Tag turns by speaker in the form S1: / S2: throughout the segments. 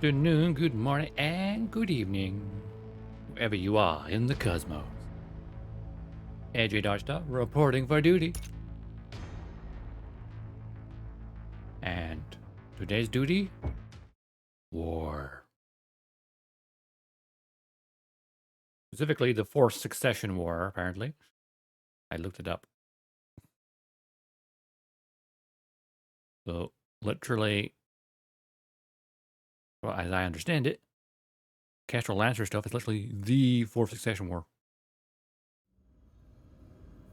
S1: afternoon, good morning, and good evening, wherever you are in the cosmos. AJ Dodgestar reporting for duty. And today's duty? War. Specifically, the Fourth Succession War, apparently. I looked it up. So, literally, well, as I understand it, Kestrel Lancer stuff is literally the Fourth Succession War.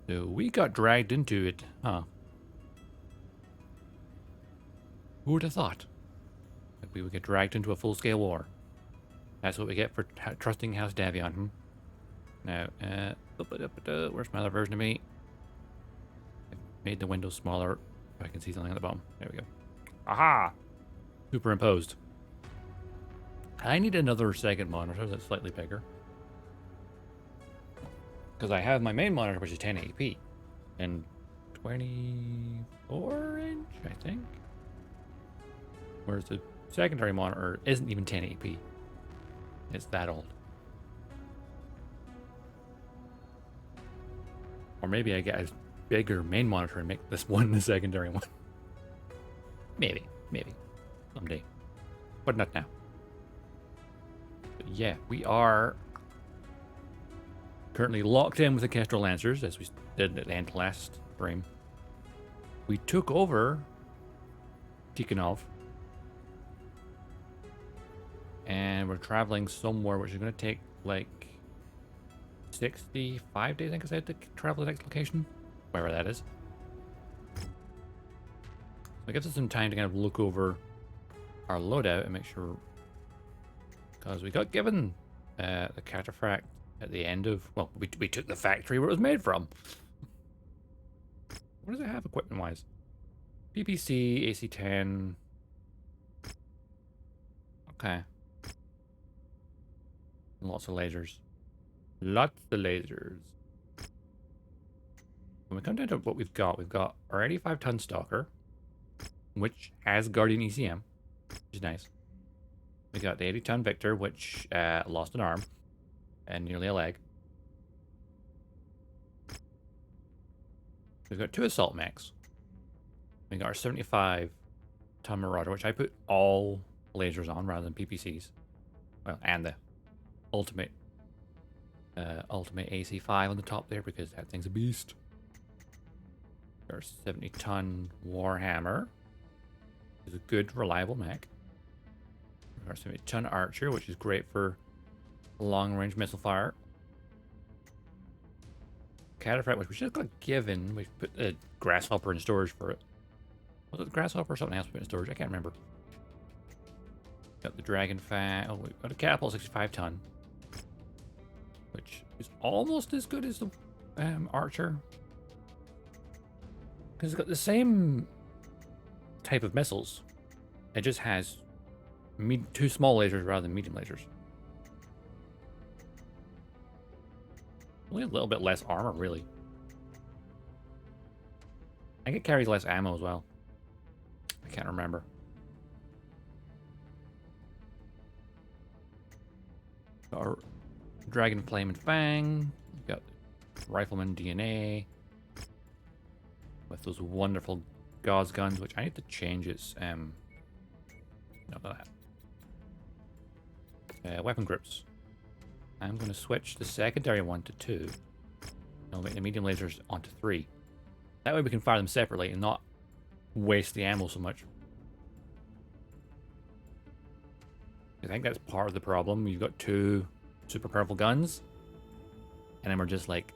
S1: So we got dragged into it, huh? Who would have thought that we would get dragged into a full-scale war? That's what we get for trusting House Davion, hmm? Now, where's my other version of me? I've made the window smaller so I can see something at the bottom. There we go. Aha! Superimposed. I need another second monitor that's slightly bigger. Because I have my main monitor, which is 1080p. And 24 inch, I think. Whereas the secondary monitor isn't even 1080p. It's that old. Or maybe I get a bigger main monitor and make this one the secondary one. Maybe. Someday. But not now. But yeah, we are currently locked in with the Kestrel Lancers, as we did at the end last stream. We took over Tikhonov. And we're traveling somewhere which is going to take like 65 days, I think I said, to travel to the next location. Wherever that is. So it gives us some time to kind of look over our loadout and make sure. Because we got given the cataphract at the end of. Well, we took the factory where it was made from. What does it have equipment wise? PPC, AC-10. Okay. Lots of lasers. Lots of lasers. When we come down to what we've got our 85-ton Stalker, which has Guardian ECM, which is nice. We got the 80-ton Victor, which lost an arm and nearly a leg. We've got two assault mechs. We got our 75-ton Marauder, which I put all lasers on rather than PPCs. Well, and the ultimate AC5 on the top there because that thing's a beast. Our 70-ton Warhammer is a good, reliable mech. Our 70-ton Archer, which is great for long-range missile fire. Cataphract, which we just got given. We put a Grasshopper in storage for it. Was it the Grasshopper or something else we put in storage? I can't remember. Got the Dragon Fan. Oh, we got a Catapult 65-ton. Which is almost as good as the Archer. Because it's got the same type of missiles. It just has two small lasers rather than medium lasers. Only a little bit less armor, really. I think it carries less ammo as well. I can't remember. Got our Dragon Flame and Fang. We've got Rifleman DNA. With those wonderful Gauss guns, which I need to change its not that. Weapon grips. I'm going to switch the secondary one to 2. I'll make the medium lasers onto 3. That way we can fire them separately and not waste the ammo so much. I think that's part of the problem. You've got 2 super powerful guns, and then we're just like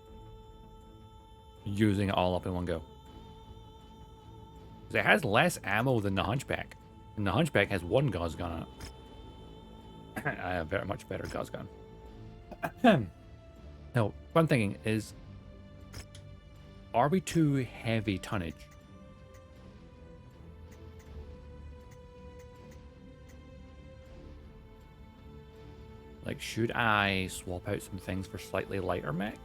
S1: using it all up in one go. It has less ammo than the Hunchback, and the Hunchback has 1 Gauss gun on it. I have a very much better Gauss gun. Now, one thing is, are we too heavy tonnage? Like, should I swap out some things for slightly lighter mech?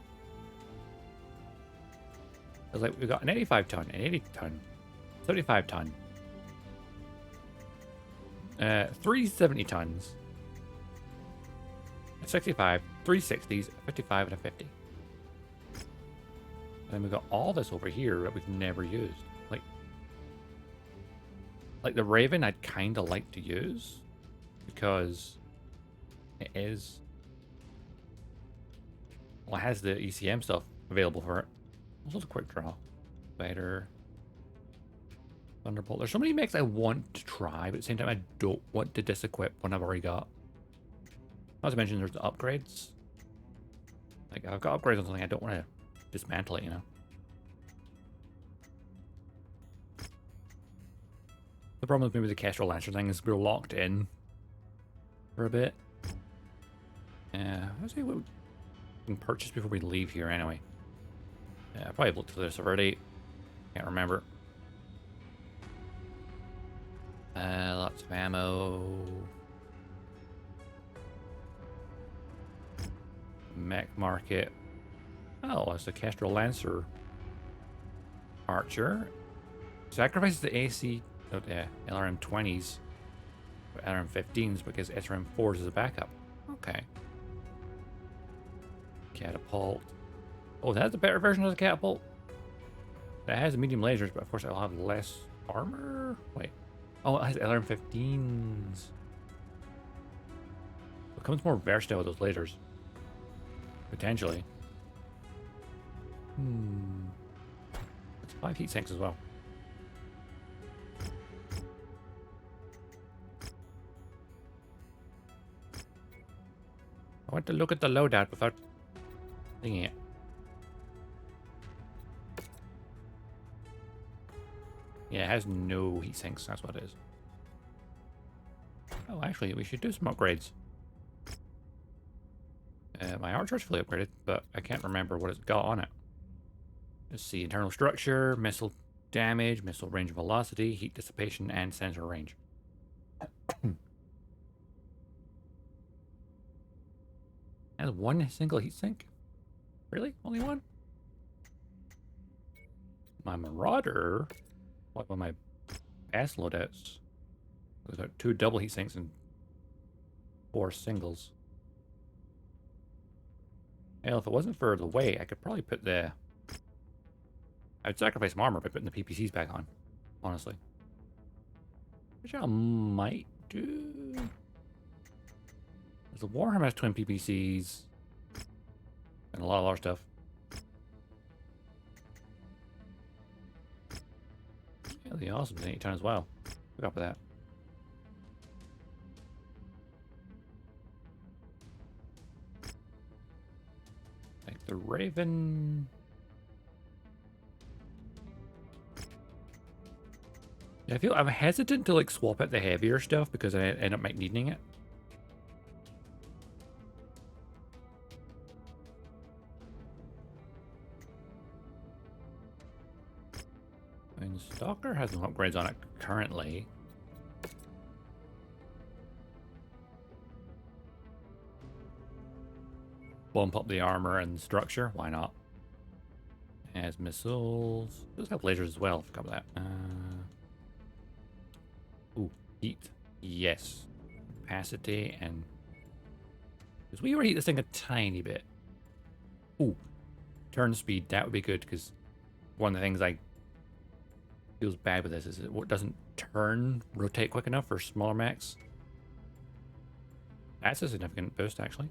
S1: Because, like, we've got an 85-ton, an 80-ton, 75-ton. 370 tons. A 65, 360s, a 55, and a 50. And then we've got all this over here that we've never used. Like the Raven, I'd kind of like to use because it is. Well, it has the ECM stuff available for it. Also, a quick draw. Spider. Thunderbolt. There's so many mechs I want to try, but at the same time, I don't want to disequip one I've already got. Not to mention, there's the upgrades. Like, I've got upgrades on something, I don't want to dismantle it, you know? The problem with maybe the Kestrel Lancer thing is we're locked in for a bit. Yeah, let's see what we can purchase before we leave here anyway. Yeah, I probably looked through this already. Can't remember. Lots of ammo. Mech market. Oh, it's a Kestrel Lancer archer. Sacrifices the AC. Oh, yeah, LRM-20s, LRM-15s because SRM-4s is a backup. Okay. Catapult. Oh, that's a better version of the catapult. That has medium lasers, but of course it'll have less armor. Wait. Oh, it has LRM-15s. It becomes more versatile with those lasers. Potentially. It's 5 heat sinks as well. I want to look at the loadout without thinking it. Yeah, it has no heat sinks, that's what it is. Oh, actually, we should do some upgrades. My archer's fully upgraded, but I can't remember what it's got on it. Let's see, internal structure, missile damage, missile range velocity, heat dissipation, and sensor range. Has one single heatsink? Really? Only one? My Marauder, one of my best loadouts, there's got 2 double heatsinks and 4 singles. Hell, if it wasn't for the weight, I could probably put the... I'd sacrifice some armor by putting the PPCs back on, honestly. Which I might do. The Warhammer has twin PPCs and a lot of other stuff. Yeah, the Awesome's an 8-ton as well. Look up for that. Like the Raven. Yeah, I feel I'm hesitant to like swap out the heavier stuff because I end up needing it. I mean, Stalker has no upgrades on it currently. Bump up the armor and structure. Why not? It has missiles. It does have lasers as well. Forgot about that. Ooh, heat. Yes. Capacity and... Because we overheat this thing a tiny bit. Ooh. Turn speed. That would be good because one of the things I feels bad with this is it doesn't rotate quick enough for smaller mechs. That's a significant boost, actually.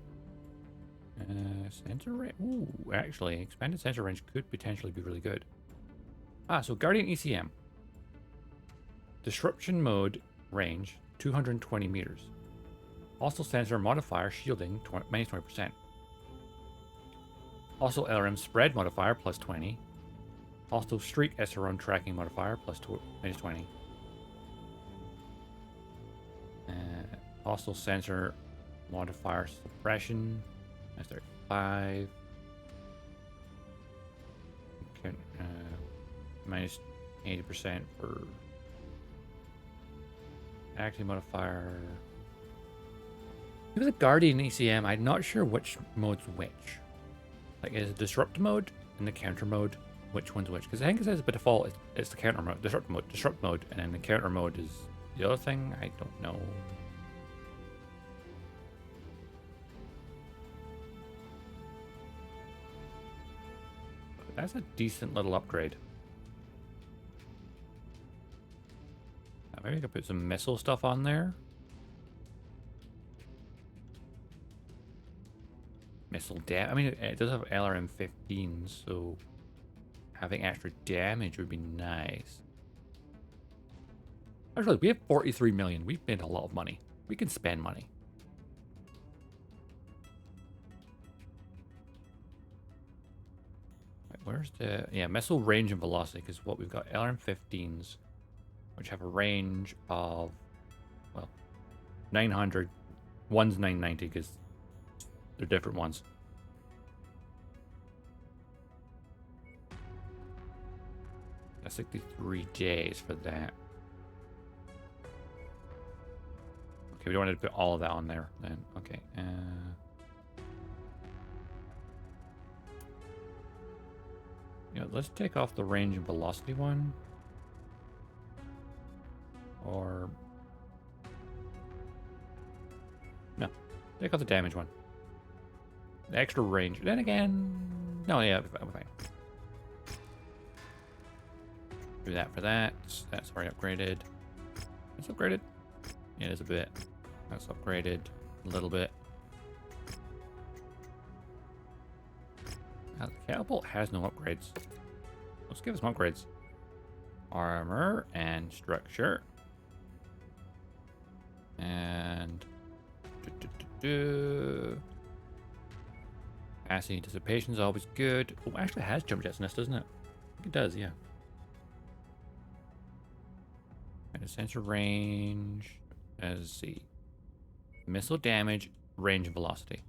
S1: Sensor range. Ooh, actually, expanded sensor range could potentially be really good. Ah, so Guardian ECM. Disruption mode range 220 meters. Also sensor modifier shielding minus 20%. Also LRM spread modifier plus 20. Also streak SRM tracking modifier plus minus 20. Also sensor modifier suppression. That's 35. Okay, minus 80% for active modifier. With the Guardian ECM, I'm not sure which mode's which. Like, is it disrupt mode and the counter mode? Which one's which? Because I think it says by default it's the counter mode, disrupt mode, and then the counter mode is The other thing, I don't know. But that's a decent little upgrade. Maybe I could put some missile stuff on there. Missile damage. I mean, it does have LRM-15, so having extra damage would be nice. Actually, we have 43 million. We've made a lot of money. We can spend money. Right, where's the... Yeah, missile range and velocity, because what we've got LRM-15s, which have a range of, well, 900. One's 990, because they're different ones. That's 63 days for that. Okay, we don't want to put all of that on there then. Okay. You know, let's take off the range and velocity one. Or... No. Take off the damage one. The extra range. Then again... No, yeah, I'm fine. Do that for that. That's already upgraded. It's upgraded. Yeah, it is a bit. That's upgraded a little bit. Now, the catapult has no upgrades. Let's give it some upgrades. Armor and structure. And... Capacity dissipation is always good. Oh, it actually has jump jets in this, doesn't it? It does, yeah. And a sensor range. Let's see. Missile damage, range, and velocity.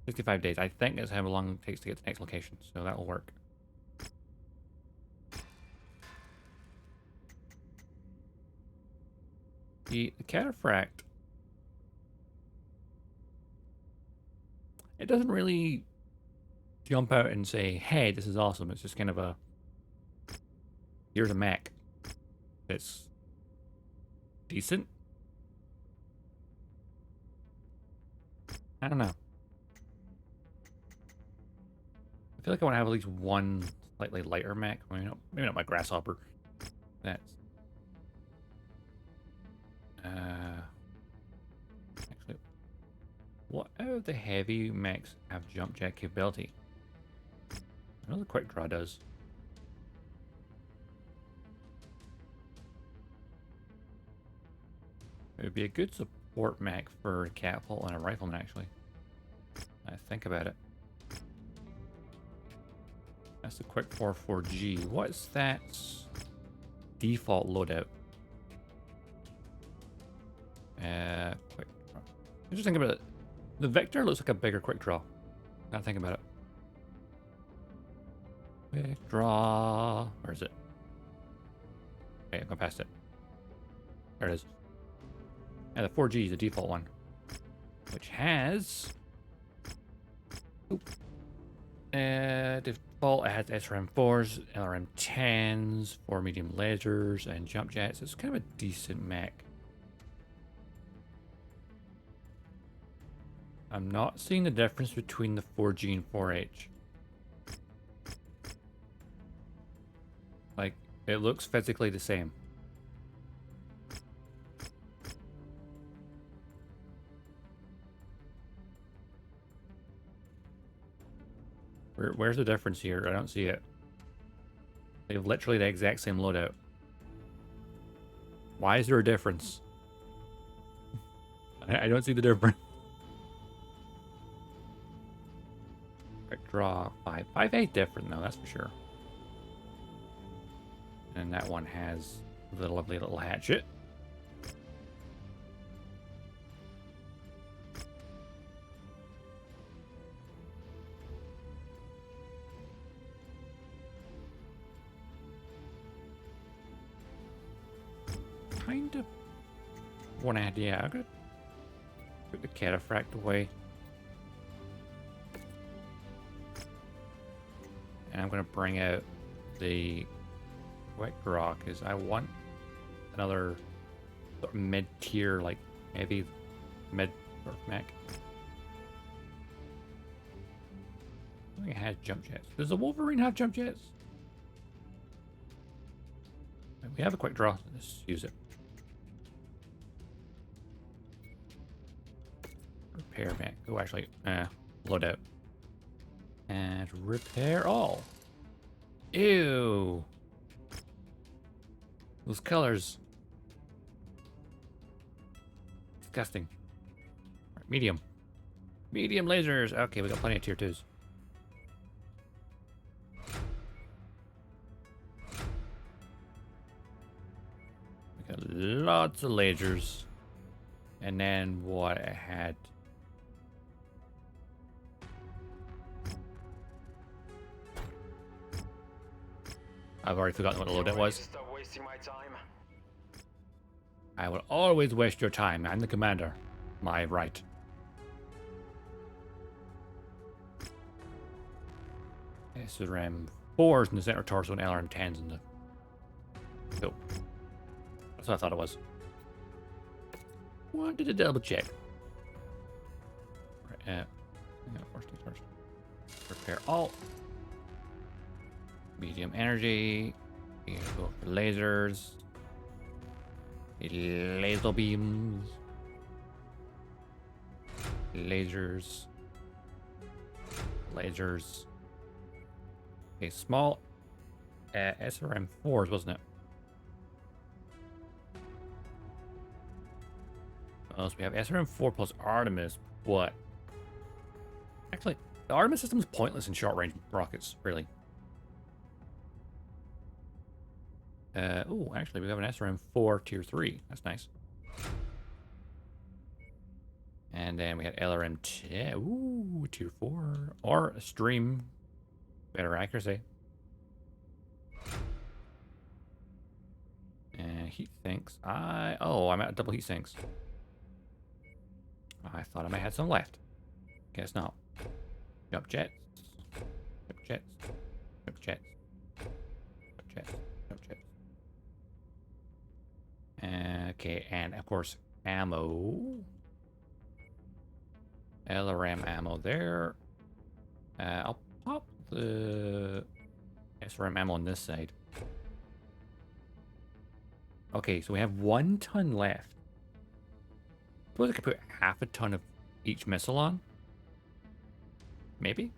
S1: 65 days. I think that's how long it takes to get to the next location, so that will work. The cataphract. It doesn't really jump out and say, hey, this is awesome. It's just kind of a, here's a mech. It's decent. I don't know. I feel like I want to have at least one slightly lighter mech. I mean, maybe not my grasshopper. That's... Actually, what out of the heavy mechs have jump jet capability? I know the quick draw does. It would be a good support mech for a catapult and a rifleman, actually. I think about it. That's the quick 4-4G. What's that default loadout? Quick draw. Just think about it. The Victor looks like a bigger quick draw. Now think about it. Quick draw. Where is it? Okay, I'm going past it. There it is. Yeah, the 4G is the default one, which has default. It has SRM4s, LRM10s, 4 medium lasers, and jump jets. It's kind of a decent mech. I'm not seeing the difference between the 4G and 4H. Like, it looks physically the same. Where's the difference here? I don't see it. They have literally the exact same loadout. Why is there a difference? I don't see the difference. Quick draw 5. 5A different though, that's for sure. And that one has the lovely little hatchet. Kind of one idea. I'm gonna put the cataphract away. And I'm gonna bring out the quick draw because I want another sort of mid-tier, like maybe mid sort of mech. I think it has jump jets. Does the Wolverine have jump jets? We have a quick draw. Let's use it. Repair mech. Oh, actually, load out. And repair all. Ew. Those colors. Disgusting. Right, medium. Medium lasers. Okay, we got plenty of tier 2s. We got lots of lasers. And then what I had. I've already forgotten what the loadout was.
S2: Stop wasting my time.
S1: I will always waste your time. I'm the commander. My right. SRM 4s in the center torso and LRM 10s in the. So that's what I thought it was. Wanted to double check. Right, first things first. Repair all. Medium energy. You go for lasers. Laser beams. Lasers. Lasers. A small SRM 4s, wasn't it? So we have SRM 4 plus Artemis. What? Actually, the Artemis system is pointless in short range rockets, really. Oh, actually, we have an SRM 4 tier 3. That's nice. And then we had LRM 10. Ooh, tier 4. Or a stream. Better accuracy. And heat sinks. I'm at double heat sinks. I thought I might have some left. Guess not. Jump jets. Jump jets. Jump jets. Jump jets. Jump jets. Okay, and of course, ammo. LRM ammo there. I'll pop the SRM ammo on this side. Okay, so we have 1 ton left. Suppose I could put half a ton of each missile on. Maybe.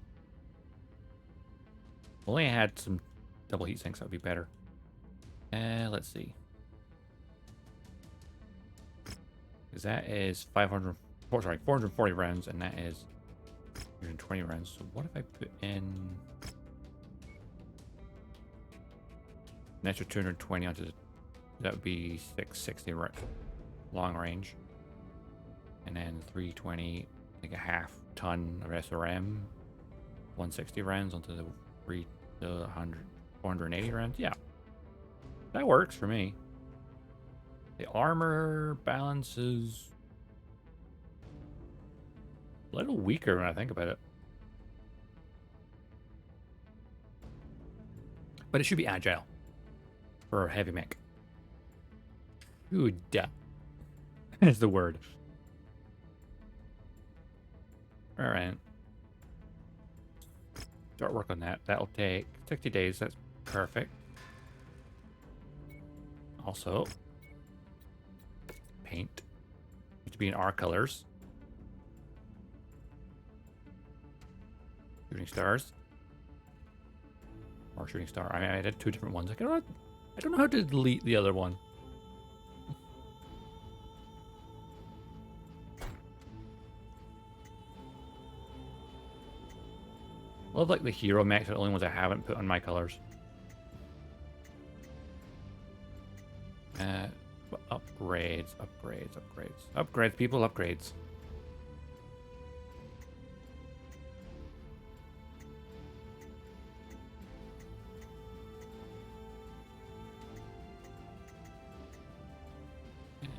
S1: Only I had some double heat sinks, that would be better. Let's see. Because that is 440 rounds, and that is 120 rounds. So what if I put in an extra 220 onto the, that would be 660 long range. And then 320, like a half ton of SRM. 160 rounds onto the 480 rounds. Yeah. That works for me. The armor balance is a little weaker when I think about it. But it should be agile for a heavy mech. Good. Is the word. Alright. Start work on that. That'll take 60 days. That's perfect. Also, paint. Needs to be in our colors. Shooting stars. Or shooting star. I mean, I did 2 different ones. I don't know how to delete the other one. I love like the hero mechs are the only ones I haven't put on my colors. Upgrades, people, upgrades.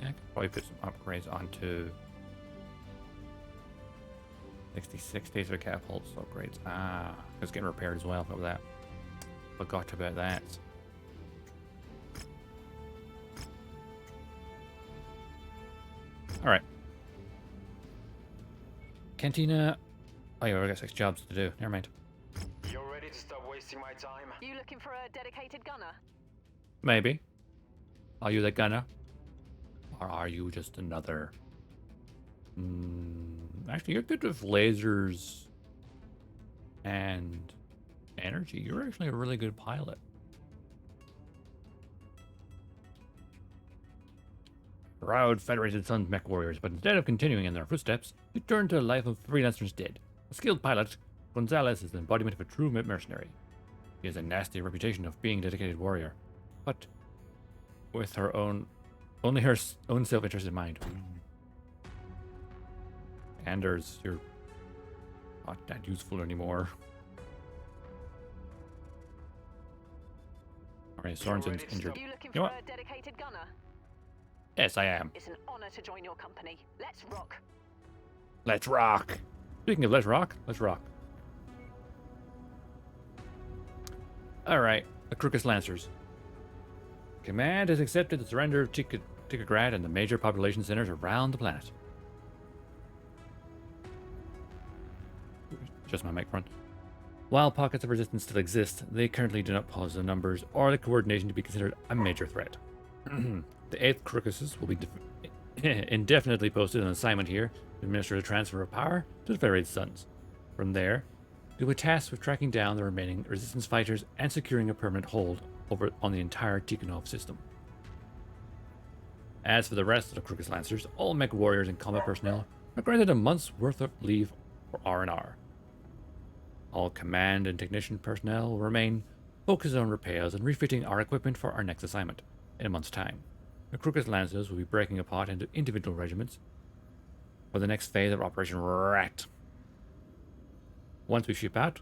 S1: I could probably put some upgrades onto 66 days of catapults upgrades. It's getting repaired as well. About that. Forgot about that. Alright. Cantina. Oh yeah, we got 6 jobs to do. Never mind.
S2: You're ready to stop wasting my time?
S3: You looking for a dedicated gunner?
S1: Maybe. Are you the gunner? Or are you just another? Actually, you're good with lasers and energy. You're actually a really good pilot. Proud Federated Sons Mech Warriors, but instead of continuing in their footsteps, you turn to a life of freelance instead. A skilled pilot, Gonzalez is the embodiment of a true mercenary. He has a nasty reputation of being a dedicated warrior, but with her own, only her own self-interest in mind. Anders, you're not that useful anymore. Alright, Sorensen's injured.
S3: You looking
S1: You know
S3: for
S1: what?
S3: a dedicated gunner?
S1: Yes, I am.
S3: It's an honor to join your company. Let's rock.
S1: Let's rock. Speaking of let's rock, let's rock. Alright, the Crookus Lancers. Command has accepted the surrender of Tigrad and the major population centers around the planet. Just my mic front. While pockets of resistance still exist, they currently do not pose the numbers or the coordination to be considered a major threat. The 8th Crookuses will be indefinitely posted on assignment here to administer the transfer of power to the Federated Sons. From there, you'll be tasked with tracking down the remaining resistance fighters and securing a permanent hold over on the entire Tikhonov system. As for the rest of the Crookus Lancers, all Mech Warriors and combat personnel are granted a month's worth of leave for R&R. All command and technician personnel will remain focused on repairs and refitting our equipment for our next assignment in a month's time. The Crookus Lancers will be breaking apart into individual regiments for the next phase of Operation Rat. Once we ship out,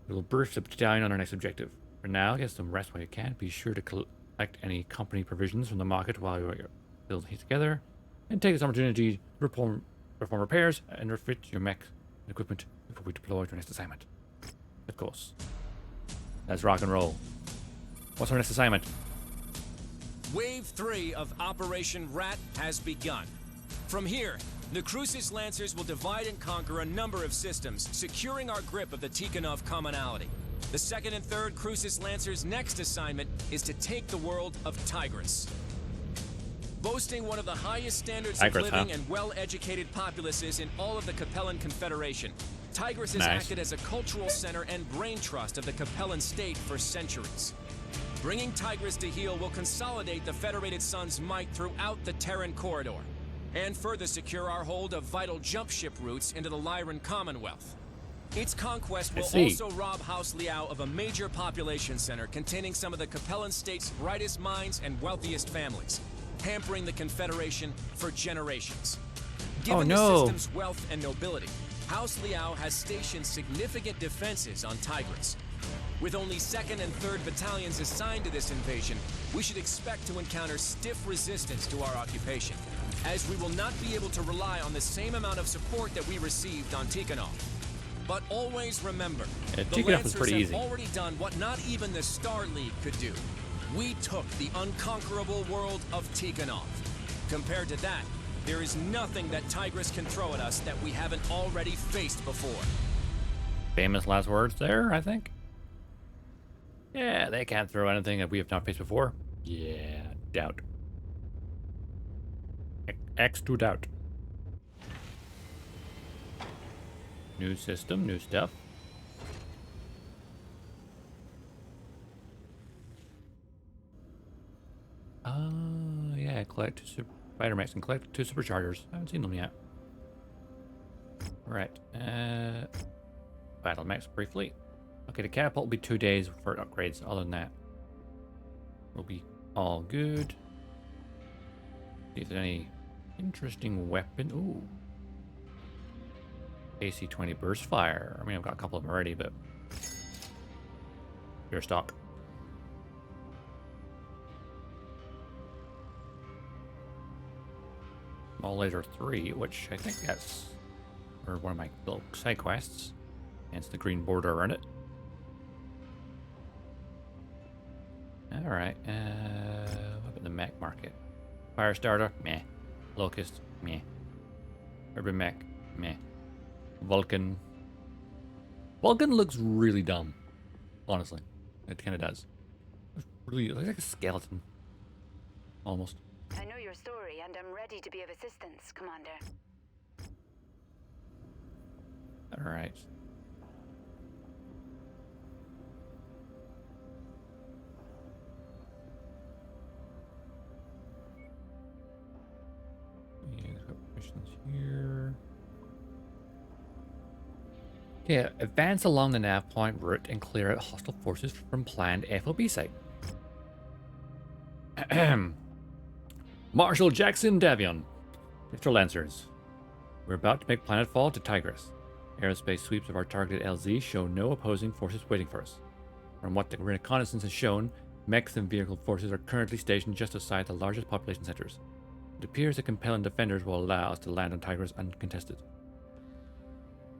S1: we will brief the battalion on our next objective. For now, get some rest while you can. Be sure to collect any company provisions from the market while you're building it together, and take this opportunity to perform repairs and refit your mech and equipment before we deploy to our next assignment. Of course. Let's rock and roll. What's our next assignment?
S4: Wave 3 of Operation Rat has begun. From here, the Crookus Lancers will divide and conquer a number of systems, securing our grip of the Tikhonov commonality. The 2nd and 3rd Crookus Lancers' next assignment is to take the world of Tigris. Boasting one of the highest standards of living and well-educated populaces in all of the Capellan Confederation, Tigris has acted as a cultural center and brain trust of the Capellan state for centuries. Bringing Tigris to heel will consolidate the Federated Sons' might throughout the Terran corridor, and further secure our hold of vital jump ship routes into the Lyran Commonwealth. Its conquest will also rob House Liao of a major population center containing some of the Capellan state's brightest minds and wealthiest families, hampering the Confederation for generations. Given the system's wealth and nobility, House Liao has stationed significant defenses on Tigris. With only 2nd and 3rd battalions assigned to this invasion, we should expect to encounter stiff resistance to our occupation, as we will not be able to rely on the same amount of support that we received on Tikhonov. But always remember, the Lancers have already done what not even the Star League could do. We took the unconquerable world of Tikhonov. Compared to that, there is nothing that Tigris can throw at us that we haven't already faced before.
S1: Famous last words there, I think. Yeah, they can't throw anything that we have not faced before. Yeah, doubt. X to doubt. New system, new stuff. Yeah, collect 2 spider mechs and collect 2 superchargers. I haven't seen them yet. Right. Battle mechs briefly. Okay, the catapult will be 2 days for upgrades. Other than that, we'll be all good. See if there's any interesting weapon. Ooh. AC-20 burst fire. I mean, I've got a couple of them already, but pure stock. Small laser 3, which I think that's or one of my little side quests. Hence the green border around it. Alright, what about the mech market? Fire starter? Meh. Locust? Meh. Urban Mech. Meh. Vulcan. Vulcan looks really dumb. Honestly. It kind of does. It looks like a skeleton. Almost.
S5: I know your story, and I'm ready to be of assistance, Commander.
S1: Alright. Yeah, got missions here. Okay, advance along the nav point route and clear out hostile forces from planned FOB site. Marshal Jackson Davion. Kestrel Lancers. We're about to make planetfall to Tigris. Aerospace sweeps of our targeted LZ show no opposing forces waiting for us. From what the reconnaissance has shown, mechs and vehicle forces are currently stationed just outside the largest population centers. It appears that compelling defenders will allow us to land on Tigris uncontested.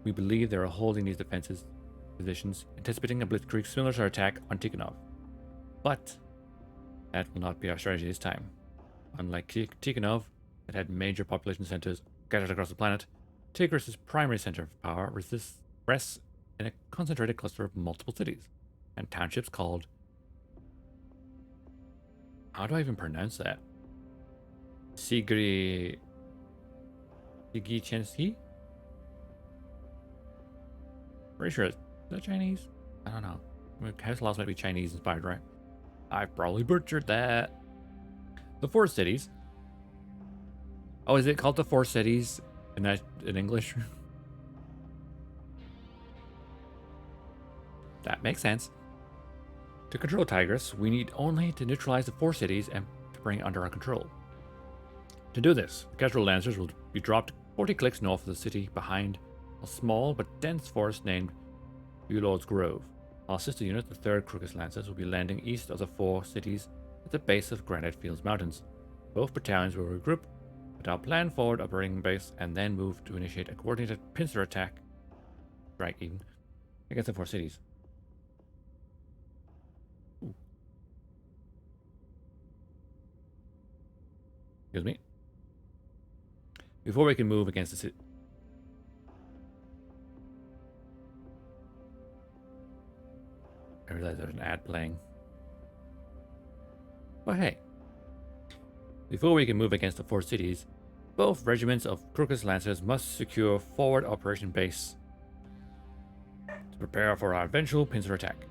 S1: We believe they are holding these defenses positions, anticipating a blitzkrieg similar to our attack on Tikhonov. But that will not be our strategy this time. Unlike Tikhonov, that had major population centers scattered across the planet, Tigris' primary center of power rests in a concentrated cluster of multiple cities and townships called... How do I even pronounce that? Sigichensky? Pretty sure is that Chinese? I don't know. I mean, House Laws might be Chinese inspired, right? I probably butchered that. The four cities. Oh, is it called the four cities in English? That makes sense. To control Tigris, we need only to neutralize the four cities and to bring it under our control. To do this, the Kestrel Lancers will be dropped 40 clicks north of the city behind a small but dense forest named Ulord's Grove. Our sister unit, the 3rd Crocus Lancers, will be landing east of the four cities at the base of Granite Fields Mountains. Both battalions will regroup at our planned forward operating base and then move to initiate a coordinated pincer attack, strike even, against the four cities. Ooh. Excuse me. Before we can move against the city. I realize there's an ad playing. But hey. Before we can move against the four cities, both regiments of Crocus Lancers must secure forward operation base to prepare for our eventual pincer attack.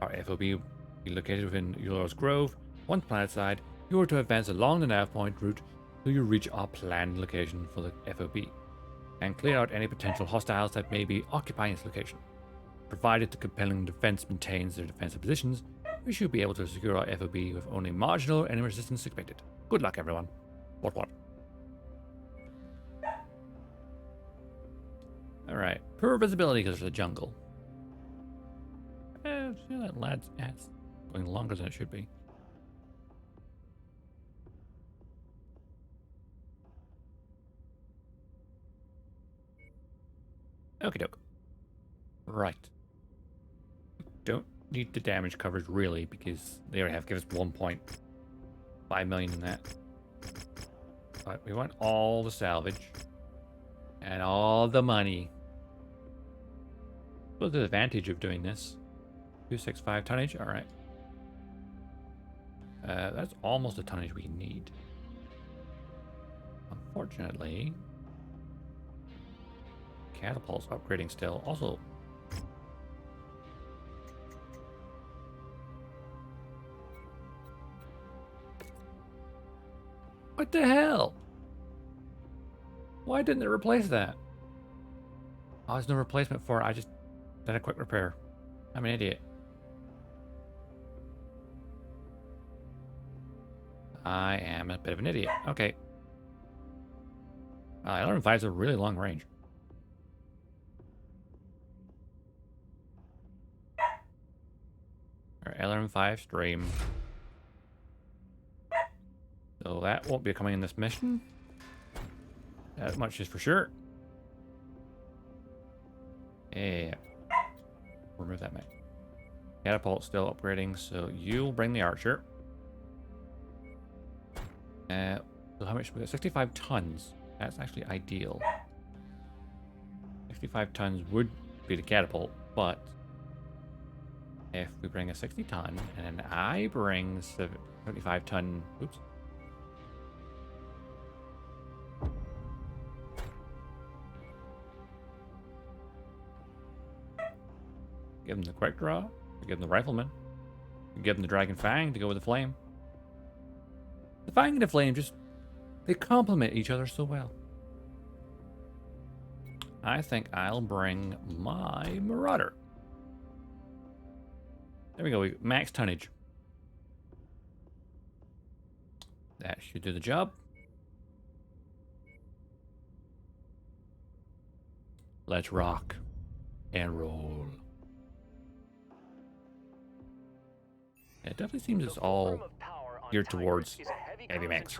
S1: Our FOB will be located within Ulord's Grove. Once planetside, you are to advance along the nav point route till you reach our planned location for the FOB, and clear out any potential hostiles that may be occupying this location. Provided the compelling defense maintains their defensive positions, we should be able to secure our FOB with only marginal enemy resistance expected. Good luck, everyone. What? Alright. Poor visibility because of the jungle. I feel that lad's ass going longer than it should be. Okie doke. Right. Don't need the damage coverage really because they already have given us 1.5 million in that. But we want all the salvage and all the money. What's the advantage of doing this? 265 tonnage? Alright. That's almost the tonnage we need. Unfortunately, catapults upgrading still. Also, what the hell? Why didn't it replace that? Oh, there's no replacement for it. I just did a quick repair. I'm an idiot. I am a bit of an idiot. Okay. LRM5 is a really long range. Our LRM5 stream. So that won't be coming in this mission. That much is for sure. Yeah. Remove that, mate. Catapult still upgrading, so you'll bring the archer. So how much? We got 65 tons. That's actually ideal. 65 tons would be the catapult, but if we bring a 60 ton and then I bring 75 ton, oops. Give them the quick draw, give them the rifleman, give them the dragon fang to go with the flame. The fang and the flame just, they complement each other so well. I think I'll bring my Marauder. There we go, max tonnage. That should do the job. Let's rock and roll. It definitely seems it's all geared towards heavy mechs.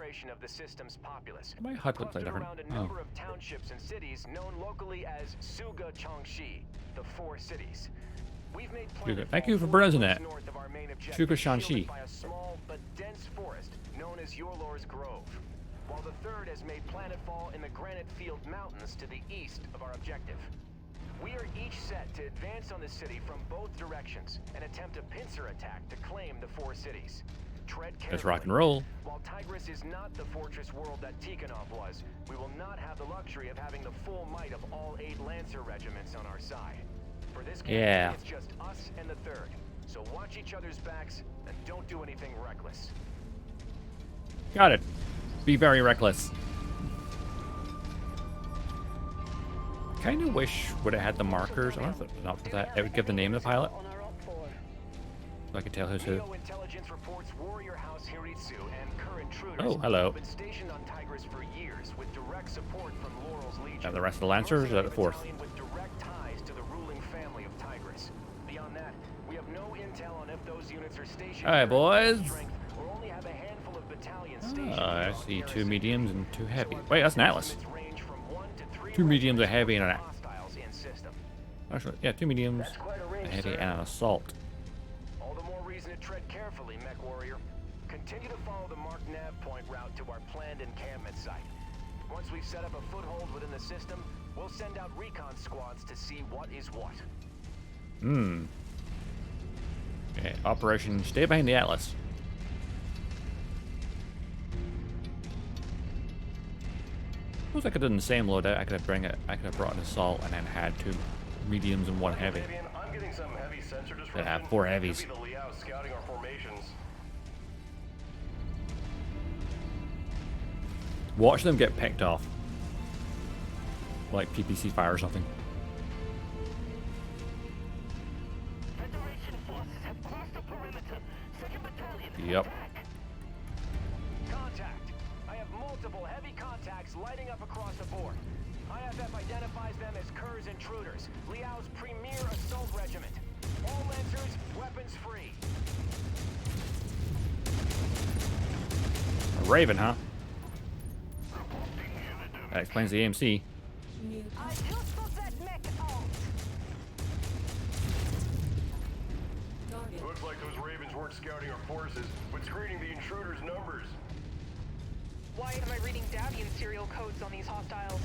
S1: My HUD looks like different. Oh.
S2: Of townships and cities known locally as Suga Chongshi, the four cities. We've made
S1: Thank you for browsing that.
S2: Suga
S1: Shanxi.
S2: By a small but dense forest known as Yorlor's Grove, while the third has made planetfall in the Granite Field Mountains to the east of our objective. We are each set to advance on the city from both directions and attempt a pincer attack to claim the four cities. Tread carefully.
S1: Let's rock and roll.
S2: While Tigris is not the fortress world that Tikhonov was, we will not have the luxury of having the full might of all 8 Lancer regiments on our side. For this campaign, it's just us and the third. So watch each other's backs and don't do anything reckless.
S1: Got it. Be very reckless. Kind of wish would have had the markers. I don't know if it's not for that. It would give the name of the pilot, so I could tell who's who.
S2: Intelligence reports Warrior House Hiritsu and current intruders
S1: Oh, hello.
S2: have been stationed on Tigris for years with direct support from Laurel's Legion.
S1: And the rest of the Lancers is at the fourth.
S2: With direct ties to the ruling family of Tigris. Beyond that, we have no intel on if those units are stationed.
S1: All right, boys.
S2: Or only have a handful of battalions stationed.
S1: I see 2 mediums and 2 heavy. Wait, that's an Atlas. 2 mediums, a heavy, and an actually, yeah, 2 mediums, a heavy, and an assault.
S2: All the more reason to tread carefully, Mech Warrior. Continue to follow the marked nav point route to our planned encampment site. Once we've set up a foothold within the system, we'll send out recon squads to see what is what.
S1: Okay, Operation Stay Behind the Atlas. Suppose I could have done the same loadout. I could have brought an assault and then had 2 mediums and 1 heavy.
S2: I'm getting some heavy sensor
S1: I have 4 heavies.
S2: Scouting our formations.
S1: Watch them get picked off. Like PPC fire or something. Yep.
S2: Contact. I have multiple heavy contacts lighting up across the board. IFF identifies them as Kerr's intruders, Liao's premier assault regiment. All Lancers, weapons free.
S1: A Raven, huh? That explains the AMC.
S3: I just got that mech out.
S2: Looks like those Ravens weren't scouting our forces, but screening the intruders' numbers.
S3: Why am I reading Davian serial codes on these hostiles?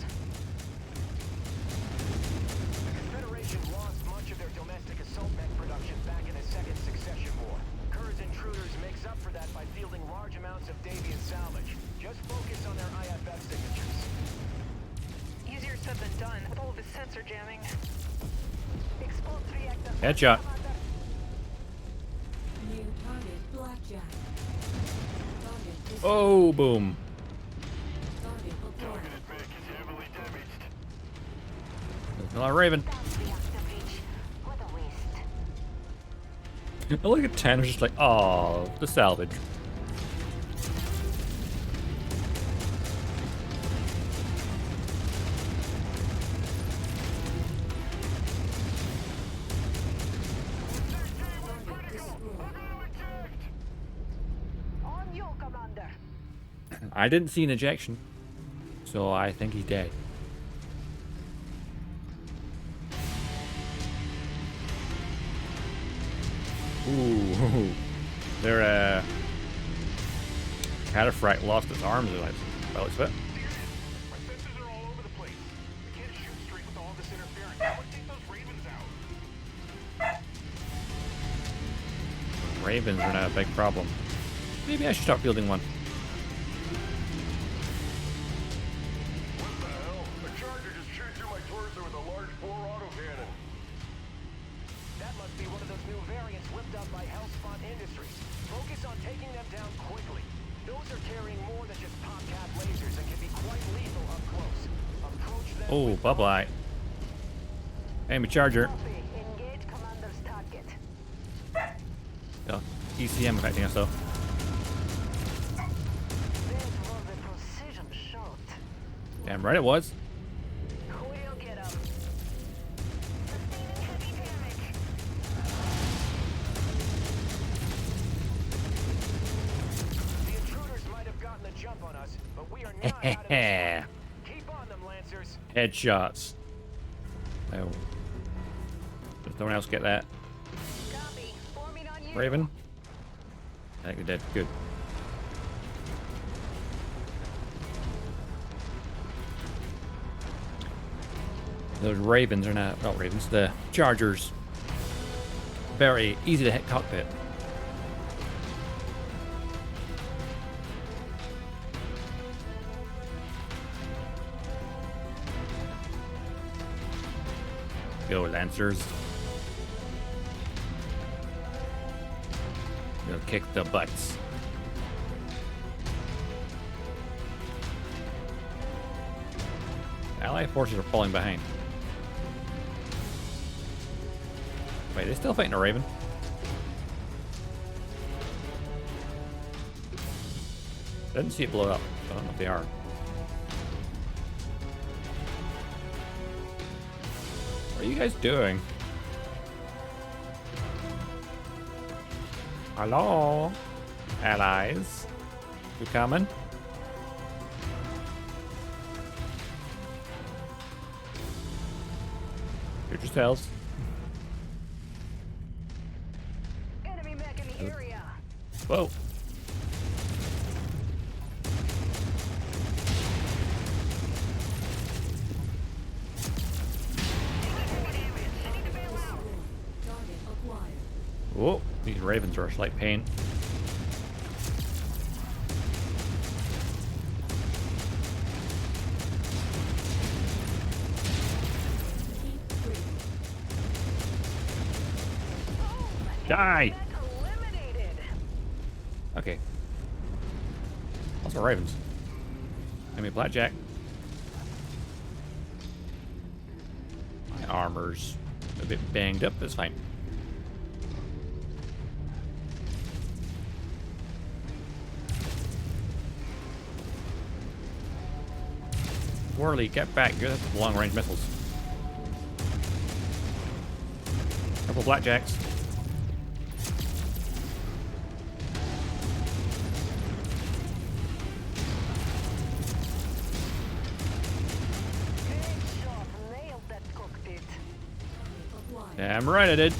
S2: The Confederation lost much of their domestic assault mech production back in the Second Succession War. Kerr's intruders makes up for that by fielding large amounts of Davian salvage. Just focus on their IFF signatures.
S3: Easier said than done with all of this sensor jamming. Explode reactor.
S1: Headshot.
S6: New target Blackjack. Target
S1: Oh, boom.
S6: target deployed.
S1: Hello, Raven.
S5: What a waste.
S1: I look at 10, just like, oh, the salvage.
S3: On you, Commander.
S1: I didn't see an ejection, so I think he's dead. Ooh, their Cataphract lost its arms, well, it's fit.
S2: My sensors are all over the place. I can't shoot straight with all this interference.
S1: Ravens are not a big problem. Maybe I should start fielding one.
S7: What the hell? A charger just shot through my torso with a large bore autocannon.
S2: That must be one of those new variants whipped up by Hellspawn Industries. Focus on taking them down quickly. Those are carrying more than just Popcat lasers and can be quite lethal up close. Approach them.
S1: Oh,
S2: with
S1: bye-bye. Hey, my charger.
S5: Copy. Engage commander's target.
S1: Oh, ECM affecting us though.
S5: That was a precision shot.
S1: Damn right it was.
S5: We'll get him. Sustaining heavy damage.
S2: The intruders might have gotten the jump on us, but we are not out of this. Keep on them, Lancers.
S1: Headshots. Oh. Does no one else get that?
S5: Copy. Forming on you.
S1: Raven? I think they did. Good. Those Ravens are not Ravens, the Chargers. Very easy to hit cockpit. Go, Lancers. Go kick the butts. Allied forces are falling behind. Wait, they still fighting a Raven? Didn't see it blow up. I don't know if they are. What are you guys doing? Hello? Allies? You coming? Shoot yourselves.
S5: Enemy mech in the area.
S1: Whoa.
S6: Target acquired.
S1: Whoa. These Ravens are a slight pain.
S6: Keep free.
S1: Die!
S5: Mech eliminated.
S1: Okay. Also Ravens. Enemy Blackjack. My armor's a bit banged up, that's fine. Whirly, get back. Good, that's long range missiles. Couple Blackjacks.
S5: Headshot. Nailed that cockpit.
S6: Acquired.
S1: Damn right I did.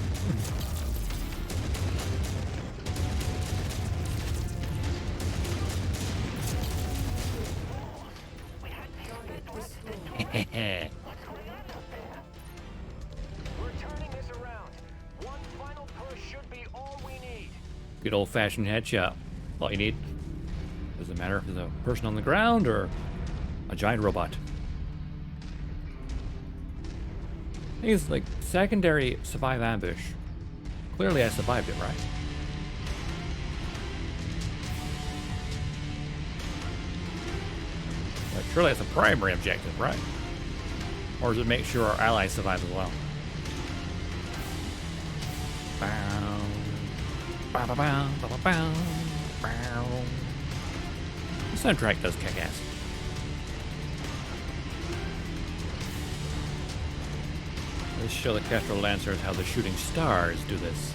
S6: Target destroyed.
S2: We're turning this around. One final push should be all we need.
S1: Good old fashioned headshot. All you need. Doesn't matter if there's a person on the ground or a giant robot. I think it's like secondary survive ambush. Clearly I survived it, right? But surely it's a primary objective, right? Or does it make sure our allies survive as well? Bow. Bow, bow, bow, bow, bow, bow, bow. The soundtrack does kick ass. Let's show the Kestrel Lancers how the shooting stars do this.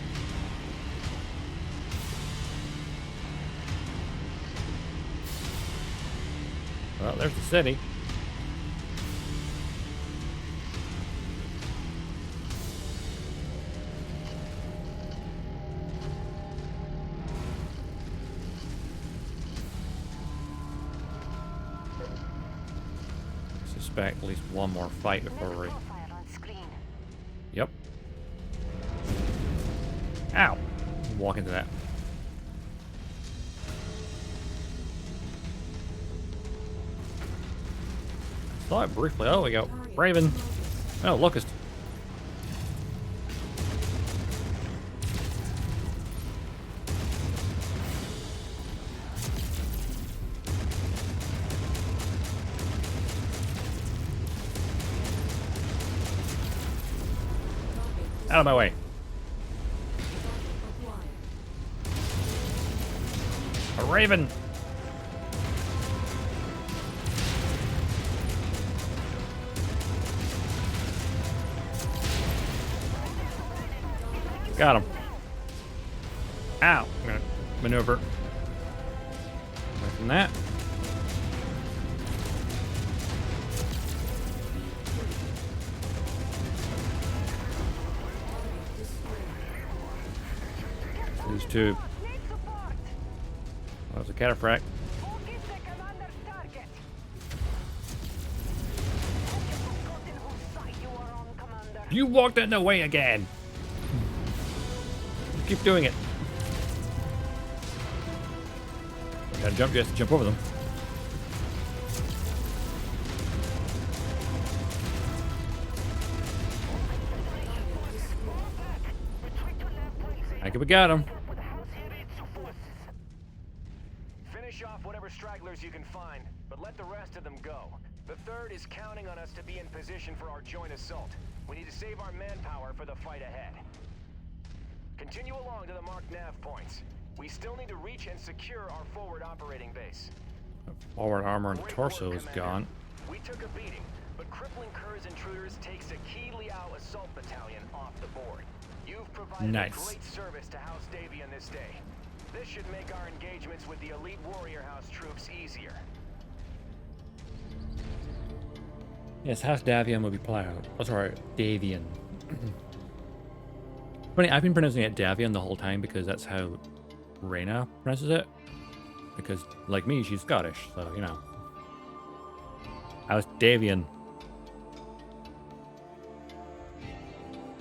S1: Well, there's the city. Suspect at least one more fight before we...
S5: Profile on screen.
S1: Yep. Ow! Walk into that. saw it briefly. Oh, we got Raven. Oh, Locust. Out of my way. A Raven. Got him. Ow. I'm gonna maneuver. Away from that. These two. That was a cataphract. You walked in the way again. Keep doing it. Gotta jump just to jump over them. I think we got him.
S2: Finish off whatever stragglers you can find, but let the rest of them go. The third is counting on us to be in position for our joint assault. We need to save our manpower for the fight ahead. Continue along to the marked nav points. We still need to reach and secure our forward operating base.
S1: Forward armor and
S2: Great
S1: torso
S2: work,
S1: is
S2: Commander.
S1: gone.
S2: We took a beating, but crippling Kurz intruders takes a Key Liao assault battalion off the board. You've provided
S1: Nice.
S2: a great service to House Davion this day. This should make our engagements with the elite Warrior House troops easier.
S1: Yes, House Davion will be plowed. Oh, sorry, Davion. Funny, I've been pronouncing it Davion the whole time because that's how Reyna pronounces it. Because, like me, she's Scottish, so, you know. House Davion.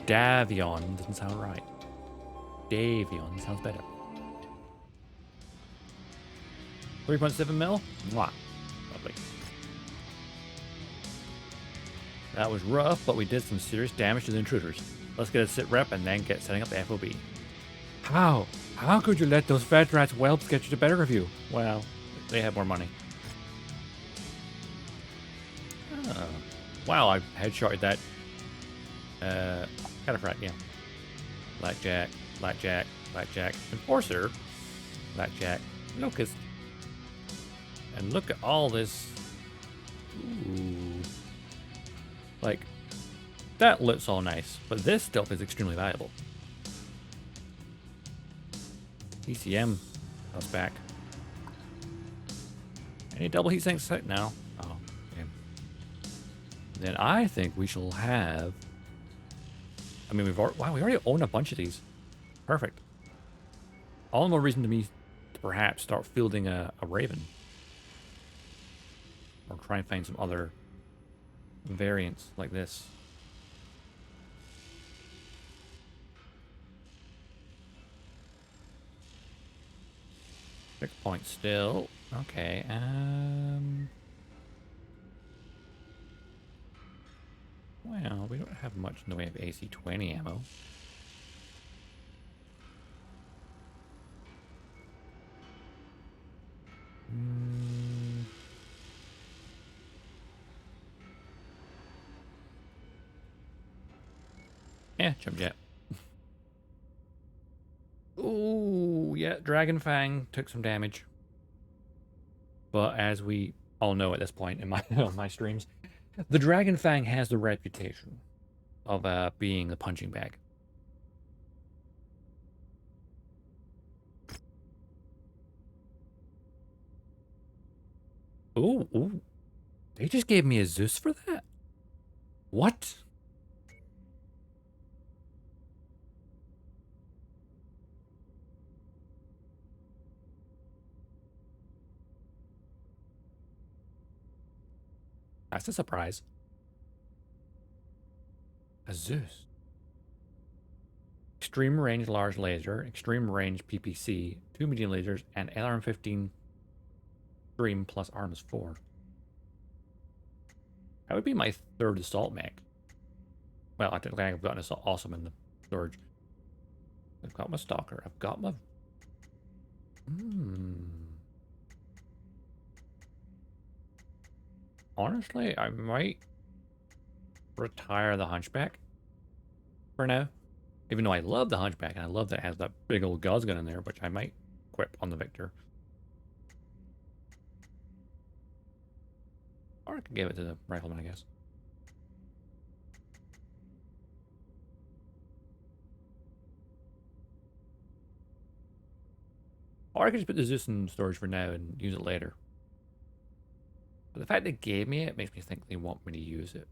S1: Davion doesn't sound right. Davion sounds better. 3.7 mil? Mwah. Lovely. That was rough, but we did some serious damage to the intruders. Let's get a sit rep and then get setting up the FOB. How? How could you let those fat rats whelps get you the better of you? Well, they have more money. Oh. Wow, I headshotted that. Cataphract, yeah. Blackjack, Blackjack, Blackjack, Enforcer, Blackjack, Locust. And look at all this. Ooh. Like, that looks all nice, but this stuff is extremely valuable. ECM comes back. Any double heat sinks set now? Oh, okay. Then I think we shall have. I mean, wow, we already own a bunch of these. Perfect. All the more reason to me to perhaps start fielding a Raven. Or try and find some other variants like this. Six points still. Okay, well, we don't have much in the way of AC-20 ammo. Yeah, jump jet. Ooh, yeah, Dragon Fang took some damage. But as we all know at this point in my on my streams, the Dragon Fang has the reputation of being a punching bag. Ooh, ooh. They just gave me a Zeus for that? What? That's a surprise. A Zeus. Extreme range large laser, extreme range PPC, 2 medium lasers, and LRM-15 stream plus arms 4. That would be my third assault mech. Well, I think I've gotten assault awesome in the storage. I've got my stalker. I've got my. Honestly, I might retire the Hunchback for now. Even though I love the Hunchback and I love that it has that big old Gauss gun in there, which I might equip on the Victor. Or I could give it to the Rifleman, I guess. Or I could just put the Zeus in storage for now and use it later. But the fact they gave me it makes me think they want me to use it.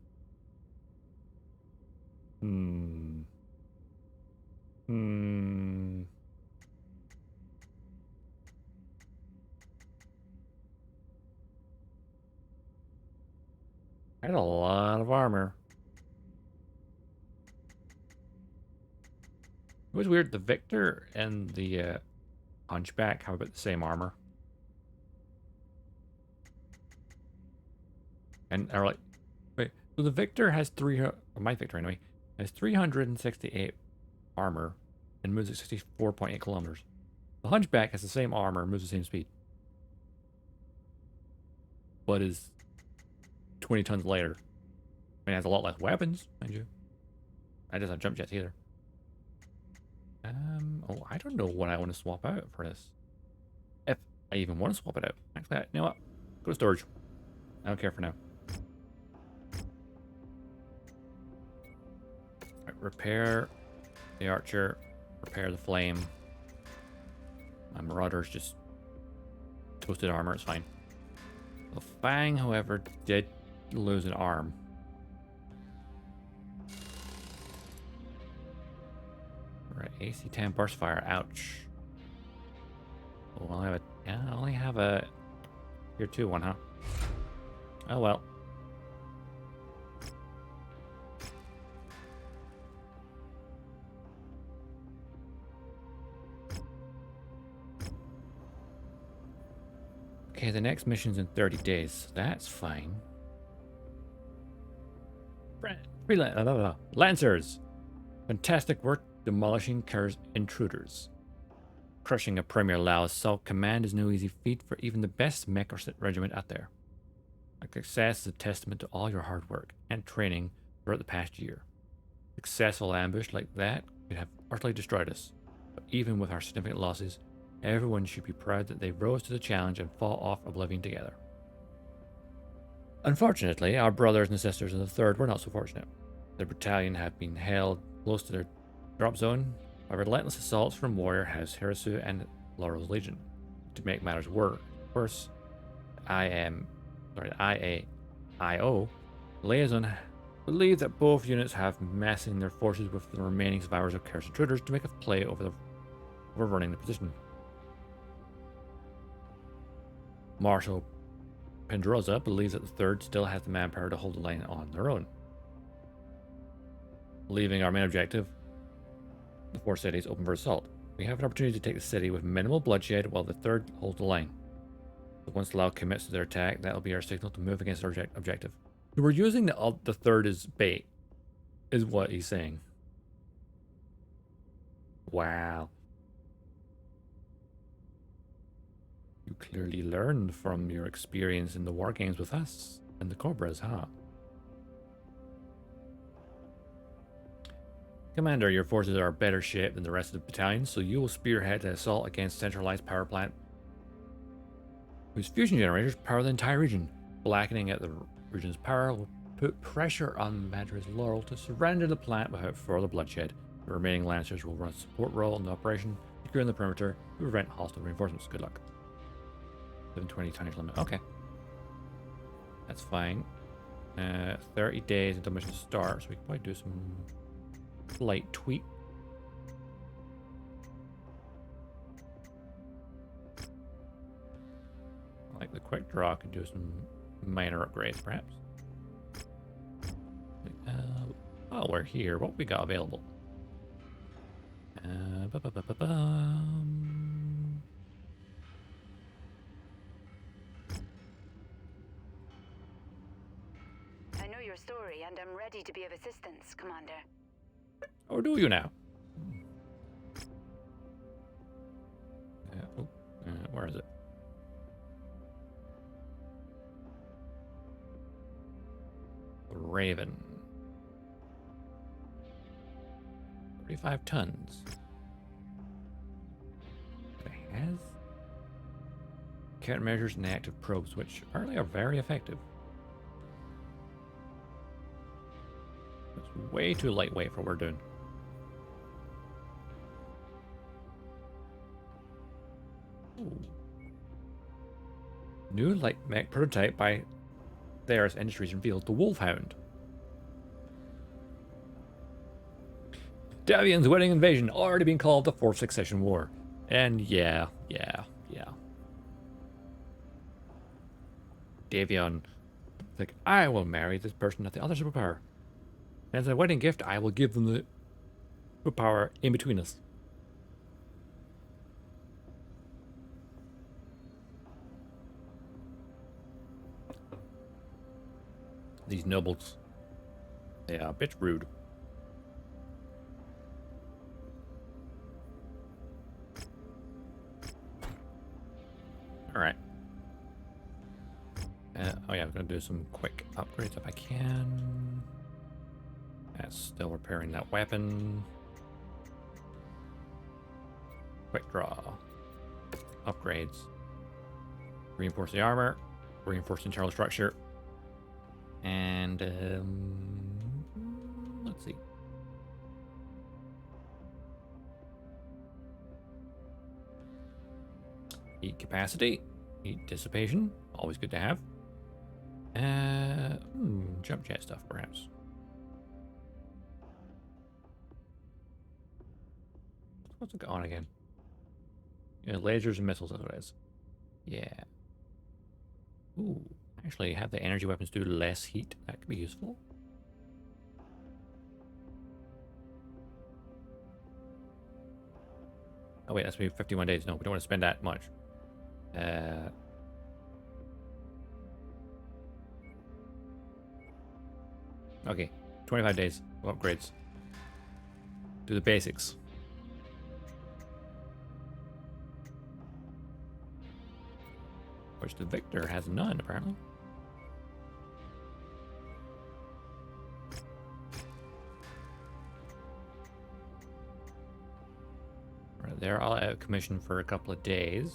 S1: I had a lot of armor. It was weird. The Victor and the Hunchback have about the same armor. And are like, wait, so the Victor has my Victor anyway, has 368 armor and moves at 64.8 kilometers. The Hunchback has the same armor and moves the same speed. But is 20 tons lighter. I mean, it has a lot less weapons, mind you. I doesn't have jump jets either. Oh, I don't know what I want to swap out for this. If I even want to swap it out. Actually, you know what? Go to storage. I don't care for now. Right, repair the Archer. Repair the Flame. My Marauder's just toasted armor. It's fine. The Fang, however, did lose an arm. Right, AC-10 burst fire. Ouch. Oh, I only have a tier 2 one, huh? Oh well. Okay, the next mission's in 30 days. So that's fine. Lancers! Fantastic work demolishing Kerr's intruders. Crushing a Premier Lao assault command is no easy feat for even the best mech regiment out there. Our success is a testament to all your hard work and training throughout the past year. Successful ambush like that could have utterly destroyed us, but even with our significant losses, everyone should be proud that they rose to the challenge and fought off oblivion together. Unfortunately, our brothers and sisters of the 3rd were not so fortunate. The battalion have been held close to their drop zone by relentless assaults from Warrior House Hirasu and Laurel's Legion. To make matters worse, IAIO liaison believe that both units have massing their forces with the remaining survivors of Kerr's intruders to make a play over running the position. Marshal Pendroza believes that the 3rd still has the manpower to hold the line on their own. Leaving our main objective, the 4 cities, open for assault. We have an opportunity to take the city with minimal bloodshed while the 3rd holds the line. But once the Lao commits to their attack, that'll be our signal to move against our objective. So we're using the 3rd as bait, is what he's saying. Wow. You clearly learned from your experience in the war games with us and the Cobras, huh? Commander, your forces are better shaped than the rest of the battalion, so you will spearhead the assault against a centralized power plant whose fusion generators power the entire region. Blackening at the region's power will put pressure on Madras Laurel to surrender the plant without further bloodshed. The remaining Lancers will run a support role in the operation, securing the perimeter to prevent hostile reinforcements. Good luck. 720 tonnage limit. Okay. That's fine. 30 days until mission starts. So we can probably do some slight tweak. Like the quick draw, could do some minor upgrades, perhaps. While we're here, what we got available?
S5: I know and I'm ready to be of assistance, Commander.
S1: Or do you now? Where is it? Raven. 35 tons. It has countermeasures and active probes, which apparently are very effective. It's way too lightweight for what we're doing. Ooh. New light mech prototype by Theris Industries revealed the Wolfhound. Davian's wedding invasion already been called the Fourth Succession War. And yeah. Davion, like, I will marry this person at the other superpower. And as a wedding gift, I will give them the superpower in between us. These nobles, they are a bit rude. All right. Oh yeah, I'm gonna do some quick upgrades if I can. Still repairing that weapon. Quick draw. Upgrades. Reinforce the armor. Reinforce the internal structure. And let's see. Heat capacity, heat dissipation, always good to have. Jump jet stuff, perhaps. What's it on again? Yeah, lasers and missiles, that's what it is. Yeah. Ooh, actually have the energy weapons do less heat. That could be useful. Oh wait, that's maybe 51 days. No, we don't want to spend that much. Okay, 25 days of upgrades. Do the basics. Which the Victor has none, apparently. Right, they're all out of commission for a couple of days.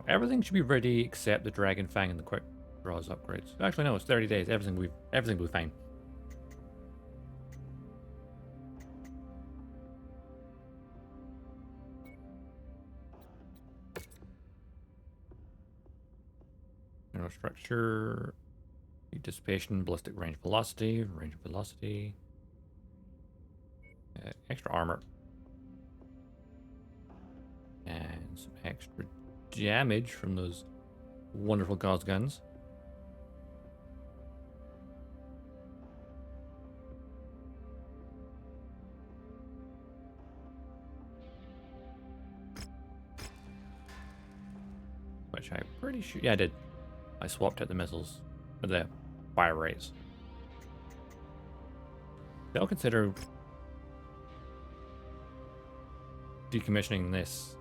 S1: Everything should be ready except the Dragon Fang and the Quick Draws upgrades. Actually, no, it's 30 days. Everything will be fine. Mineral structure, heat dissipation, ballistic range velocity, extra armor, and some extra damage from those wonderful Gauss guns. Which I'm pretty sure, yeah, I did. I swapped out the missiles with the fire rays. They'll consider decommissioning this.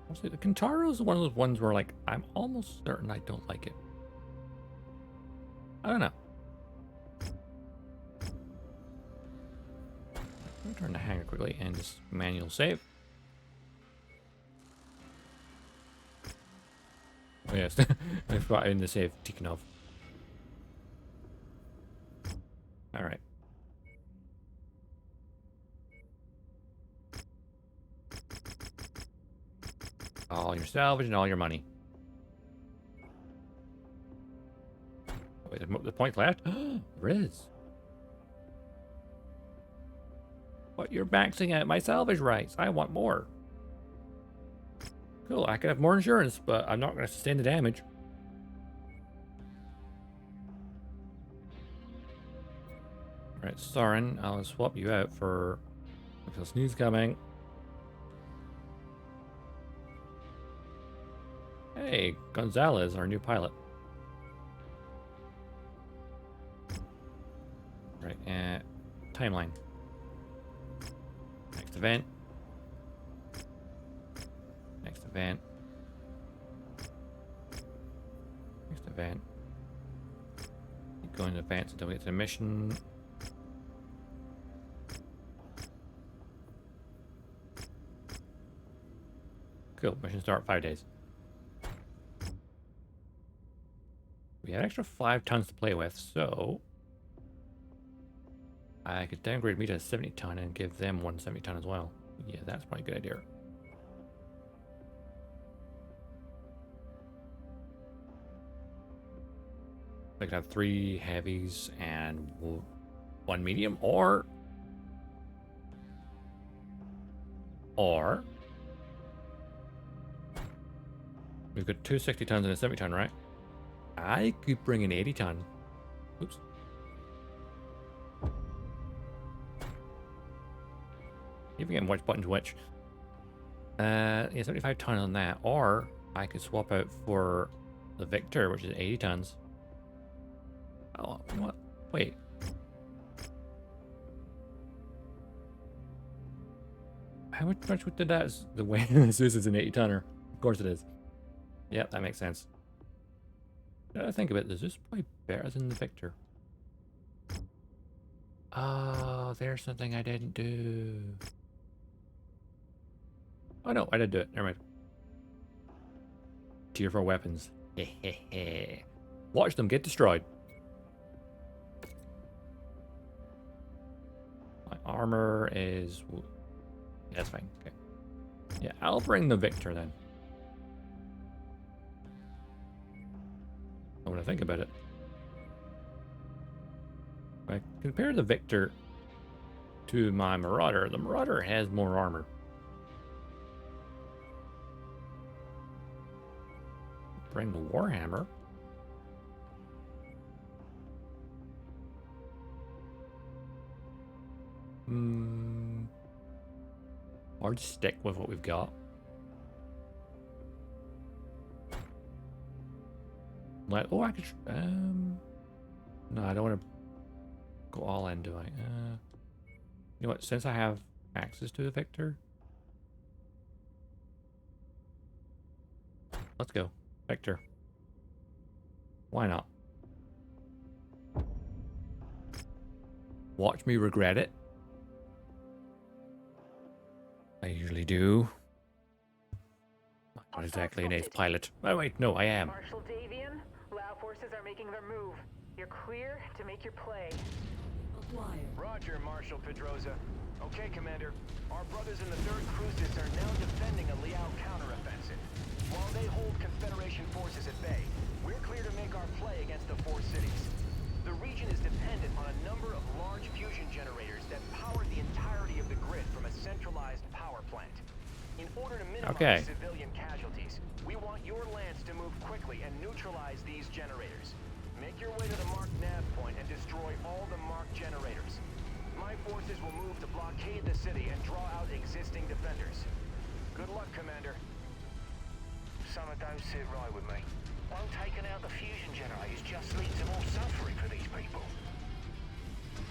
S1: Honestly, the Kintaro is one of those ones where, like, I'm almost certain I don't like it. I don't know. I'm turn the hanger quickly and just manual save. Oh yes, I forgot in the save Tikhonov. Alright. All your salvage and all your money. Wait, the point left? Riz. What, you're maxing out my salvage rights. I want more. Cool, I could have more insurance, but I'm not going to sustain the damage. Alright, Soren, I'll swap you out for... I feel sneeze coming. Hey, Gonzalez, our new pilot. Right, timeline. Next event. Next event. Next event. Keep going to events until we get to the mission. Cool, mission start 5 days. We have an extra 5 tons to play with, so I could downgrade me to a 70 ton and give them 170 ton as well. Yeah, that's probably a good idea. I could have 3 heavies and 1 medium, or we've got 2 60 tons and a 70 ton, right? I could bring an 80 ton. Oops. You forget which button's which. Yeah, 75 ton on that, or I could swap out for the Victor, which is 80 tons. Oh, what? Wait. How much did that? The way this is an 80 tonner. Of course it is. Yep, that makes sense. Now I think of it, is this probably better than the Victor? Oh, there's something I didn't do. Oh no, I did do it. Never mind. Tier 4 weapons. Watch them get destroyed. My armor is... Yeah, that's fine. Okay. Yeah, I'll bring the Victor then. I want to think about it. If I compare the Victor to my Marauder, the Marauder has more armor. Bring the Warhammer. Or just stick with what we've got. Like, oh, I could. No, I don't want to go all in, do I? You know what? Since I have access to the Victor, let's go, Victor. Why not? Watch me regret it. I usually do. Not exactly an ace pilot. Oh wait, no, I am.
S3: Marshal Davian, Lao forces are making their move. You're clear to make your play.
S6: Acquired.
S2: Roger, Marshal Pedroza. Okay, Commander. Our brothers in the 3rd Crucis are now defending a Liao counteroffensive. While they hold Confederation forces at bay, we're clear to make our play against the 4 cities. The region is dependent on a number of large fusion generators that power the entirety of the grid from a centralized power plant. In order to minimize civilian casualties, we want your lance to move quickly and neutralize these generators. Make your way to the marked nav point and destroy all the marked generators. My forces will move to blockade the city and draw out existing defenders. Good luck, Commander.
S8: Something don't sit right with me. Won't taking out the fusion generators just lead to more suffering for these people?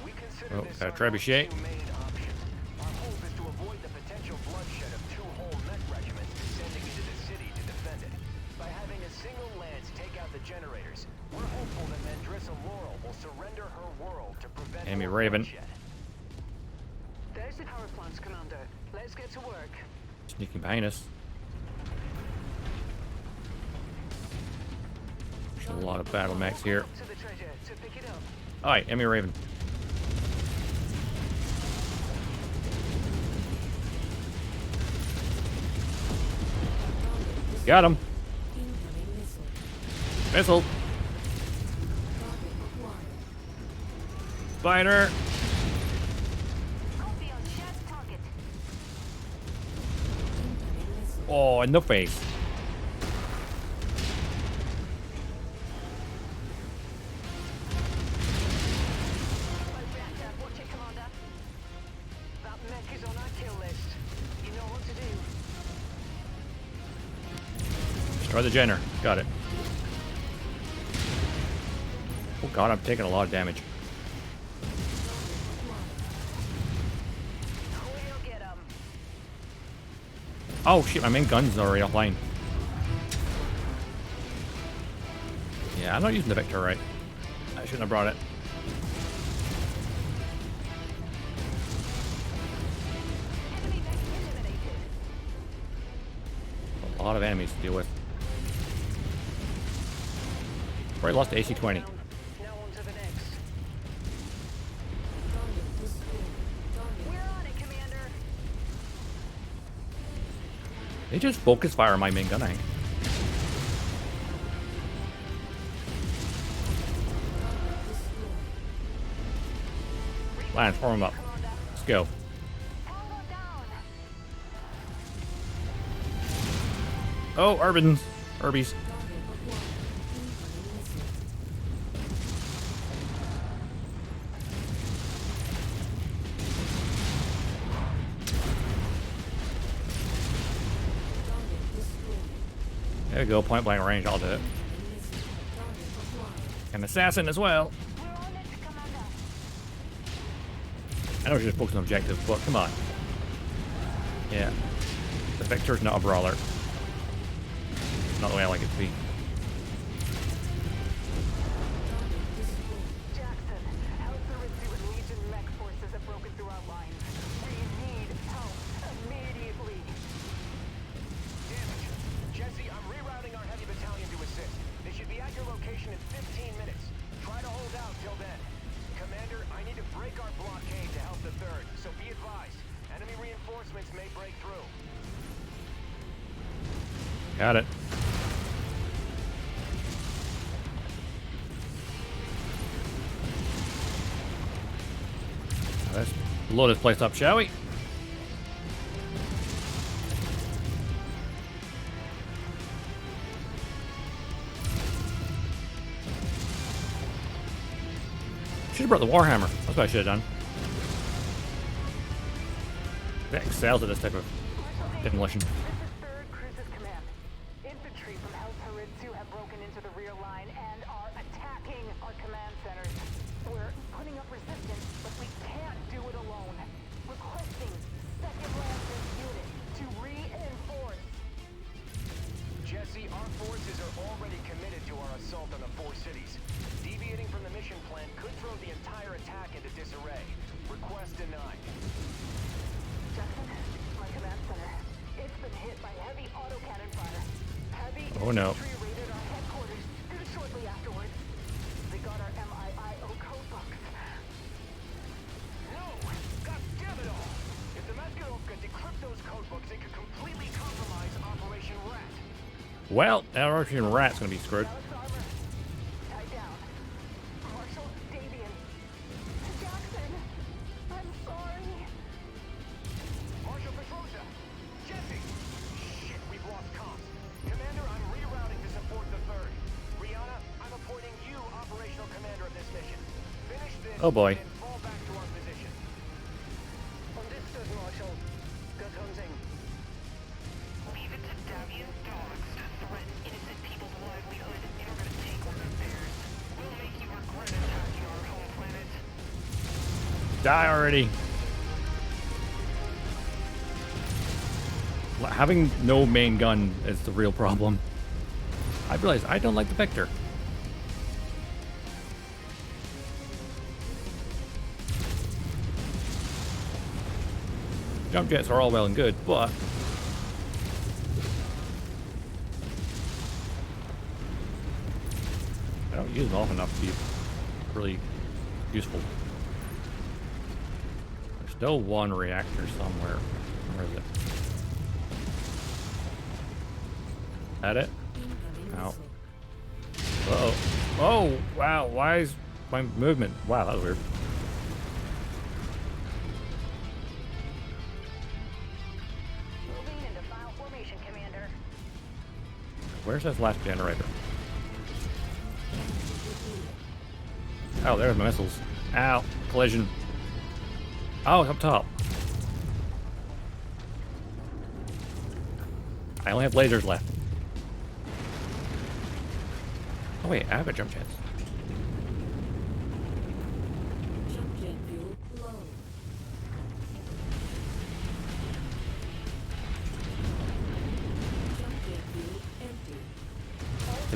S2: We consider this
S1: got a
S2: our
S1: trebuchet.
S2: two main options. Our hope is to avoid the potential bloodshed of 2 whole mech regiments descending into the city to defend it. By having a single lance take out the generators, we're hopeful that Mandrissa Laurel will surrender her world to prevent
S1: Enemy
S2: more
S1: Raven.
S2: bloodshed.
S3: There's the power plants, Commander. Let's get to work.
S1: Sneaking behind us. There's a lot of battle mechs here.
S3: Up to the treasure to pick it up.
S1: Alright, enemy Raven. Got him.
S6: Incoming missile.
S1: Missile.
S6: Target acquired.
S1: Spider.
S5: Copy on shared target.
S6: Incoming missile.
S1: Oh, in the face.
S3: Reactor, watch it, Commander. That mech is on our kill list. You know what to do.
S1: Destroy the Jenner. Got it. Oh god, I'm taking a lot of damage. Oh shit, my main gun's already offline. Yeah, I'm not using the Victor right. I shouldn't have brought it. A lot of enemies to deal with. Already lost to AC-20.
S3: Now on to the next.
S6: Target destroyed. Target.
S3: We're on it, Commander.
S1: They just focus fire on my main gun, I think. Lance, form them up. Let's go. Oh, Urbans. Urbies.
S6: Target acquired. Incoming missile. Target destroyed.
S1: There we go, point blank range, I'll do it.
S6: Incoming missile. Target acquired.
S1: An assassin as well.
S5: We're on it, Commander.
S1: I know we're just focusing on objectives, but come on. Yeah. The Victor's not a brawler. Not the way I like it to be.
S3: Jackson, Hellsarizu and Legion mech forces have broken through our lines. We need help immediately.
S2: Damage. Jesse, I'm rerouting our heavy battalion to assist. They should be at your location in 15 minutes. Try to hold out till then. Commander, I need to break our blockade to help the 3rd, so be advised. Enemy reinforcements may break through.
S1: Got it. Let's load this place up, shall we? Should have brought the Warhammer. That's what I should have done. That excels at this type of demolition.
S3: This is 3rd Cruises Command. Infantry from Hellsarizu have broken into the rear line and are attacking our command centers. We're putting up resistance, but we can't do it alone. Requesting 2nd Lancers unit to reinforce.
S2: Jesse, our forces are already committed to our assault on the 4 cities. Deviating from the mission plan could throw the entire attack into disarray. Request denied.
S3: Jackson, my command center. It's been hit by heavy autocannon fire. Heavy
S1: Oh, no.
S3: infantry raided our headquarters shortly afterwards. They got our MIIO code books.
S2: No! God damn it all! If the Maskirov could decrypt those code books, it could completely compromise Operation Rat.
S1: Well, that Operation Rat's gonna be screwed.
S3: Alex Armor. Tied down. Marshal Davian. Jackson. I'm sorry.
S2: Marshal Petrosa! Jesse! Shit, we've lost comms. Commander, I'm rerouting to support the 3rd. Brianna, I'm appointing you operational commander of this mission. Finish this
S1: Oh, boy.
S2: and fall back to our position.
S3: Understood, Marshal. Good hunting.
S9: Leave it to Davian dogs to threaten innocent people's livelihood in order to take one of theirs. We'll make you regret attacking our home planet.
S1: Die already. Having no main gun is the real problem. I realize I don't like the Victor. Jump jets are all well and good, but I don't use them often enough to be really useful. There's still one reactor somewhere. Where is it? At it?
S6: Incoming
S1: Ow.
S6: missile.
S1: Uh-oh. Oh, wow. Why is my movement? Wow, that was weird.
S5: Moving into final formation, Commander.
S1: Where's this last generator? Oh, there's my missiles. Ow. Collision. Oh, it's up top. I only have lasers left. Oh wait, I have a jump chance.
S6: Jump jet fuel low.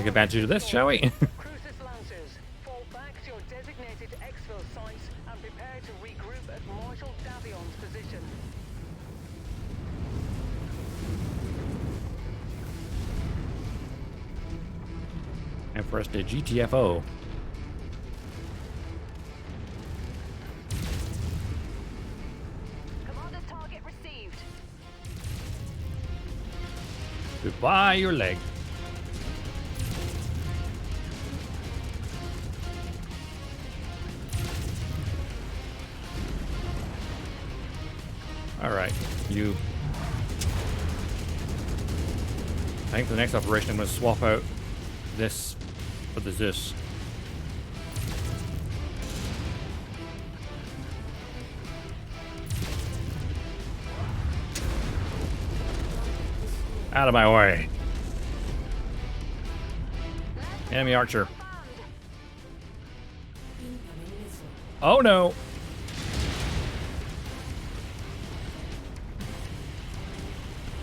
S1: take advantage of this, shall we?
S3: Crucis Lancers, fall back to your designated exfil sites and prepare to regroup at Marshal Davion's position.
S1: And for us to GTFO.
S5: Commander's target received.
S1: Goodbye, your leg. Alright, you. I think the next operation I'm going to swap out this for the Zeus. Out of my way. Enemy archer.
S6: Incoming missile.
S1: Oh no.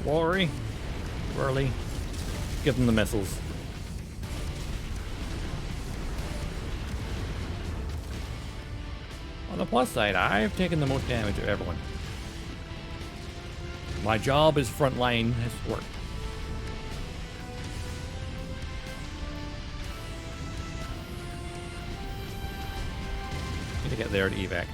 S1: Worry. Whirly. Give them the missiles. On the plus side, I've taken the most damage of everyone. My job as frontline has worked. Need to get there to evac.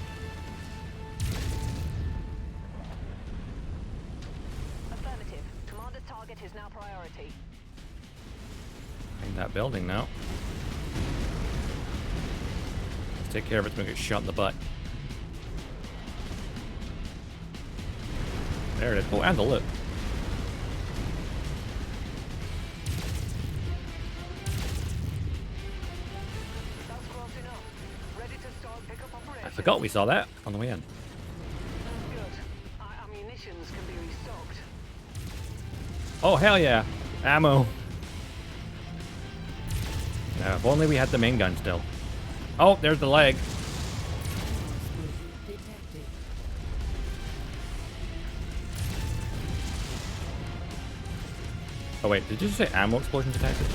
S3: Affirmative. Commander's target is now priority.
S1: In that building now. Let's take care of it. It's gonna get shot in the butt. There it is. Oh, and the loot.
S3: That's close enough. Ready to start pickup operation.
S1: I forgot we saw that on the way in.
S3: Good. Ammunitions can be restocked.
S1: Oh, hell yeah. Ammo. Now, if only we had the main gun still. Oh, there's the leg.
S6: Detected.
S1: Oh, wait. Did you say ammo explosion detected?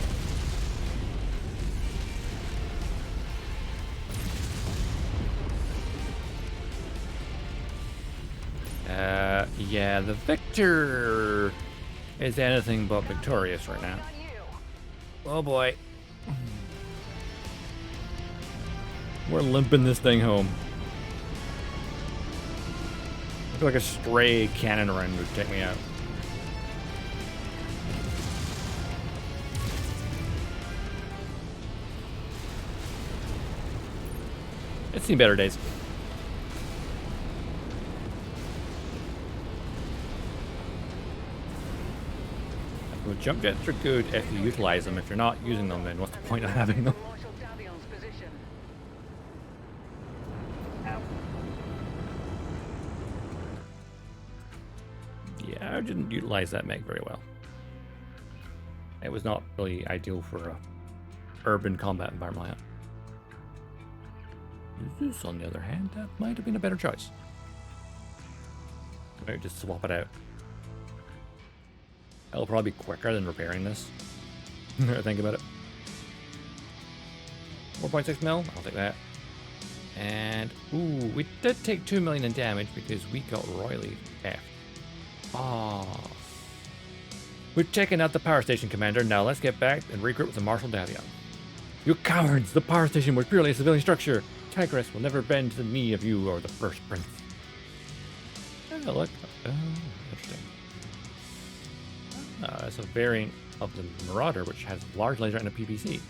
S1: Yeah, the Victor is anything but victorious right now.
S3: On you.
S1: Oh boy. We're limping this thing home. I feel like a stray cannon run would take me out. It's seen better days. Well, jump jets are good if you utilize them. If you're not using them, then what's the point of having them?
S3: Marshal Davion's position.
S1: Yeah, I didn't utilize that mech very well. It was not really ideal for a urban combat environment like that. This, on the other hand, that might have been a better choice. Maybe just swap it out. It'll probably be quicker than repairing this. Think about it. 4.6 mil, I'll take that. And, ooh, we did take 2 million in damage because we got royally F. Ah. We've taken out the power station, Commander. Now let's get back and regroup with the Marshal Davion. You cowards! The power station was purely a civilian structure. Tigress will never bend to the knee of you or the first prince. Oh, look. Oh, interesting. It's a variant of the Marauder, which has large laser and a PPC.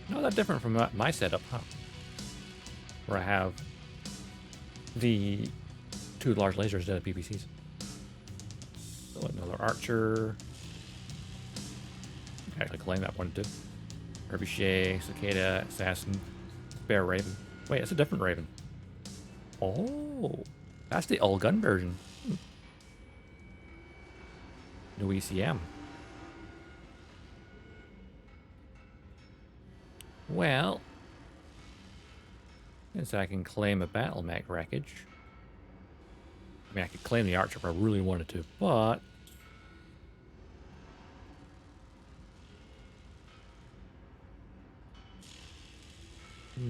S1: Not that different from my setup, huh? Where I have the 2 large lasers instead of PPCs. So another archer. Actually claim that one too. Trebuchet, Cicada, Assassin, Spare Raven. Wait, it's a different Raven. Oh, that's the all-gun version. New ECM. Well, since I can claim a battle mech wreckage. I mean, I could claim the archer if I really wanted to, but Oh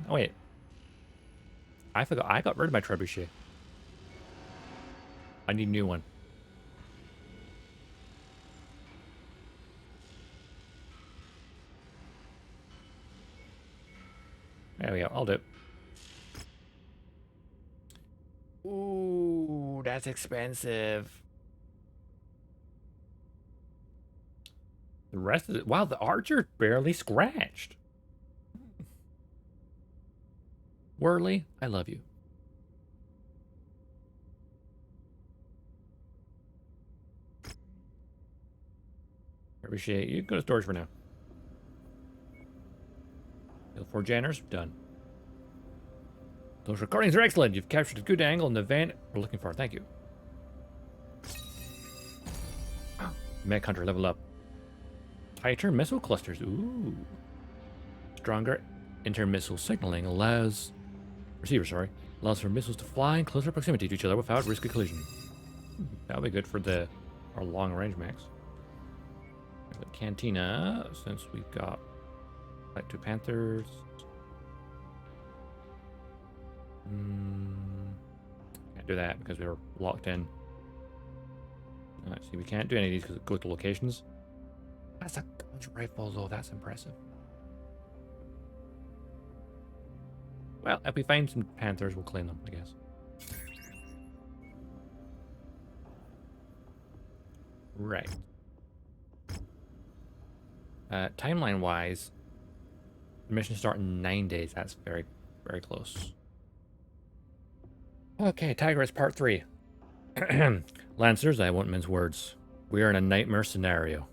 S1: wait. I forgot. I got rid of my trebuchet. I need a new one. There we go. I'll do it. Ooh, that's expensive. The rest of it. Wow, the archer barely scratched. Whirly, I love you. Appreciate you. Go to storage for now. Kill 4 Janners. Done. Those recordings are excellent. You've captured a good angle in the event we're looking for. Thank you. Mech Hunter level up. Tighter missile clusters. Ooh. Stronger inter-missile signaling allows for missiles to fly in closer proximity to each other without risk of collision. That'll be good for our long range mechs. The Cantina, since we've got like 2 Panthers. Can't do that because we were locked in. See, we can't do any of these because it goes to locations. That's a Dodge rifle though, that's impressive. Well, if we find some Panthers, we'll claim them, I guess. Right. Timeline-wise, the mission starts in 9 days. That's very, very close. Okay, Tigress Part 3. Lancers, I won't mince words. We are in a nightmare scenario.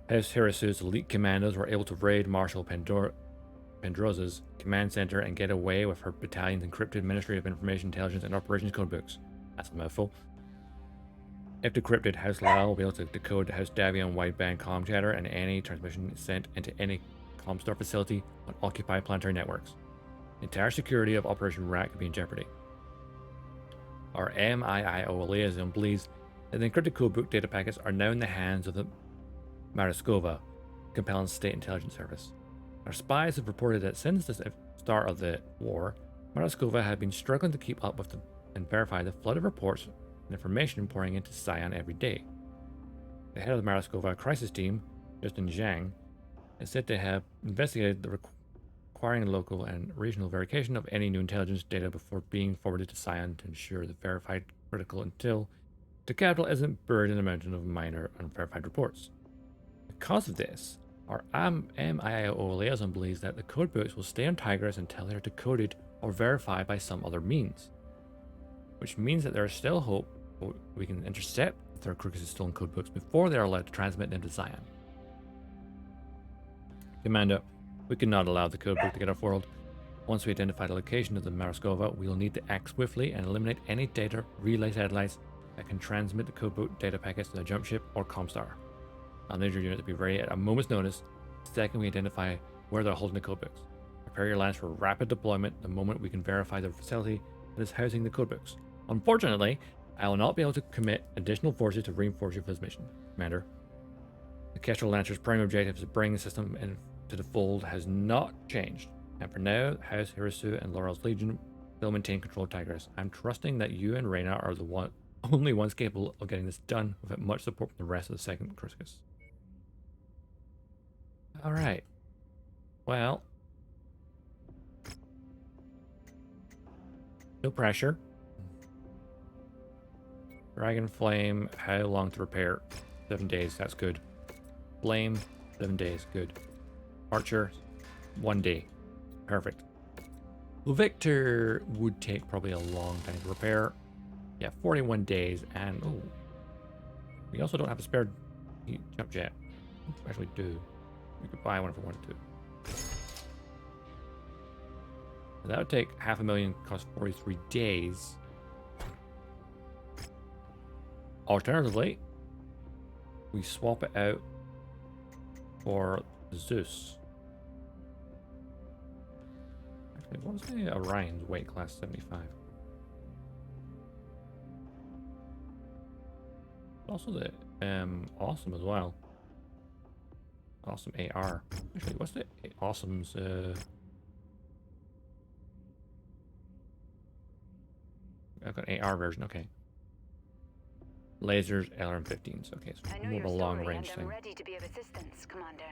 S1: House Hirasu's elite commandos were able to raid Marshal Pendroza's command center and get away with her battalion's encrypted Ministry of Information Intelligence and Operations codebooks. That's a mouthful. If decrypted, House Lal will be able to decode House Davion wideband comm chatter and any transmission sent into any Comstar facility on occupied planetary networks. The entire security of Operation Rat could be in jeopardy. Our MIIO liaison believes that the encrypted codebook data packets are now in the hands of the Mariskova, compelling state intelligence service. Our spies have reported that since the start of the war, Mariskova had been struggling to keep up with and verify the flood of reports and information pouring into Sion every day. The head of the Mariskova crisis team, Justin Zhang, is said to have investigated the requiring local and regional verification of any new intelligence data before being forwarded to Sion to ensure the verified critical intel to capital isn't buried in a mountain of minor unverified reports. Because of this, our MIIO liaison believes that the codebooks will stay on Tigress until they are decoded or verified by some other means. Which means that there is still hope we can intercept the third Crocus' stolen codebooks before they are allowed to transmit them to Zion. Commander, we cannot allow the codebook to get off world. Once we identify the location of the Mariskova, we will need to act swiftly and eliminate any data relay satellites that can transmit the codebook data packets to the jump ship or Comstar. I'll need your unit to be ready at a moment's notice the second we identify where they're holding the codebooks. Prepare your lines for rapid deployment the moment we can verify the facility that is housing the codebooks. Unfortunately, I will not be able to commit additional forces to reinforce you for this mission, Commander. The Kestrel Lancer's prime objective to bring the system into the fold has not changed, and for now, House Hirasu and Laurel's Legion will maintain control of Tigress. I'm trusting that you and Reyna are the only ones capable of getting this done without much support from the rest of the second Crocus. Alright. Well. No pressure. Dragon Flame, how long to repair? 7 days, that's good. Flame, 7 days, good. Archer, 1 day. Perfect. Victor would take probably a long time to repair. Yeah, 41 days, and oh, we also don't have a spare jump jet. Actually, do. We could buy one if we wanted to. That would take 500,000, cost 43 days. Alternatively, we swap it out for Zeus. Actually, what's the Orion's weight class? 75. Also the Awesome as well. Awesome AR. Actually, what's the awesome's I've got an AR version, okay. Lasers, LRM-15s. Okay, so
S5: I know
S1: more of
S5: your
S1: a long
S5: story,
S1: range
S5: and I'm
S1: thing.
S5: ready to be of assistance, Commander.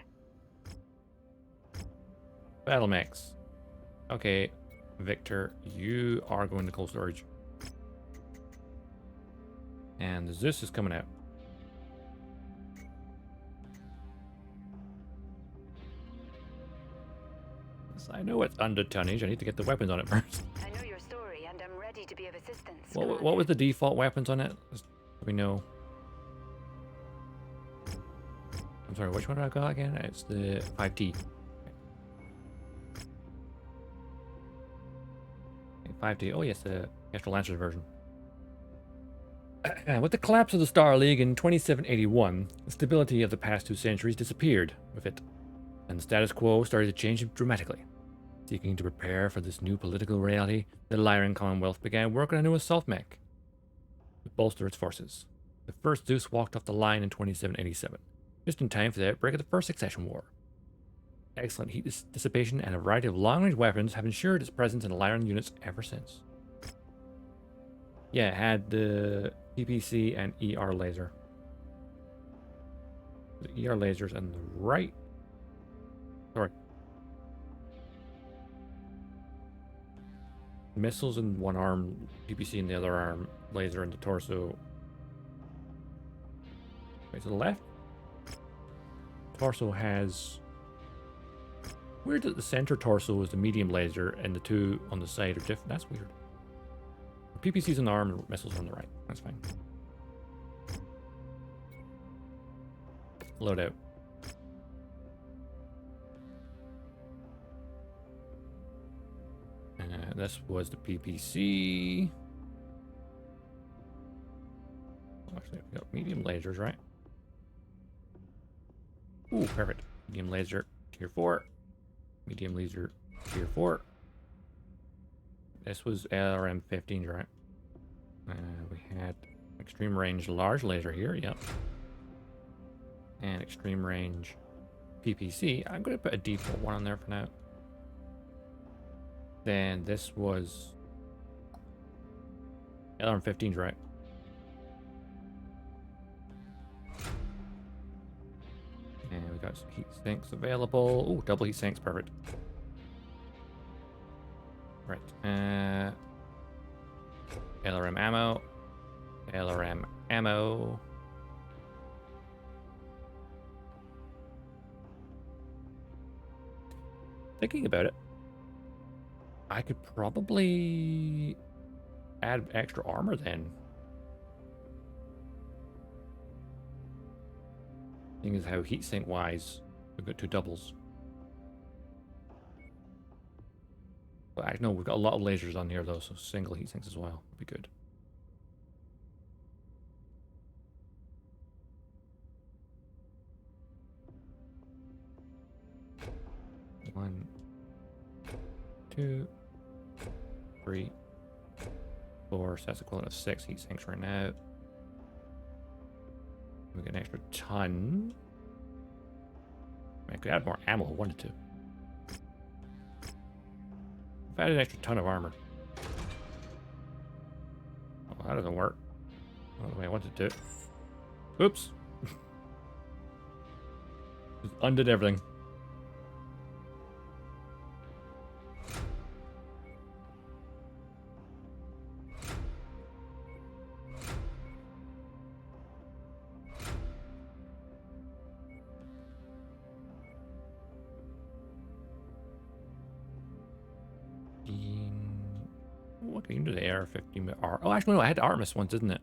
S1: Battle mechs. Okay, Victor, you are going to cold storage. And the Zeus is coming out. Yes, I know it's under tonnage. I need to get the weapons on it first.
S5: I know your story, and I'm ready to be of assistance,
S1: What
S5: Commander.
S1: was the default weapons on it? Just so we know. I'm sorry, which one did I got again? It's the 5T. Okay, 5T. Oh yes, the Kestrel Lancers version. With the collapse of the Star League in 2781, the stability of the past 2 centuries disappeared with it, and the status quo started to change dramatically. Seeking to prepare for this new political reality, the Lyran Commonwealth began work on a new assault mech to bolster its forces. The first Zeus walked off the line in 2787, just in time for the outbreak of the First Succession War. Excellent heat dissipation and a variety of long-range weapons have ensured its presence in Lyran units ever since. Yeah, it had the PPC and ER laser. The ER lasers on the right. Sorry. Missiles in one arm, PPC in the other arm, laser in the torso. Wait, to the left? Torso has... Weird that the center torso is the medium laser and the two on the side are different. That's weird. PPC's on the arm and missiles on the right. That's fine. Load out. This was the PPC. Actually, we got medium lasers, right? Ooh, perfect. Medium laser, tier 4. Medium laser, tier 4. This was LRM-15s, right? We had extreme range large laser here, yep. And extreme range PPC. I'm going to put a default one on there for now. Then this was LRM-15s, right? And we got some heat sinks available. Oh, double heat sinks, perfect. Right. LRM ammo. LRM ammo. Thinking about it, I could probably add extra armor then. Thing is how heatsink wise, we've got 2 doubles. But I know we've got a lot of lasers on here though, so single heatsinks as well would be good. One, 2, 3, 4, so that's equivalent of 6 heat sinks right now. We get an extra ton. I could add more ammo if I wanted to. If I had an extra ton of armor. Oh, that doesn't work. Not the way I wanted to. Oops. Just undid everything. What can you do the AR-15? Oh, actually, no, I had Artemis once, didn't it?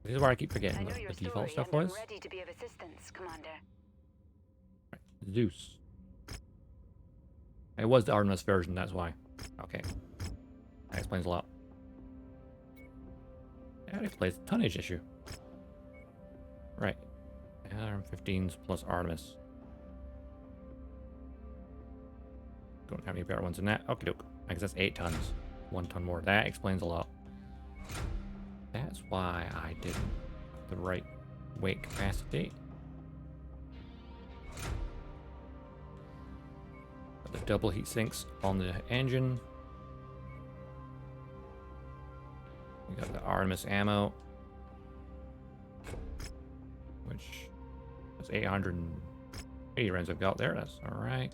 S1: This is where I keep forgetting what the default stuff was.
S5: I'm ready to be of assistance, Commander.
S1: Right. Zeus. It was the Artemis version, that's why. Okay. That explains a lot. That explains the tonnage issue. Right. LRM-15s plus Artemis. Don't have any better ones than that. Okay, doke. I guess that's 8 tons. 1 ton more. That explains a lot. That's why I didn't have the right weight capacity. have double heat sinks on the engine. We got the Artemis ammo, which is 880 rounds I've got there. That's all right.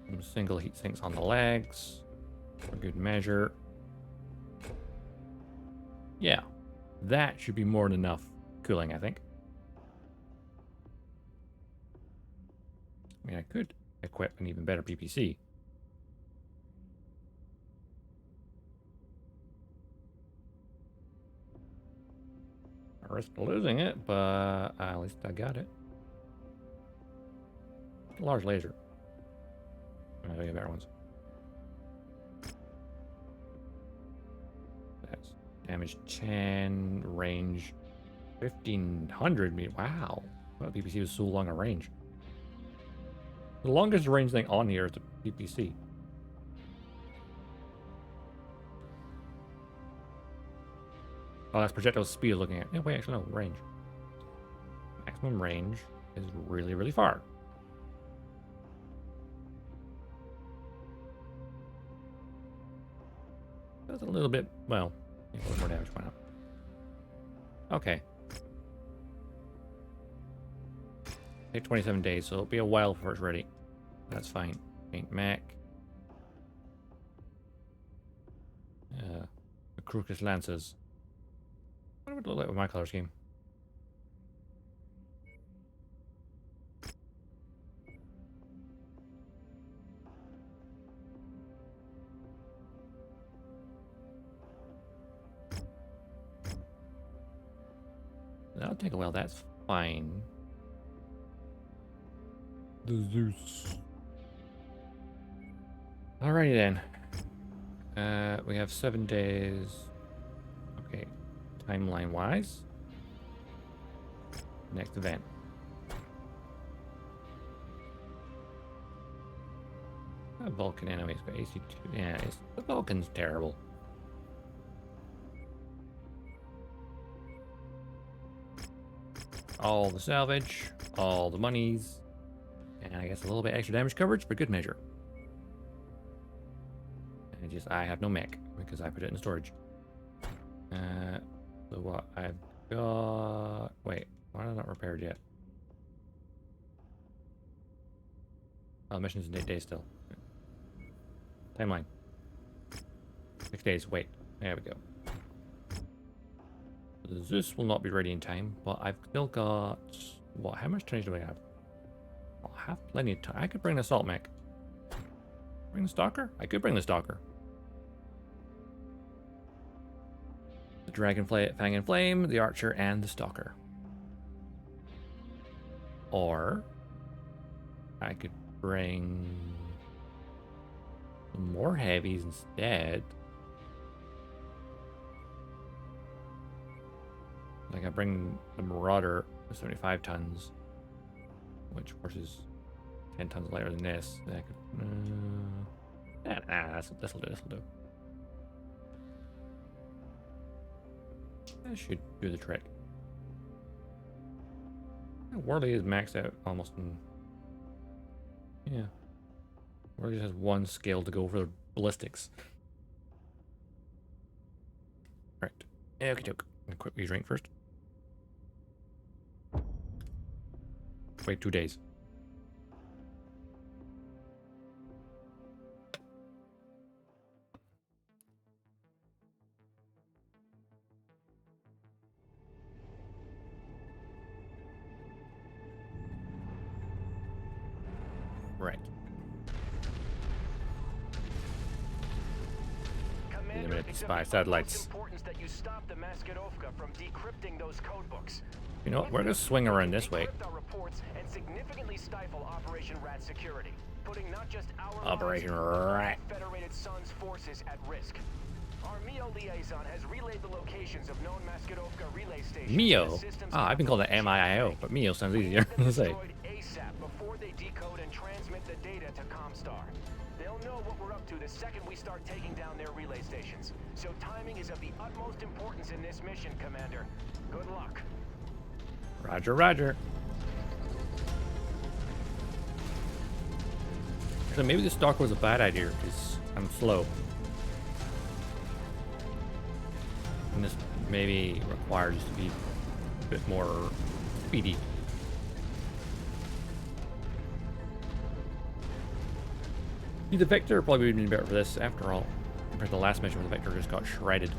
S1: Some single heat sinks on the legs for good measure. Yeah, that should be more than enough cooling, I think. I mean, I could equip an even better PPC. I risk losing it, but at least I got it. A large laser. I'll get better ones. That's damage 10, range 1500 meters. Wow. Well, PPC was so long a range. The longest range thing on here is the PPC. Oh, that's projectile speed looking at. Yeah, wait, actually, no, range. Maximum range is really, really far. That's a little bit, well, a little more damage, why not? Okay. Take 27 days, so it'll be a while before it's ready. That's fine. Paint mech. The Crocus Lances. What would it look like with my color scheme? That'll take a while, that's fine. The Zeus. Alrighty then. We have 7 days. Okay, timeline wise. Next event. That Vulcan enemy's got AC2. Yeah, the Vulcan's terrible. All the salvage, all the monies, and I guess a little bit extra damage coverage for good measure. And I have no mech because I put it in storage. So what I've got... Wait, why are they not repaired yet? Oh, mission's in 8 days still. Timeline. 6 days, wait. There we go. The Zeus will not be ready in time, but I've still got... What, how much tonnage do I have? I'll have plenty of time. I could bring the assault mech. Bring the stalker? I could bring the stalker. The Dragonfly, Fang and Flame, the Archer, and the Stalker. Or I could bring some more heavies instead. Like I bring the Marauder with 75 tons, which of course is 10 tons lighter than this. That could, this'll do. That should do the trick. Worley is maxed out almost in... Yeah. Worley just has one scale to go for the ballistics. Alright. Okay, doke. I'm gonna quickly drink first. Wait 2 days. Right.
S2: Commander,
S1: Limited
S2: it's
S1: spy
S2: of the
S1: satellites.
S2: utmost importance that you stop the Maskedovka from decrypting those code books.
S1: You know what? We're gonna swing around this way.
S2: Decrypt our reports and significantly stifle Operation Rat security, putting not just our
S1: Operation
S2: lives, but
S1: Rat.
S2: Federated Sun's forces at risk. Our MEO liaison has relayed the locations of known Maskedovka relay stations.
S1: MEO? Ah, I've been called it MIIO, but MEO sounds easier to say.
S2: Destroyed ASAP before they decode and transmit the data to Comstar. They'll know what we're up to the second we start taking down their relay stations. So timing is of the utmost importance in this mission, Commander. Good luck.
S1: Roger, roger. So maybe the stalker was a bad idea because I'm slow. And this maybe requires to be a bit more speedy. See, the Vector probably would have been better for this after all, compared to the last mission where the Vector just got shredded.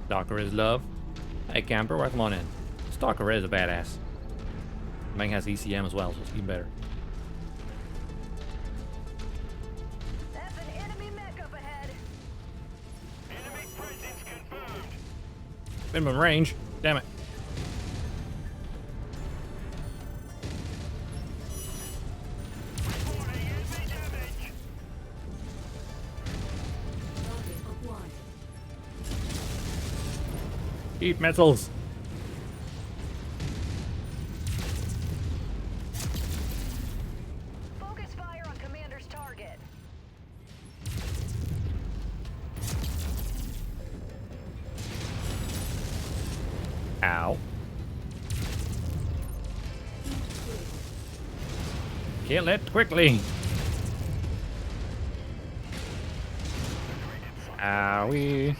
S1: Stalker is love. Hey camper, welcome on in. Stalker is a badass. Mine has ECM as well, so it's even better.
S3: That's an enemy mech up ahead.
S8: Enemy presence confirmed.
S1: Minimum range. Damn it.
S8: Reporting enemy damage.
S6: Target acquired.
S1: Eat missiles.
S3: Focus fire on Commander's target.
S1: Ow. Kill it quickly. Owie.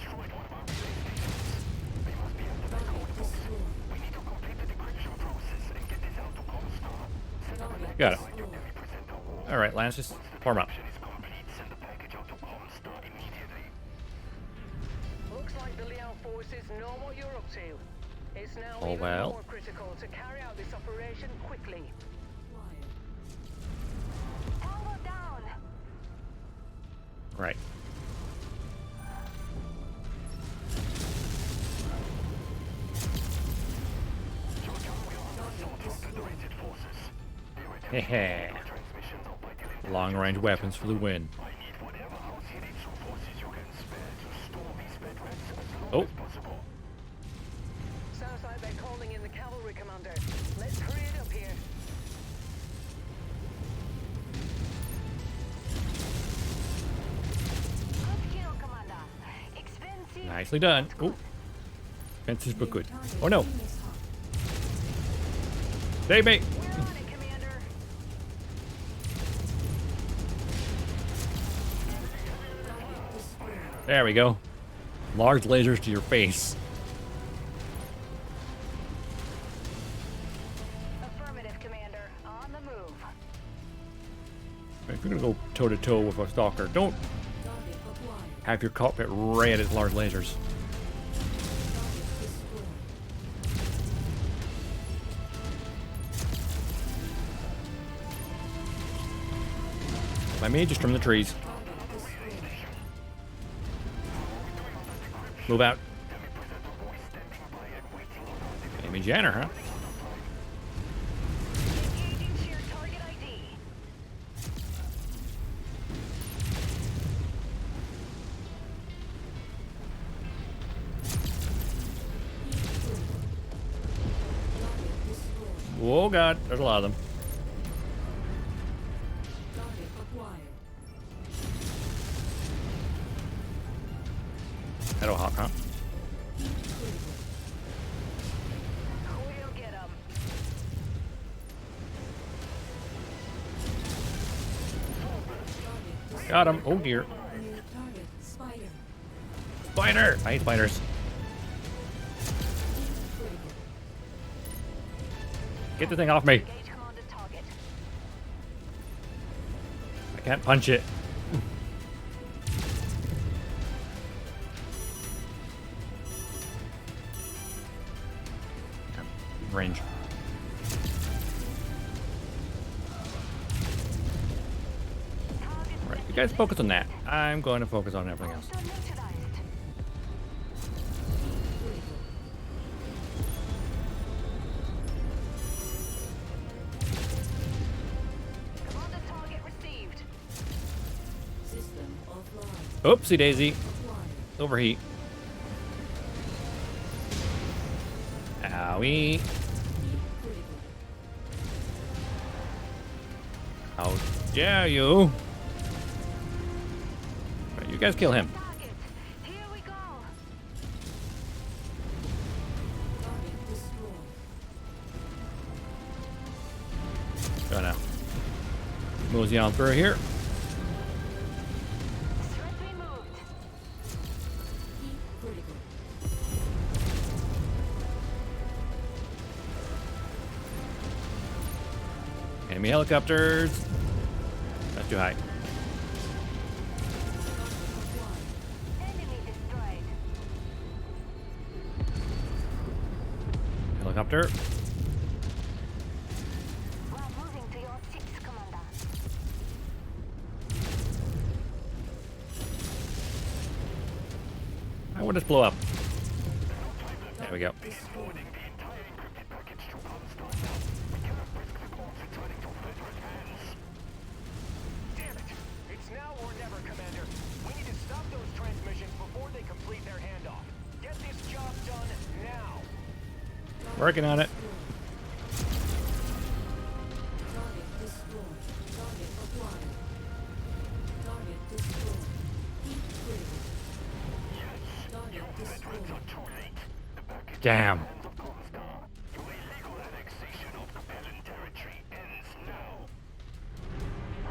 S1: Got it. Alright, Lance, just form up.
S3: Looks like the Leon forces know what you're up to. It's now
S1: Oh,
S3: even
S1: well.
S3: more critical to carry out this operation quickly. Tango down.
S1: Right. Hehe. Long range weapons for the win. Oh.
S3: Sounds like they're calling in the cavalry commander. Let's hurry it up here. Good kill, Commander. Expensive.
S1: Nicely done. Oh. Expensive but good. Oh no. Save me.
S3: We're on it, Commander.
S1: There we go. Large lasers to your face.
S3: Affirmative, Commander. On the move.
S1: If you're gonna go toe to toe with a stalker, don't
S6: Target acquired.
S1: have your cockpit ray at its large lasers.
S6: Target destroyed.
S1: Let me just trim the trees.
S6: Target destroyed.
S1: Move out. Amy Janner, huh?
S3: Engaging shared target ID.
S6: Target destroyed.
S1: Oh god, there's a lot of them.
S6: Target acquired.
S1: Hello, Hawk, huh?
S3: We'll get him.
S1: Got him. Oh dear.
S6: New target spider.
S1: Spider! I hate spiders.
S6: Critical.
S1: Get the thing off me.
S3: Engage Commander's target.
S1: I can't punch it. Range. Right, you guys focus on that. I'm going to focus on everything else.
S3: Hostile neutralized. Commander's target received.
S6: System offline.
S1: Oopsie daisy.
S6: Acquired.
S1: Overheat. Owie.
S6: Critical.
S1: How dare you? Right, you guys kill him.
S3: Target. Here we go.
S1: Mosey on through here.
S3: Threat removed.
S6: Heat critical.
S1: Enemy helicopters. That's too high.
S3: Enemy destroyed.
S1: Helicopter.
S3: We're moving to your 6, Commander.
S1: I want to blow up. There we go.
S2: Damn it! It's now or never, Commander. We need to stop those transmissions before they complete their handoff. Get this job done now.
S1: Working on it.
S6: Target destroyed. Target acquired. Target destroyed. Heat critical. Target destroyed.
S1: Damn.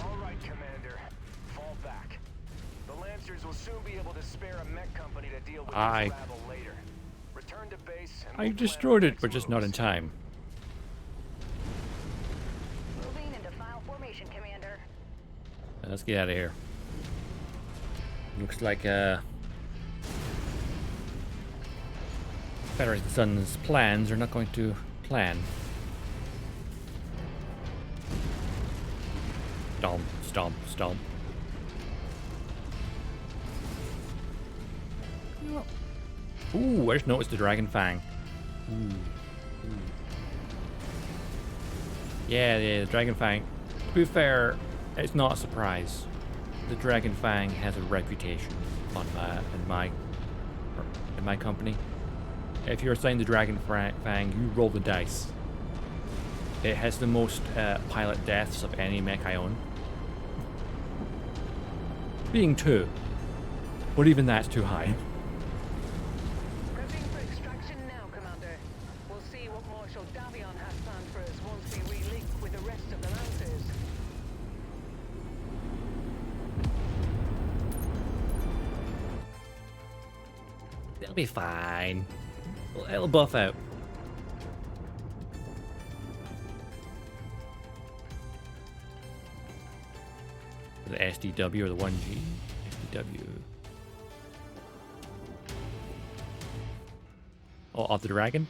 S2: All right, Commander. Fall back. The Lancers will soon be able to spare a mech company to deal with this rabble later. Return to base and
S1: I
S2: we'll plan
S1: destroyed
S2: our
S1: it,
S2: next
S1: but just not in
S2: moves.
S1: time.
S5: Moving into final formation, Commander.
S1: Let's get out of here. Looks like Federation Sun's plans are not going to plan. Stomp, stomp, stomp. Ooh, I just noticed the Dragon Fang. Ooh. Yeah, the Dragon Fang. To be fair, it's not a surprise. The Dragon Fang has a reputation on in my company. If you're assigned the Dragon Fang, you roll the dice. It has the most pilot deaths of any mech I own. Being 2. But even that's too high.
S9: Prepping for extraction now, Commander. We'll see what Marshal Davion has planned for us once we re-link with the rest of the Lancers.
S1: They'll be fine. It'll buff out. The SDW or the 1G? SDW. Oh, off the dragon?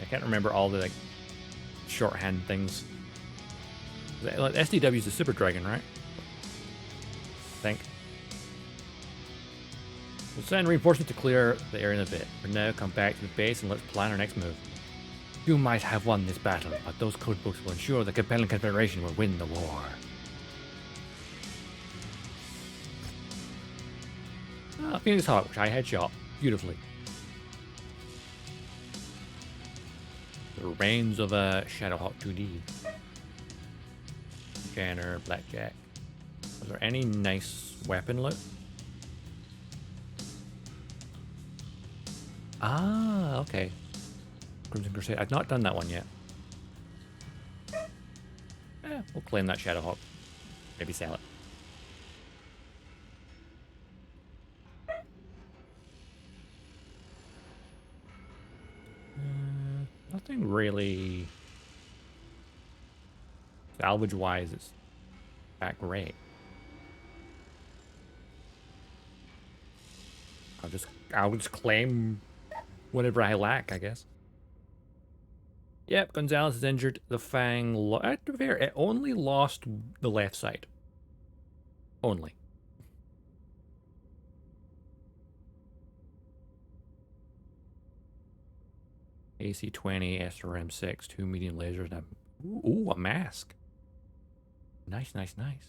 S1: I can't remember all the like shorthand things. SDW is the super dragon, right? I think. We'll send reinforcements to clear the area in a bit. For now, come back to the base and let's plan our next move. You might have won this battle, but those codebooks will ensure the compelling Confederation will win the war. Ah, Phoenix Hawk, which I headshot beautifully. The reigns of a Shadowhawk 2D. Janner, Blackjack. Was there any nice weapon loot? Ah, okay. Crimson Crusade. I've not done that one yet. We'll claim that Shadowhawk. Maybe sell it. Nothing really salvage-wise. It's that great. I'll just claim whatever I lack, I guess. Yep, Gonzalez is injured. The Fang, to be fair, it only lost the left side. Only. AC-20, SRM-6, 2 medium lasers, and ooh, a mask. Nice, nice, nice.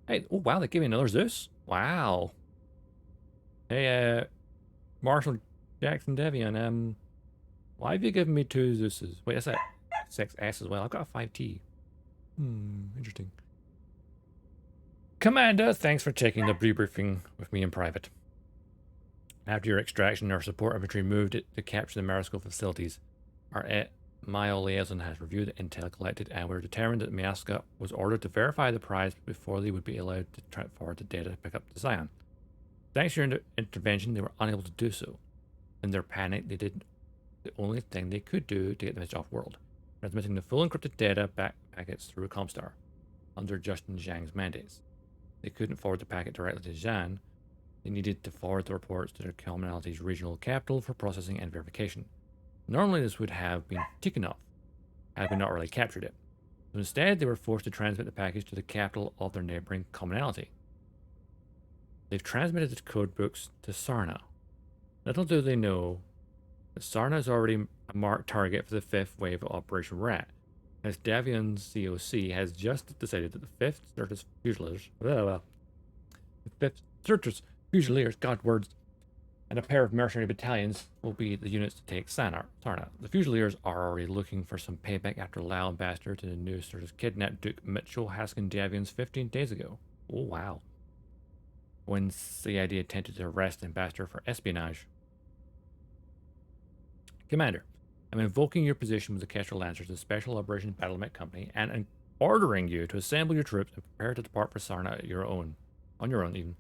S1: Hey, oh wow, they gave me another Zeus. Wow. Hey, Marshall Jackson Devian, why have you given me 2 Zeuses? Wait, that's that 6S as well. I've got a 5T. Interesting. Commander, thanks for taking the debriefing with me in private. After your extraction, our support infantry moved it to capture the Marisco facilities. Our Mile liaison has reviewed the intel collected, and we're determined that Miasca was ordered to verify the prize before they would be allowed to forward the data to pick up the Zion. Thanks to your intervention, they were unable to do so. In their panic, they did the only thing they could do to get the message off world, transmitting the full encrypted data packets through a Comstar, under Justin Zhang's mandates. They couldn't forward the packet directly to Zhang. They needed to forward the reports to their commonality's regional capital for processing and verification. Normally this would have been Tikhonov, had we not already captured it. So instead, they were forced to transmit the package to the capital of their neighboring commonality. They've transmitted the codebooks to Sarna. Little do they know that Sarna is already a marked target for the 5th wave of Operation Rat, as Davion's COC has just decided that the 5th Certus Fusiliers, God words, and a pair of mercenary battalions will be the units to take Sarna. The Fusiliers are already looking for some payback after Lau Ambassador to the new Certus kidnapped Duke Mitchell Haskin Davians 15 days ago. Oh wow. When CID attempted to arrest Ambassador for espionage. Commander, I'm invoking your position with the Kestrel Lancers, the Special Operations Battle Mech Company, and ordering you to assemble your troops and prepare to depart for Sarna on your own even.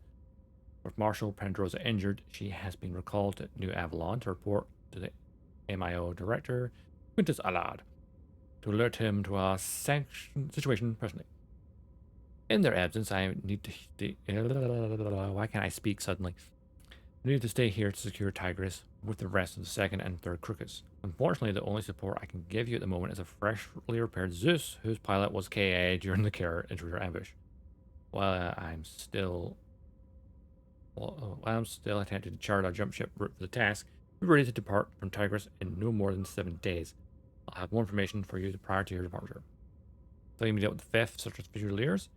S1: With Marshal Pendrosa injured, she has been recalled to New Avalon to report to the MIO Director, Quintus Allard, to alert him to our situation presently. In their absence, I need to why can't I speak suddenly? I need to stay here to secure Tigris with the rest of the 2nd and 3rd Crookus. Unfortunately, the only support I can give you at the moment is a freshly repaired Zeus, whose pilot was KIA during the intruder ambush. While I'm still attempting to chart our jump ship route for the task, we're ready to depart from Tigris in no more than 7 days. I'll have more information for you prior to your departure. So you meet up with the 5th Certus Fusiliers.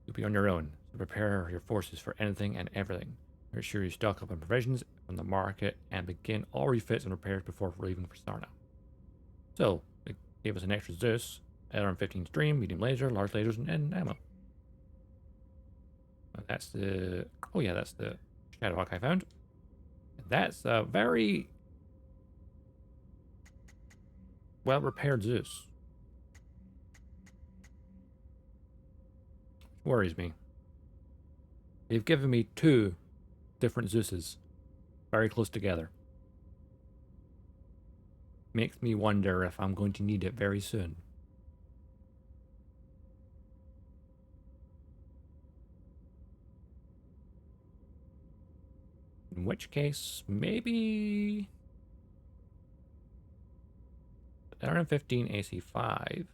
S1: You'll be on your own, so prepare your forces for anything and everything. Make sure you stock up on provisions from the market and begin all refits and repairs before leaving for Sarna. So, they gave us an extra Zeus, LRM-15 stream, medium laser, large lasers, and ammo. That's the... oh yeah, that's the Shadowhawk I found. That's a very well repaired Zeus. Worries me. They've given me 2 different Zeuses, very close together. Makes me wonder if I'm going to need it very soon. In which case, maybe RM-15 AC5.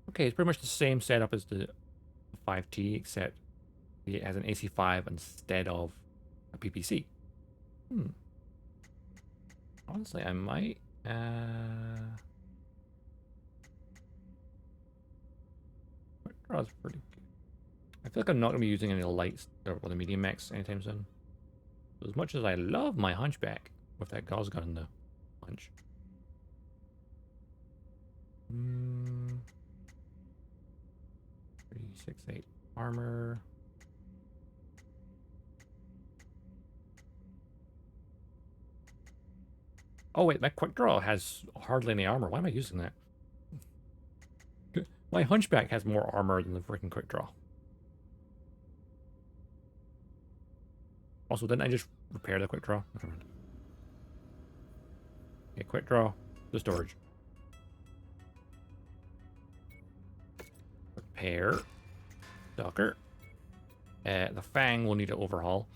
S1: Okay, it's pretty much the same setup as the 5T, except it has an AC5 instead of a PPC. Honestly, I might... That's pretty good. I feel like I'm not going to be using any lights or the medium mechs anytime soon. So as much as I love my Hunchback with that Gauss gun in the punch. 368 armor. Oh wait, my quick draw has hardly any armor. Why am I using that? My Hunchback has more armor than the freaking quick draw. Also, didn't I just repair the quick draw? Never mind. Okay, quick draw, the storage. Repair. Docker. The Fang will need to overhaul.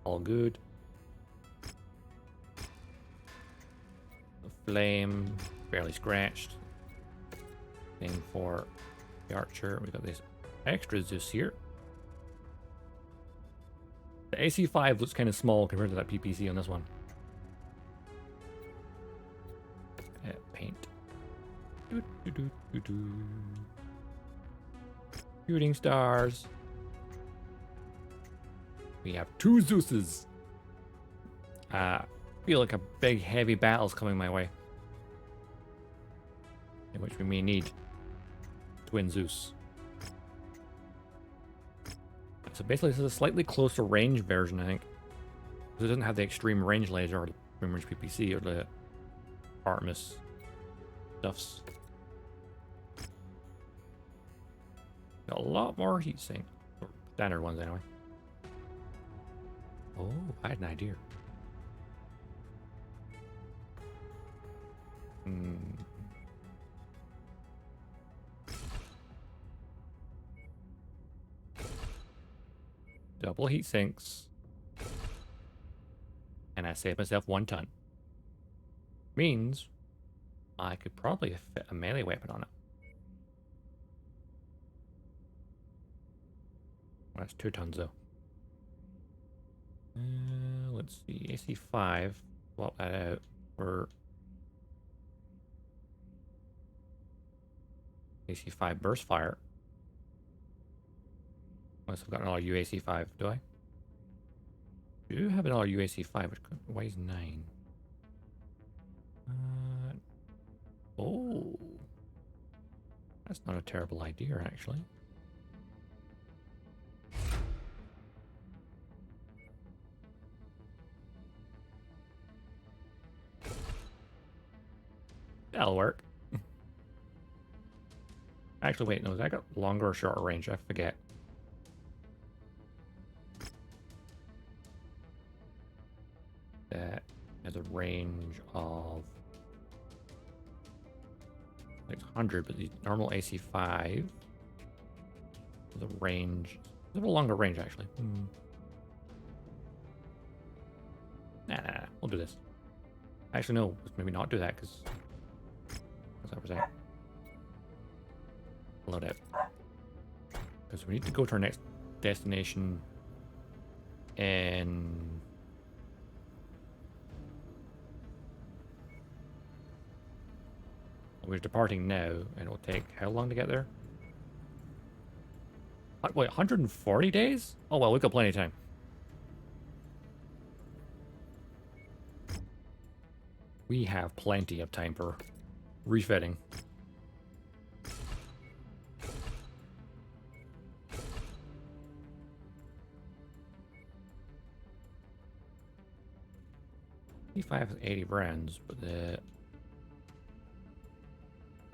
S1: All good. The Flame, barely scratched. Same for the Archer. We got these extra Zeus here. The AC5 looks kind of small compared to that PPC on this one. Paint. Shooting stars. We have 2 Zeuses. Feel like a big heavy battle's coming my way, in which we may need twin Zeus. So basically, this is a slightly closer range version, I think. Because it doesn't have the extreme range laser or the extreme range PPC or the Artemis stuffs. Got a lot more heatsink. Or standard ones, anyway. Oh, I had an idea. Double heat sinks. And I saved myself 1 ton. Means I could probably fit a melee weapon on it. Well, that's 2 tons though. Let's see, AC5. Swap that out for AC5 burst fire. Unless I've got another UAC5, do I? I do have another UAC5, which weighs 9. Oh. That's not a terrible idea, actually. That'll work. Actually, wait, no, has that got longer or shorter range? I forget. That has a range of like 100, but the normal AC5 has a range, a little longer range actually. Nah, we'll do this. Actually, no, let's maybe not do that because what's that percent? Load out. Because we need to go to our next destination and we're departing now, and it'll take how long to get there? Wait, 140 days? Oh well, we've got plenty of time. We have plenty of time for refitting. E5 has 80 brands, but the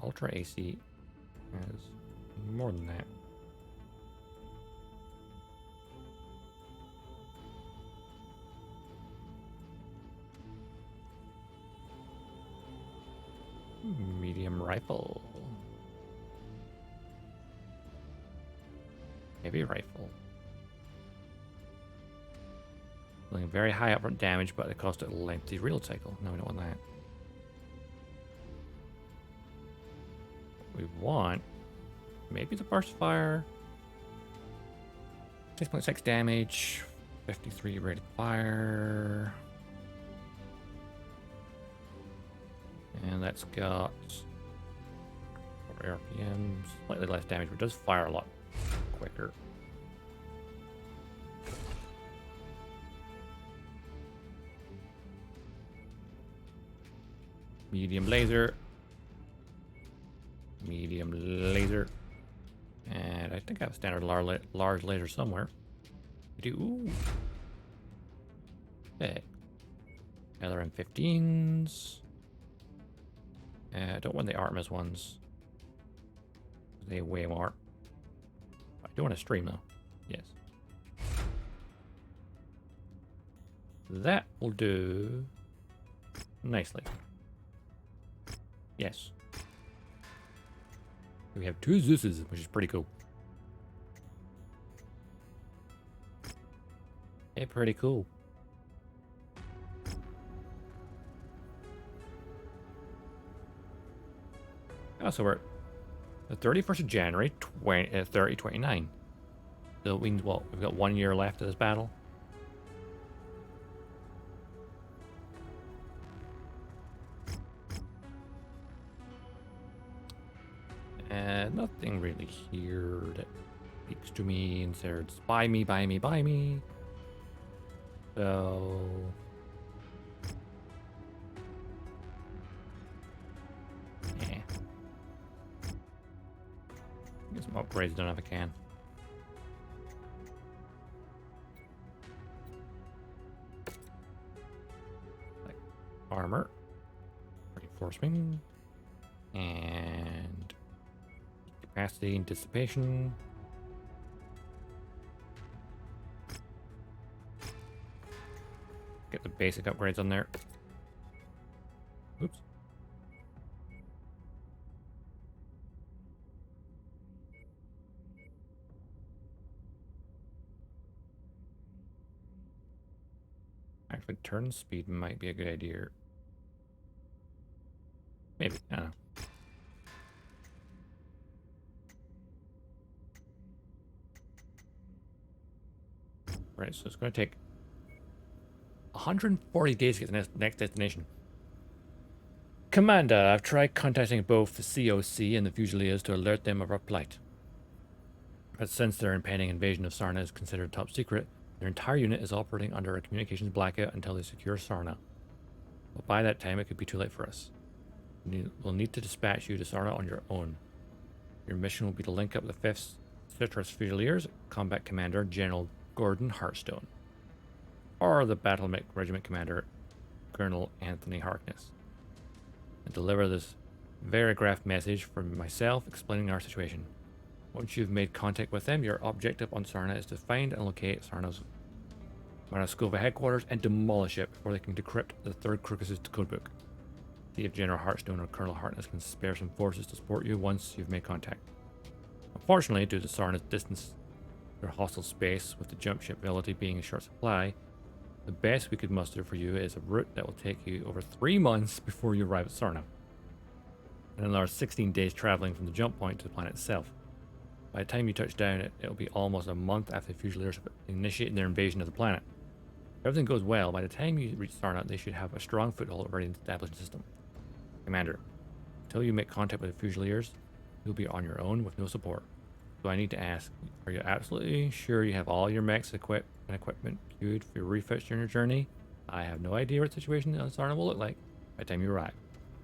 S1: Ultra AC has more than that. Medium rifle. Heavy rifle. Dealing very high upfront damage, but at the cost of a lengthy reload cycle. No, we don't want that. We want maybe the burst fire. 6.6 damage, 53 rated fire. And that's got 4 RPM, slightly less damage, but does fire a lot quicker. Medium laser. Medium laser. And I think I have a standard large laser somewhere. We do. Ooh. Okay. LRM-15s. I don't want the Artemis ones. They weigh more. I do want to stream though. Yes. That will do nicely. Yes. We have 2 Zeuses, which is pretty cool. Yeah, pretty cool. Oh, so we're the 31st of January, 3029. So it means, well, we've got 1 year left of this battle. And nothing really here that speaks to me and says, buy me, buy me, buy me. So yeah. Get some upgrades done if I can. armor, reinforcement, and capacity and dissipation. Get the basic upgrades on there. Oops. Actually, turn speed might be a good idea. Maybe, I don't know. Right, so it's going to take 140 days to get to the next destination. Commander, I've tried contacting both the COC and the Fusiliers to alert them of our plight. But since their impending invasion of Sarna is considered top secret, their entire unit is operating under a communications blackout until they secure Sarna. But by that time, it could be too late for us. We'll need to dispatch you to Sarna on your own. Your mission will be to link up the 5th Citrus Fusiliers, Combat Commander General Gordon Heartstone, or the Battle Mech Regiment Commander Colonel Anthony Harkness, and deliver this verigraph message from myself explaining our situation. Once you've made contact with them, your objective on Sarna is to find and locate Sarna's Marascova headquarters and demolish it before they can decrypt the 3rd Crocus's codebook. See if General Heartstone or Colonel Harkness can spare some forces to support you once you've made contact. Unfortunately, due to Sarna's distance to hostile space, with the jump ship ability being in short supply, the best we could muster for you is a route that will take you over 3 months before you arrive at Sarna, and another 16 days traveling from the jump point to the planet itself. By the time you touch down, it'll be almost a month after the Fusiliers have initiated their invasion of the planet. If everything goes well, by the time you reach Sarna, they should have a strong foothold already in the established system. Commander, until you make contact with the Fusiliers, you'll be on your own with no support. So I need to ask, are you absolutely sure you have all your mechs equipped and equipment queued for your refits during your journey? I have no idea what the situation on Sarna will look like by the time you arrive.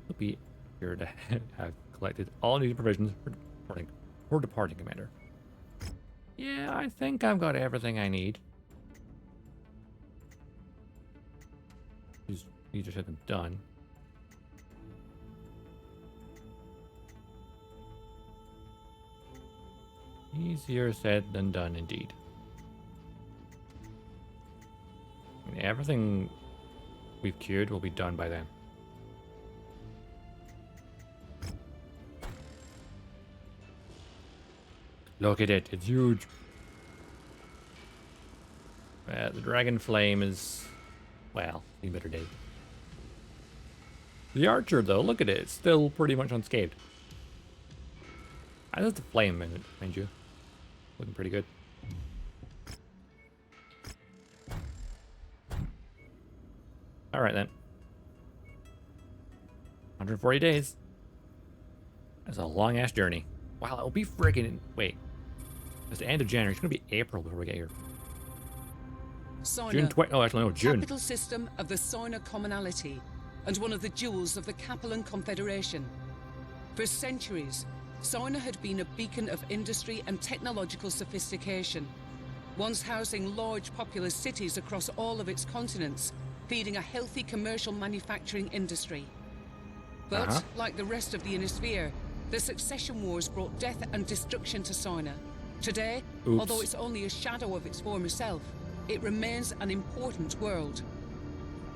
S1: You'll be sure to have collected all needed provisions for departing, Commander. Yeah, I think I've got everything I need. Easier said than done. Easier said than done, indeed. I mean, everything we've queued will be done by then. Look at it, it's huge. The Dragon Flame is, well, seen better days. The Archer, though, look at it, it's still pretty much unscathed. I just the Flame, mind you. Looking pretty good. Alright then. 140 days. That's a long ass journey. Wow, it'll be friggin'. Wait. It's the end of January. It's gonna be April before we get here. June 20. Oh, actually, no, June.
S10: Capital system of the Sarna commonality and one of the jewels of the Capellan Confederation. For centuries, Sarna had been a beacon of industry and technological sophistication, once housing large populous cities across all of its continents, feeding a healthy commercial manufacturing industry. But, like the rest of the Innisphere, the succession wars brought death and destruction to Sarna. Today, although it's only a shadow of its former self, it remains an important world.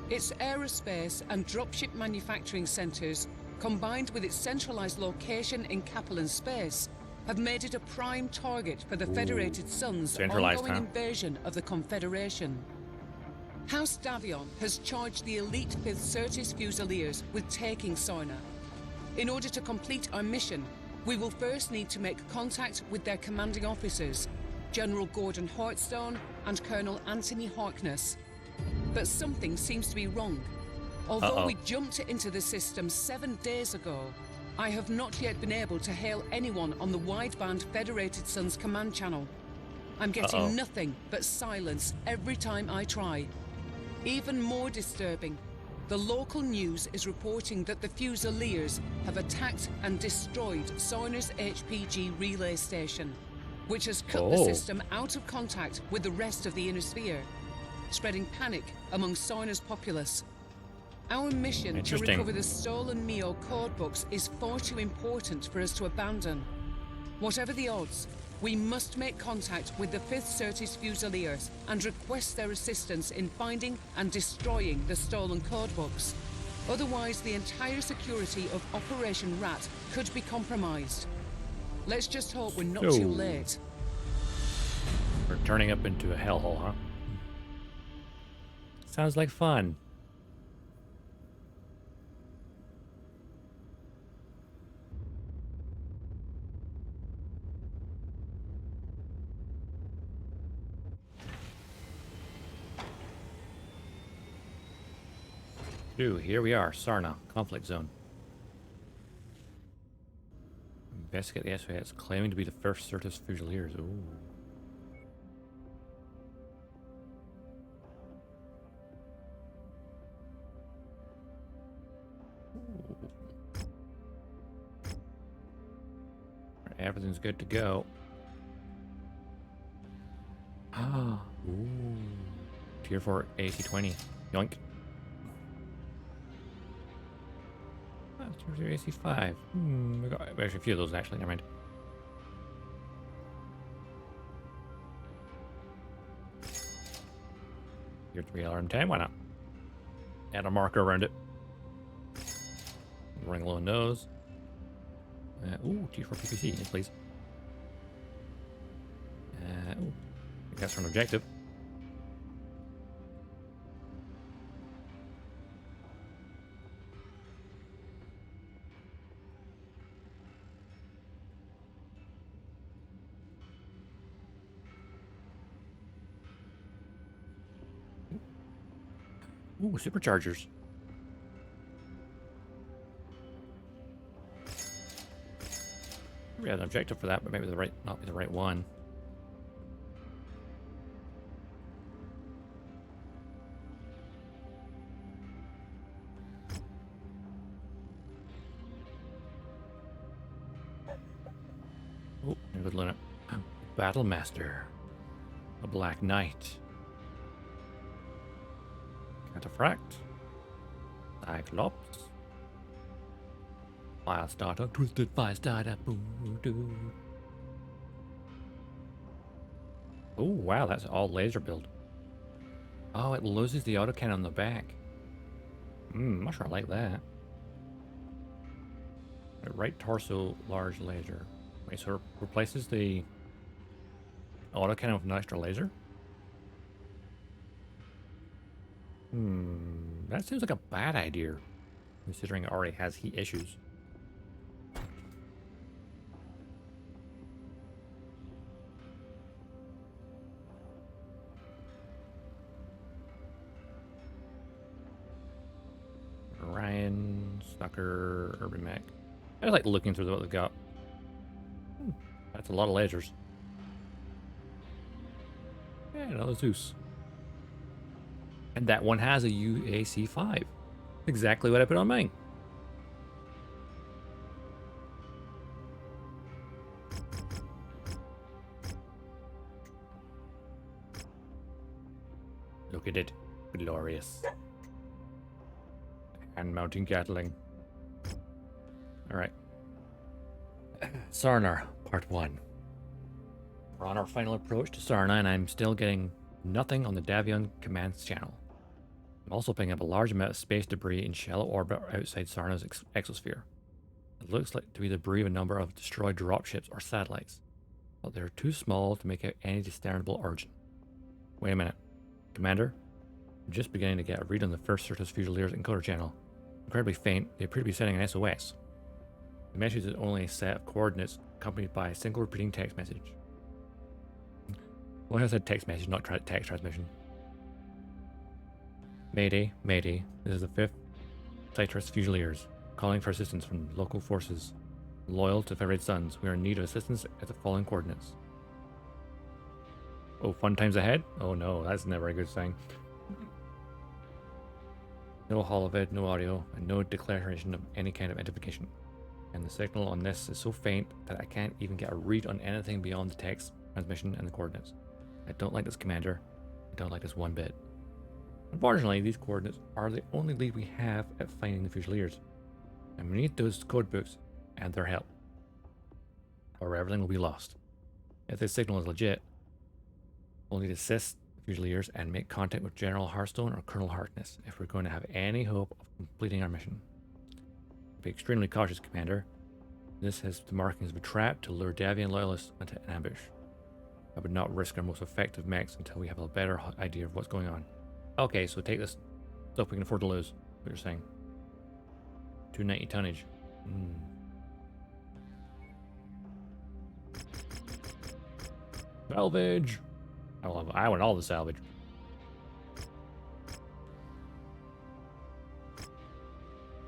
S10: Its aerospace and dropship manufacturing centers, combined with its centralized location in Capellan space, have made it a prime target for the Federated Sun's ongoing invasion of the Confederation. House Davion has charged the elite 5th Certis Fusiliers with taking Sarna. In order to complete our mission, we will first need to make contact with their commanding officers, General Gordon Heartstone and Colonel Anthony Harkness. But something seems to be wrong. Although we jumped into the system 7 days ago, I have not yet been able to hail anyone on the wideband Federated Sun's command channel. I'm getting nothing but silence every time I try. Even more disturbing, the local news is reporting that the Fusiliers have attacked and destroyed Sarna's HPG relay station, which has cut the system out of contact with the rest of the Innisphere, spreading panic among Sarna's populace. Our mission to
S1: Interesting.
S10: recover the stolen MEO codebooks is far too important for us to abandon. Whatever the odds, we must make contact with the 5th Certis Fusiliers and request their assistance in finding and destroying the stolen codebooks. Otherwise, the entire security of Operation Rat could be compromised. Let's just hope we're not too late.
S1: We're turning up into a hellhole, huh? Sounds like fun. Ooh, here we are, Sarna, conflict zone. Investigate the SAS, claiming to be the 1st Certis Fusiliers. Ooh. Everything's good to go. Ah, ooh. Tier 4 AC-20. Yoink. Tier 0 AC-5. We got actually a few of those actually, never mind. Tier 3 LRM-10, why not? Add a marker around it. Running low on nose. Ooh, Tier 4 PPC, yes, please. Ooh, that's for an objective. Ooh, superchargers. We had an objective for that, but maybe not be the right one. Oh, good Luna. Battle Master. A Black Knight. Cataphract. Cyclops. Firestarter. Twisted Firestarter. Oh, wow, that's all laser build. Oh, it loses the autocannon on the back. I'm not sure I like that. Right torso, large laser. Wait, so it replaces the autocannon with an extra laser? That seems like a bad idea, considering it already has heat issues. Ryan, Snucker, Urban Mech. I like looking through what they've got. That's a lot of lasers. Yeah, another Zeus. And that one has a UAC-5. Exactly what I put on mine. Look at it. Glorious. And mounting Gatling. Alright. Sarnar, part 1. We're on our final approach to Sarna, and I'm still getting nothing on the Davion commands channel. I'm also picking up a large amount of space debris in shallow orbit outside Sarna's exosphere. It looks like to be the debris of a number of destroyed dropships or satellites, but they're too small to make out any discernible origin. Wait a minute. Commander? I'm just beginning to get a read on the 1st Certis Fusiliers encoder channel. Incredibly faint, they appear to be sending an SOS. The message is only a set of coordinates accompanied by a single repeating text message. Well, I said text message, not text transmission. Mayday, Mayday. This is the 5th Certis Fusiliers, calling for assistance from local forces. Loyal to Federated Sons, we are in need of assistance at the following coordinates. Oh, fun times ahead? Oh no, that's never a good thing. No holovid, no audio, and no declaration of any kind of identification. And the signal on this is so faint that I can't even get a read on anything beyond the text transmission and the coordinates. I don't like this, Commander. I don't like this one bit. Unfortunately, these coordinates are the only lead we have at finding the Fusiliers, and we need those codebooks and their help, or everything will be lost. If this signal is legit, we'll need to assist the Fusiliers and make contact with General Hearthstone or Colonel Harkness if we're going to have any hope of completing our mission. Be extremely cautious, Commander. This has the markings of a trap to lure Davian loyalists into an ambush. I would not risk our most effective mechs until we have a better idea of what's going on. Okay, so take this stuff we can afford to lose, what you're saying. 290 tonnage. Salvage! I want all the salvage.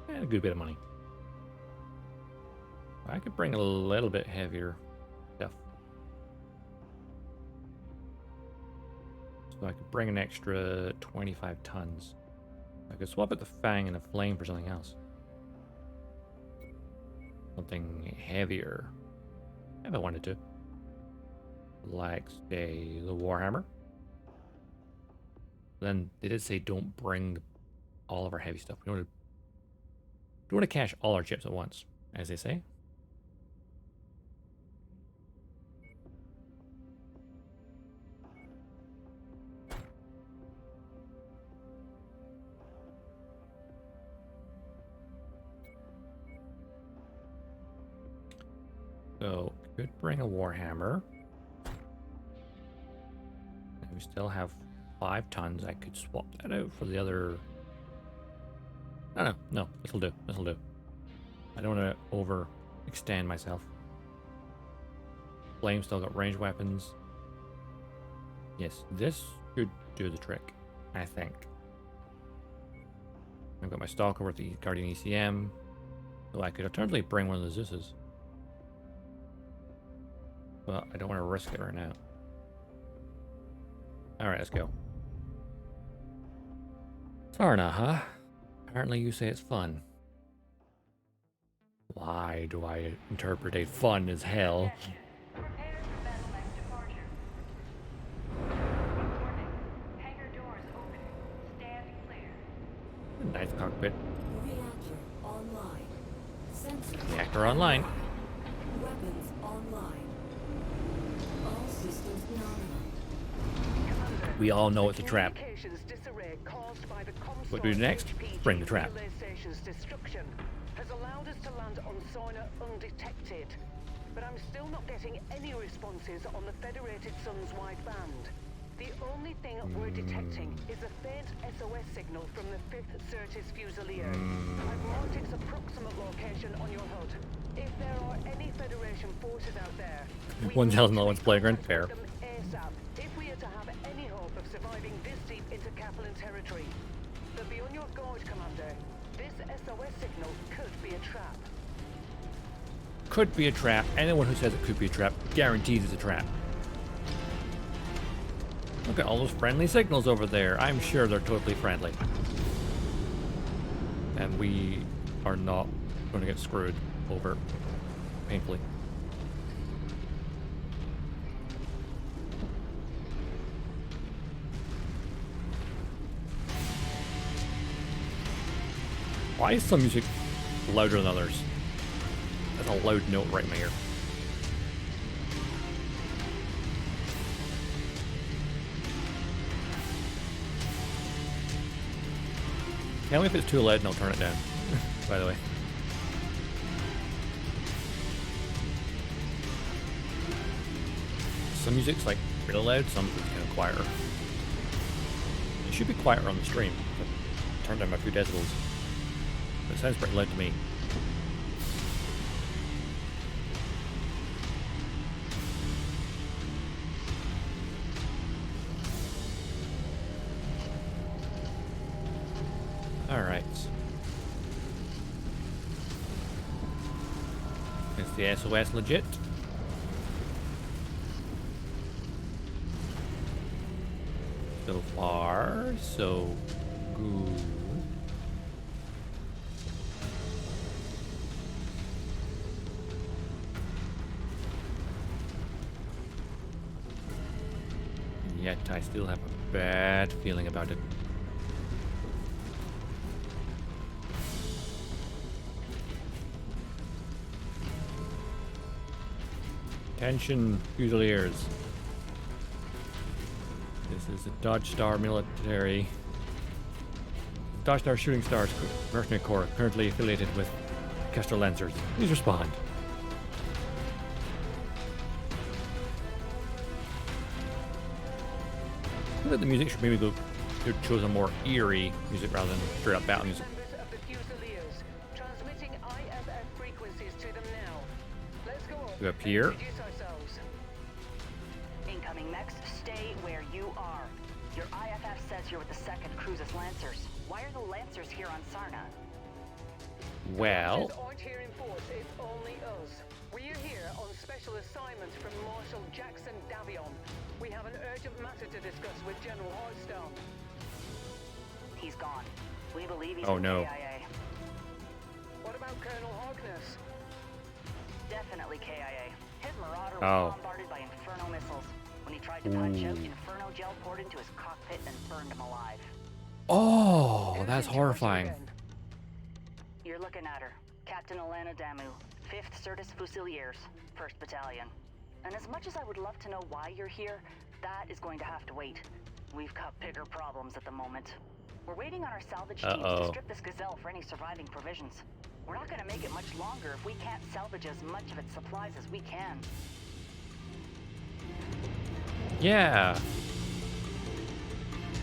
S1: And a good bit of money. I could bring a little bit heavier stuff. So I could bring an extra 25 tons. I could swap out the Fang and a Flame for something else. Something heavier. If I wanted to. Like, say, the Warhammer. Then they did say don't bring all of our heavy stuff. We don't want to cache all our chips at once, as they say. So, could bring a Warhammer. And we still have 5 tons. I could swap that out for the other... No, this'll do. I don't want to overextend myself. Flame still got ranged weapons. Yes, this should do the trick, I think. I've got my Stalker with the Guardian ECM. So I could alternatively bring one of the Zeuses. But I don't want to risk it right now. Alright, let's go. Sarna, huh? Apparently you say it's fun. Why do I interpret fun as hell?
S9: Prepare for battle max departure. Warning. Hangar doors open. Stand clear.
S1: Nice cockpit.
S6: Reactor online. Sensor
S1: Reactor online.
S6: Weapons online. All systems nominal.
S1: We all know it's a trap.
S3: Communications disarray caused by the
S1: What do we do next? Bring the trap.
S3: relay station's destruction has allowed us to land on Soina undetected. But I'm still not getting any responses on the Federated Suns wideband. The only thing we're detecting is a faint SOS signal from the 5th Certis Fusilier. I've marked its approximate location on your HUD. If there are any Federation forces out there,
S1: One's hell, no one's playground. Fair.
S3: them ASAP if we are to have any hope of surviving this deep into Kaplan territory. But be on your guard, Commander. This SOS signal could be a trap.
S1: Could be a trap. Anyone who says it could be a trap guarantees it's a trap. Look at all those friendly signals over there. I'm sure they're totally friendly. And we are not going to get screwed over painfully. Why is some music louder than others? That's a loud note right in my ear. Tell me if it's too loud and I'll turn it down, by the way. Some music's like really loud, some is kind of quieter. It should be quieter on the stream. I turned down by a few decibels. But it sounds pretty loud to me. Alright. Is the SOS legit? So far, so good. Yet I still have a bad feeling about it. Attention, Fusiliers. This is a Dodgestar military. Dodgestar Shooting Stars Mercenary Corps, currently affiliated with Kestrel Lancers. Please respond. I think that the music should maybe go to choose a more eerie music rather than straight up battle music.
S3: Members of the Fusiliers, transmitting IFF frequencies to them now. Let's go
S1: Go up here.
S3: introduce ourselves.
S11: Incoming mechs, stay where you are. Your IFF says you're with the 2nd Cruises Lancers. Why are the Lancers here on Sarna?
S1: Well,
S3: Lancers aren't here in force, it's only us. We're here on special assignment from Marshal Jackson Davion. We have an urgent matter to discuss with General Hardstone.
S11: He's gone. We believe he's
S1: Oh,
S11: in
S1: no.
S11: KIA.
S3: What about Colonel Harkness?
S11: Definitely KIA. His Marauder
S1: Oh.
S11: was bombarded by Inferno missiles. When he tried to punch out, Inferno gel poured into his cockpit and burned him alive.
S1: oh, that's horrifying.
S11: You're looking at her. Captain Alana Damu, 5th Certus Fusiliers, 1st Battalion. And as much as I would love to know why you're here, that is going to have to wait. We've got bigger problems at the moment. We're waiting on our salvage teams to strip this Gazelle for any surviving provisions. We're not going to make it much longer if we can't salvage as much of its supplies as we can.
S1: Yeah.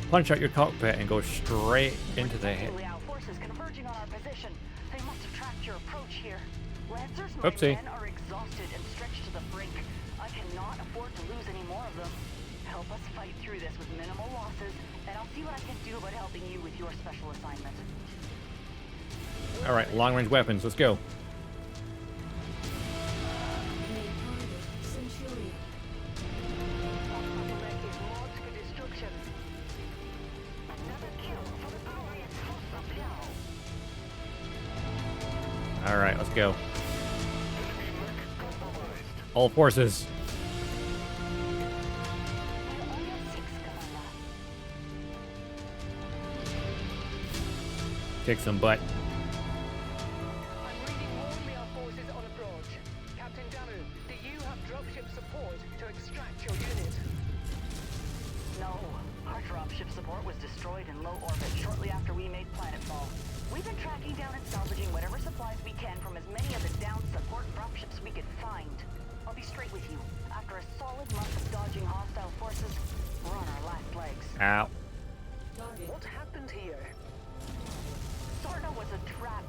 S1: Punch out your cockpit and go straight into the head.
S11: Our forces converging on our position. They must have tracked your approach here. Lancers, my
S1: Oopsie.
S11: men are exhausted and stretched to the brink. I cannot afford to lose any more of them. Help us fight through this with minimal losses, and I'll see what I can do about helping you with your special assignment.
S1: All right, long-range weapons. Let's go.
S6: Main target, Centurion.
S3: Mech is marked for destruction.
S8: Another kill for the glorious host of Lao.
S1: All right, let's go. All forces. Kick some butt.
S3: I'm reading warnly our forces on approach. Captain Damu, do you have dropship support to extract your unit?
S11: No, our dropship support was destroyed in low orbit shortly after we made planetfall. We've been tracking down and salvaging whatever supplies we can from as many of the downed support dropships we could find. I'll be straight with you. After a solid month of dodging hostile forces, we're on our last legs.
S1: Ow.
S6: Target.
S3: What happened here?
S11: Sarna was a trap.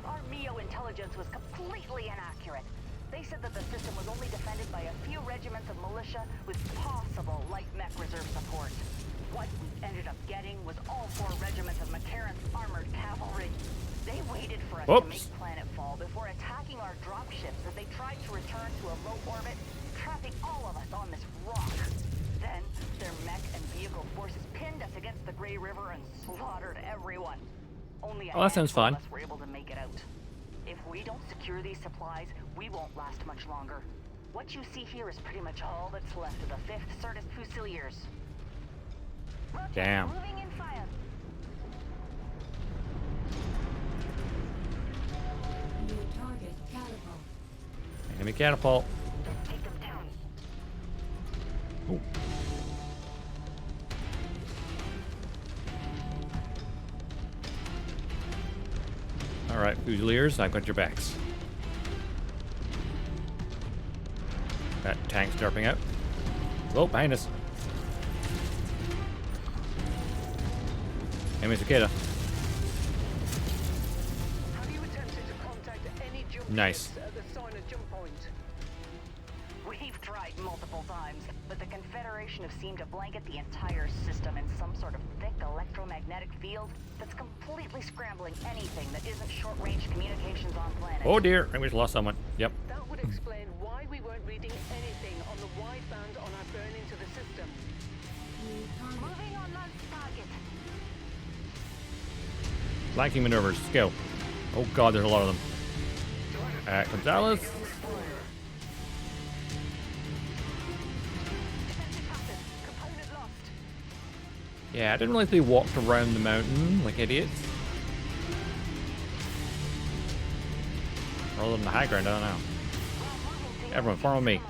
S11: Our MEO intelligence was completely inaccurate. They said that the system was only defended by a few regiments of militia with possible light mech reserve support. What we ended up getting was all 4 regiments of McCarran's armored cavalry. They waited for us to make planetfall before attacking our dropships as they tried to return to a low orbit, trapping all of us on this rock. Then, their mech and vehicle forces pinned us against the Grey River and slaughtered everyone. Only a
S1: Oh, that sounds fun.
S11: handful of us were able to make it out. If we don't secure these supplies, we won't last much longer. What you see here is pretty much all that's left of the 5th Certus Fusiliers.
S1: Damn.
S11: Moving in fire.
S6: New target, catapult.
S1: Enemy catapult.
S8: Take them down.
S1: Ooh. All right, Fusiliers, I've got your backs. That tank's dropping out. Oh, behind us. Enemy cicada.
S3: Have you attempted to contact any jump
S1: Nice.
S3: ships at the Sarna jump point?
S11: We've tried multiple times, but the Confederation have seemed to blanket the entire system in some sort of thick electromagnetic field that's completely scrambling anything that isn't short-range communications on planet.
S1: Oh dear, I just lost someone. Yep.
S3: That would explain why we weren't reading anything on the wideband on our burn into the system.
S6: New target.
S11: Moving on last target.
S1: Flanking maneuvers, let's go. Oh god, there's a lot of them. Gonzalez.
S3: Component lost.
S1: Yeah, I didn't realize they walked around the mountain like idiots. Rather than the high ground, I don't know. Everyone, follow me.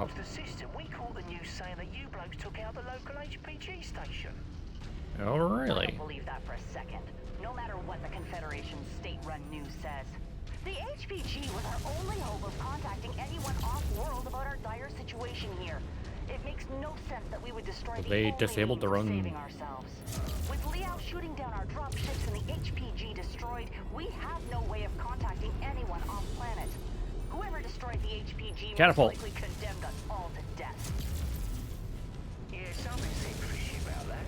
S8: regards to the system, we caught the news saying that you blokes took out the local HPG station.
S1: Oh,
S11: I
S1: really?
S11: don't believe that for a second. No matter what the Confederation's state-run news says. The HPG was our only hope of contacting anyone off-world about our dire situation here. It makes no sense that we would destroy the
S1: They
S11: only
S1: disabled
S11: means
S1: their
S11: of
S1: own-
S11: saving ourselves. With Liao shooting down our dropships and the HPG destroyed, we have no way of contacting anyone off-planet. Whoever destroyed the HPG
S1: Catapult.
S11: most likely condemned us all to death.
S8: Yeah, something seemed fishy about that.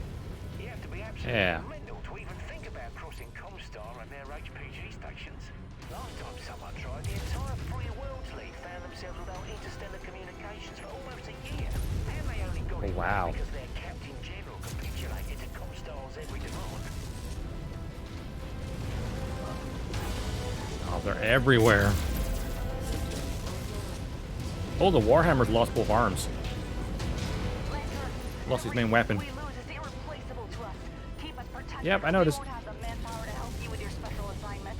S8: You have to be absolutely
S1: Yeah.
S8: mental to even think about crossing Comstar and their HPG stations. Last time someone tried, the entire Free Worlds League found themselves without interstellar communications for almost a year. And they only got it
S1: Wow.
S8: because their Captain General capitulated to Comstar's every demand.
S1: Oh, they're everywhere. Oh, the Warhammer's lost both arms. Lost his main weapon.
S11: We lose is irreplaceable to us. Keep us protected.
S1: Yep, I noticed.
S11: We won't have the manpower to help you with your special assignment.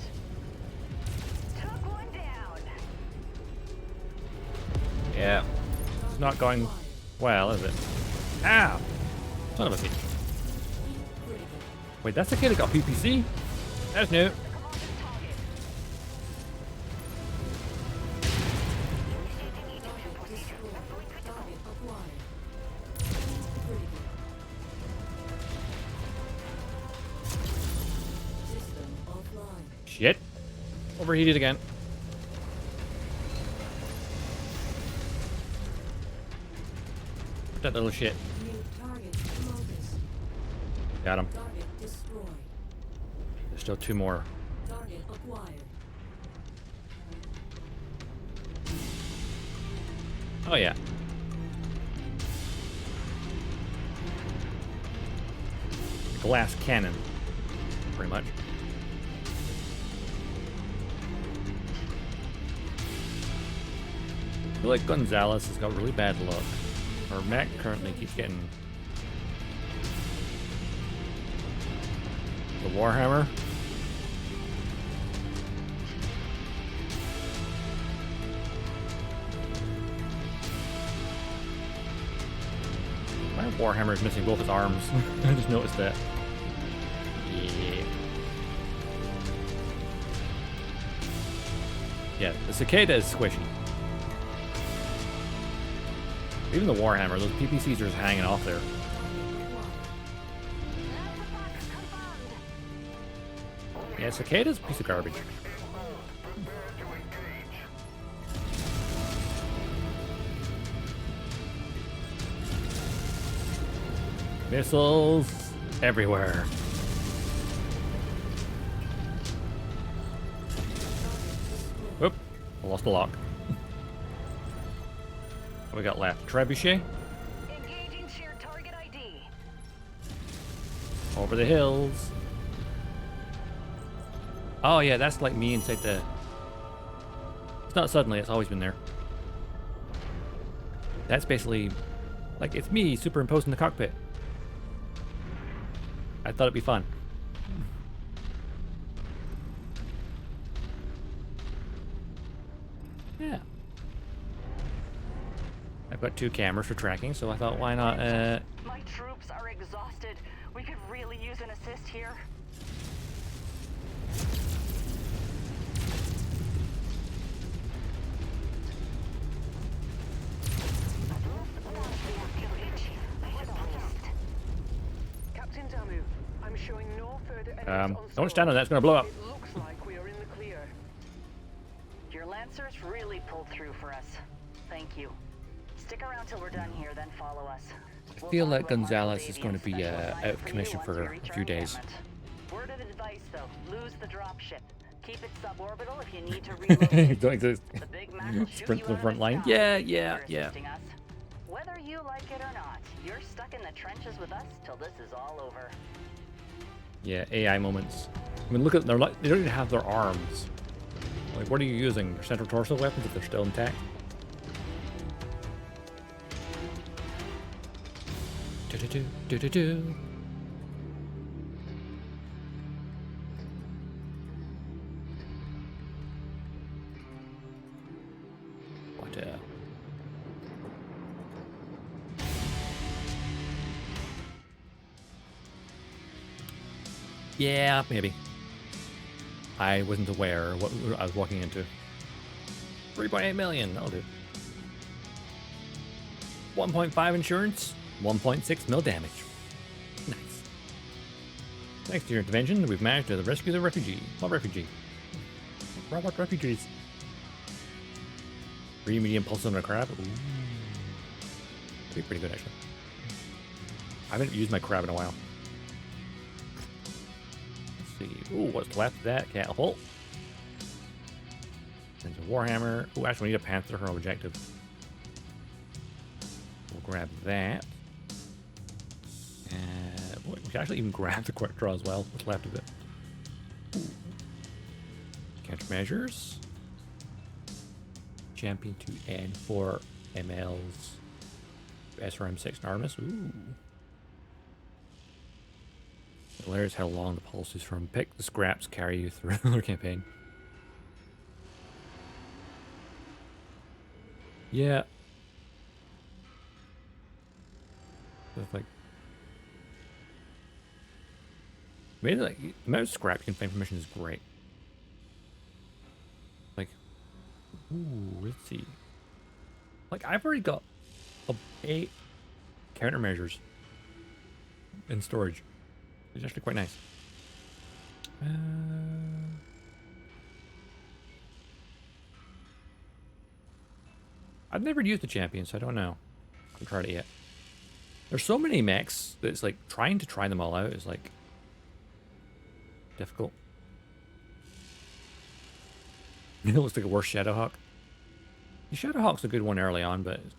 S11: Took one down.
S1: Yeah. It's not going well, is it? Ow! Son of a bitch. Wait, that's the kid that got PPC? That's new. Shit. Overheated again. That little shit. Got him. There's still two more. Oh yeah. Glass cannon. Pretty much. I feel like Gonzalez has got really bad luck. Or Mech currently keeps getting the Warhammer. My Warhammer is missing both his arms. I just noticed that. Yeah. Yeah, the cicada is squishy. Even the Warhammer, those PPCs are just hanging off there. Yeah, cicada's a piece of garbage. Missiles everywhere. Whoop, I lost the lock. What we got left? Trebuchet?
S11: Engaging shared target ID.
S1: Over the hills. Oh yeah, that's like me inside the... It's not suddenly, it's always been there. That's basically... Like, it's me superimposed in the cockpit. I thought it'd be fun. Yeah. I've got two cameras for tracking, so I thought, why not,
S11: My troops are exhausted. We could really use an assist here.
S3: Captain Damu, I'm showing no further evidence on
S1: don't stand on that, it's gonna blow up.
S3: It looks like we are in the clear.
S11: Your Lancers really pulled through for us. Thank you. Stick around till we're done here, then follow us.
S1: I feel like Gonzalez is going to be out of commission for a few days.
S11: Word of advice, though: lose the dropship. Keep it suborbital if you need to relocate.
S1: Don't exist.
S11: The Big Mac will shoot
S1: Sprint
S11: you
S1: to the
S11: out
S1: front
S11: of
S1: line.
S11: sky
S1: Yeah,
S11: if
S1: yeah,
S11: you're
S1: yeah.
S11: assisting us. Whether you like it or not, you're stuck in the trenches with us till this is all over.
S1: Yeah, AI moments. I mean, look at they're like they don't even have their arms. Like, what are you using? Your central torso weapons if they're still intact? Do-do-do, do-do-do. What Yeah, maybe. I wasn't aware what I was walking into. 3.8 million, that'll do. 1.5 insurance, 1.6 mil damage. Nice. Thanks to your intervention, we've managed to rescue the refugee. What refugee? Robot refugees. 3 medium pulse on a crab. Ooh. That'd be pretty good, actually. I haven't used my crab in a while. Let's see. Ooh, what's left of that? Catapult. There's a Warhammer. Ooh, actually, we need a Panther for our objective. We'll grab that. And boy, we can actually even grab the quick draw as well. What's left of it? Ooh. Countermeasures. Champion to add 4 MLs. SRM6 and Artemis. Ooh. Hilarious how long the pulse is from. Pick the scraps, carry you through another campaign. Yeah. It's like maybe like the amount of scrap you can find from missions is great. Like, ooh, let's see. Like I've already got 8 countermeasures in storage. It's actually quite nice. I've never used the champion, so I don't know. I haven't tried it yet. There's so many mechs that it's like trying to try them all out is like difficult. It looks like a worse Shadowhawk. The Shadowhawk's a good one early on, but it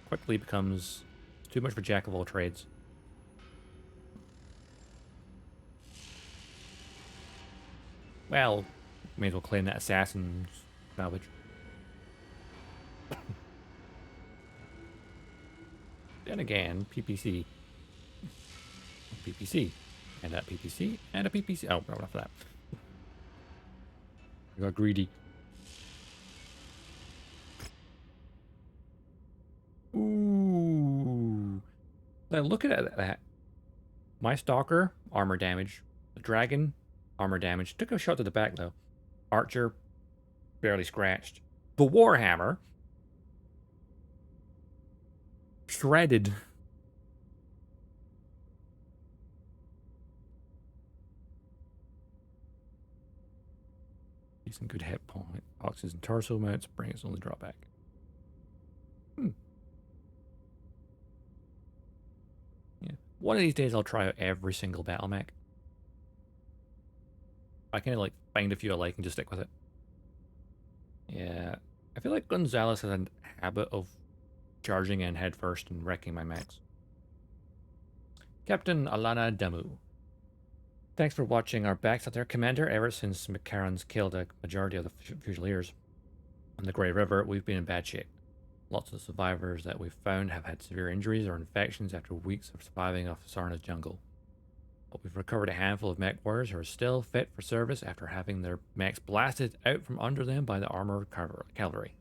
S1: quickly becomes too much of a jack of all trades. Well, may as well claim that assassin's salvage. Then again, PPC. PPC. And a PPC. And a PPC. Oh, not enough of that. I got greedy. Ooh. Now look at that. My Stalker, armor damage. The Dragon, armor damage. Took a shot to the back though. Archer, barely scratched. The Warhammer, shredded. Decent good hit point. Boxes and torso mounts. Bring us on the drawback. Yeah. One of these days I'll try out every single battle mech. I kind of like find a few I like and just stick with it. Yeah. I feel like Gonzalez has a habit of charging in head first and wrecking my mechs. Captain Alana Damu. Thanks for watching our backs at their commander. Ever since McCarran's killed a majority of the Fusiliers on the Grey River, we've been in bad shape. Lots of the survivors that we've found have had severe injuries or infections after weeks of surviving off Sarna's jungle. But we've recovered a handful of Mech Warriors who are still fit for service after having their mechs blasted out from under them by the armored cavalry.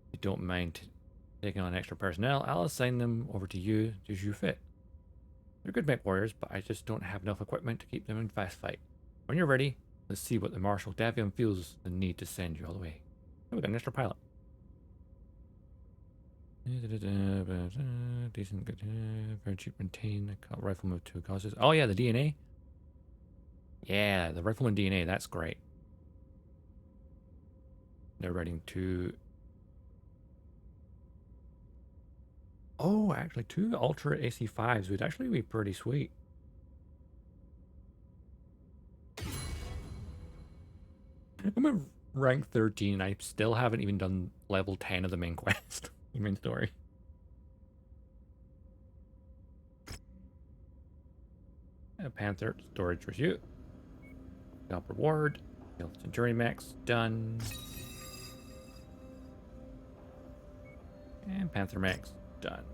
S1: If you don't mind taking on extra personnel, I'll assign them over to you as you fit. They're good Mech Warriors, but I just don't have enough equipment to keep them in fast fight. When you're ready, let's see what the Marshal Davion feels the need to send you all the way. Oh, we got an extra pilot. Decent, good, very cheap maintain. Rifleman with 2 causes. Oh yeah, the DNA. Yeah, the Rifleman DNA. That's great. They're writing 2. Oh, actually 2 Ultra AC5s would actually be pretty sweet. I'm at rank 13 and I still haven't even done level 10 of the main quest. The main story. Panther, storage review. Help reward. Centurion Max, done. And Panther Max, done.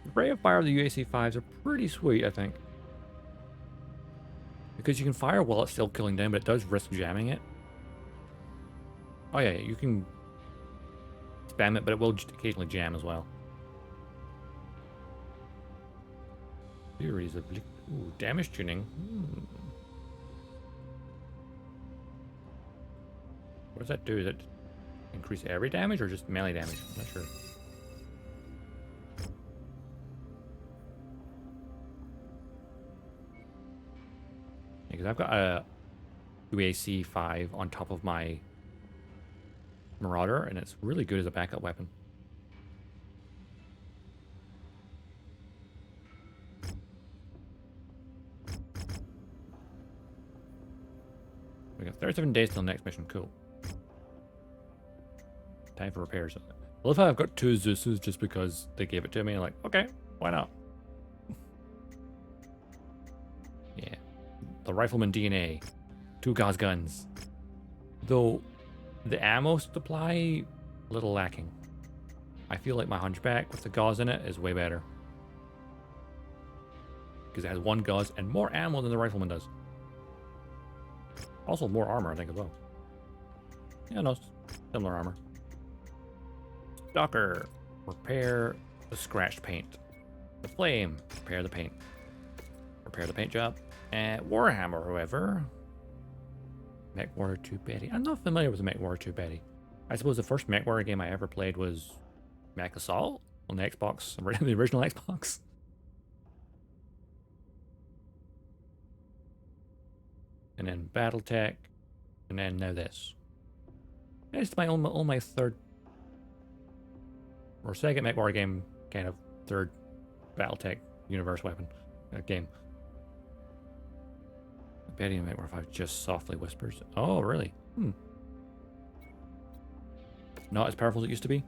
S1: The Ray of Fire of the UAC-5s are pretty sweet, I think. Because you can fire while it's still killing them, but it does risk jamming it. Oh yeah, you can spam it, but it will just occasionally jam as well. Theories of damage tuning. What does that do? Does it increase every damage or just melee damage? I'm not sure. Because I've got a UAC5 on top of my Marauder, and it's really good as a backup weapon. We got 37 days till next mission. Cool. Time for repairs. I love how I've got 2 Zeuses just because they gave it to me. Like, okay, why not? Yeah. The Rifleman DNA. 2 Gauss guns. Though, the ammo supply, a little lacking. I feel like my Hunchback with the Gauss in it is way better. Because it has 1 Gauss and more ammo than the Rifleman does. Also more armor, I think, as well. Yeah, no, similar armor. Stalker. Repair the scratched paint. The Flame. Repair the paint. Repair the paint job. And Warhammer, however. Mech Warrior 2 Betty. I'm not familiar with the Mech Warrior 2 Betty. I suppose the first Mech Warrior game I ever played was Mech Assault on the Xbox, the original Xbox. And then Battletech, and then now this. And it's my own my third or second Mech Warrior game, kind of third Battletech universe weapon game. Betty in Mech Warrior 5 just softly whispers. Oh, really? Not as powerful as it used to be?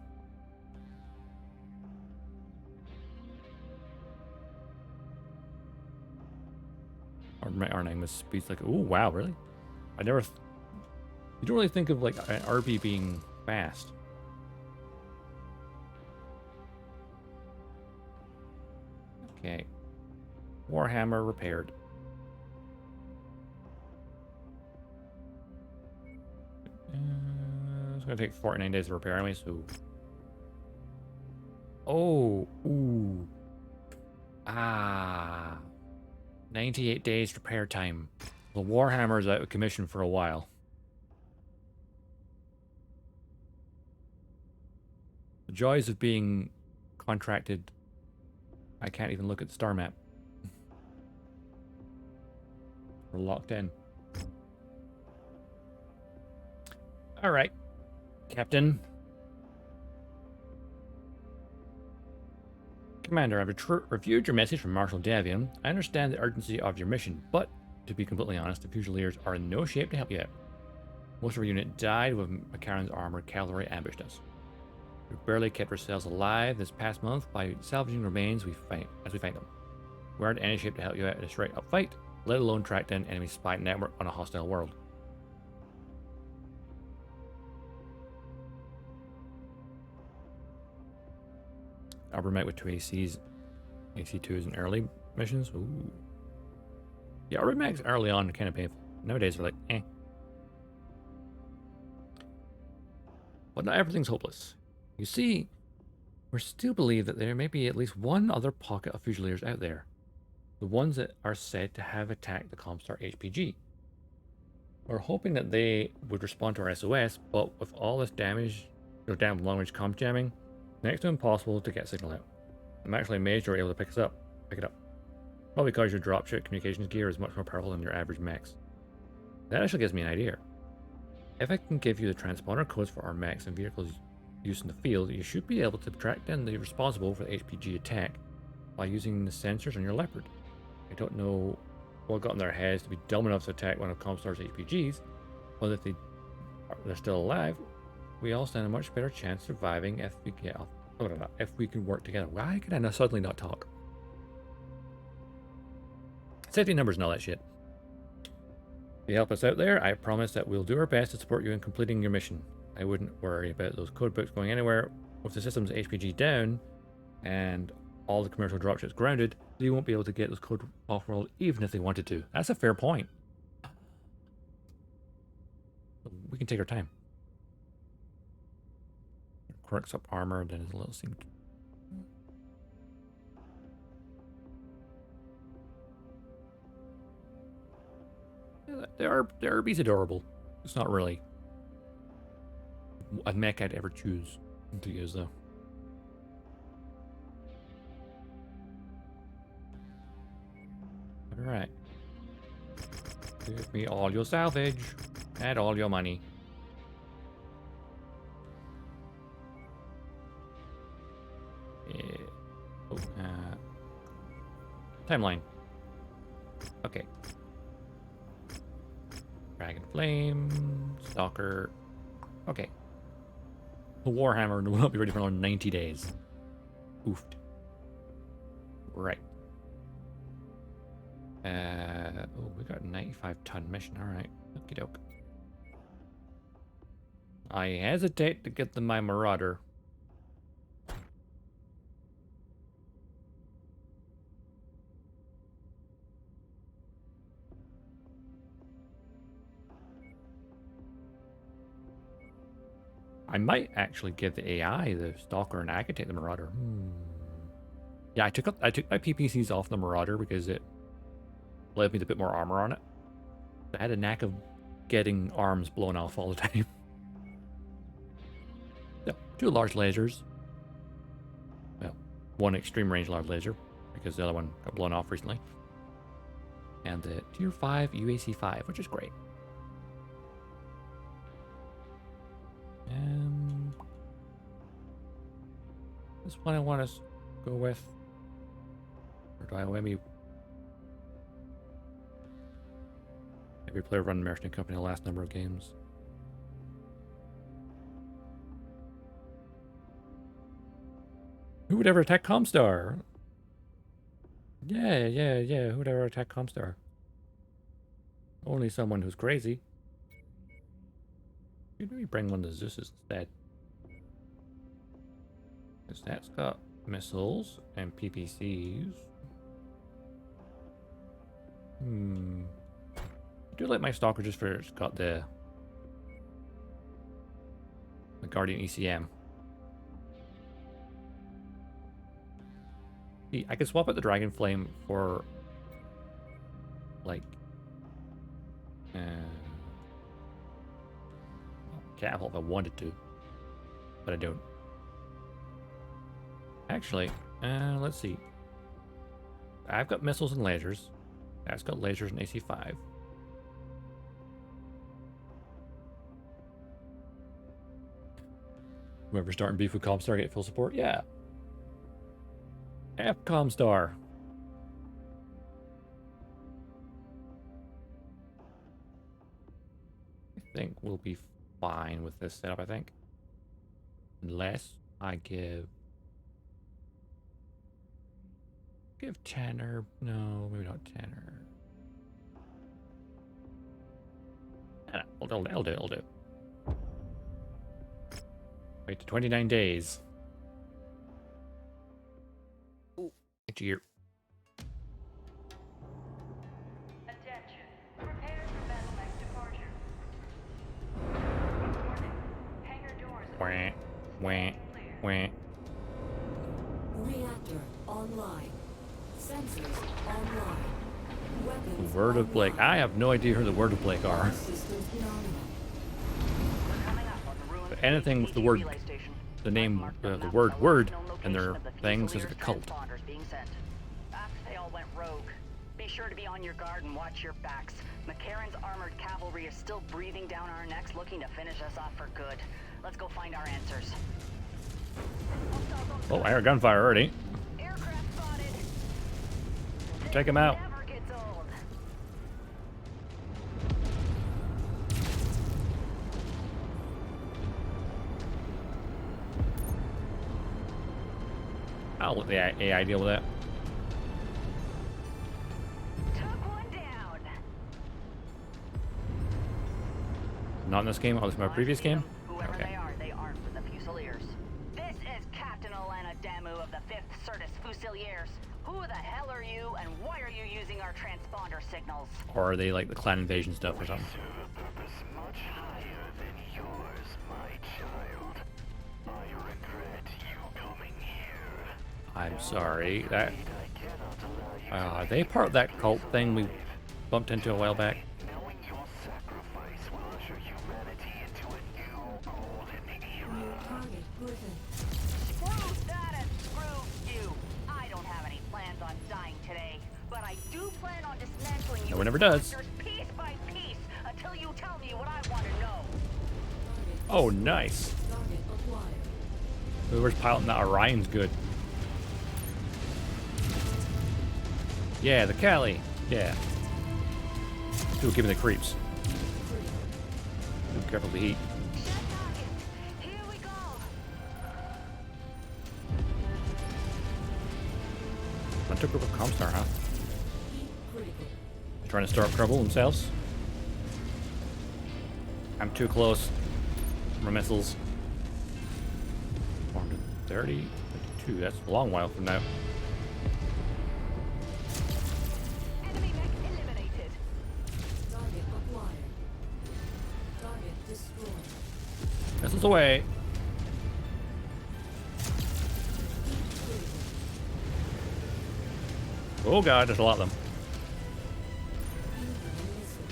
S1: Our name is speeds like, oh wow, really? I never. You don't really think of like an RB being fast. Okay. Warhammer repaired. It's gonna take 49 days to repair anyway, so. Oh, ooh. Ah. 98 days repair time. The Warhammer is out of commission for a while. The joys of being contracted. I can't even look at the star map. We're locked in. Alright, Captain. Commander, I've reviewed your message from Marshal Davion. I understand the urgency of your mission, but to be completely honest, the Fusiliers are in no shape to help you out. Most of our unit died when McCarran's armored cavalry ambushed us. We barely kept ourselves alive this past month by salvaging remains as we find them. We aren't in any shape to help you out in a straight up fight, let alone track down enemy spy network on a hostile world. Arbor met with 2 ACs, AC2s in early missions. Ooh. Yeah, Arbor mechs early on are kind of painful. Nowadays they're like, eh. But not everything's hopeless. You see, we still believe that there may be at least one other pocket of Fusiliers out there. The ones that are said to have attacked the Comstar HPG. We're hoping that they would respond to our SOS, but with all this damage, damn long-range comms jamming, next to impossible to get a signal out. I'm actually amazed you're able to pick it up. Probably because your dropship communications gear is much more powerful than your average mechs. That actually gives me an idea. If I can give you the transponder codes for our mechs and vehicles used in the field, you should be able to track down the responsible for the HPG attack by using the sensors on your Leopard. I don't know what got in their heads to be dumb enough to attack one of Comstar's HPGs, but if they're still alive, we all stand a much better chance surviving if we can work together. Why can I suddenly not talk? Safety numbers and all that shit. If you help us out there, I promise that we'll do our best to support you in completing your mission. I wouldn't worry about those code books going anywhere. With the system's HPG down and all the commercial dropships grounded, you won't be able to get those code off-world even if they wanted to. That's a fair point. We can take our time. perks up armor, then it's a little seemed. They are beast adorable. It's not really a mech I'd ever choose to use though. Alright. Give me all your salvage and all your money. Yeah. Oh, timeline. Okay. Dragon Flame, Stalker. Okay. The Warhammer will not be ready for another 90 days. Oofed. Right. Oh, we got a 95-ton mission. Alright. Okie doke. I hesitate to get my Marauder. I might actually give the AI the Stalker and I could take the Marauder. Yeah, I took my PPCs off the Marauder because it allowed me to put more armor on it. I had a knack of getting arms blown off all the time. Yeah, 2 large lasers. Well, 1 extreme range large laser because the other one got blown off recently. And the tier 5 UAC5, which is great. This one I want to go with. Or do I maybe play run Mercenary Company the last number of games? Who would ever attack Comstar? Yeah. Who would ever attack Comstar? Only someone who's crazy. Maybe we bring one of the Zeus's instead. Because that's got missiles and PPCs. I do like my Stalker just for it's got the Guardian ECM. See, I could swap out the Dragon Flame for like Catapult if I wanted to, but I don't. Actually, let's see. I've got missiles and lasers. That's got lasers and AC5. Whoever's starting beef with Comstar get full support? Yeah. F Comstar. I think we'll be fine with this setup, I think. Unless I give Tanner. No, maybe not Tanner. I'll do. Wait to 29 days. Ooh, it's here.
S11: Attention. Prepare for battle mech departure. Warning. Hangar doors.
S1: Wah.
S6: Reactor online. Sensors online. Weapons
S1: Word of Blake.
S6: online.
S1: I have no idea who the Word of Blake are.
S6: Systems nominal.
S1: But anything with the word, the name, the word, and their things is like a cult.
S11: They all went rogue. Be sure to be on your guard and watch your backs. McCarran's armored cavalry is still breathing down our necks, looking to finish us off for good. Let's go find our answers.
S1: Oh, I heard gunfire already.
S11: Aircraft spotted.
S1: Check him out.
S11: Never gets old.
S1: I'll let the AI deal with that.
S11: Took one down.
S1: Not in this game. Oh, this is my previous game.
S11: Whoever
S1: Okay.
S11: they are, they aren't with the Fusiliers. This is Captain Alana Damu of the 5th Certus Fusiliers. Who the hell are you, and why are you using our transponder signals?
S1: Or are they like the clan invasion stuff or something?
S8: Serve a purpose much higher than yours, my child. I render
S1: I'm sorry. That are they part of that cult thing we bumped into a while back?
S8: Knowing your sacrifice will usher humanity into a new golden era.
S6: New target, Griffin.
S11: Screw that and screw you. I don't have any plans on dying today, but I do plan on dismantling you
S1: No one ever does.
S11: piece by piece until you tell me what I want to know.
S1: Oh, nice.
S6: Target acquired.
S1: Whoever's piloting that Orion's good. Yeah, the Cali. Yeah. Still giving the creeps. Be careful of the heat.
S11: Here we go.
S1: Hunter group of Comstar, huh?
S6: Heat critical.
S1: Trying to stir up trouble themselves. I'm too close. My missiles. 430, 52. That's a long while from now.
S11: Enemy mech eliminated.
S6: Target acquired. Target destroyed.
S1: Missiles away.
S6: Heat critical.
S1: Oh god, there's a lot of them.
S6: Incoming missile.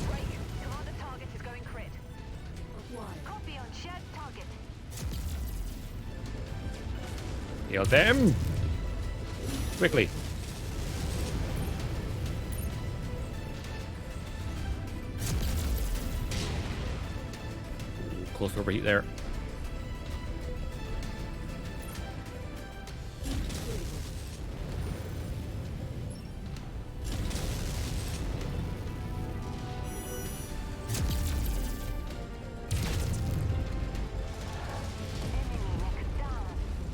S11: Right here. Commander target is going crit.
S6: Acquired.
S11: Copy on shared target.
S1: Heal them. Quickly. Ooh, close overheat there.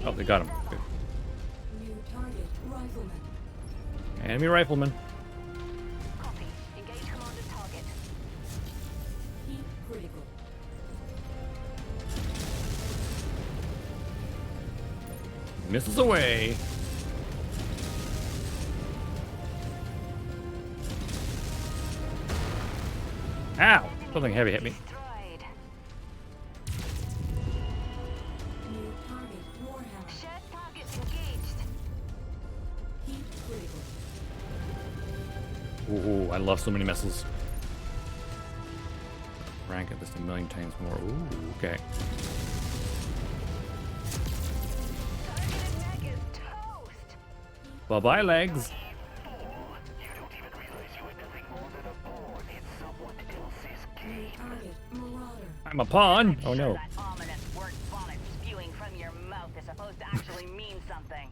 S1: Oh, they got him. Good.
S6: New target, rifleman.
S1: Enemy rifleman.
S11: Copy. Engage commander target.
S6: Heat critical.
S1: Missiles away. Ow! Something heavy hit me.
S11: Destroyed.
S6: New target, Warhammer.
S11: Shared target engaged.
S6: Heat critical.
S1: Ooh, I love so many missiles. Rank it this a million times more. Ooh, okay.
S11: Targeted mech is toast.
S1: Bye-bye, legs.
S8: You don't even realize you are nothing more than a pawn in someone else's
S6: New
S8: game.
S6: target, Marauder.
S1: I'm a pawn. Oh
S11: Sure
S1: no.
S11: that ominous word vomit spewing from your mouth is supposed to actually mean something.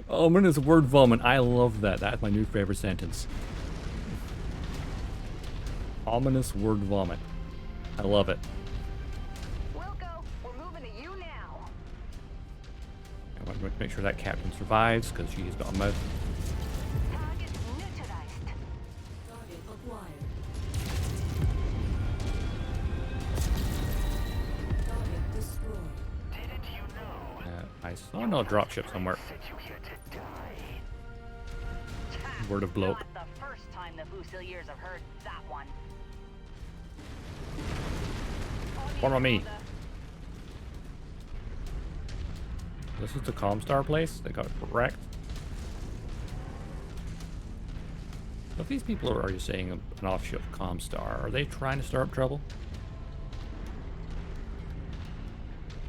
S1: Ominous word vomit. I love that. That's my new favorite sentence. Ominous word vomit. I love it.
S11: Wilco, we're moving to you now.
S1: I want to make sure that captain survives because she's got a mouth.
S11: Target neutralized.
S6: Target acquired. Target destroyed.
S8: Didn't you know?
S1: I saw no dropship somewhere.
S8: Sent you here to die.
S1: Word of bloke.
S11: Not the first time the Fusiliers have heard that one.
S1: Form on me. This is the Comstar place. They got wrecked. So if these people are you saying an offshoot of Comstar, are they trying to start up trouble?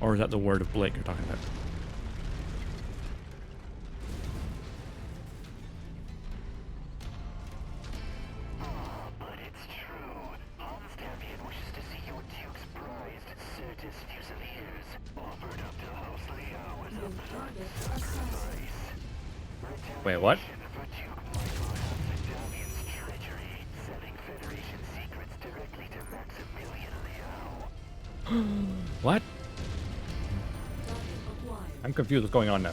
S1: Or is that the word of Blake you're talking about?
S8: But it's true. Amstavian wishes to see your Duke's prized Certus Fusiliers offered up to House Leo as a
S6: New
S8: blood
S6: target, assassin.
S8: sacrifice.
S1: Wait, what?
S8: For Duke Michael Amstavian's treachery, selling Federation secrets directly to Maximilian Leo.
S1: What?
S6: Target acquired.
S1: I'm confused what's going on now.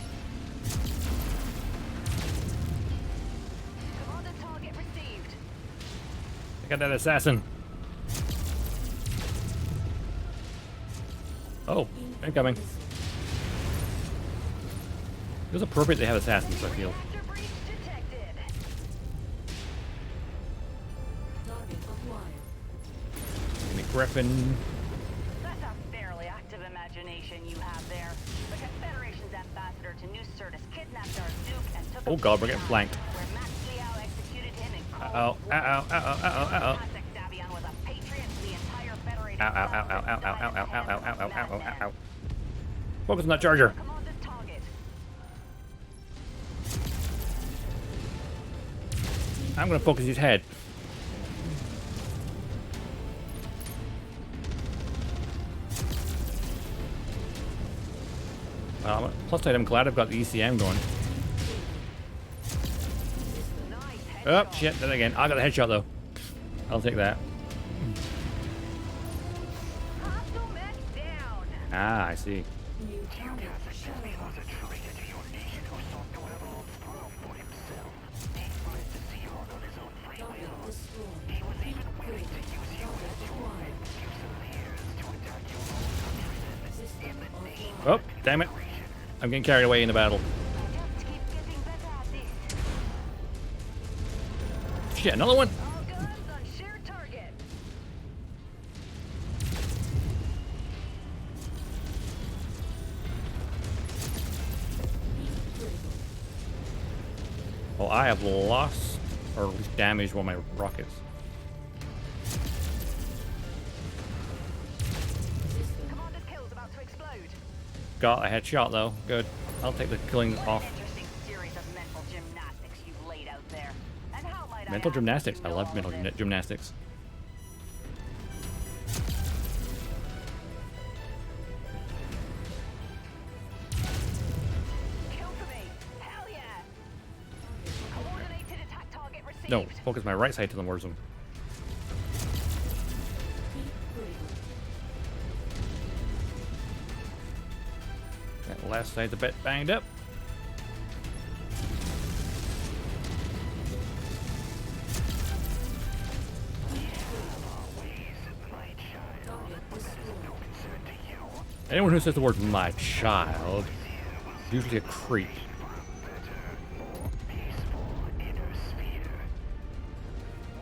S11: Commander target received.
S1: I got that assassin. Oh, incoming.
S6: Missile.
S1: It was appropriate they have assassins, I feel.
S11: Reactor breach detected.
S6: Target acquired.
S1: Give me Griffin.
S11: That's a fairly active
S1: Oh god, we're getting flanked.
S11: Where Max Liao executed him in cold
S1: Uh-oh, uh-oh, uh-oh, uh-oh, uh-oh.
S11: Classic Davion was a patriot. The entire Federated
S1: Ow, ow, ow, ow, ow, ow, ow, ow, ow, ow, ow, ow, ow, ow. Focus on that charger.
S11: Commander's target.
S1: I'm gonna focus his head. Plus side, I'm glad I've got the ECM going. Oh, shit, then again. I got a headshot, though. I'll take that.
S11: Hostile mech down.
S1: Ah, I see.
S6: New target Shadow Hawk. Target destroyed. Critical. Target acquired. System offline.
S1: Oh, damn it. I'm getting carried away in the battle.
S11: Just keep getting better at this.
S1: Shit, another one?
S11: All guns on shared target.
S1: Oh, I have lost, or at least damaged one of my rockets.
S11: Commander's kill's about to explode.
S1: Got a headshot, though. Good. I'll take the killing
S11: What
S1: off.
S11: an interesting series of mental gymnastics you've laid out there. And how might
S1: Mental
S11: I
S1: gymnastics. I
S11: know
S1: love
S11: all
S1: mental
S11: of this?
S1: gymnastics.
S11: Kill for me. Hell yeah. Coordinated attack target received.
S1: No, focus my right side to the war zone. That left side's a bit banged up. Anyone who says the word "my child" is usually a creep.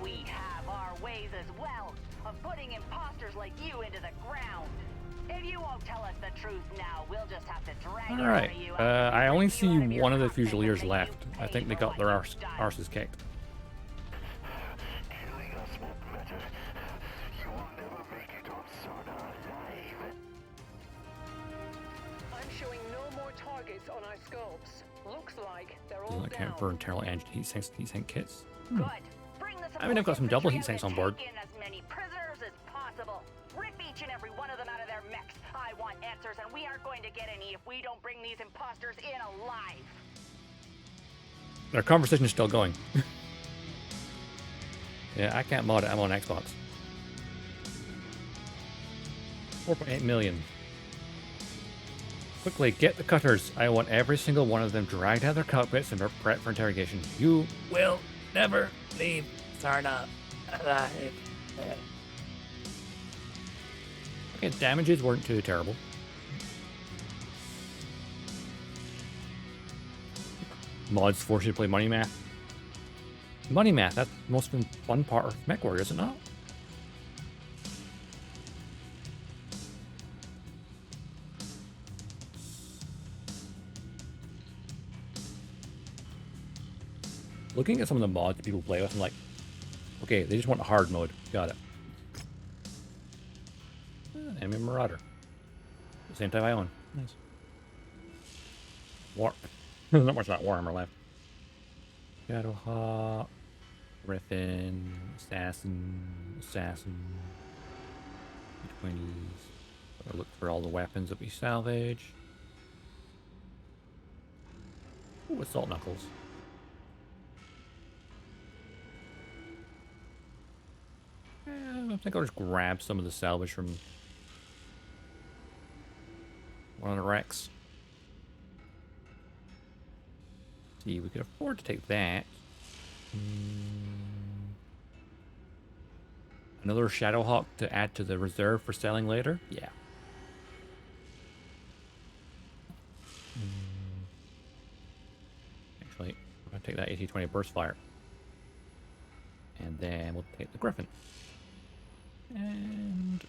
S11: We have our ways as well of putting imposters like you into the ground. If you won't tell us the truth now, we'll just have to drag it
S1: Alright,
S11: out of you.
S1: I only see
S11: you
S1: one of the
S11: cockpit and
S1: Fusiliers
S11: make
S1: left.
S11: you
S1: I
S11: pay
S1: think they
S11: for
S1: got
S11: what
S1: their
S11: you've done.
S1: arses kicked.
S3: I'm showing no more targets on our scopes. Looks like they're all
S1: Doesn't
S3: down.
S1: account for internal engine heat sinks kits.
S11: Good. Bring the
S1: I mean, I've got some double heat
S11: infantry
S1: sinks on
S11: and
S1: board.
S11: take in as many prisoners as possible. Rip each and every one of them out of their mechs. I want answers, and we aren't going to get any if we don't bring these imposters in alive.
S1: Our conversation is still going. Yeah, I can't mod it. I'm on Xbox. 4.8 million. Quickly, get the cutters. I want every single one of them dragged out of their cockpits and prepped for interrogation. You will never leave Sarna alive. Okay, damages weren't too terrible. Mods force you to play Money Math. Money Math, that's the most fun part of Mech Warrior, is it not? Looking at some of the mods that people play with, I'm like, okay, they just want a hard mode. Got it. Enemy Marauder. The same type I own. Nice. War. There's not much of that Warhammer left. Shadowhawk. Griffin. Assassin. 20s. Gotta look for all the weapons that we salvage. Ooh, Assault Knuckles. I think I'll just grab some of the salvage from one of the wrecks. See, we could afford to take that. Another Shadowhawk to add to the reserve for selling later? Yeah. Actually, I'm going to take that AT-20 burst fire. And then we'll take the Griffin. And...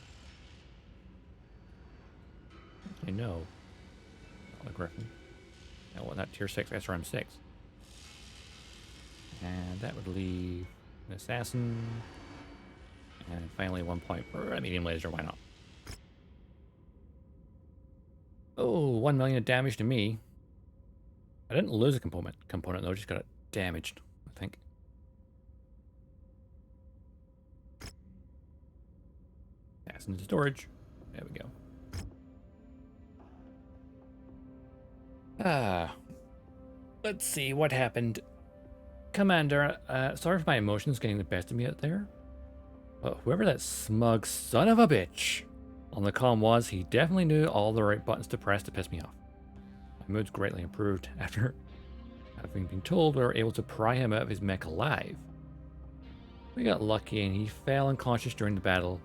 S1: actually, no. Not the Griffin. I want that tier 6 SRM6. And that would leave an assassin. And finally 1 point for a medium laser, why not? Oh, 1 million of damage to me. I didn't lose a component though, just got it damaged, I think. Assassin into storage. There we go. Let's see what happened. Commander, sorry for my emotions getting the best of me out there. But whoever that smug son of a bitch on the comm was, he definitely knew all the right buttons to press to piss me off. My mood's greatly improved after having been told we were able to pry him out of his mech alive. We got lucky and he fell unconscious during the battle.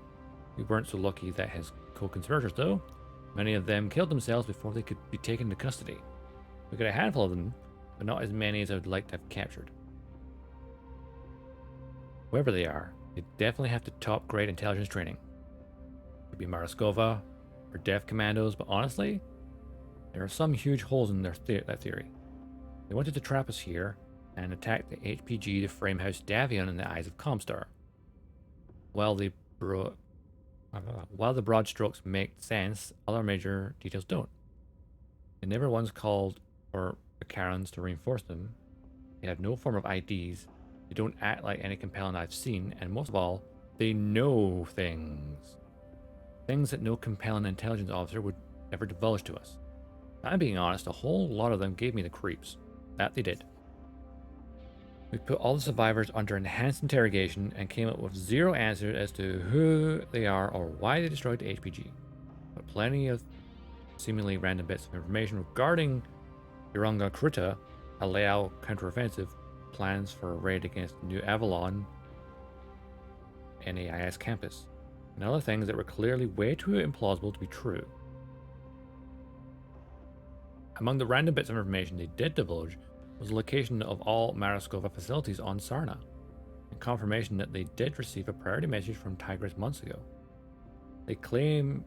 S1: We weren't so lucky that his co-conspirators, though. Many of them killed themselves before they could be taken into custody. We got a handful of them, but not as many as I would like to have captured. Whoever they are, they definitely have to top grade intelligence training. Could be Marskova or Dev Commandos, but honestly, there are some huge holes in that theory. They wanted to trap us here and attack the HPG to frame House Davion in the eyes of Comstar. While the broad strokes make sense, other major details don't. They never once called for the Karens to reinforce them. They have no form of IDs. They don't act like any compelling I've seen, and most of all, they know things. Things that no compelling intelligence officer would ever divulge to us. I'm being honest, a whole lot of them gave me the creeps. That they did. We put all the survivors under enhanced interrogation and came up with zero answers as to who they are or why they destroyed the HPG. But plenty of seemingly random bits of information regarding Uranga Kruta, a Leao counteroffensive, plans for a raid against New Avalon NAIS campus, and other things that were clearly way too implausible to be true. Among the random bits of information they did divulge was the location of all Marskova facilities on Sarna, and confirmation that they did receive a priority message from Tigris months ago. They claim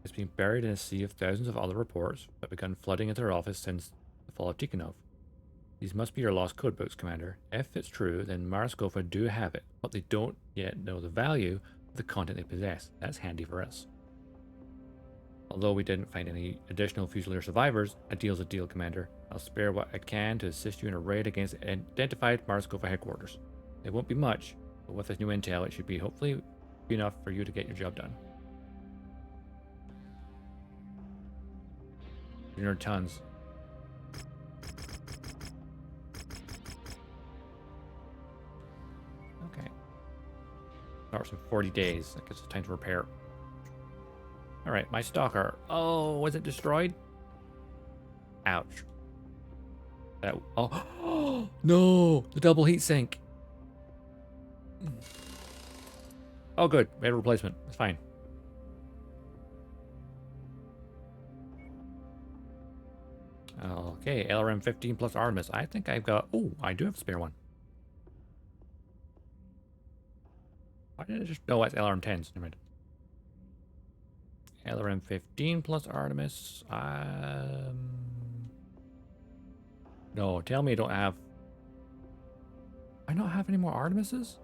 S1: it's been buried in a sea of thousands of other reports that begun flooding into their office since the fall of Tikhonov. These must be your lost codebooks, Commander. If it's true, then Marskova do have it, but they don't yet know the value of the content they possess. That's handy for us. Although we didn't find any additional Fusilier survivors, a deal's a deal, Commander. I'll spare what I can to assist you in a raid against identified Marskova headquarters. It won't be much, but with this new intel, it should be hopefully be enough for you to get your job done. 300 tons. Okay. Starts in 40 days. That gives us time to repair. Alright, my stalker. Oh, was it destroyed? Ouch. That. Oh, no! The double heat sink. Oh, good. We have a replacement. It's fine. Okay, LRM 15 plus Artemis. I think I've got. Oh, I do have a spare one. Why did I just. No, that's LRM 10s. Never mind. LRM 15 plus Artemis. No, tell me I don't have. I don't have any more Artemises?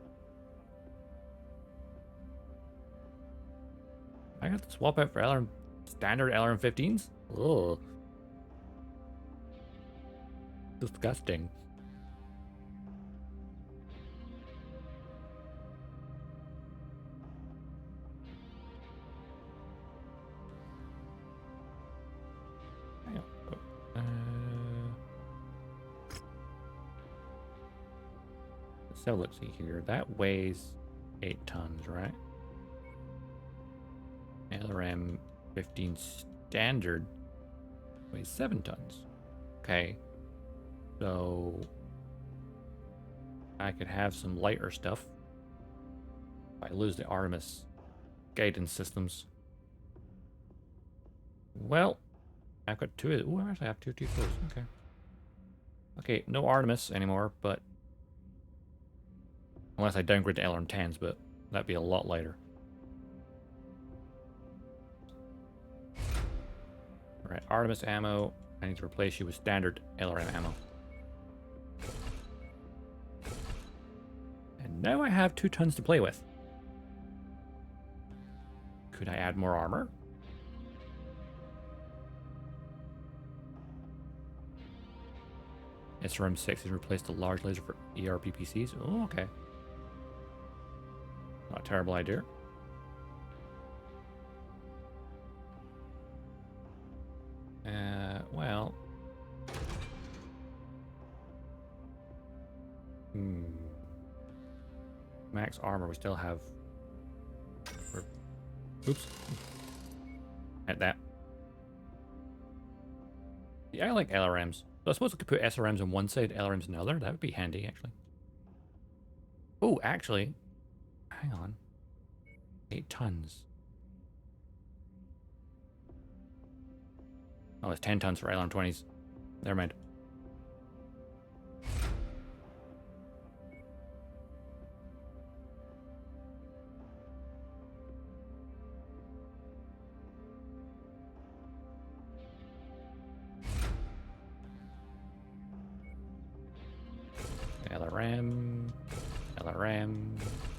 S1: I got to swap out for LRM standard LRM 15s? Ugh. Disgusting. So let's see here. That weighs 8 tons, right? LRM 15 standard weighs 7 tons. Okay. So I could have some lighter stuff if I lose the Artemis guidance systems. Well, I've got 2 of it. Ooh, I actually have 2 T4s. Okay. Okay, no Artemis anymore, but unless I downgrade to LRM 10s, but that'd be a lot lighter. Alright, Artemis ammo. I need to replace you with standard LRM ammo. And now I have 2 tons to play with. Could I add more armor? SRM-6 has replaced the large laser for ERPPCs. Oh, okay. Not a terrible idea. Well. Max armor, we still have... Oops. At that. Yeah, I like LRMs. So I suppose I could put SRMs on one side, LRMs on the other. That would be handy, actually. Oh, actually. Hang on. 8 tons. Oh, it's 10 tons for LRM-20s. Never mind. LRM,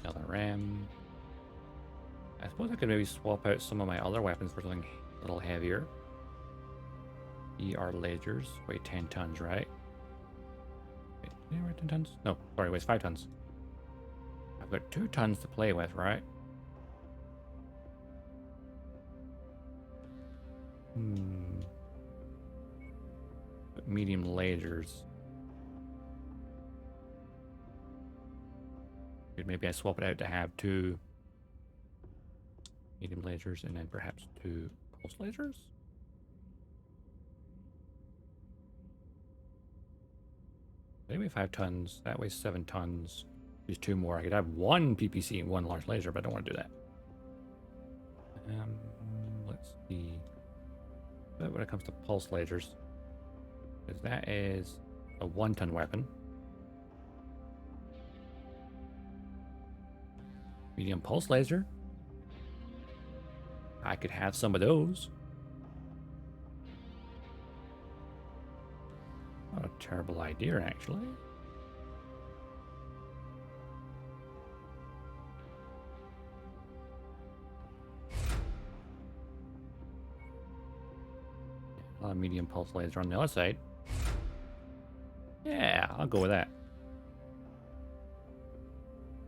S1: LRM. I suppose I could maybe swap out some of my other weapons for something a little heavier. ER lasers weigh 10 tons, right? Wait, did they weigh 10 tons? No, sorry, it weighs 5 tons. I've got 2 tons to play with, right? But medium lasers. Maybe I swap it out to have 2 medium lasers and then perhaps 2 pulse lasers? They weigh 5 tons. That weighs 7 tons. Use 2 more. I could have 1 PPC and 1 large laser, but I don't want to do that. Let's see. But when it comes to pulse lasers, because that is a 1-ton weapon. Medium pulse laser. I could have some of those. Not a terrible idea, actually. A medium pulse laser on the other side. Yeah, I'll go with that.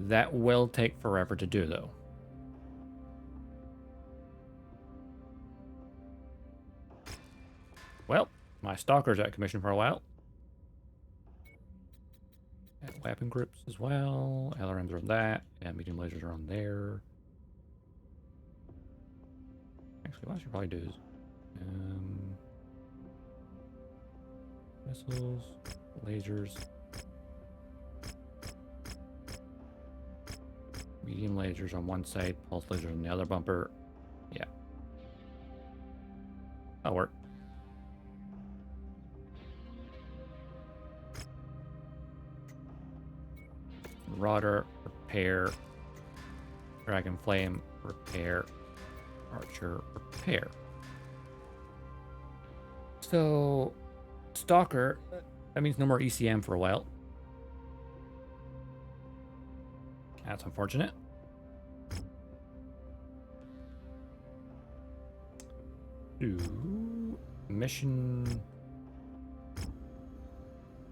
S1: That will take forever to do, though. Well, my stalker's out of commission for a while. And weapon groups as well. LRMs are on that. And medium lasers are on there. Actually, what I should probably do is... missiles, lasers... Medium lasers on one side, pulse lasers on the other bumper. Yeah. That'll work. Marauder, repair. Dragon Flame, repair. Archer, repair. So, Stalker, that means no more ECM for a while. That's unfortunate. Mission.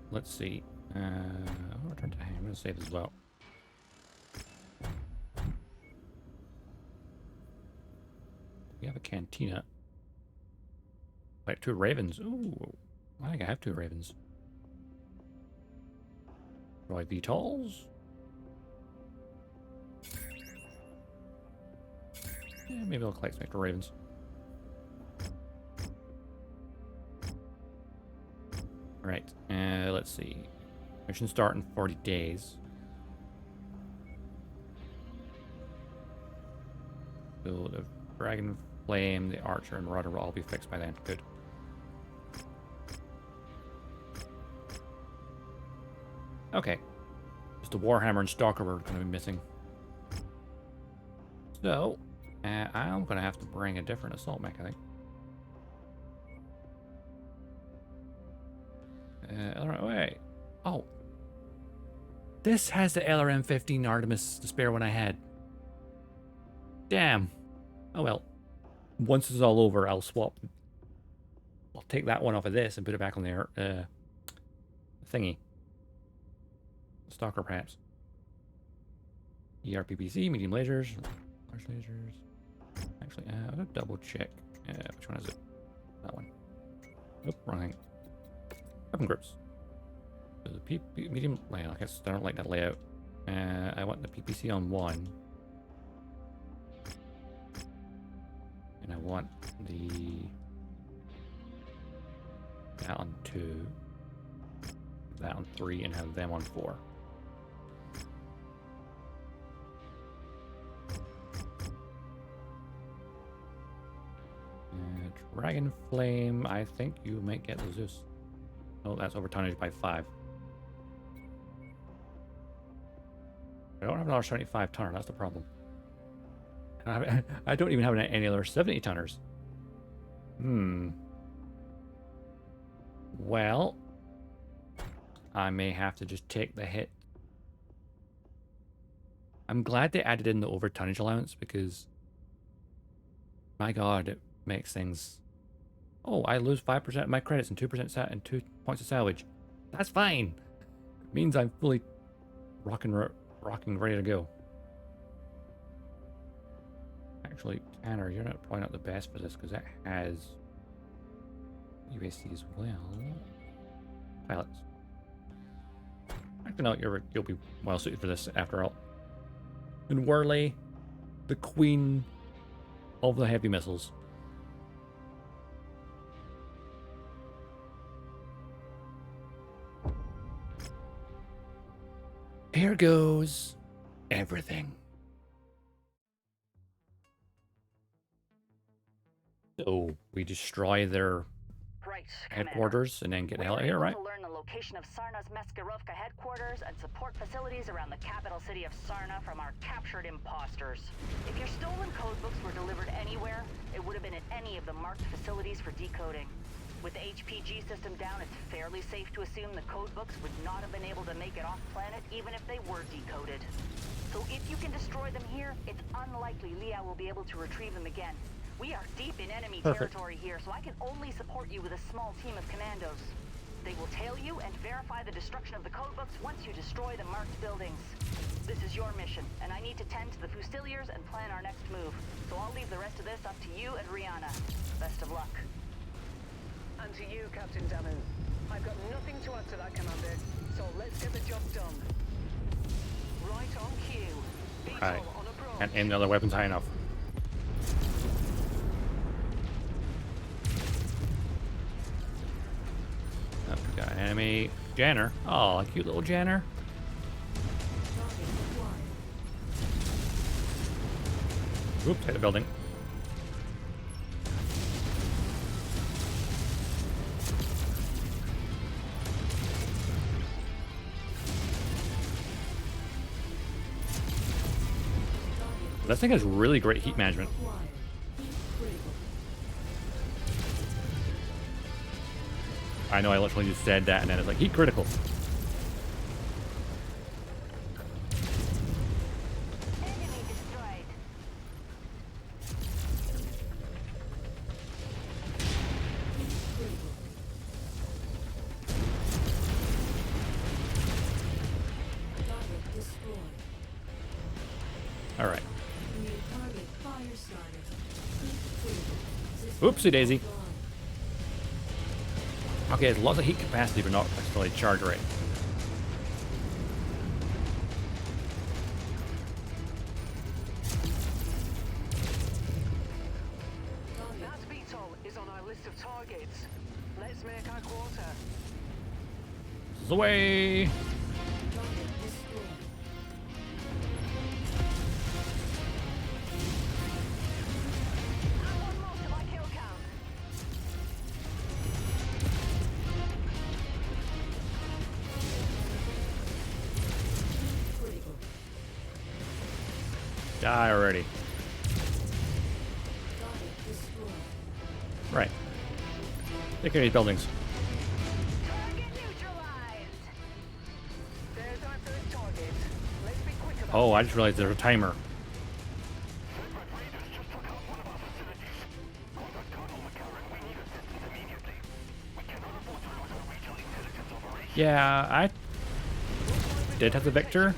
S1: Let's see. I'll return to hang. I'm going to save as well. We have a cantina. Like 2 ravens. Ooh. I think I have 2 ravens. Vroid VTOLs. Yeah, maybe I'll collect some extra ravens. Right, let's see. Mission start in 40 days. So the Dragon Flame, the Archer, and Marauder will all be fixed by then. Good. Okay. Just the Warhammer and Stalker we're going to be missing. So, I'm going to have to bring a different assault mech, I think. Alright, wait. Oh. This has the LRM-15 Artemis, the spare one I had. Damn. Oh well. Once it's all over, I'll swap. I'll take that one off of this and put it back on there. Thingy. Stalker, perhaps. ERPPC, medium lasers, large lasers. Actually, I'll double check. Which one is it? That one. Nope, wrong thing. Weapon groups. So the medium. Well, I guess I don't like that layout. I want the PPC on 1. And I want that on 2. That on 3, and have them on 4. Dragon Flame, I think you might get the Zeus. Oh, that's over tonnage by 5. I don't have another 75 tonner, that's the problem. I don't even have any other 70 tonners. Well, I may have to just take the hit. I'm glad they added in the over tonnage allowance because, my god, it makes things. Oh, I lose 5% of my credits and 2% and 2 points of salvage. That's fine. It means I'm fully rocking, ready to go. Actually, Tanner, you're probably not the best for this because that has UAC as well. Pilots. Actually, no, you'll be well suited for this after all. And Worley, the queen of the heavy missiles. Here goes everything. So we destroy their headquarters and then get the hell out of here, right?
S11: To learn the location of Sarna's Meskarovka headquarters and support facilities around the capital city of Sarna from our captured imposters. If your stolen codebooks were delivered anywhere, it would have been at any of the marked facilities for decoding. With the HPG system down, it's fairly safe to assume the codebooks would not have been able to make it off planet even if they were decoded. So if you can destroy them here, it's unlikely Liao will be able to retrieve them again. We are deep in enemy territory here, so I can only support you with a small team of commandos. They will tail you and verify the destruction of the codebooks once you destroy the marked buildings. This is your mission, and I need to tend to the Fusiliers and plan our next move. So I'll leave the rest of this up to you and Rihanna. Best of luck.
S3: And to you, Captain Damu. I've got nothing to add to that, Commander, so let's get the job done. Right on cue.
S1: Right. Can't aim the other weapons high enough. Oh, we got an enemy. Janner. Oh, a cute little Janner. Oops, hit the building. This thing has really great heat management. I know I literally just said that and then it's like heat critical. All right. Oopsie daisy. Okay, it's lots of heat capacity, but not necessarily charge rate.
S3: That VTOL is on our list of targets. Let's make our quarter.
S1: The way. Die already. Right. Take care of these buildings.
S3: Target neutralized. There's our first target.
S1: Oh, I just realized there's a timer. Yeah, I did have the Victor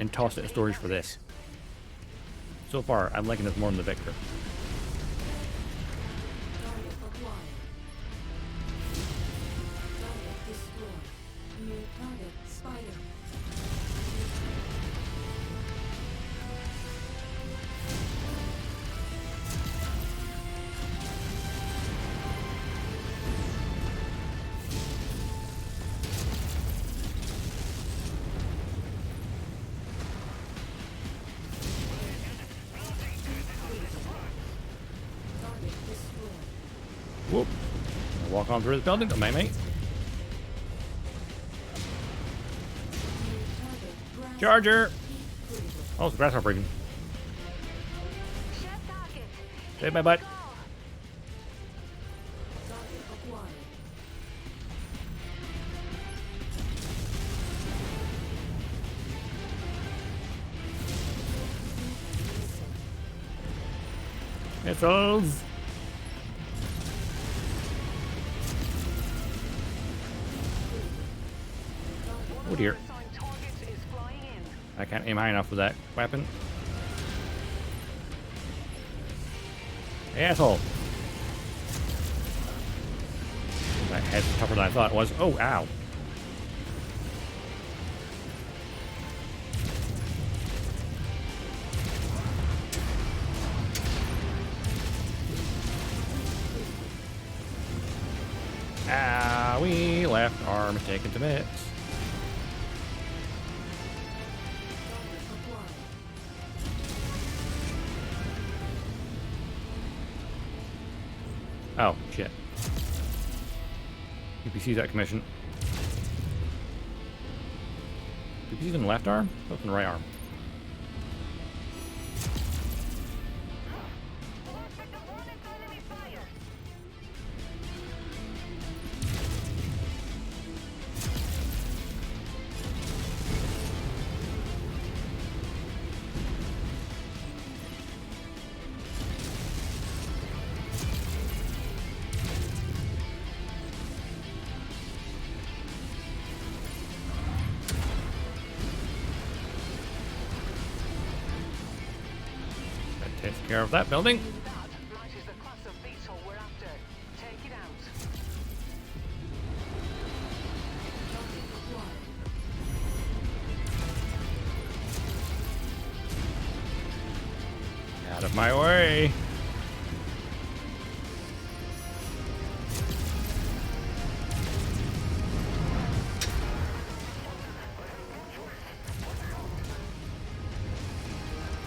S1: and tossed it in storage for this. So far, I'm liking this more than the Victor.
S6: Target acquired. Target destroyed. New target Spider. Target destroyed.
S1: Whoop. I'll walk on through the building, my mate.
S6: New target Grass.
S1: Charger!
S6: Critical.
S1: Oh, it's a grasshopper even.
S5: Shut target.
S1: Save my butt.
S5: Go.
S6: Target acquired.
S1: Missiles! Oh dear.
S3: Assigned targets is flying in.
S1: I can't aim high enough with that weapon. Asshole! That head's tougher than I thought it was. Oh, ow. Ah, we left our mistaken to mix.
S6: Target acquired.
S1: Oh, shit. UPC's out of commission. UPC's in the left arm? Oh, it's in the right arm. That takes care of that building.
S3: That matches the class of beetle we're after. Take it out.
S6: Target acquired.
S1: Out of my way.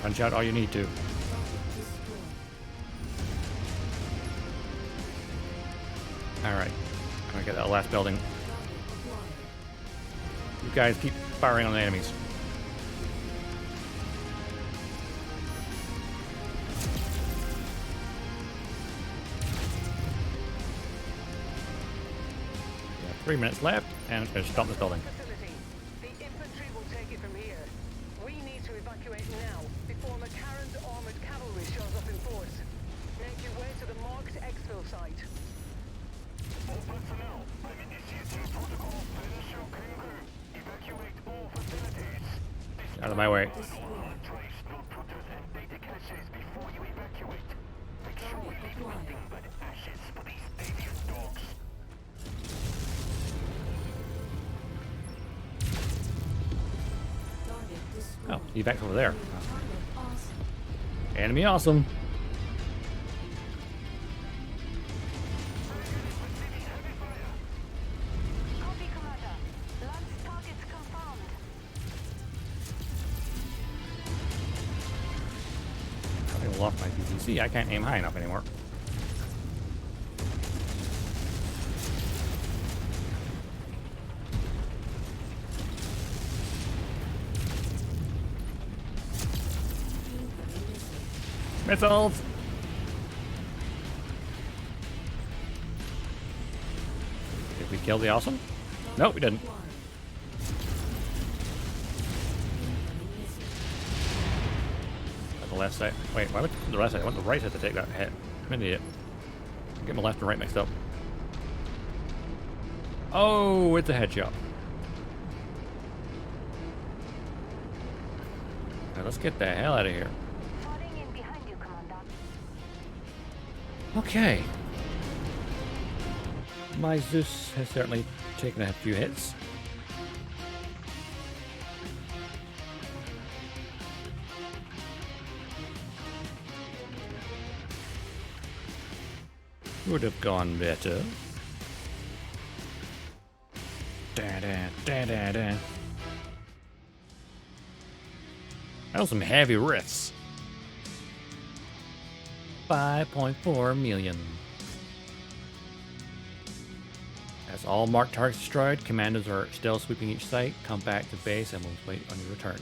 S1: Punch out all you need to.
S6: Target destroyed.
S1: Alright. I'm gonna get that last building.
S6: Target acquired.
S1: You guys keep firing on the enemies. We have 3 minutes left, and it's gonna stop this building.
S3: Facility. The infantry will take it from here. We need to evacuate now before McCarran's armored cavalry shows up in force. Make your way to the marked exfil site.
S7: All personnel, I'm initiating protocol Bensound Kangaroo. Evacuate all facilities.
S1: Out of my way.
S6: Destroyed.
S7: Trace no protos and data caches before you evacuate. Make sure we
S6: Target
S7: leave nothing
S6: acquired.
S7: but ashes for these devious dogs.
S6: Target destroyed.
S1: Oh, evac over there.
S6: Target awesome.
S1: Enemy awesome.
S5: Copy, Commander. Launch targets confirmed.
S1: I lost my PCC. I can't aim high enough anymore. Missiles! Did we kill the awesome? Nope, we didn't. the left side. Wait, why went to the left side? I went to the right side to take that hit. I'm an idiot. I'm getting my left and right mixed up. Oh, it's a headshot. Now let's get the hell out of here.
S11: Falling in behind you, Commandant.
S1: Okay. My Zeus has certainly taken a few hits. Would have gone better. Da-da. That was some heavy riffs. 5.4 million. As all marked targets destroyed, commandos are still sweeping each site. Come back to base and we'll wait on your return.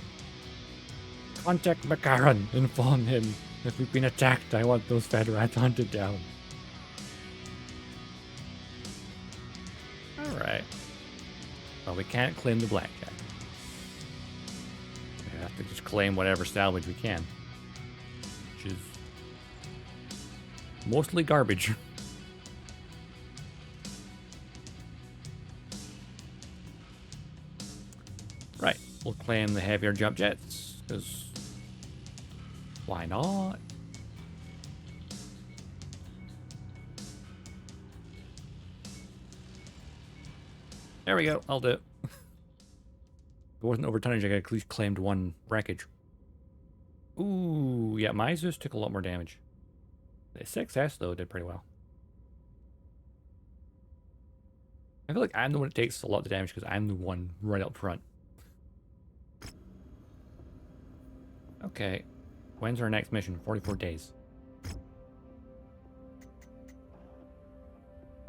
S1: Contact McCarran. Inform him. If we've been attacked, I want those Federats hunted down. Alright. Well, we can't claim the blackjack. We have to just claim whatever salvage we can. Which is mostly garbage. Right, we'll claim the heavier jump jets, because why not? There we go, I'll do it. If it wasn't over tonnage, I could at least claimed one wreckage. Ooh, yeah, my Zeus took a lot more damage. The 6S, though, did pretty well. I feel like I'm the one that takes a lot of damage because I'm the one right up front. Okay, when's our next mission? 44 days.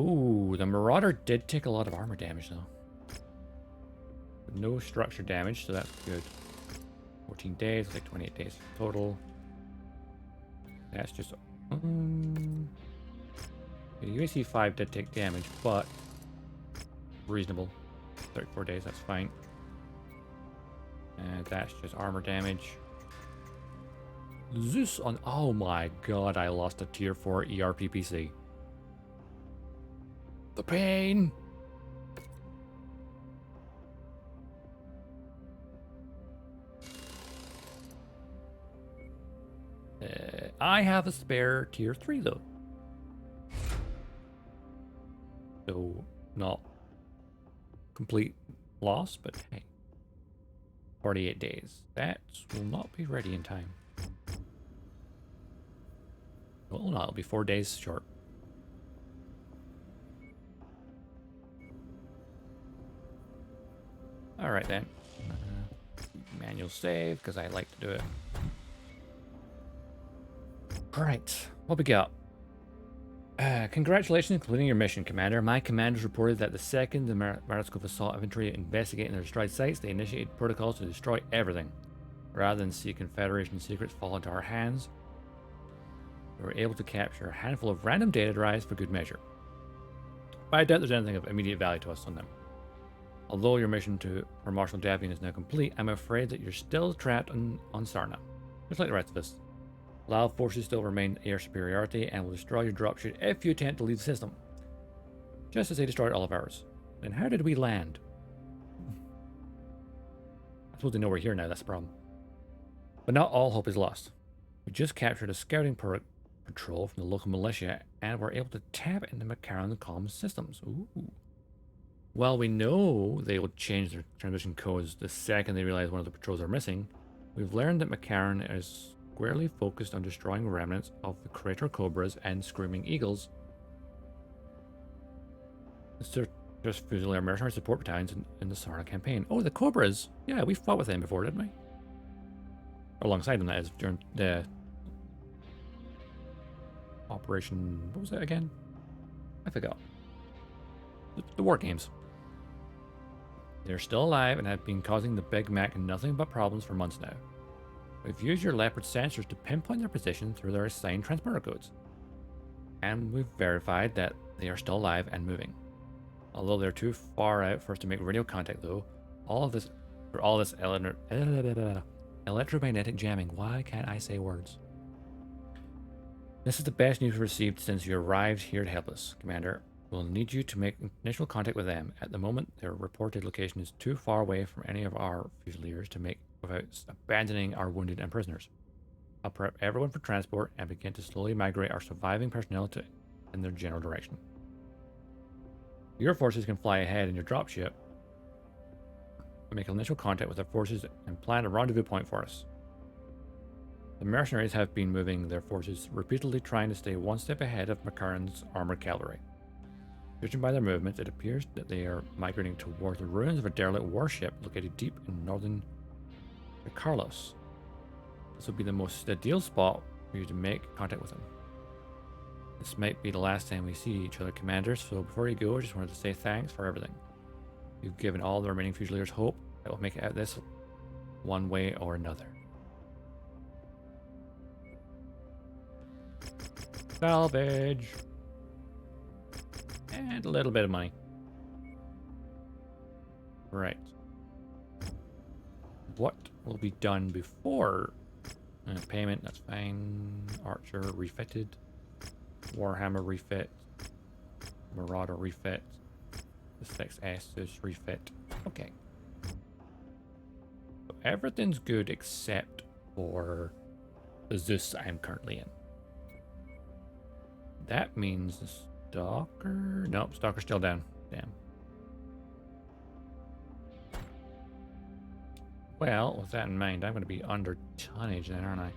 S1: Ooh, the Marauder did take a lot of armor damage, though. No structure damage, so that's good. 14 days, like 28 days total. That's just... the UAC-5 did take damage, but reasonable. 34 days, that's fine. And that's just armor damage. Zeus on... Oh my god, I lost a tier 4 ERPPC. The pain! I have a spare tier 3 though. So, not complete loss, but hey. 48 days. That will not be ready in time. Well, no, it'll be 4 days short. Alright then. Manual save, because I like to do it. Alright, what we got? Congratulations on completing your mission, Commander. My commanders reported that the second the Marisco assault infantry investigating their destroyed sites, they initiated protocols to destroy everything. Rather than see Confederation secrets fall into our hands, we were able to capture a handful of random data drives for good measure. But I doubt there's anything of immediate value to us on them. Although your mission for Marshal Davian is now complete, I'm afraid that you're still trapped on Sarna, just like the rest of us. Lao forces still remain air superiority and will destroy your dropship if you attempt to leave the system. Just as they destroyed all of ours. Then how did we land? I suppose they know we're here now, that's the problem. But not all hope is lost. We just captured a scouting patrol from the local militia and were able to tap into McCarran's comm systems. Ooh. While we know they will change their transmission codes the second they realize one of the patrols are missing, we've learned that McCarran is squarely focused on destroying remnants of the Crater Cobras and Screaming Eagles. They're just Fusilier mercenary support battalions in the Sarna campaign. Oh, the Cobras! Yeah, we fought with them before, didn't we? Alongside them, that is, during the Operation... What was that again? I forgot. The War Games. They're still alive and have been causing the Big Mac nothing but problems for months now. We've used your Leopard sensors to pinpoint their position through their assigned transporter codes. And we've verified that they are still alive and moving. Although they're too far out for us to make radio contact though, all this Electromagnetic jamming. Why can't I say words? This is the best news we've received since you arrived here to help us, Commander. We'll need you to make initial contact with them. At the moment, their reported location is too far away from any of our fusiliers to make without abandoning our wounded and prisoners. I'll prep everyone for transport and begin to slowly migrate our surviving personnel in their general direction. Your forces can fly ahead in your dropship, make initial contact with our forces, and plan a rendezvous point for us. The mercenaries have been moving their forces, repeatedly trying to stay one step ahead of McCurran's armored cavalry. Judging by their movements, it appears that they are migrating towards the ruins of a derelict warship located deep in northern Carlos. This will be the most ideal spot for you to make contact with them. This might be the last time we see each other, Commander, so before you go, I just wanted to say thanks for everything. You've given all the remaining Fusiliers hope that we'll make it out this one way or another. Salvage! And a little bit of money. Right. What will be done before payment? That's fine. Archer refitted. Warhammer refit. Marauder refit. The 6S is refit. Okay. So everything's good except for the Zeus I'm currently in. That means the Stalker... Nope, Stalker's still down. Damn. Well, with that in mind, I'm going to be under tonnage then, aren't I?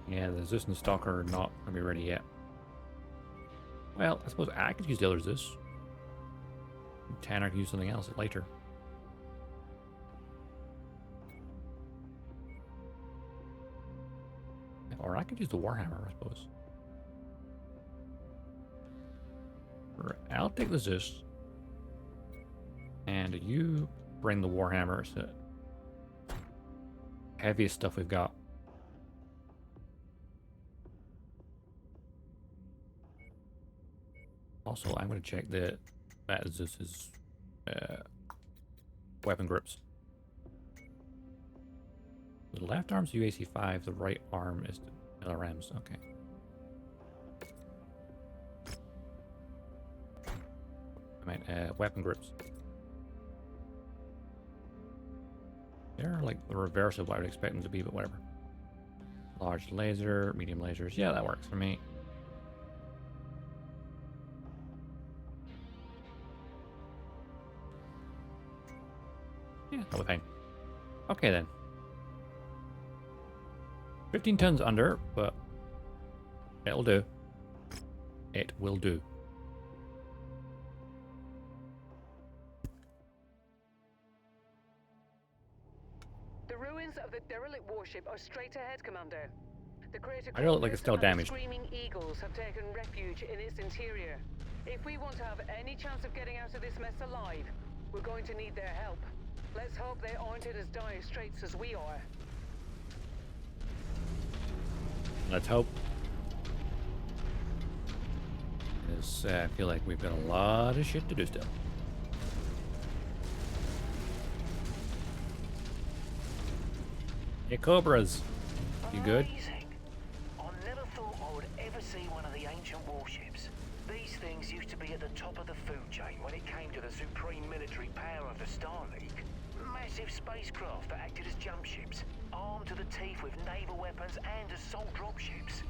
S1: Yeah, the Zeus and the Stalker are not going to be ready yet. Well, I suppose I could use the other Zeus. Tanner can use something else later. Or I could use the Warhammer, I suppose. I'll take the Zeus. And you bring the Warhammer. It's the heaviest stuff we've got. Also, I'm going to check that Zeus's weapon grips. The left arm's UAC5, the right arm is the LRM's. Okay. I mean, weapon grips. They're like the reverse of what I would expect them to be, but whatever. Large laser, medium lasers. Yeah, that works for me. Yeah, that'll be fine. Okay then. 15 tons under, but it'll do. It will do.
S3: The ruins of the derelict warship are straight ahead, Commander. The crater
S1: I don't like it's still damaged.
S3: Screaming eagles have taken refuge in its interior. If we want to have any chance of getting out of this mess alive, we're going to need their help. Let's hope they aren't in as dire straits as we are.
S1: Let's hope. I feel like we've got a lot of shit to do still. Hey, Cobras. You good?
S8: Amazing. I never thought I would ever see one of the ancient warships. These things used to be at the top of the food chain when it came to the supreme military power of the Star League. Massive spacecraft that acted as jump ships, armed to the teeth with naval weapons and assault dropships.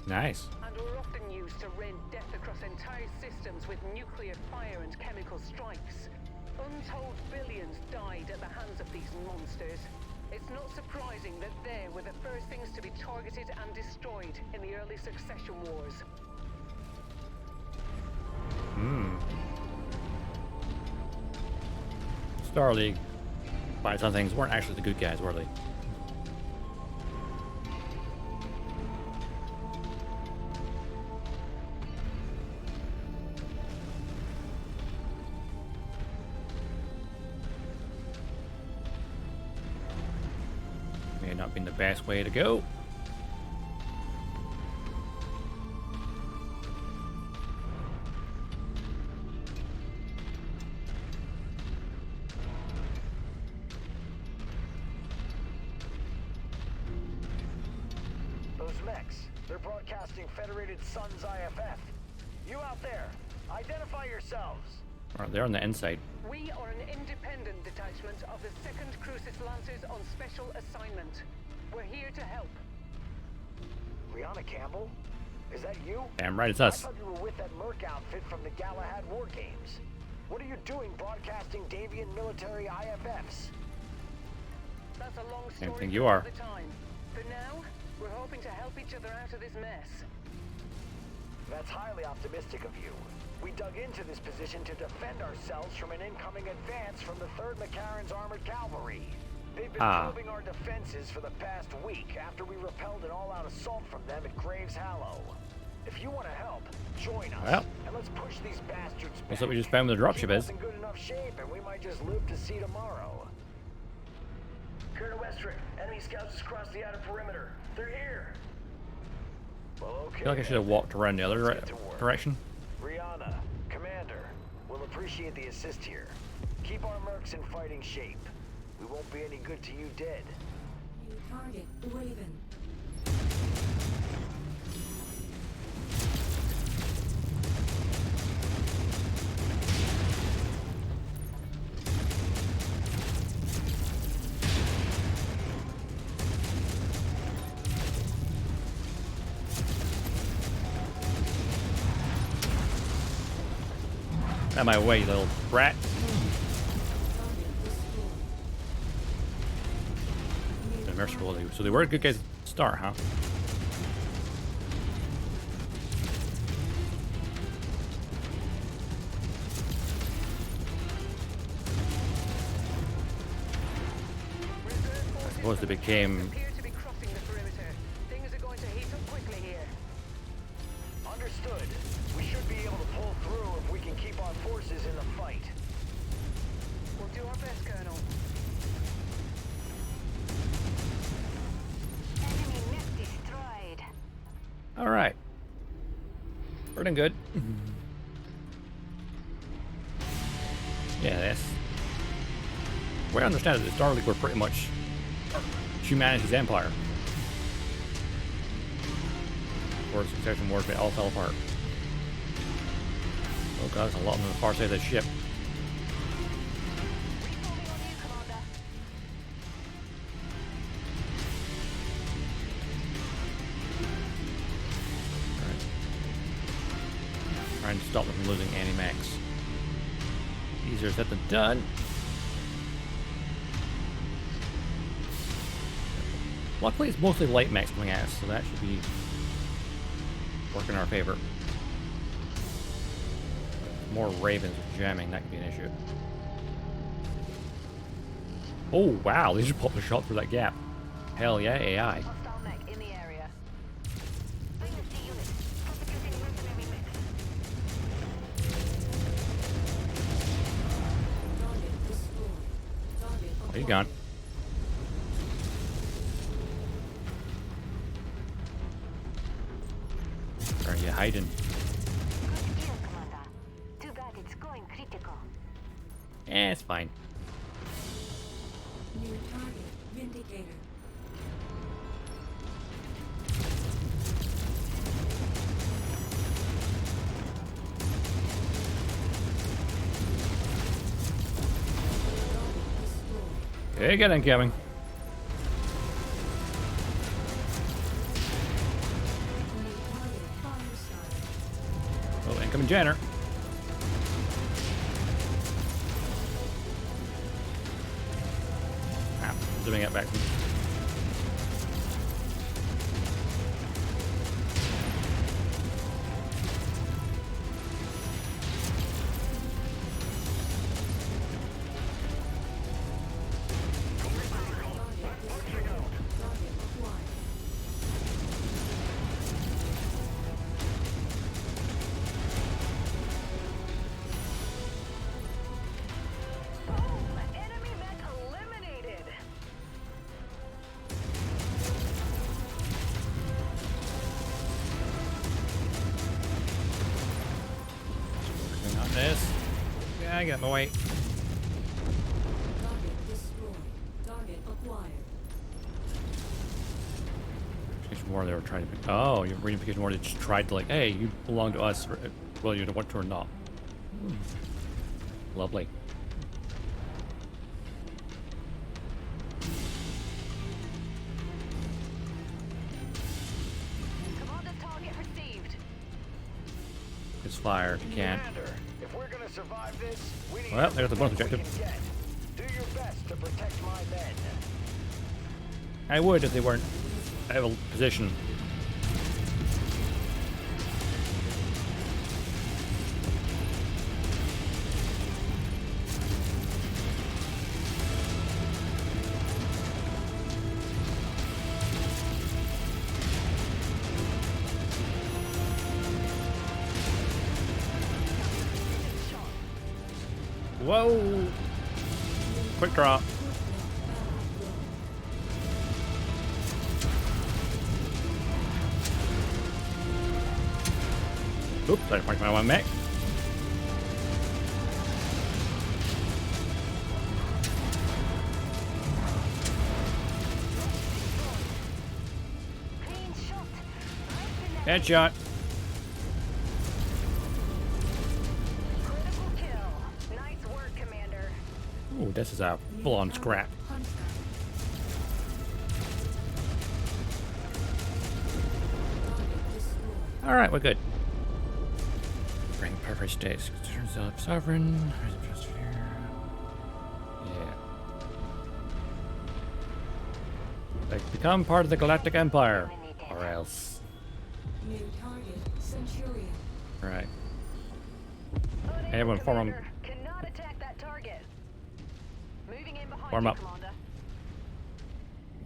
S1: Nice.
S3: And were often used to rain death across entire systems with nuclear fire and chemical strikes. Untold billions died at the hands of these monsters. It's not surprising that they were the first things to be targeted and destroyed in the early succession wars.
S1: Star League, by some things, weren't actually the good guys, were they? May have not been the best way to go.
S2: They're broadcasting Federated Suns IFF. You out there, identify yourselves.
S1: Alright, they're on the inside.
S10: We are an independent detachment of the 2nd Crucis Lancers on special assignment. We're here to help.
S2: Rihanna Campbell? Is that you?
S1: Damn right, it's
S2: I
S1: us.
S2: thought you were with that Merc outfit from the Galahad War Games. What are you doing broadcasting Davian military IFFs?
S10: That's a long
S1: Same
S10: story
S1: thing
S10: for
S1: you are.
S10: another time. For now, we're hoping to help each other out of this mess.
S2: That's highly optimistic of you. We dug into this position to defend ourselves from an incoming advance from the 3rd McCarran's Armored Cavalry. They've been probing our defenses for the past week after we repelled an all-out assault from them at Graves Hallow. If you want to help, join us,
S1: Well,
S2: and let's push these bastards back.
S1: that's what we just found where the dropship is.
S2: Keep us in good enough shape, and we might just live to see tomorrow. Colonel Westrick, enemy scouts just crossed the outer perimeter. They're here. Well, okay.
S1: I feel like I should have walked around the other direction.
S2: Rihanna, Commander, we'll appreciate the assist here. Keep our mercs in fighting shape. We won't be any good to you dead.
S6: New target, Raven.
S1: Out of my way, you little brat. The merciful, so they were a good guys to start, huh? I suppose they became
S2: Understood. We should be able to pull through if we can keep our forces in the fight.
S10: We'll do our best, Colonel.
S5: Enemy mech destroyed.
S1: all right. Pretty good. Yeah, that's. The way I understand it, the Star League were pretty much humanity's empire. Or Succession Wars, they all fell apart. Oh god, there's a lot on the far side of the ship.
S5: Refolding on you, Commander.
S1: Alright. Trying to stop them from losing any mechs. Easier said than done. Luckily, it's mostly light mechs coming at us, so that should be working in our favor. More ravens with jamming, that could be an issue. Oh wow, they just popped a shot through that gap. Hell yeah, AI.
S5: Hostile mech in the area. Bring the C unit. Prosecuting mercenary mechs.
S6: Target destroyed. Target
S1: Oh, he's gone. Where are you hiding?
S5: Good kill, Commander. Too bad it's going critical.
S1: Eh, it's fine.
S6: New target, Vindicator.
S1: Okay, get incoming. Oh, incoming Jenner. Ah, zooming it back.
S3: Boom! Enemy mech eliminated!
S1: Working on this. Yeah, I got my way.
S6: Target destroyed. Target acquired.
S1: Implication War, they were trying to... Oh, you're reading Implication War, they just tried to like, hey, you belong to us, well, you want to or not. Lovely.
S11: Commander's target received.
S1: It's fire if you can.
S2: Commander, if we're gonna survive this, we need
S1: Well, there's the bonus
S2: everything we
S1: objective.
S2: can get. Do your best to protect my men.
S1: I would if they weren't out of position. Whoa! Quick draw. Oops, I marked my one mech.
S11: Clean shot.
S1: Headshot.
S11: Critical kill. Nice work, Commander.
S1: Ooh, this is a full-on scrap. All right, we're good. Bring perfect states. Turns out sovereign. Yeah. Like, become part of the Galactic Empire, or else.
S6: New target, Centurion.
S1: Right.
S11: Unable,
S1: Everyone form 'em.
S11: Commander. Cannot attack that target. Moving in behind
S1: Form
S11: you,
S1: up.
S11: Commander.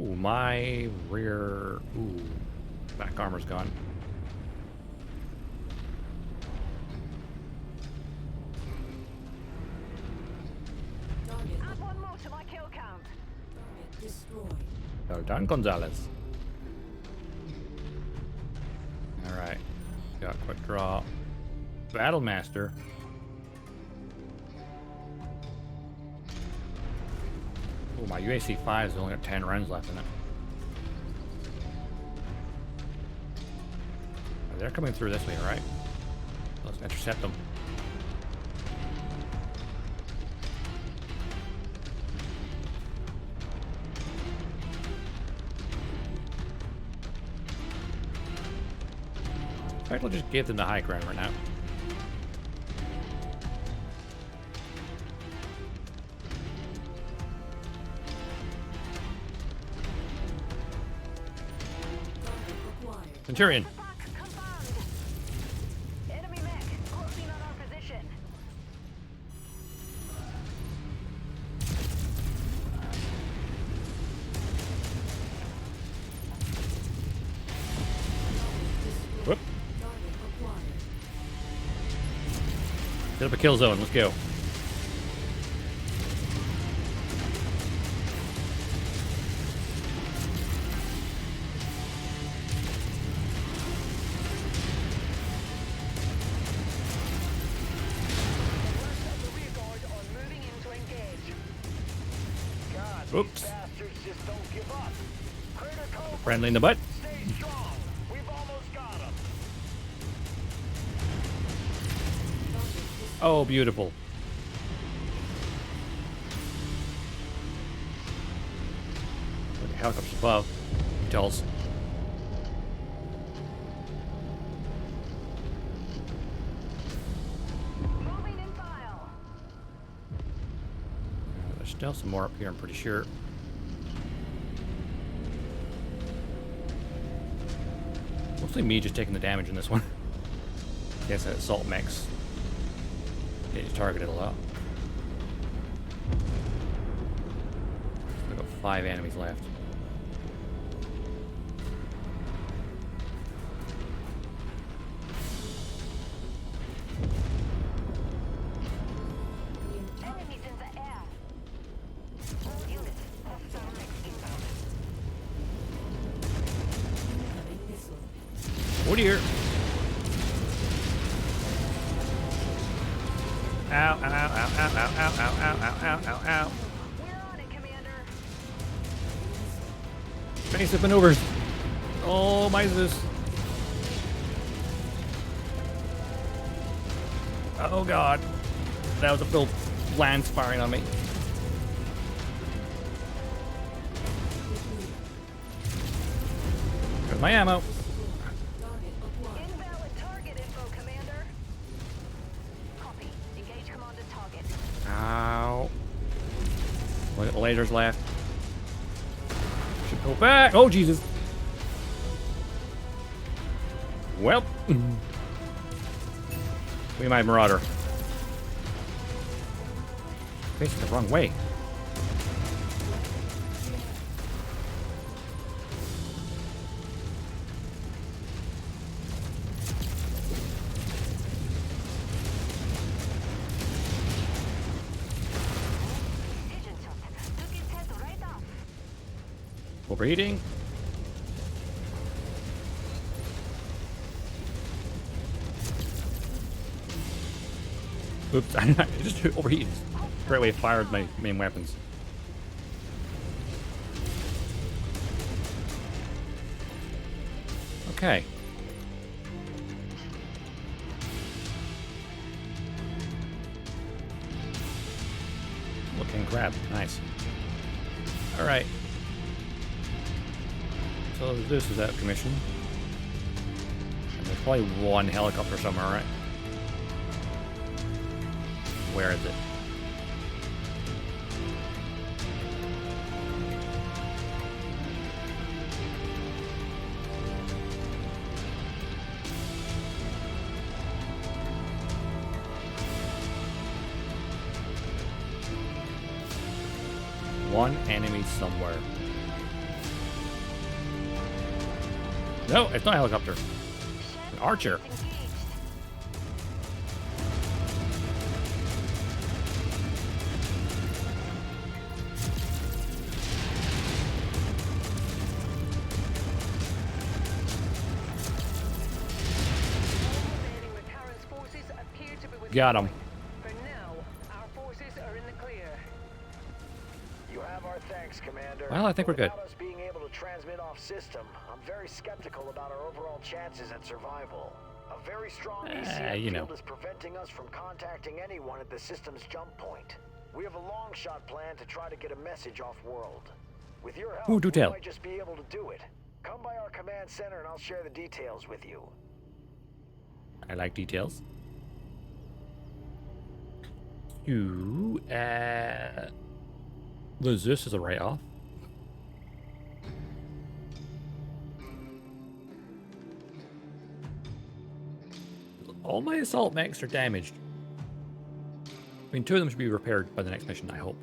S1: Ooh, my rear. Ooh, back armor's gone.
S6: Target,
S11: Add one more to my kill count.
S6: target destroyed.
S1: Well done, Gonzalez. Alright. Got quick draw. Battle Master. Oh, my UAC-5 has only got 10 rounds left in it. Oh, they're coming through this way, right? Let's intercept them. In fact, we'll just give them the high ground right now.
S6: Target acquired.
S1: Centurion.
S11: Back, confirmed. Enemy mech closing on our position.
S1: Whoop.
S6: Target acquired.
S1: Set up a kill zone. Let's go.
S2: The rear guard are moving in to engage. God,
S1: Oops.
S2: these bastards just don't give up. Crater Cove,
S1: Friendly in the butt.
S2: stay strong. We've almost got them.
S1: Oh, beautiful. Look at helicopters above. Tells.
S11: Moving in file.
S1: There's still some more up here, I'm pretty sure. Mostly me just taking the damage in this one. Guess that assault mechs. Yeah, you targeted a lot. We've got 5 enemies left.
S11: Enemies in the air. All units, hostile mech inbound.
S6: Incoming missile.
S1: Oh dear. Ow, ow, ow, ow, ow, ow, ow, ow, ow, ow, ow.
S11: We're on it, Commander.
S1: Evasive maneuvers. Oh, my Zeus. Oh god. That was a full lance firing on me. There's my ammo.
S3: Invalid target info, Commander. Copy. Engage command at target.
S1: Ow. Look at the lasers left. Should go back. Oh, Jesus. Well. We might Marauder. Facing the wrong way. Overheating. Oops, I just overheated. Great way fired my main weapons. Okay. Looking crab. Nice. Alright. So this is out of commission. And there's probably one helicopter somewhere, right? Where is it? One enemy somewhere. No, it's not a helicopter. An archer. Got him.
S8: For now, our forces are in the clear.
S2: You have our thanks, Commander.
S1: Well, I think we're good.
S2: Without us being able to transmit off system, I'm very skeptical about our overall chances at survival. A very strong ECM
S1: you know.
S2: field is preventing us from contacting anyone at the system's jump point. We have a long shot plan to try to get a message off world. With your help,
S1: Ooh, do tell.
S2: we might just be able to do it. Come by our command center and I'll share the details with you.
S1: I like details. You, this is a write-off. All my assault mechs are damaged. I mean, 2 of them should be repaired by the next mission, I hope.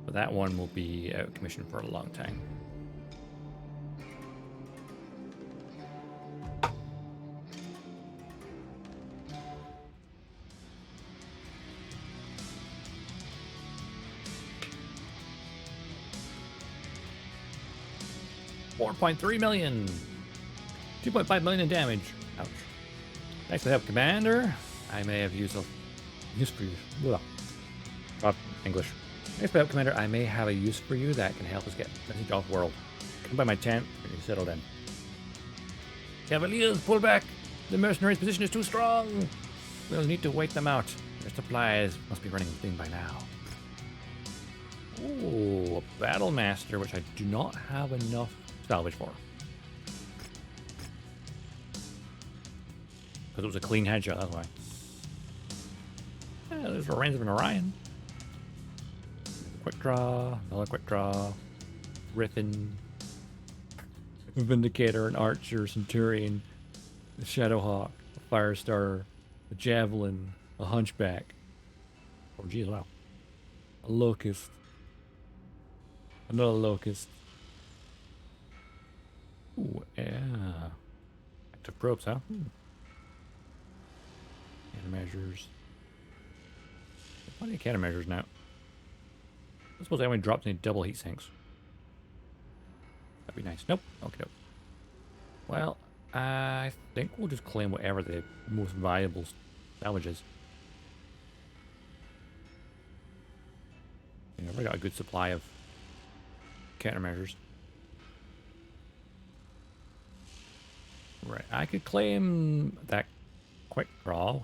S1: But that one will be out of commission for a long time. $4.3 million. 2.5 million in damage. Ouch. Thanks for the help, Commander. I may have used use for you. Blah. English. Thanks for the help, Commander. I may have a use for you that can help us get message off world. Come by my tent and you settle in. Cavaliers, pull back. The mercenaries' position is too strong. We'll need to wait them out. Their supplies must be running thin by now. Ooh, a battle master, which I do not have enough salvage for. Because it was a clean headshot, that's why. Yeah, there's a range of an Orion. Quick draw, another quick draw. Griffin. Vindicator, an Archer, Centurion, a Shadowhawk, a Firestarter, a Javelin, a Hunchback. Oh geez, wow. A Locust. Another Locust. Ooh, yeah. Active probes, huh? Countermeasures. Plenty of countermeasures now. I suppose I only dropped any double heat sinks. That'd be nice. Nope. Okay, nope. Well, I think we'll just claim whatever the most valuable salvage is. You know, we got a good supply of countermeasures. Right, I could claim that quick draw.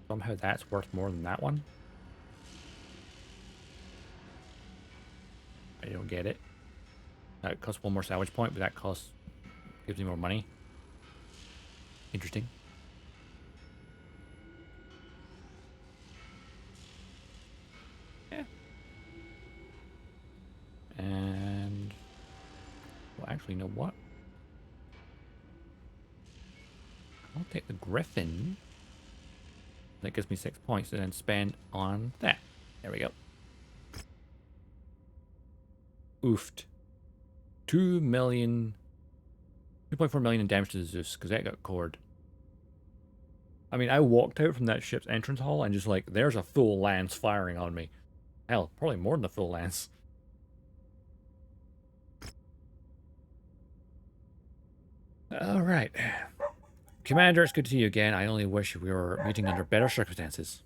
S1: Somehow that's worth more than that one. I don't get it. That costs one more salvage point, but that costs gives me more money. Interesting. Yeah. And well, actually, you know what? I'll take the Griffin. That gives me 6 points and then spend on that. There we go. Oofed. 2 million... 2.4 million in damage to the Zeus, because that got cored. I mean, I walked out from that ship's entrance hall and just like, there's a full lance firing on me. Hell, probably more than a full lance. Alright. Commander, it's good to see you again. I only wish we were meeting under better circumstances.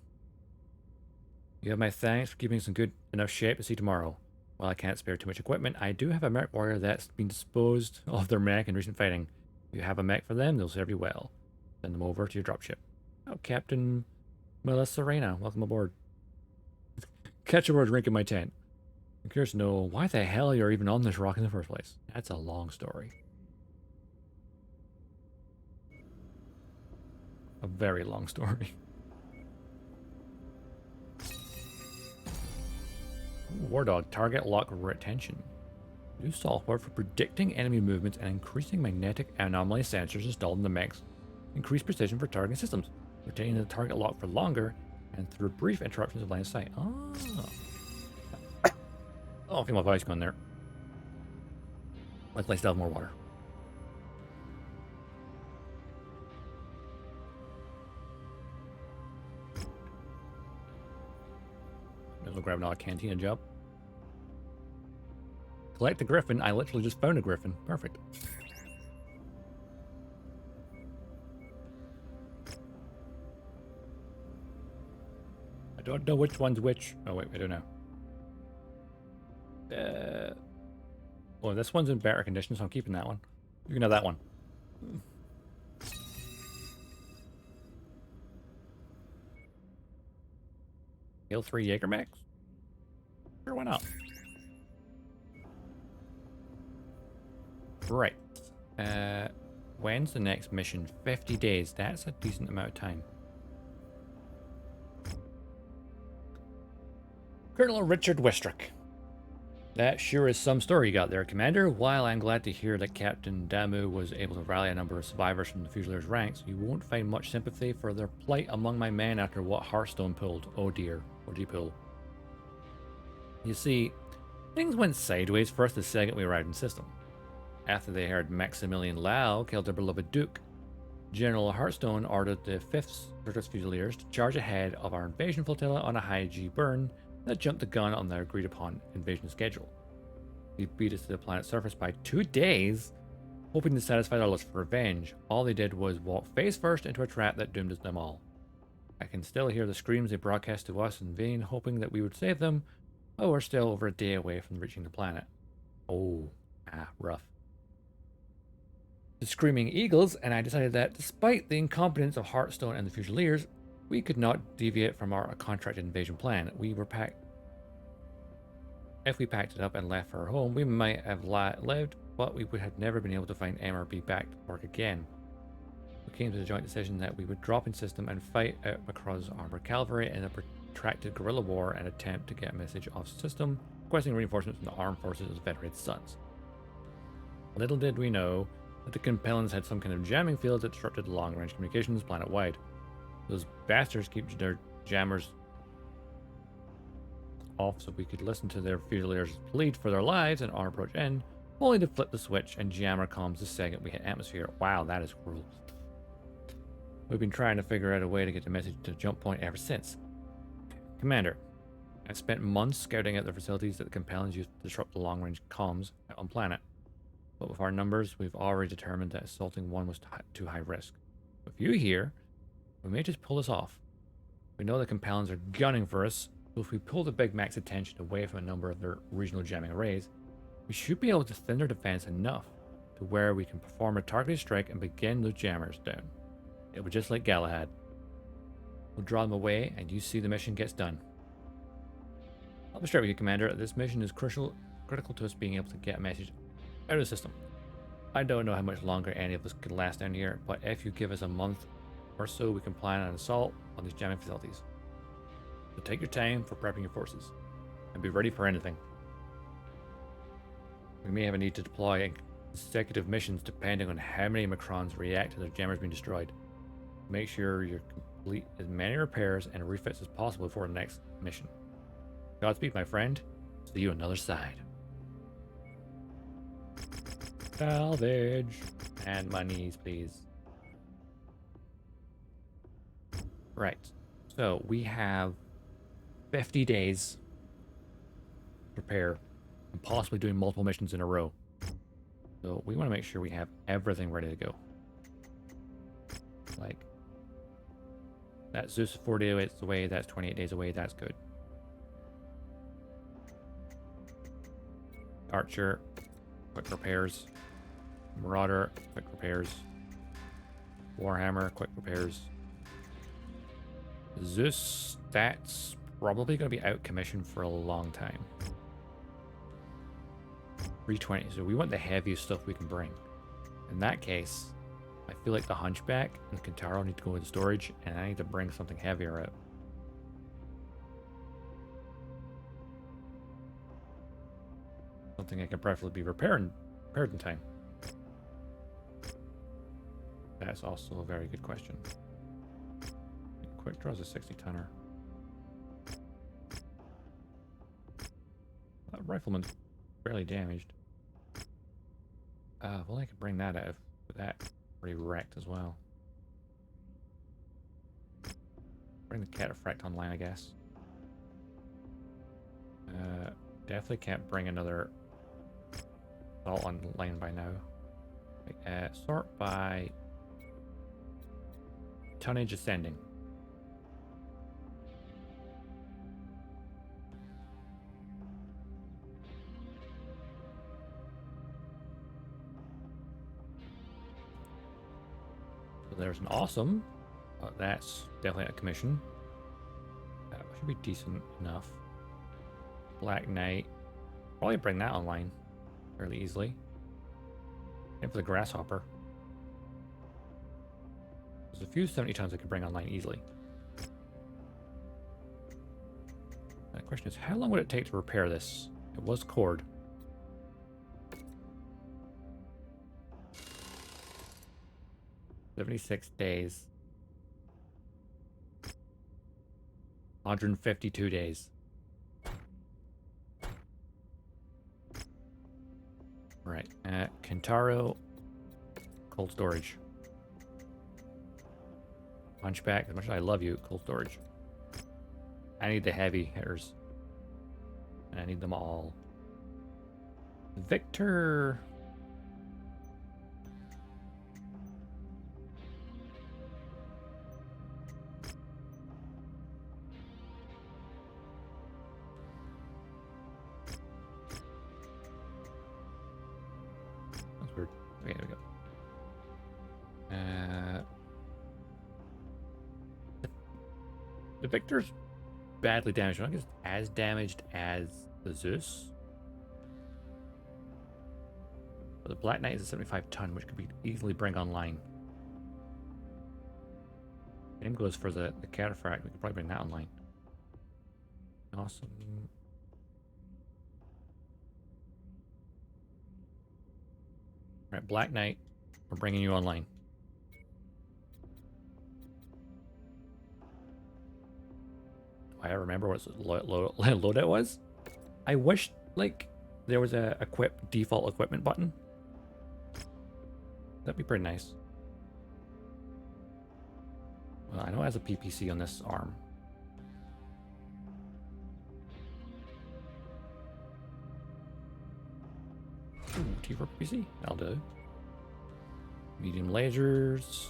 S1: You have my thanks for keeping us in good enough shape to see tomorrow. While I can't spare too much equipment, I do have a Mech Warrior that's been disposed of their mech in recent fighting. If you have a mech for them, they'll serve you well. Send them over to your dropship. Oh, Captain Melissa Serena, welcome aboard. Catch aboard, drink in my tent. I'm curious to know why the hell you're even on this rock in the first place. That's a long story. A very long story. War Dog, target lock retention. New software for predicting enemy movements and increasing magnetic anomaly sensors installed in the mechs. Increased precision for targeting systems, retaining the target lock for longer and through brief interruptions of line of sight. Oh, I feel my voice going there. Let's still have more water. Might as well grab another cantina job. Collect the Griffin. I literally just found a Griffin. Perfect. I don't know which one's which. Oh wait, I don't know. Well, this one's in better condition, so I'm keeping that one. You can have that one. Kill 3 Jaeger mechs? Sure, why not? Right. When's the next mission? 50 days. That's a decent amount of time. Colonel Richard Westrick. That sure is some story you got there, Commander. While I'm glad to hear that Captain Damu was able to rally a number of survivors from the Fusiliers' ranks, you won't find much sympathy for their plight among my men after what Hearthstone pulled. Oh dear, what did you pull? You see, things went sideways first the second we arrived in system. After they heard Maximilian Lau killed their beloved Duke, General Hearthstone ordered the 5th British Fusiliers to charge ahead of our invasion flotilla on a high-G burn that jumped the gun on their agreed-upon invasion schedule. They beat us to the planet's surface by 2 days, hoping to satisfy their lust for revenge. All they did was walk face first into a trap that doomed us them all. I can still hear the screams they broadcast to us in vain, hoping that we would save them, but we're still over a day away from reaching the planet. Oh, rough. The Screaming Eagles and I decided that, despite the incompetence of Hearthstone and the Fusiliers, we could not deviate from our contracted invasion plan. If we packed it up and left for our home, we might have lived, but we would have never been able to find MRB back to work again. We came to the joint decision that we would drop in system and fight out Macross's armored cavalry in a protracted guerrilla war and attempt to get a message off system, requesting reinforcements from the armed forces of the Federated Suns. Little did we know that the Compellens had some kind of jamming field that disrupted long-range communications planet-wide. Those bastards keep their jammers off so we could listen to their Fusiliers plead for their lives and our approach in, only to flip the switch and jam our comms the second we hit atmosphere. Wow, that is cruel. We've been trying to figure out a way to get the message to the jump point ever since. Commander, I've spent months scouting out the facilities that the Compellens used to disrupt the long-range comms on planet. But with our numbers, we've already determined that assaulting one was too high risk. With you here, we may just pull this off. We know the Compellens are gunning for us, so if we pull the Big Mac's attention away from a number of their regional jamming arrays, we should be able to thin their defense enough to where we can perform a targeted strike and begin those jammers down. It'll be just like Galahad. We'll draw them away and you see the mission gets done. I'll be straight with you, Commander. This mission is critical to us being able to get a message out of the system. I don't know how much longer any of us can last down here, but if you give us a month or so, we can plan an assault on these jamming facilities. So take your time for prepping your forces and be ready for anything. We may have a need to deploy consecutive missions depending on how many Macrons react to their jammers being destroyed. Make sure you complete as many repairs and refits as possible before the next mission. Godspeed, my friend. See you on the other side. Salvage. And monies, please. Right. So we have 50 days to prepare and possibly doing multiple missions in a row. So we want to make sure we have everything ready to go. Like, that Zeus is 4 days away, that's 28 days away, that's good. Archer, quick repairs. Marauder, quick repairs. Warhammer, quick repairs. Zeus, that's probably going to be out commissioned for a long time. 320, so we want the heaviest stuff we can bring. In that case, I feel like the Hunchback and the Kintaro need to go into storage, and I need to bring something heavier out. Something I can preferably be repaired in time. That's also a very good question. Quick draws a 60-tonner. That rifleman's barely damaged. Well, I could bring that out, but that's pretty wrecked as well. Bring the Cataphract online, I guess. Definitely can't bring another assault online by now. Sort by tonnage ascending. So there's an awesome. That's definitely a commission. That should be decent enough. Black Knight. Probably bring that online fairly easily. And for the Grasshopper. There's a few 70 tons I could bring online easily. The question is, how long would it take to repair this? It was cored. $76 days. 152 days. Right. Kintaro. Cold storage. Hunchback, as much as I love you, cold storage. I need the heavy hitters. And I need them all. Victor. That's weird. Okay, there we go. The Victor's badly damaged. I don't think it's as damaged as the Zeus. But the Black Knight is a 75 ton, which could be easily bring online. Same goes for the Cataphract. We could probably bring that online. Awesome. All right, Black Knight, we're bringing you online. I remember what loadout was. I wish like there was a default equipment button. That'd be pretty nice. Well, I know it has a PPC on this arm. Ooh, T for PPC. That'll do. Medium lasers.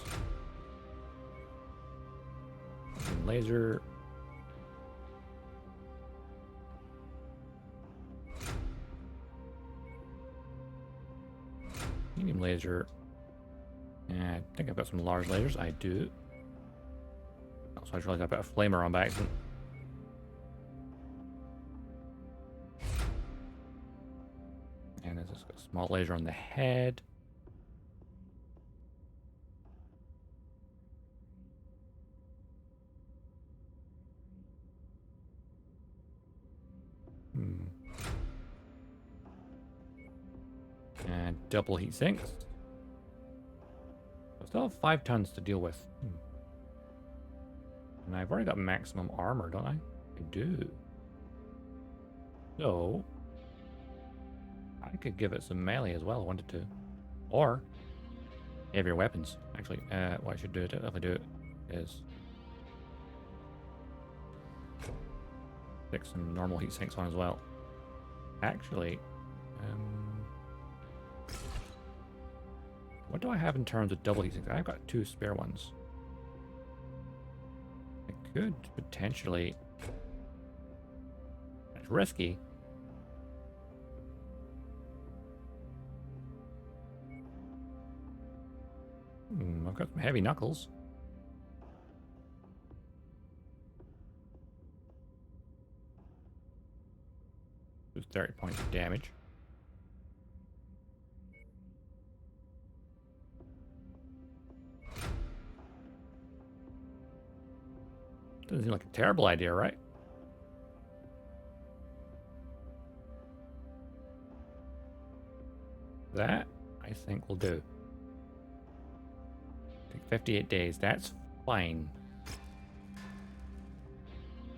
S1: Medium laser. Medium laser. I think I've got some large lasers. I do. Also, I just realized I put a flamer on by accident. And there's just a small laser on the head. And double heat sinks. I still have 5 tons to deal with. And I've already got maximum armor, don't I? I do. So I could give it some melee as well if I wanted to. Or heavier weapons. Actually, what I should do if I do it is stick some normal heat sinks on as well. Actually, what do I have in terms of double heat sinks? I've got 2 spare ones. I could potentially. It's risky. I've got some heavy knuckles. Just 30 points of damage. Doesn't seem like a terrible idea, right? That, I think, will do. Take 58 days. That's fine.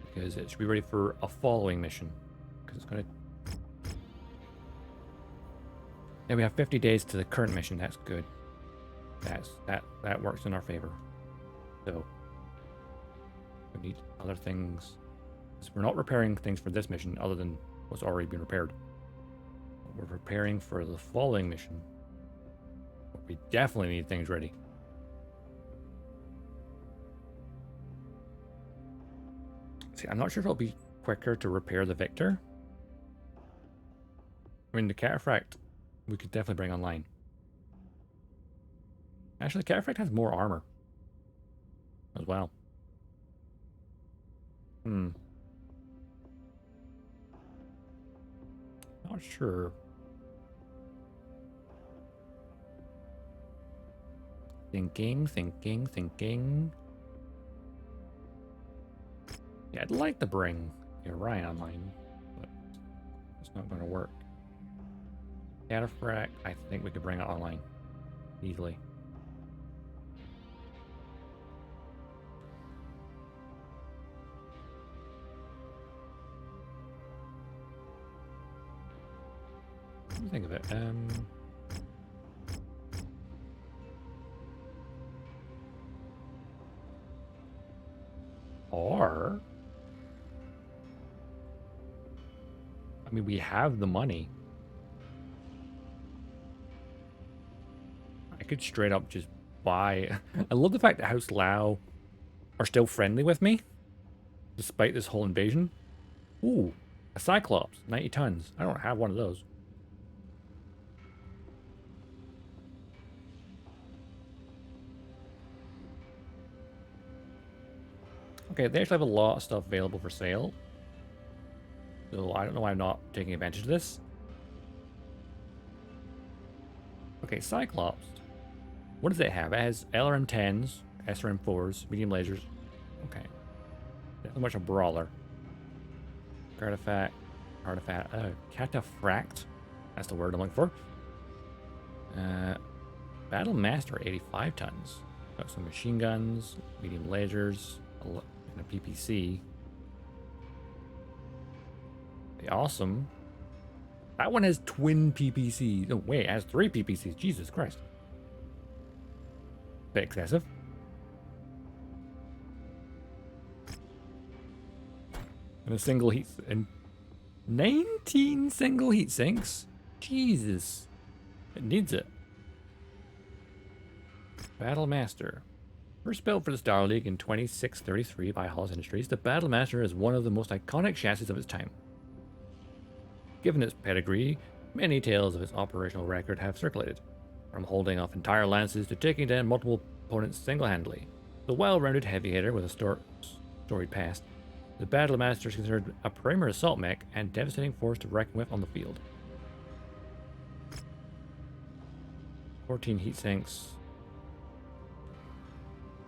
S1: Because it should be ready for a following mission. Because it's going to... Yeah, we have 50 days to the current mission. That's good. That works in our favor. So... we need other things. We're not repairing things for this mission other than what's already been repaired. We're preparing for the following mission. We definitely need things ready. See, I'm not sure if it'll be quicker to repair the Victor. I mean, the Cataphract, we could definitely bring online. Actually, the Cataphract has more armor as well. Not sure. Thinking. Yeah, I'd like to bring Orion online, but it's not going to work. Cataphract, I think we could bring it online easily. Think of it. Or, I mean, we have the money. I could straight up just buy. I love the fact that House Lao are still friendly with me, despite this whole invasion. Ooh, a Cyclops, 90 tons. I don't have one of those. Okay, they actually have a lot of stuff available for sale. So I don't know why I'm not taking advantage of this. Okay, Cyclops. What does it have? It has LRM-10s, SRM-4s, medium lasers. Okay. Definitely much a brawler. Artifact. Cataphract. That's the word I'm looking for. Battle Master, 85 tons. Got some machine guns, medium lasers, and a PPC. Awesome. That one has twin PPCs. No, wait, it has 3 PPCs. Jesus Christ. Bit excessive. And a single heat... and 19 single heat sinks? Jesus. It needs it. Battle Master. First built for the Star League in 2633 by Hollis Industries, the Battle Master is one of the most iconic chassis of its time. Given its pedigree, many tales of its operational record have circulated. From holding off entire lances to taking down multiple opponents single-handedly. The well-rounded heavy hitter with a storied past, the Battle Master is considered a premier assault mech and devastating force to reckon with on the field. 14 heat sinks.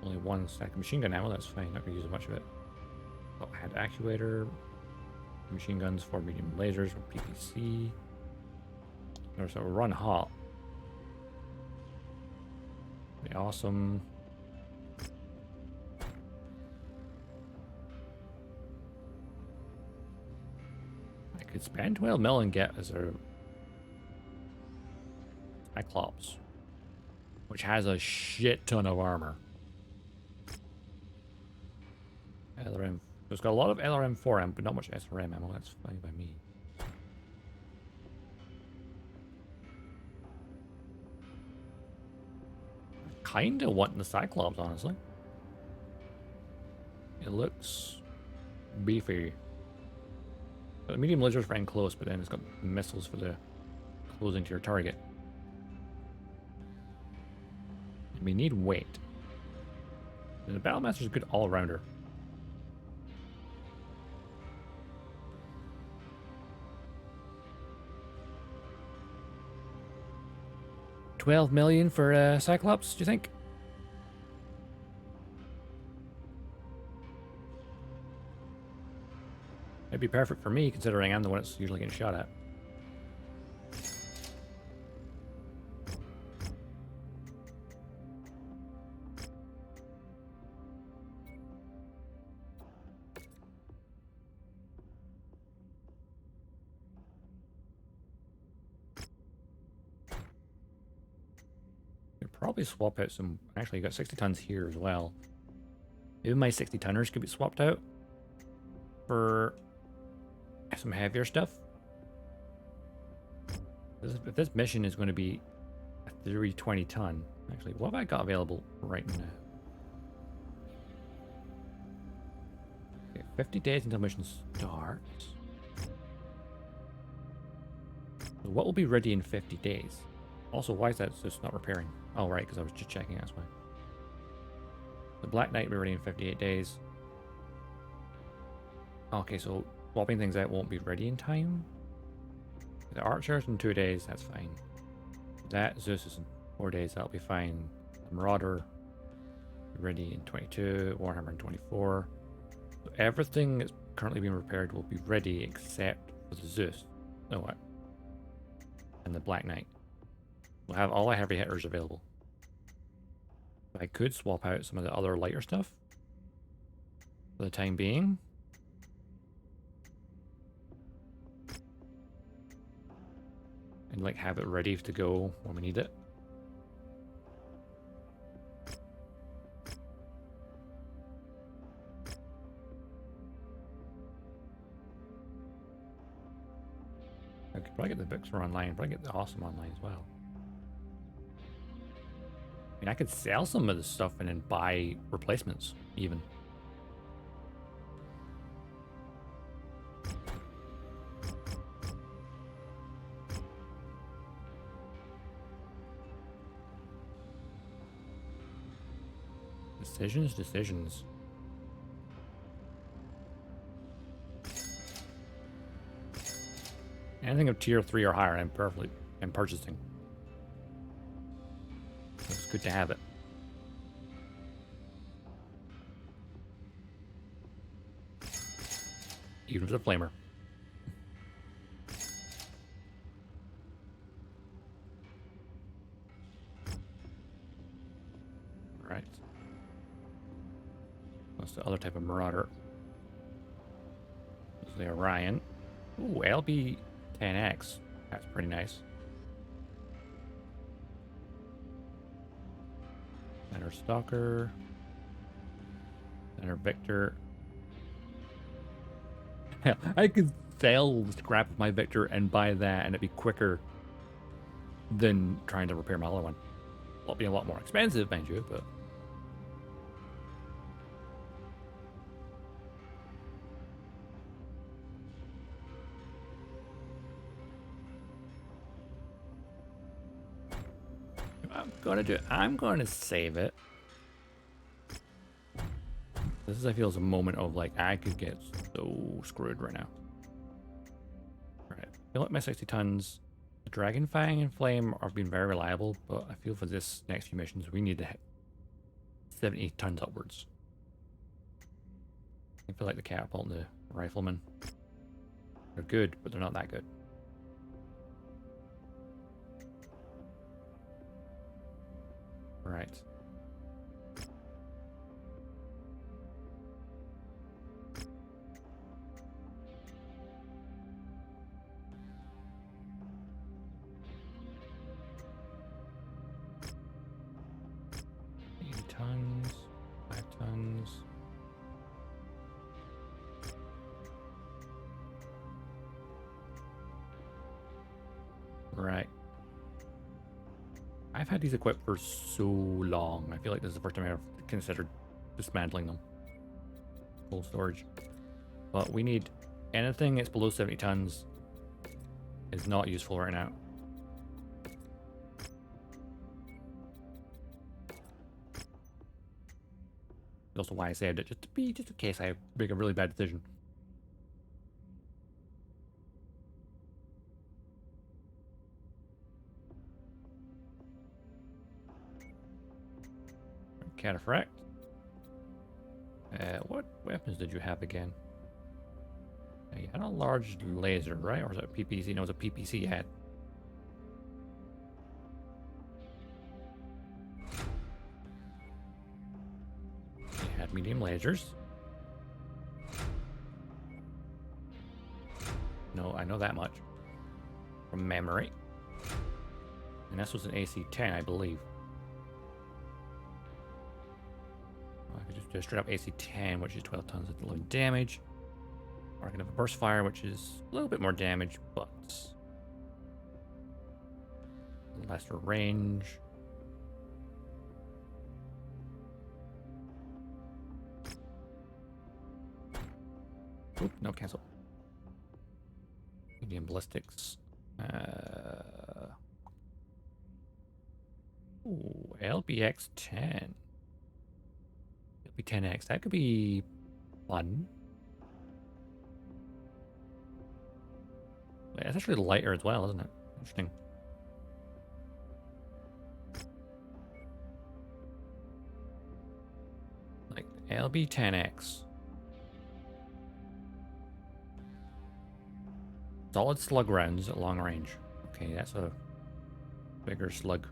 S1: Only one stack of machine gun ammo, that's fine, not gonna use much of it. Oh, hand actuator. Machine guns for medium lasers from PPC. There's a run hot. Pretty awesome. I could spend 12 mil and get as a Cyclops, which has a shit ton of armor. LRM. It's got a lot of LRM4M, but not much SRM ammo. That's fine by me. I kinda want the Cyclops, honestly. It looks beefy. The medium lasers ran close, but then it's got missiles for the closing to your target. And we need weight. And the Battlemaster's a good all-rounder. $12 million for Cyclops, do you think? It'd be perfect for me, considering I'm the one that's usually getting shot at. Probably swap out some. Actually, you got 60 tons here as well. Maybe my 60 tonners could be swapped out for some heavier stuff. If this mission is going to be a 320 ton, actually, what have I got available right now? Okay, 50 days until mission starts. So what will be ready in 50 days? Also, why is that just not repairing? Oh, right, because I was just checking, that's why. The Black Knight will be ready in 58 days. Okay, so swapping things out won't be ready in time. The Archers in 2 days, that's fine. That Zeus is in 4 days, that'll be fine. The Marauder ready in 22, Warhammer in 24. So everything that's currently being repaired will be ready except for the Zeus. Oh, what? And the Black Knight. We'll have all our heavy hitters available. I could swap out some of the other lighter stuff for the time being. And like have it ready to go when we need it. I could probably get the books for online, probably get the awesome online as well. I mean, I could sell some of this stuff and then buy replacements, even. Decisions. Anything of tier 3 or higher, I'm purchasing. It's good to have it. Even with a flamer. Right. That's the other type of Marauder. This is the Orion. Ooh, LB-10X. That's pretty nice. And our Stalker. And our Victor. Hell, I could sell scrap of my Victor and buy that, and it'd be quicker than trying to repair my other one. It'll be a lot more expensive, mind you, but... I'm gonna do it. I'm gonna save it. This is, I feel, is a moment of like, I could get so screwed right now. Alright, fill up my 60 tons. The Dragon Fang and Flame have been very reliable, but I feel for this next few missions, we need to hit 70 tons upwards. I feel like the catapult and the rifleman. They're good, but they're not that good. Right. Tons, 5 tons. Right. I've had these equipped for so long. I feel like this is the first time I've considered dismantling them. Full storage. But we need anything that's below 70 tons is not useful right now. That's also why I saved it, just in case I make a really bad decision. Cataphract. What weapons did you have again? You had a large laser, right? Or was it a PPC? No, it was a PPC you had. You had medium lasers. No, I know that much from memory. And this was an AC-10, I believe. I could just do a straight up AC-10, which is 12 tons of 11 damage. Or I can have a burst fire, which is a little bit more damage, but lesser range. Oop, no, cancel. Medium ballistics. Ooh, LBX-10. LB-10X. That could be fun. Wait, that's actually lighter as well, isn't it? Interesting. Like LB-10X. Solid slug rounds at long range. Okay, that's a bigger slug.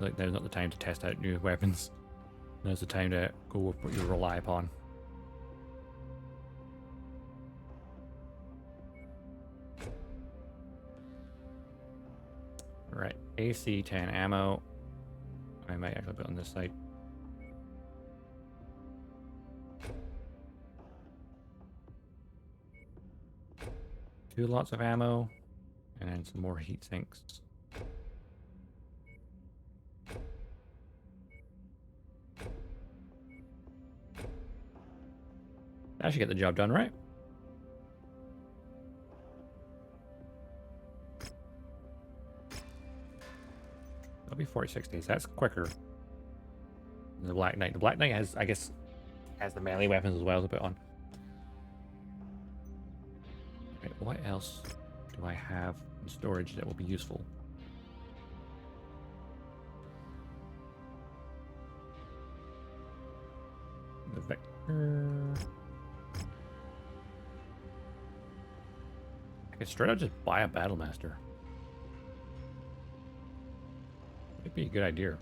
S1: Like, now's not the time to test out new weapons. Now's the time to go with what you rely upon. Right, AC-10 ammo. I might actually put it on this side. Two lots of ammo, and then some more heat sinks. That should get the job done, right? That'll be 46 days. That's quicker than the Black Knight. The Black Knight has, I guess, has the melee weapons as well to put on. Right, what else do I have in storage that will be useful? The Vector. I could straight up just buy a Battlemaster. It'd be a good idea.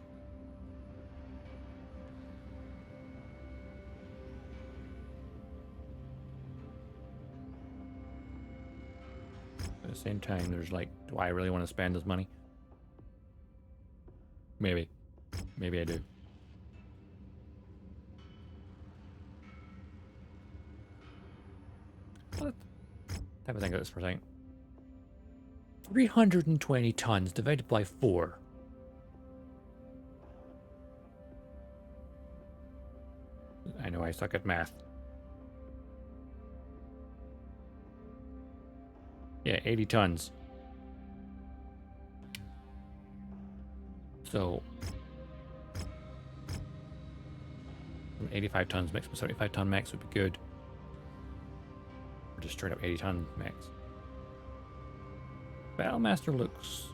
S1: At the same time, there's like, do I really want to spend this money? Maybe. Maybe I do. What? Have a think of this for a second. 320 tons divided by 4. I know I suck at math. Yeah, 80 tons. So 85 tons mixed with 75 ton max would be good. Or just straight up 80 ton max. Battlemaster looks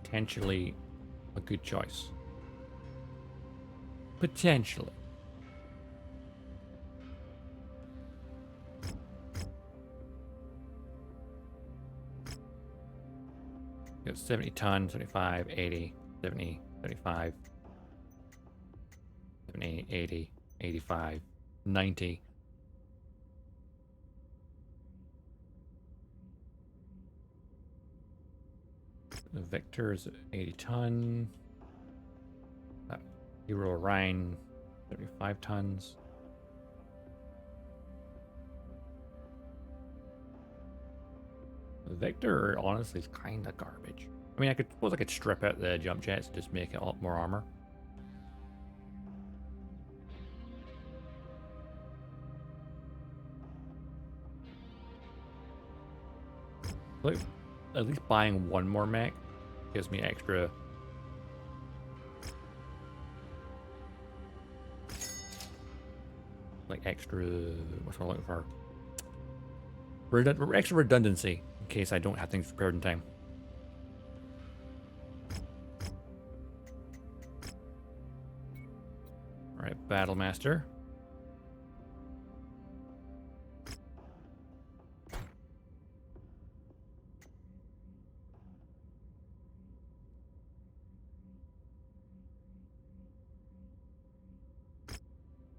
S1: potentially a good choice. Potentially. You got 70 ton, 75, 80, 70, 75, 70, 80, 85, 90. The Victor's 80 ton. Hero Orion, 75 tons. The Victor honestly is kind of garbage. I mean, I suppose I could strip out the jump jets and just make it a lot more armor. Like, at least buying one more mech gives me extra. Like extra, what's what I'm looking for? Extra redundancy in case I don't have things prepared in time. Alright, Battlemaster.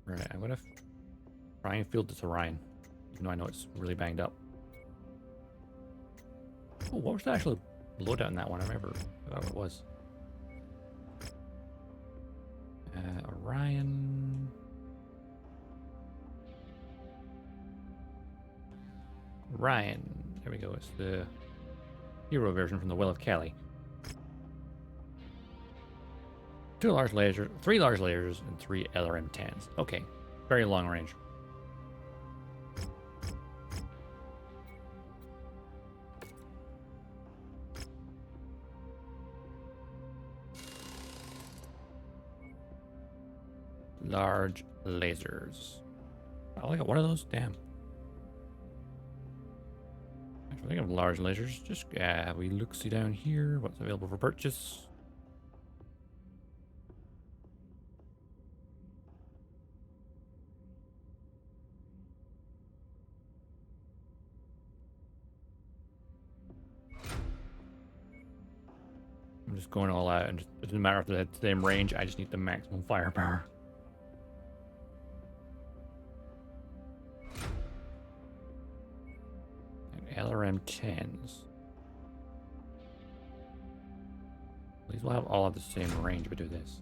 S1: Right, I'm gonna try and field this Orion, even though I know it's really banged up. Oh, what was the actual loadout in that one? I remember what it was. Orion. Orion. There we go. It's the hero version from the Will of Kelly. 2 large lasers, 3 large lasers, and 3 LRM-10s. Okay, very long range. Large lasers. Oh, I got one of those? Damn. Actually, I think of large lasers. Just we look-see down here. What's available for purchase? I'm just going all out, and it doesn't matter if they have the same range. I just need the maximum firepower. LRM-10s. These will have all of the same range if we do this.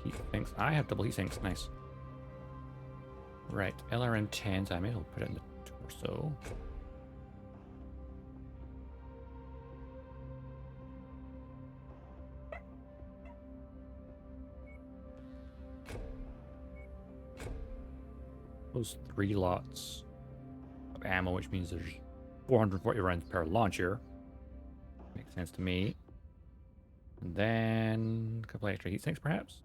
S1: Heat sinks. I have double heat sinks. Nice. Right. LRM-10s. I may as well put it in the torso. Those 3 lots of ammo, which means there's 440 rounds per launcher. Makes sense to me. And then a couple extra heat sinks, perhaps.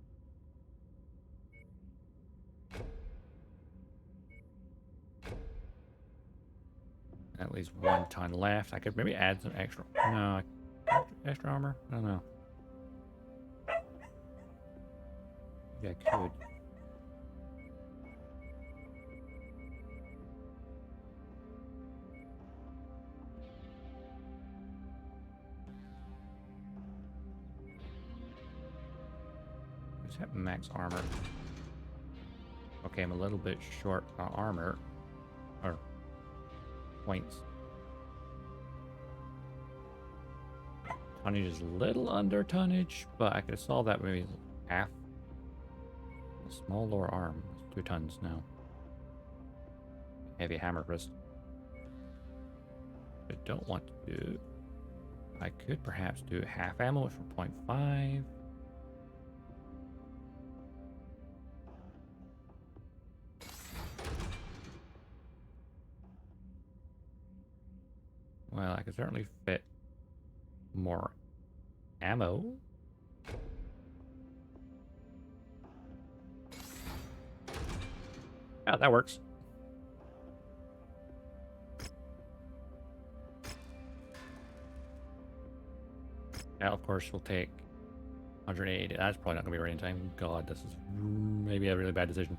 S1: At least 1 ton left. I could maybe add some extra. No, extra armor. I don't know. Yeah, I could. Have max armor. Okay, I'm a little bit short on armor. Or points. Tonnage is a little under tonnage, but I could have solved that maybe half. A small lower arm. It's 2 tons now. Heavy hammer wrist. I don't want to do. I could perhaps do half ammo for 0.5. Well, I could certainly fit more ammo. Yeah, that works. Now, of course, we'll take 180. That's probably not going to be right in time. God, this is maybe a really bad decision.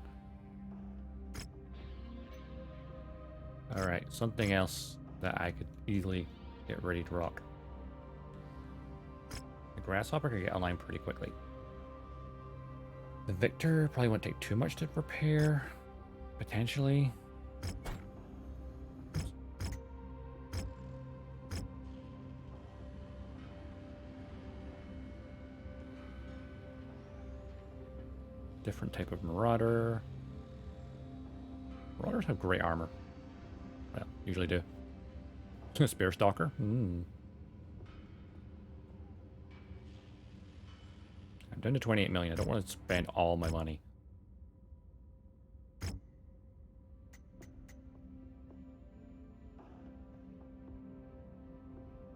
S1: Alright, something else that I could easily get ready to rock. The Grasshopper could get online pretty quickly. The Victor probably won't take too much to repair. Potentially. Different type of Marauder. Marauders have great armor. Well, usually do. Spear Stalker. I'm down to 28 million. I don't want to spend all my money.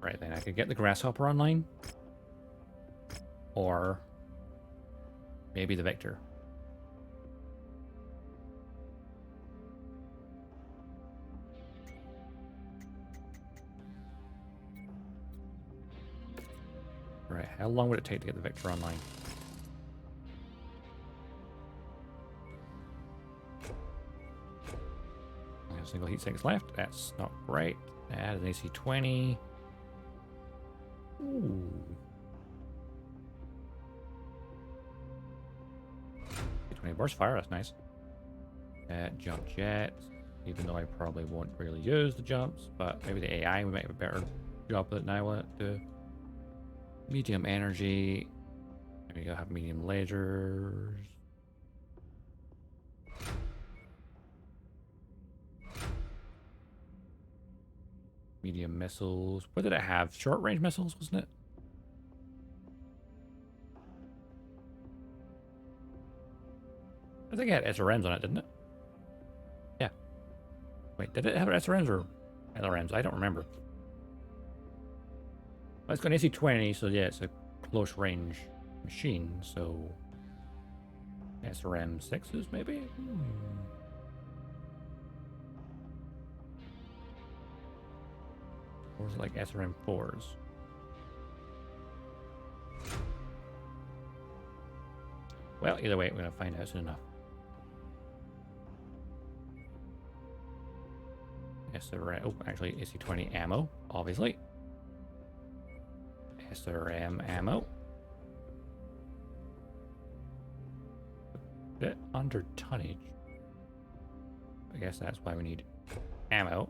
S1: Right, then I could get the Grasshopper online. Or maybe the Victor. Right, how long would it take to get the Victor online? I have a single heat sinks left. That's not great. Add an AC 20. Ooh. 20 burst fire, that's nice. Jump jets, even though I probably won't really use the jumps, but maybe the AI we might have a better job than I want to. Medium energy. There we go, have medium lasers. Medium missiles. What did it have? Short range missiles, wasn't it? I think it had SRMs on it, didn't it? Yeah. Wait, did it have SRMs or LRMs? I don't remember. Well, it's got an AC 20, so yeah, it's a close range machine, so SRM 6s maybe? Or is it like SRM 4s? Well, either way, we're going to find out soon enough. SRM, oh, actually, AC-20 ammo, obviously. SRM ammo. A bit under tonnage. I guess that's why we need ammo.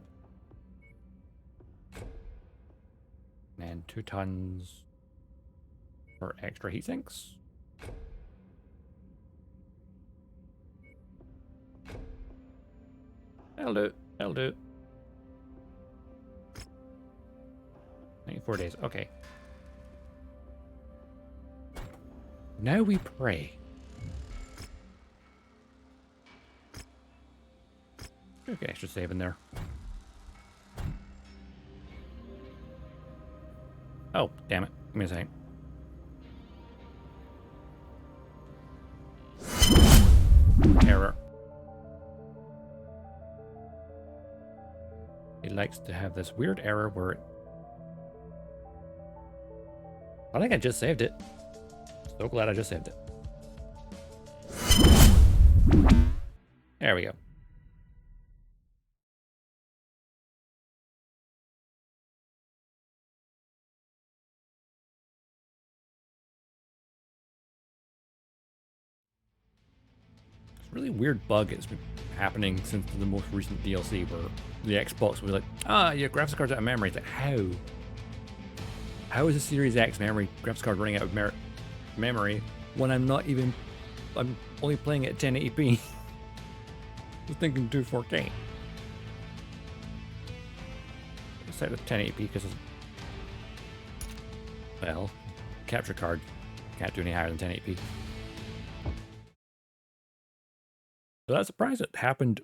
S1: And 2 tons for extra heat sinks. That'll do. That'll do. 94 days. Okay. Now we pray. Okay, extra save in there. Oh, damn it. Give me a second. Error. It likes to have this weird error where I think I just saved it. So glad I just saved it. There we go. Really weird bug it's been happening since the most recent DLC where the Xbox was like, your graphics card's out of memory. It's like, how? How is a Series X graphics card running out of memory when I'm only playing at 1080p? Just thinking do 4K. Set it to 1080p because Well, capture card can't do any higher than 1080p. So that's surprised it happened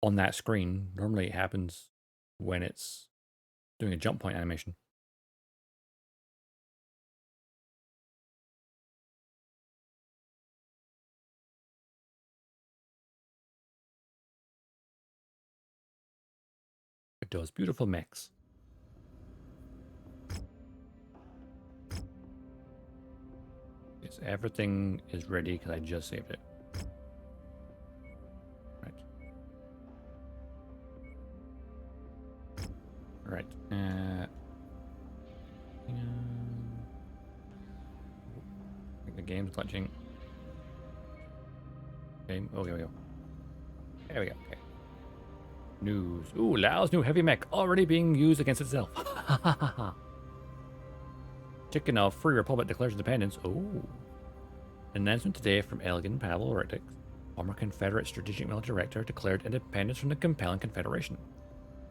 S1: on that screen. Normally it happens when it's doing a jump point animation. It does beautiful mechs. Yes, everything is ready because I just saved it. Right. I think the game's glitching. Okay, oh, here we go. There we go, okay. News. Ooh, Lao's new heavy mech already being used against itself. Tikhonov Free Republic declares independence. Oh. Announcement today from Elgin Pavlovich, former Confederate Strategic Military Director, declared independence from the compelling Confederation.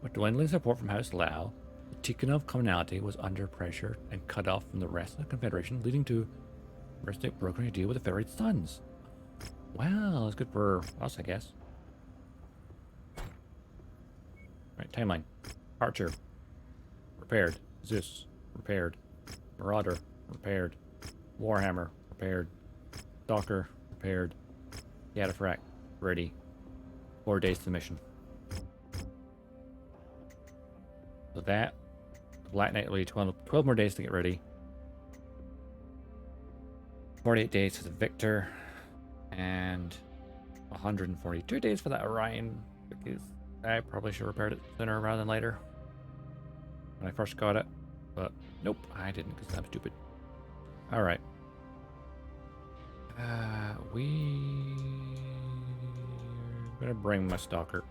S1: With dwindling support from House Lao, the Tikhonov commonality was under pressure and cut off from the rest of the Confederation, leading to Mercenary brokering a deal with the Federated Sons. Well, that's good for us, I guess. Right, timeline. Archer. Repaired. Zeus. Repaired. Marauder. Repaired. Warhammer. Repaired. Stalker. Repaired. Cataphract. Ready. 4 days to the mission. So that, the Black Knight will be 12 more days to get ready. 48 days for the Victor, and 142 days for that Orion, because I probably should have repaired it sooner rather than later when I first got it, but nope, I didn't because I'm stupid. All right. We're gonna bring my Stalker.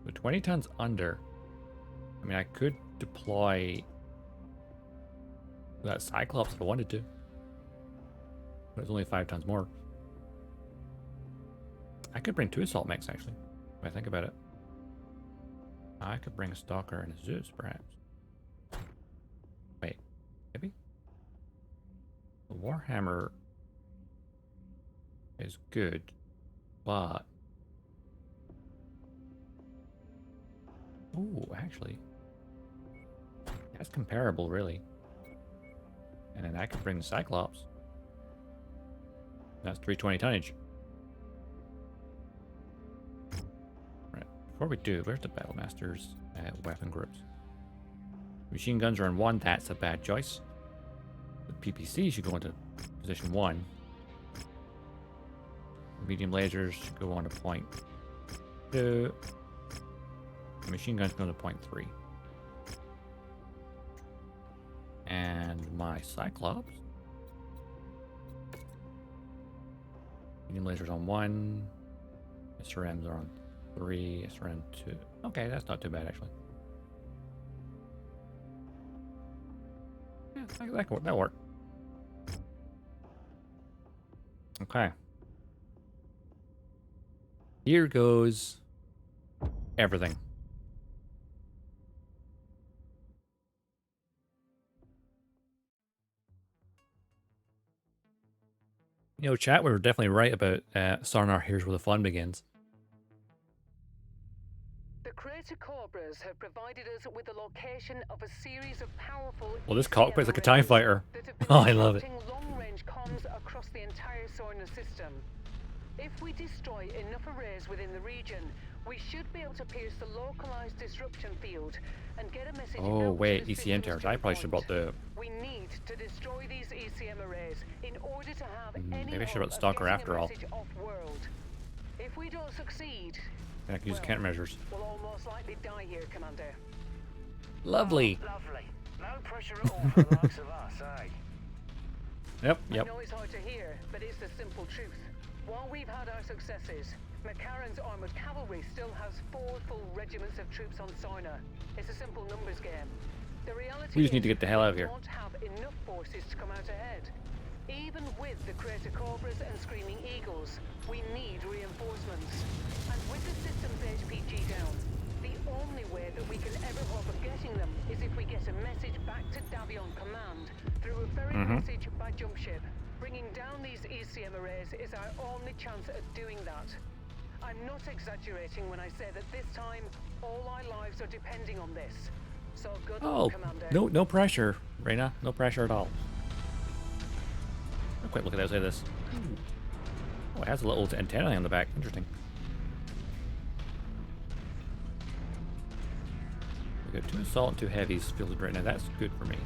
S1: With 20 tons under, I mean, I could deploy that Cyclops if I wanted to, but it's only 5 tons more. I could bring 2 assault mechs, actually, if I think about it. I could bring a Stalker and a Zeus, perhaps. Wait, maybe? The Warhammer is good, but... Ooh, actually. That's comparable, really. And then I could bring the Cyclops. That's 320 tonnage. Right. Before we do, where's the Battlemaster's weapon groups? Machine guns are in 1. That's a bad choice. The PPC should go into position 1. Medium lasers should go on to point 2. The machine guns go to point 3. And my Cyclops. Medium lasers on 1. SRMs are on 3. SRM 2. Okay, that's not too bad, actually. Yeah, that'll work. Okay. Here goes everything. You know, chat, we were definitely right about Sarnar. Here's where the fun begins.
S3: The Crater Cobras have provided us with the location of a series of powerful.
S1: Well, this cockpit's like a TIE fighter. Oh, I love it.
S3: Long-range comms across the entire Sorna system. If we destroy enough arrays within the region, we should be able to pierce the localized disruption field and get a message.
S1: Oh wait, ECM towers. I probably should have brought the.
S3: We need to destroy these ECM arrays in order to have any.
S1: Maybe I should have brought the Stalker after all.
S3: If we don't succeed,
S1: then I can use countermeasures.
S3: We'll almost likely die here, Commander.
S1: Lovely.
S8: Oh, lovely. No pressure at all for the likes of us, eh?
S1: Yep.
S3: I know it's hard to hear, but it's the simple truth. While we've had our successes, McCarran's armored cavalry still has 4 full regiments of troops on Sorna. It's a simple numbers game. The reality
S1: we just need to get the hell out of here.
S3: We won't have enough forces to come out ahead. Even with the Crater Cobras and Screaming Eagles, we need reinforcements. And with the system's HPG down, the only way that we can ever hope of getting them is if we get get a message back to Davion Command through a buried message by jump ship. Bringing down these ECM arrays is our only chance at doing that. I'm not exaggerating when I say that this time, all our lives are depending on this. So good luck, Commander.
S1: No pressure, Reyna. No pressure at all. Quick look at outside this. Oh, it has a little antenna on the back. Interesting. We got 2 assault and 2 heavies fielded right now. That's good for me.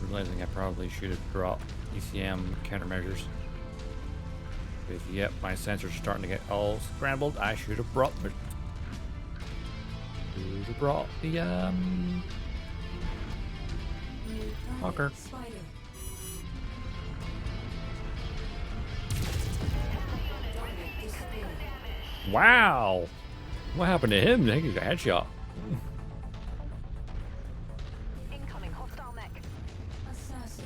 S1: Realizing I probably should have dropped ECM countermeasures. Because, yep, my sensors are starting to get all scrambled. I should have brought the Walker. Wow! What happened to him? I think he got a headshot.
S11: Incoming hostile mech.
S6: Assassin.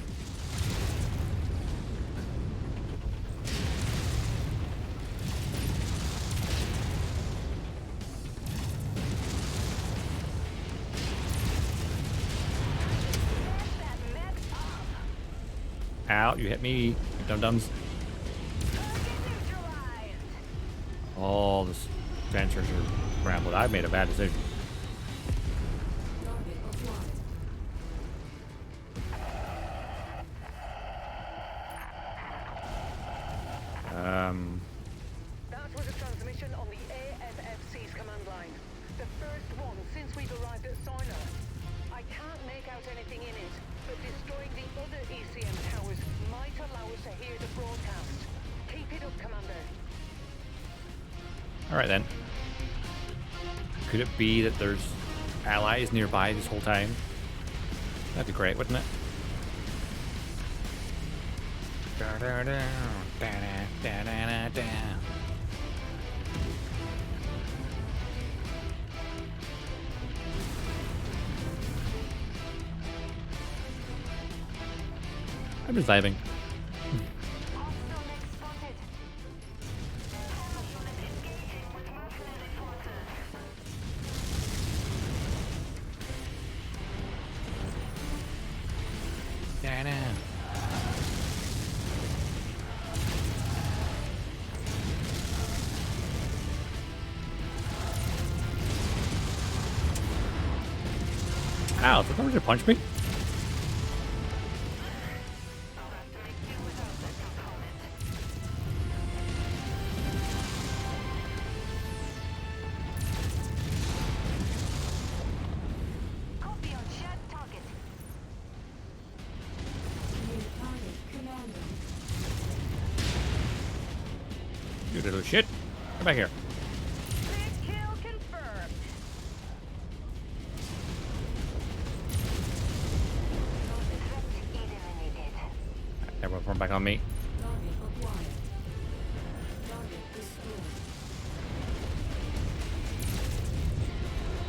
S1: Ow, you hit me, you dum-dums. All the sensors are scrambled. I made a bad decision.
S3: That was a transmission on the AFFC's command line. The first one since we've arrived at Soina. I can't make out anything in it, but destroying the other ECM towers might allow us to hear the broadcast. Keep it up, Commander.
S1: Alright then. Could it be that there's allies nearby this whole time? That'd be great, wouldn't it? I'm just diving. Ow, did someone just punch me?
S11: Copy on shared target.
S6: New target commander.
S1: You little shit. Come back here.
S11: Big kill confirmed.
S1: Everyone form back on me.
S6: Target acquired. Target destroyed.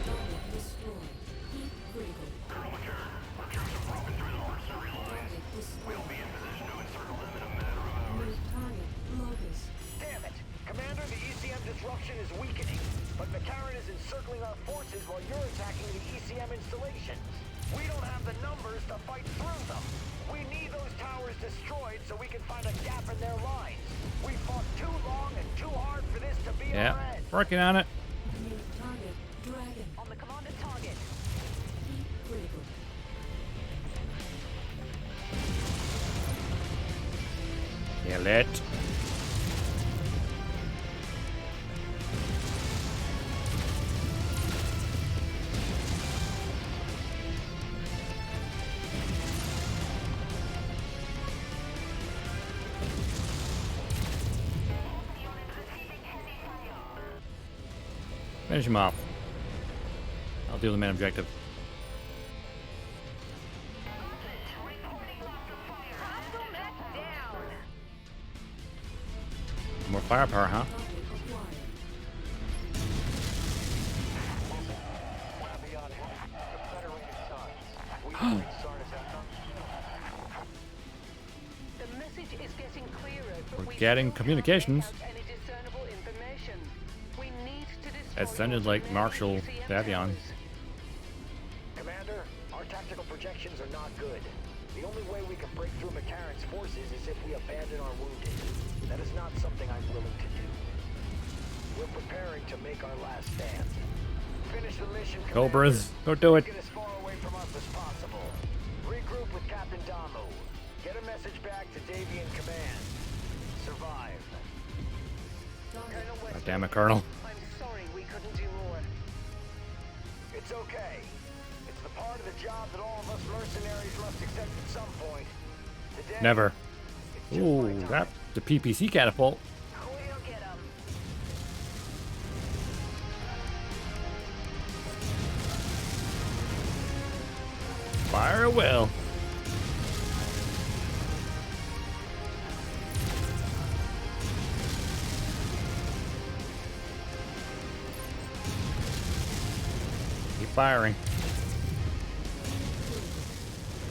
S6: Target destroyed. Heat critical. Target destroyed. New target locus.
S2: Damn it! Commander, the ECM disruption is weakening, but Macaron is encircling our forces while you're attacking the ECM installations. We don't have the numbers to fight through them. We need those towers destroyed so we can find a gap in their lines. We fought too long and too hard for this to be our end.
S1: Working on it.
S6: New target dragon.
S11: On the commander target.
S6: Heat critical.
S1: Kill it. Finish him off. I'll do the main objective. More firepower, huh?
S3: The message is getting clearer, but
S1: We're
S3: we
S1: getting
S3: still can't
S1: communications.
S3: make out any discernible information. We need to
S1: It sounded like Marshal Davion.
S8: Commander, our tactical projections are not good. The only way we can break through McCarran's forces is if we abandon our wounded. That is not something I'm willing to do. We're preparing to make our last stand. Finish the mission, Commander.
S1: Cobras, don't do it.
S8: Get as far away from us as possible. Regroup with Captain Damu. Get a message back to Davy in command. Survive.
S1: God damn it, Colonel.
S3: I'm sorry we couldn't do more.
S8: It's okay. It's the part of the job that all of us mercenaries must accept at some point. Today,
S1: Never.
S8: it's just
S1: Ooh,
S8: my time.
S1: that's the PPC catapult.
S3: We'll get 'em.
S1: Fire at will. Keep firing.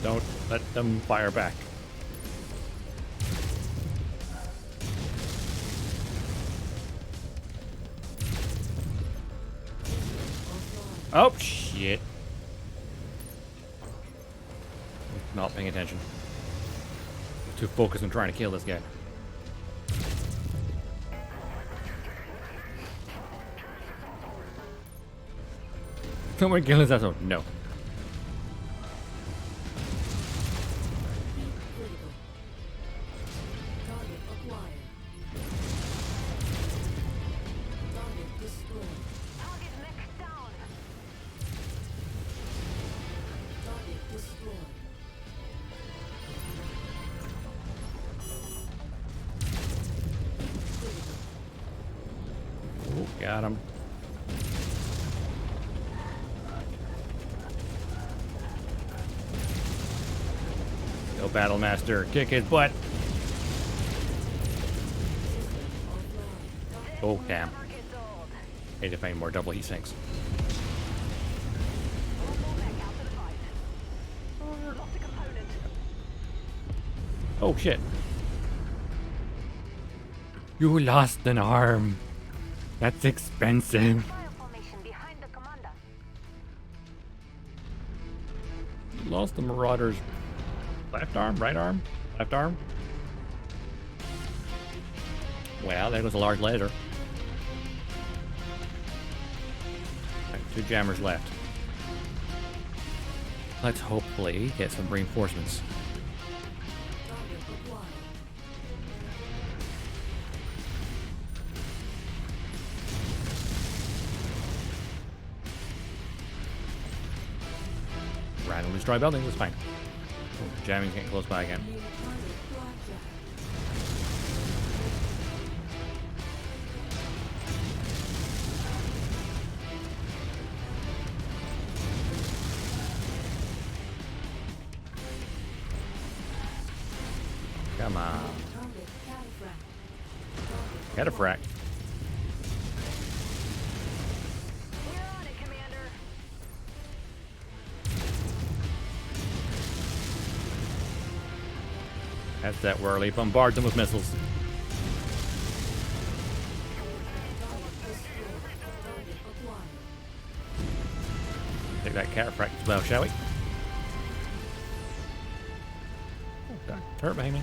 S1: Don't let them fire back. Oh, shit. Not paying attention. Too focused on trying to kill this guy. Someone kill his asshole. No.
S6: Critical. Target acquired. Target destroyed.
S3: Target mech down.
S6: Target destroyed.
S1: Ooh, got him. Go Battle Master, kick his butt. Oh, damn.
S3: Never gets old.
S1: Need to find more double heat sinks.
S3: One more mech out to the fight. Lost a component.
S1: Oh, shit. You lost an arm. That's expensive.
S3: Fire formation behind the commander.
S1: You lost the Marauder's left arm, right arm, left arm. Well, there goes a large laser. Right, 2 jammers left. Let's hopefully get some reinforcements.
S6: Target acquired.
S1: Randomly destroy buildings, that's fine. Oh, jamming's getting close by again.
S6: New target blackjack.
S1: Come on.
S6: Target cataphract. Target
S1: Cataphract.
S3: We're on it, Commander.
S1: That's that whirly. Bombard them with missiles.
S6: Target acquired.
S1: Take that cataphract as well, shall we? Oh, God. Turret behind me.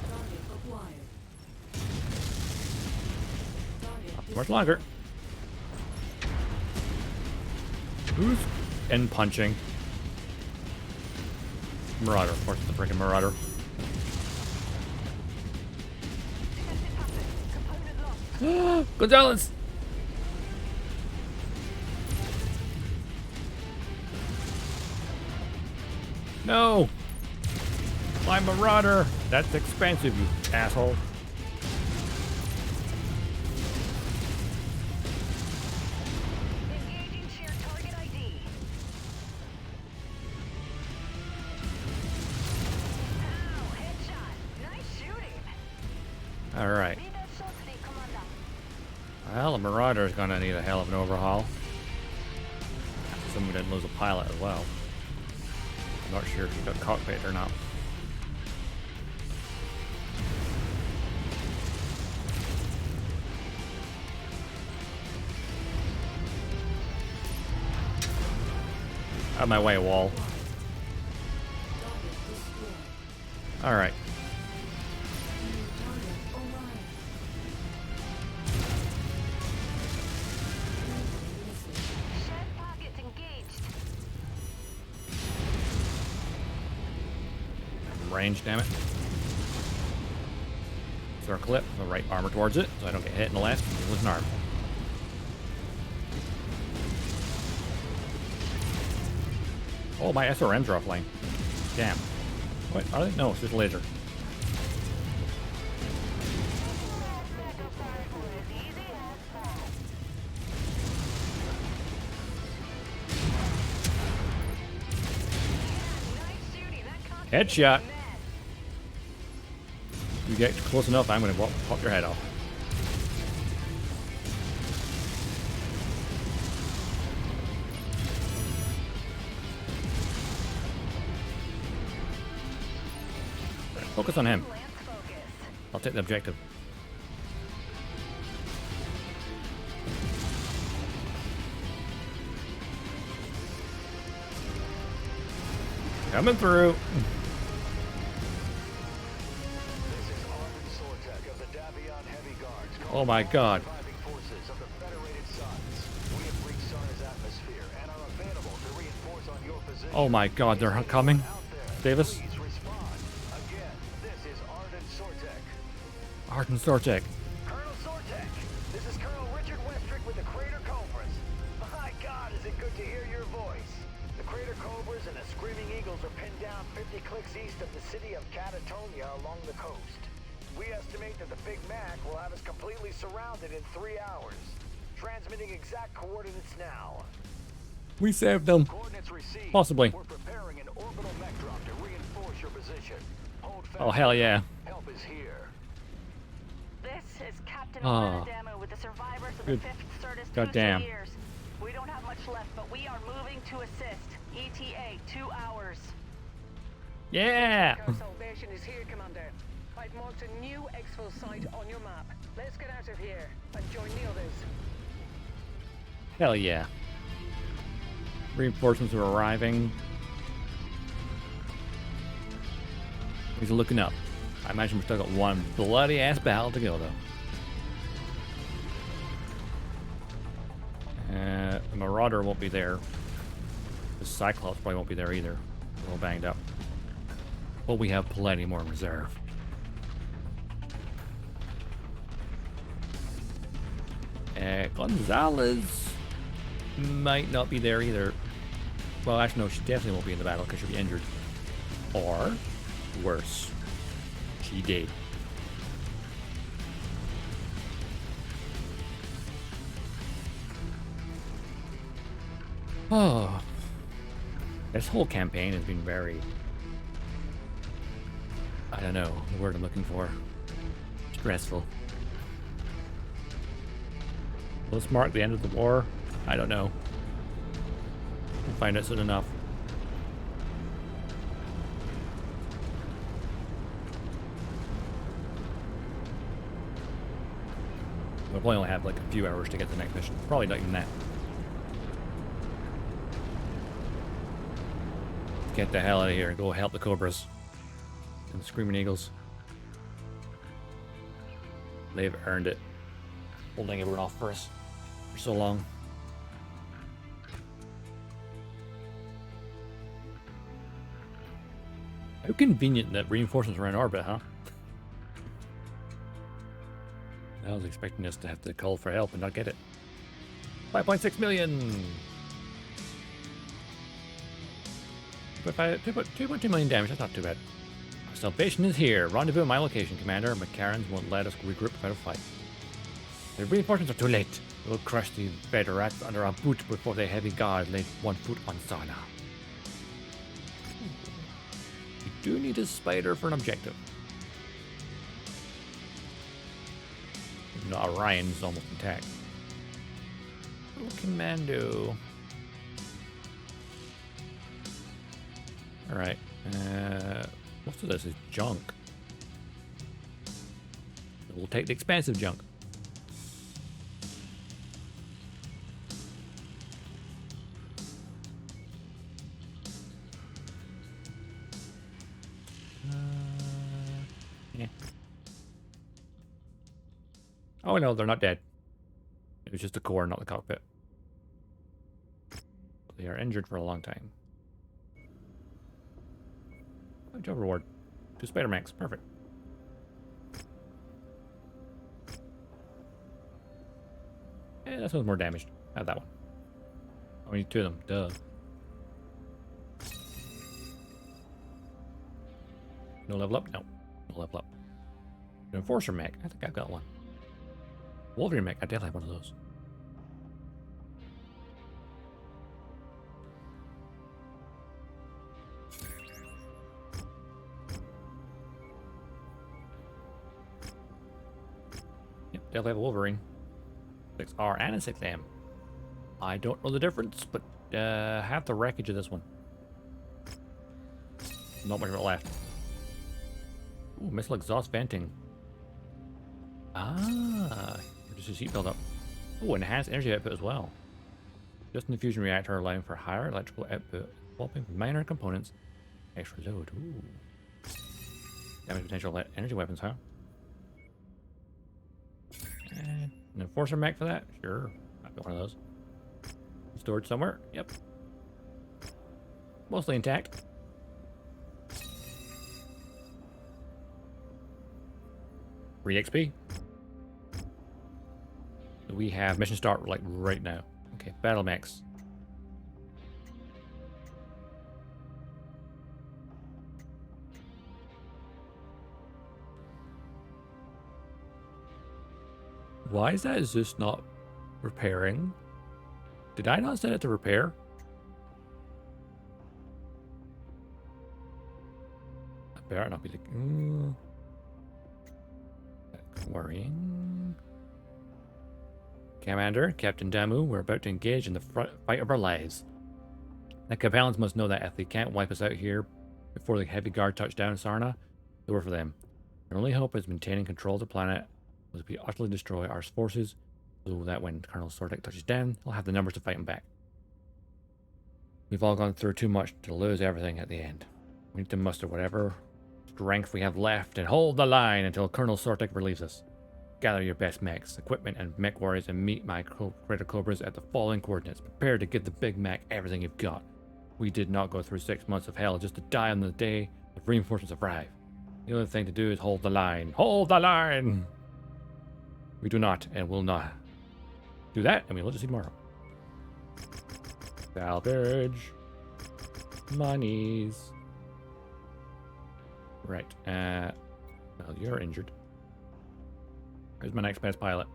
S6: Target acquired. Target
S1: Not much longer. Who's in punching? Marauder. Of course, it's the freaking Marauder.
S3: Component lost.
S1: Gonzalez! No! My Marauder! That's expensive, you asshole.
S3: Engaging shared target ID. Ow, headshot. Nice shooting.
S1: Alright.
S3: Be that shortly, Commander.
S1: Well, the Marauder's gonna need a hell of an overhaul. Someone didn't lose a pilot as well. I'm not sure if he got cockpit or not. Out of my way, wall. Alright.
S5: Shed pockets engaged.
S1: Range, damn it. Circle it. The right armor towards it, so I don't get hit in the left with an arm. Oh, my SRMs are offline. Damn. What? Are they? No, it's just a laser. Headshot. You get close enough, I'm gonna pop your head off. Focus on him. I'll take the objective. Coming through. Oh my god. Oh my god, they're coming. Davis. Arden Sortek.
S8: Colonel Sortek, this is Colonel Richard Westrick with the Crater Cobras. My God, is it good to hear your voice. The Crater Cobras and the Screaming Eagles are pinned down 50 clicks east of the city of Catatonia along the coast. We estimate that the Big Mac will have us completely surrounded in 3 hours. Transmitting exact coordinates now.
S1: We saved them.
S8: Coordinates received.
S1: Possibly.
S8: We're preparing an orbital mech drop to reinforce your position. Hold fast.
S1: Oh hell yeah.
S8: Help is here.
S11: This is Captain
S1: Ah.
S11: Demo with the survivors of
S1: Good.
S11: the 5th Certus
S1: Goddamn.
S11: Years. We don't have much left, but we are moving to assist. ETA 2 hours.
S1: Yeah.
S3: Our salvation is here, Commander. I've marked a new exfil site on your map. Let's get out of here and join the others.
S1: Hell yeah. Reinforcements are arriving. He's looking up. I imagine we've still got one bloody ass battle to go though. The Marauder won't be there. The Cyclops probably won't be there either. They're all banged up. But we have plenty more in reserve. Gonzalez might not be there either. Well, actually, no, she definitely won't be in the battle because she'll be injured. Or, worse, she did. Oh, this whole campaign has been very, I don't know the word I'm looking for, stressful. Will this mark the end of the war? I don't know. We'll find out soon enough. We'll probably only have like a few hours to get to the next mission. Probably not even that. Get the hell out of here and go help the Cobras and the Screaming Eagles. They've earned it. Holding everyone off for us for so long. How convenient that reinforcements were in orbit, huh? I was expecting us to have to call for help and not get it. 5.6 million! 2.2 million damage, that's not too bad. Our salvation is here. Rendezvous at my location, Commander. McCarrans won't let us regroup without a fight. The reinforcements are too late. We'll crush the Federats under our boot before the heavy guard laid one foot on Sana. We do need a spider for an objective. No, Orion's almost intact. Little commando. Alright. Most of this is junk. We'll take the expensive junk. Oh no, they're not dead. It was just the core, not the cockpit. They are injured for a long time. Oh, job reward. 2 spider mechs. Perfect. Eh, this one's more damaged. Have that one. Oh, we need 2 of them. Duh. No level up? No. No level up. An Enforcer mech. I think I've got one. Wolverine mech. I definitely have one of those. Yep, definitely have a Wolverine. 6R and a 6M. I don't know the difference, but have the wreckage of this one. Not much of it left. Ooh, missile exhaust venting. Ah, just a seat build up. Oh, enhanced energy output as well. Just in the fusion reactor, allowing for higher electrical output, swapping minor components, extra load. Ooh. Damage potential energy weapons, huh? And an enforcer mech for that? Sure. Might be one of those. Stored somewhere? Yep. Mostly intact. Free XP. We have mission start like right now. Okay, battle mechs. Why is that? Is this not repairing? Did I not set it to repair? I better not be the... That's worrying. Commander, Captain Damu, we're about to engage in the fight of our lives. The Capellans must know that if they can't wipe us out here before the heavy guard touch down Sarna, the war for them. Their only hope is maintaining control of the planet, was to utterly destroy our forces, so that when Colonel Sortek touches down, he'll have the numbers to fight him back. We've all gone through too much to lose everything at the end. We need to muster whatever strength we have left and hold the line until Colonel Sortek relieves us. Gather your best mechs, equipment, and mech warriors and meet my Crater Cobras at the following coordinates. Prepare to give the Big Mac everything you've got. We did not go through 6 months of hell just to die on the day the reinforcements arrive. The only thing to do is hold the line. Hold the line! We do not and will not do that, and we will just see tomorrow. Salvage. Monies. Right. Well, you're injured. Where's my next best pilot?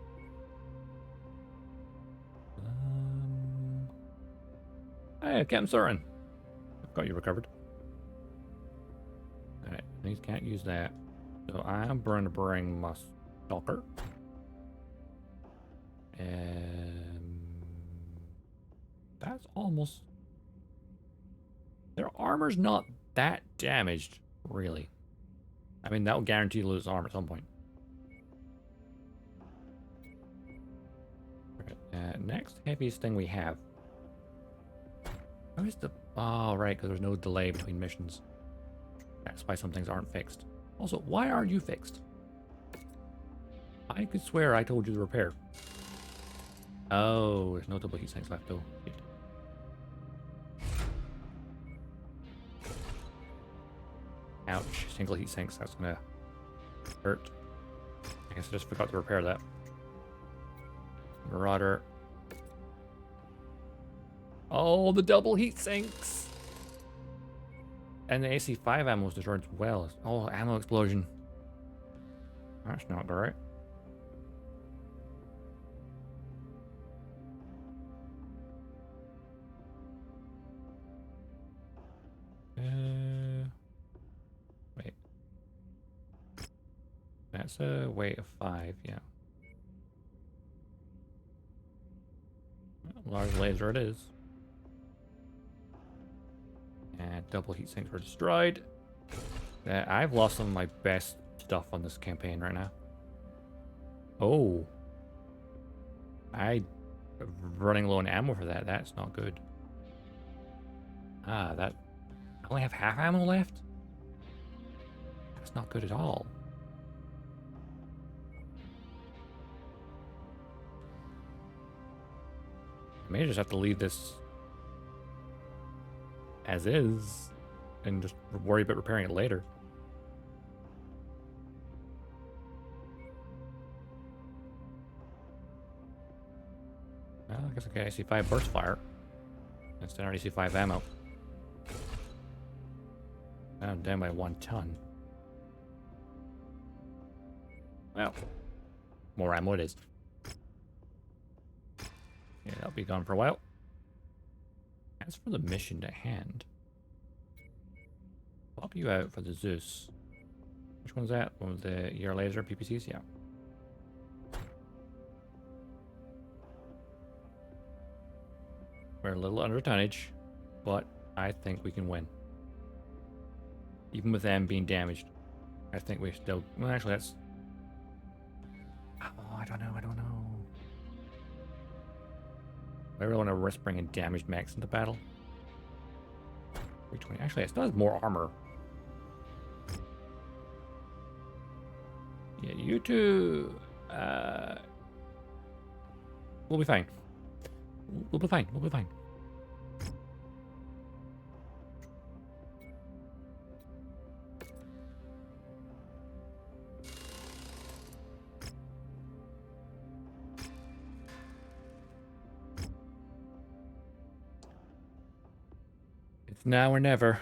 S1: Hey, Captain Soren. I've got you recovered. Alright, these can't use that. So I'm going to bring my stalker. That's almost... Their armor's not that damaged, really. I mean, that will guarantee you lose armor at some point. Next heaviest thing we have. Where's the... Oh, right, because there's no delay between missions. That's why some things aren't fixed. Also, why aren't you fixed? I could swear I told you to repair. Oh, there's no double heat sinks left, though. Ouch, single heat sinks, that's gonna hurt. I guess I just forgot to repair that. Marauder. Oh, the double heat sinks! And the AC-5 ammo was destroyed as well. Oh, ammo explosion. That's not great. Wait. That's a weight of 5, yeah. Large laser it is. And double heat sinks were destroyed. I've lost some of my best stuff on this campaign right now. Oh. I'm running low on ammo for that. That's not good. Ah, that... I only have half ammo left? That's not good at all. I may just have to leave this as is and just worry about repairing it later. Well, I guess okay, I see 5 burst fire. Instead, I already see 5 ammo. I'm down by 1 ton. Well, more ammo it is. Yeah, that'll be gone for a while. As for the mission to hand, swap you out for the Zeus. Which one's that? One with the ER laser PPCs? Yeah. We're a little under tonnage, but I think we can win. Even with them being damaged, I think we still... Well, actually, that's... Oh, I don't know. I really want to risk bringing damaged mechs into battle. 320. Actually, it still has more armor. Yeah, you two... We'll be fine. We'll be fine. It's now or never.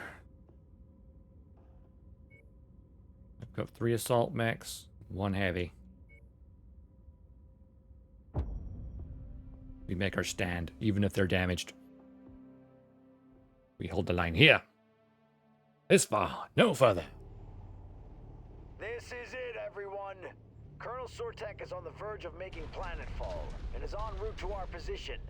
S1: I've got 3 assault mechs, 1 heavy. We make our stand, even if they're damaged. We hold the line here. This far, no further.
S2: This is it, everyone. Colonel Sortek is on the verge of making planetfall and is en route to our position.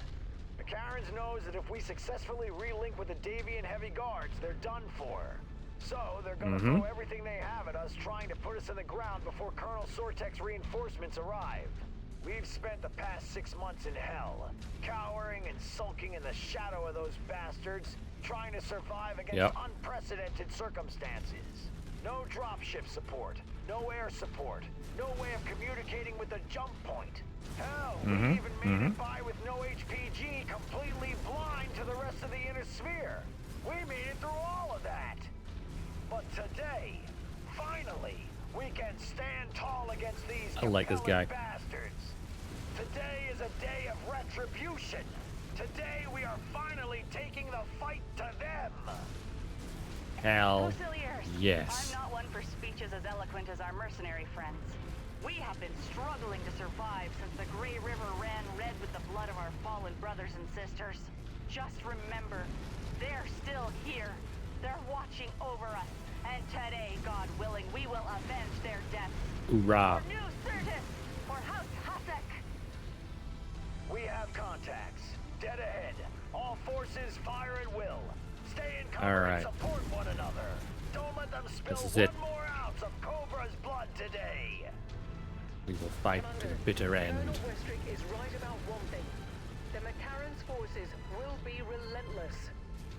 S2: McCarran's knows that if we successfully relink with the Davian heavy guards, they're done for. So they're gonna throw everything they have at us, trying to put us in the ground before Colonel Sortek's reinforcements arrive. We've spent the past 6 months in hell, cowering and sulking in the shadow of those bastards, trying to survive against unprecedented circumstances. No dropship support, no air support, no way of communicating with the jump point. Hell, we even made it by with no HPG, completely blind to the rest of the inner sphere. We made it through all of that. But today, finally, we can stand tall against these
S1: I like this guy.
S2: bastards. Today is a day of retribution. Today we are finally taking the fight to them.
S1: Hell
S11: Fusiliers,
S1: yes.
S11: I'm not one for speeches as eloquent as our mercenary friends. We have been struggling to survive since the Grey River ran red with the blood of our fallen brothers and sisters. Just remember, they're still here. They're watching over us. And today, God willing, we will avenge their deaths.
S1: Hoorah.
S11: For New Certus, for House Hasek.
S2: We have contacts. Dead ahead. All forces fire at will. Stay in cover and support one another. Don't let them spill one more ounce of Cobra's blood today.
S1: We will fight to the bitter end.
S3: Colonel Westrick is right about one thing. The McCarran's forces will be relentless.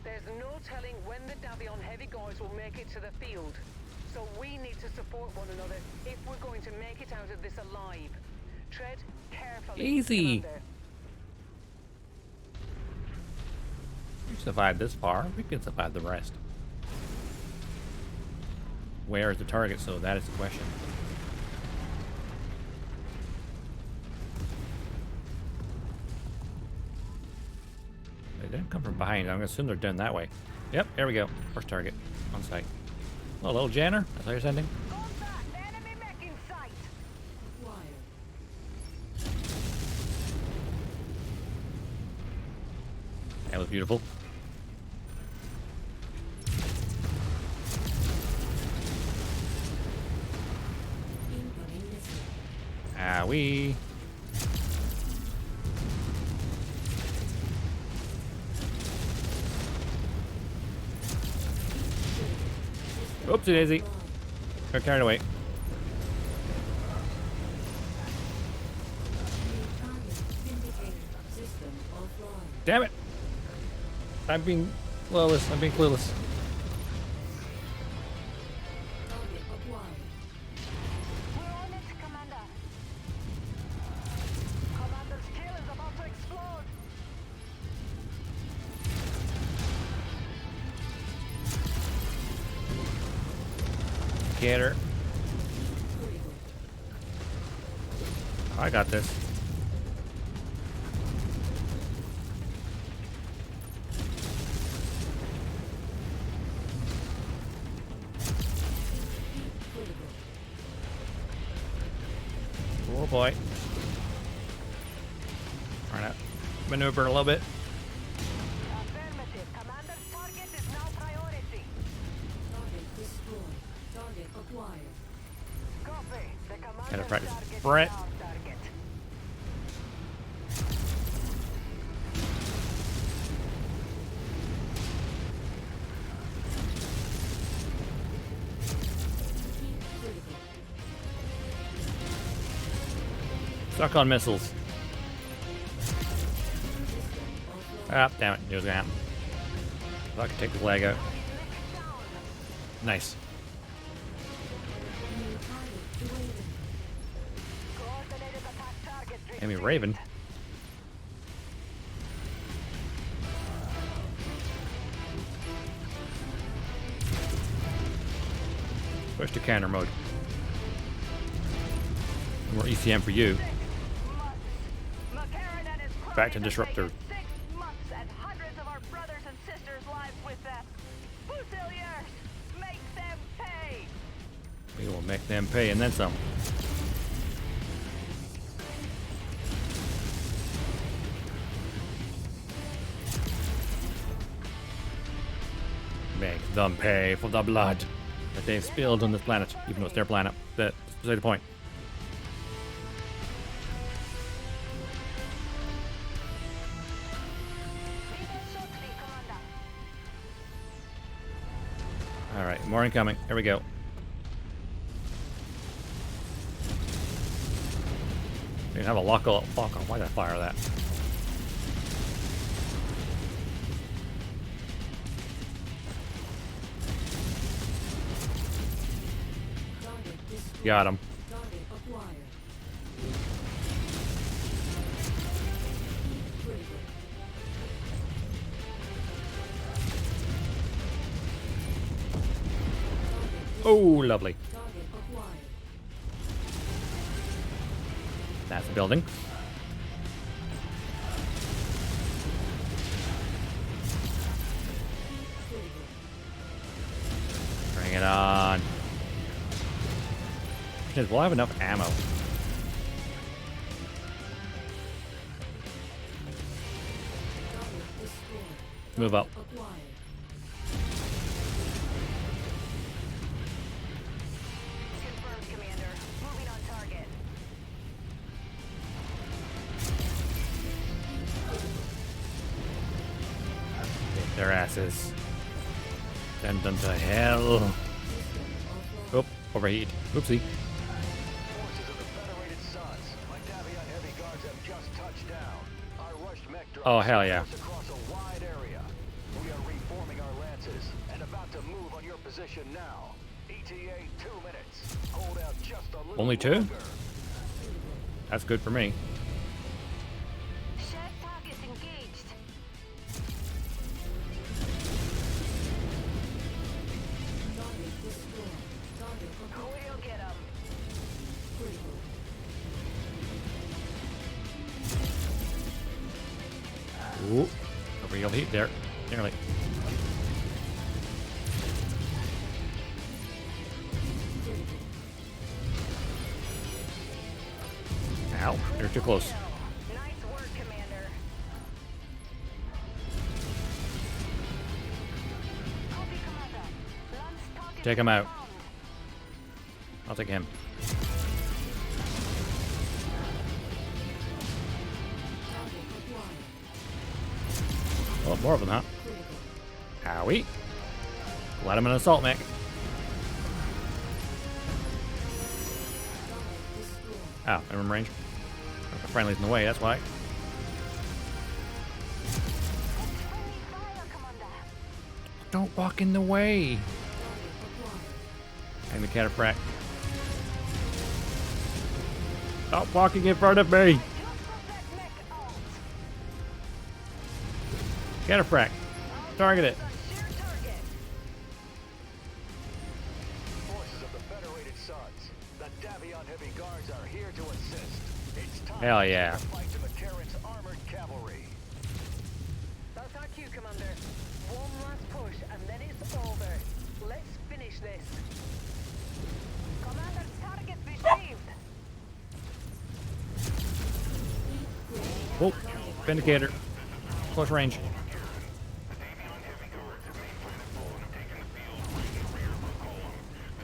S3: There's no telling when the Davion heavy guards will make it to the field. So we need to support one another if we're going to make it out of this alive. Tread carefully.
S1: Easy.
S3: Commander.
S1: We survived this far. We can survive the rest. Where is the target? So that is the question. They didn't come from behind. I'm gonna assume they're down that way. Yep, there we go. First target on site. Oh, little Janner. That's how you're sending.
S11: Enemy mech in sight.
S1: That was beautiful. Ah, we. Oopsie daisy. Got carried away. Damn it! I'm being clueless. I'm being clueless.
S11: We're on it, Commander. Commander's kill is about to explode.
S1: indicator. I got this. Oh boy. Trying to maneuver a little bit.
S3: Affirmative. Commander's target is now priority.
S6: Target destroyed. Target acquired.
S3: Copy. The commander's
S1: Gotta practice
S3: target
S1: Brett.
S3: is our target.
S1: Stuck on missiles. Ah, damn it. Knew it was gonna happen. If I could take his leg out. Nice.
S3: Coordinated attack target
S1: Enemy Raven. Switch to counter mode. More ECM for you.
S3: McCarran and his
S1: Back to
S3: cronies have
S1: Disruptor.
S3: taken 6 months and hundreds of our brothers and sisters' lives with them. Fusiliers, make them pay.
S1: We will make them pay and then some. Make them pay for the blood that they've spilled on this planet, even though it's their planet. That's beside the point. Alright, more incoming. Here we go. We have a lock on. Fuck off. Why did I fire that?
S6: Target destroyed.
S1: Got him.
S6: Target acquired. Critical.
S1: Oh, lovely.
S6: Target acquired.
S1: That's the building. Bring it on. Will I have enough ammo?
S6: Target destroyed.
S1: Move up.
S6: Acquired.
S3: Confirmed, Commander. Moving on target.
S1: Kick their asses. Send them to hell. Oh, overheat. Oopsie.
S2: Forces of the Federated Suns. My Davia heavy guards have just touched down. Our rushed mech drones
S1: Oh, hell yeah.
S2: across a wide area. We are reforming our lances and about to move on your position now. ETA 2 minutes. Hold out just a little
S1: Only 2?
S2: longer.
S1: That's good for me.
S5: Shared targets engaged.
S6: Target destroyed. Target acquired.
S3: We'll get him.
S6: Critical.
S1: Ooh. A real heat there. Nearly. Ow. You're too close.
S3: Nice work, Commander.
S5: Copy, Commander. Lance target
S1: Take him out.
S5: confirmed.
S1: I'll take him.
S6: Target acquired.
S1: Oh, more of them, huh? Howie. Let him an assault mech. Oh, I'm in range. The friendly's in the way, that's why.
S5: Friendly fire, Commander.
S1: Don't walk in the way. And the cataphract. Stop walking in front of me. Cataphract. Target it.
S2: Forces of the
S1: Hell yeah.
S2: Fight to McCarran's armored cavalry.
S3: That's our cue, Commander. One last push, and then it's over. Let's finish this.
S11: Commander, target received.
S1: Oh, Vindicator. Close range.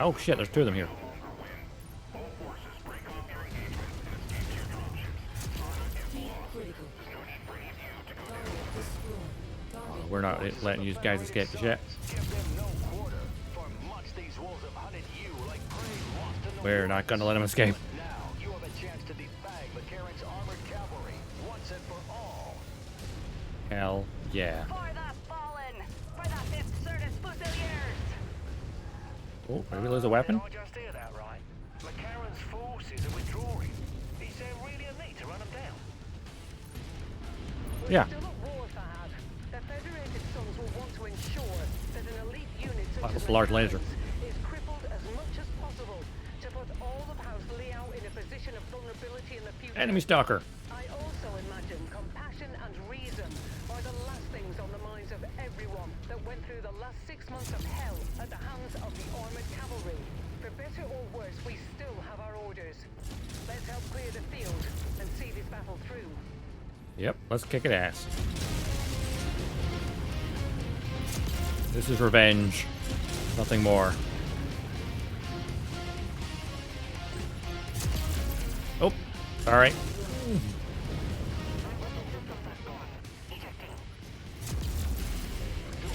S1: Oh shit, there's two of them here.
S6: Critical. Target destroyed. Target
S1: We're not letting you guys escape the shit.
S2: Give them no quarter. For months these wolves have hunted you like prey lost in the
S1: We're not gonna let them escape.
S2: Now you have a chance to defang McCarran's armored cavalry once and for all.
S1: Hell yeah.
S11: For the fallen. For the fifth Certus Fusiliers.
S1: Oh, did we lose a weapon?
S8: Did I just hear that right? McCarran's forces are withdrawing. Is there really a need to run them down?
S1: Yeah.
S3: Still at war, Fahad. The Federated Sons will want to ensure that an elite unit such
S1: Wow,
S3: as
S1: that's
S3: the
S1: a large laser.
S3: Mercs is crippled as much as possible to put all of House Liao in a position of vulnerability in the future.
S1: Enemy stalker.
S3: I also imagine compassion and reason are the last things on the minds of everyone that went through the last 6 months of hell at the hands of the armored cavalry. For better or worse, we still have our orders. Let's help clear the field and see this battle through.
S1: Yep, let's kick it ass. This is revenge. Nothing more. Oh, alright.
S2: To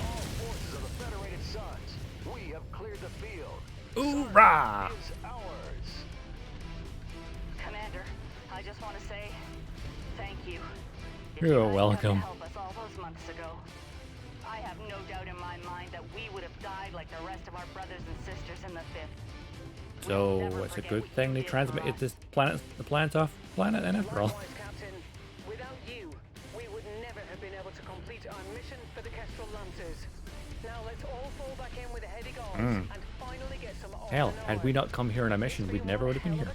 S2: all forces of the Federated Sons, we have cleared the field.
S1: Hoorah!
S2: Is ours.
S11: Commander, I just want to say thank you.
S1: You're
S11: You guys
S1: welcome.
S11: tried to help us all those months ago. I have no doubt in my mind that we would have died like the rest of our brothers and sisters in the Fifth.
S1: So it's a good thing they transmitted this planet, the planet's off planet then after all.
S3: Likewise, Captain. Without you, we would never have been able to complete our mission for the Kestrel Lancers. Now let's all fall back in with a heady guard and finally get some
S1: Hell, had we not come here on a mission, we never would have been here.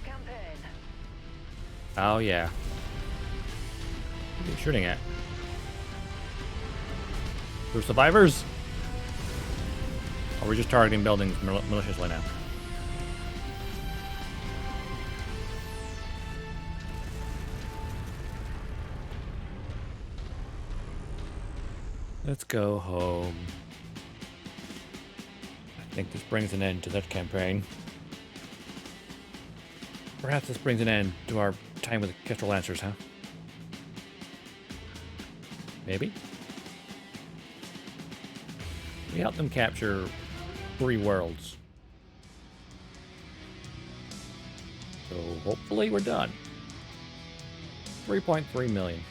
S1: Oh yeah. What are you shooting at? We're survivors? Or are we just targeting buildings maliciously now? Let's go home. I think this brings an end to that campaign. Perhaps this brings an end to our time with the Kestrel Lancers, huh? Maybe? We helped them capture 3 worlds. So hopefully we're done. 3.3 million.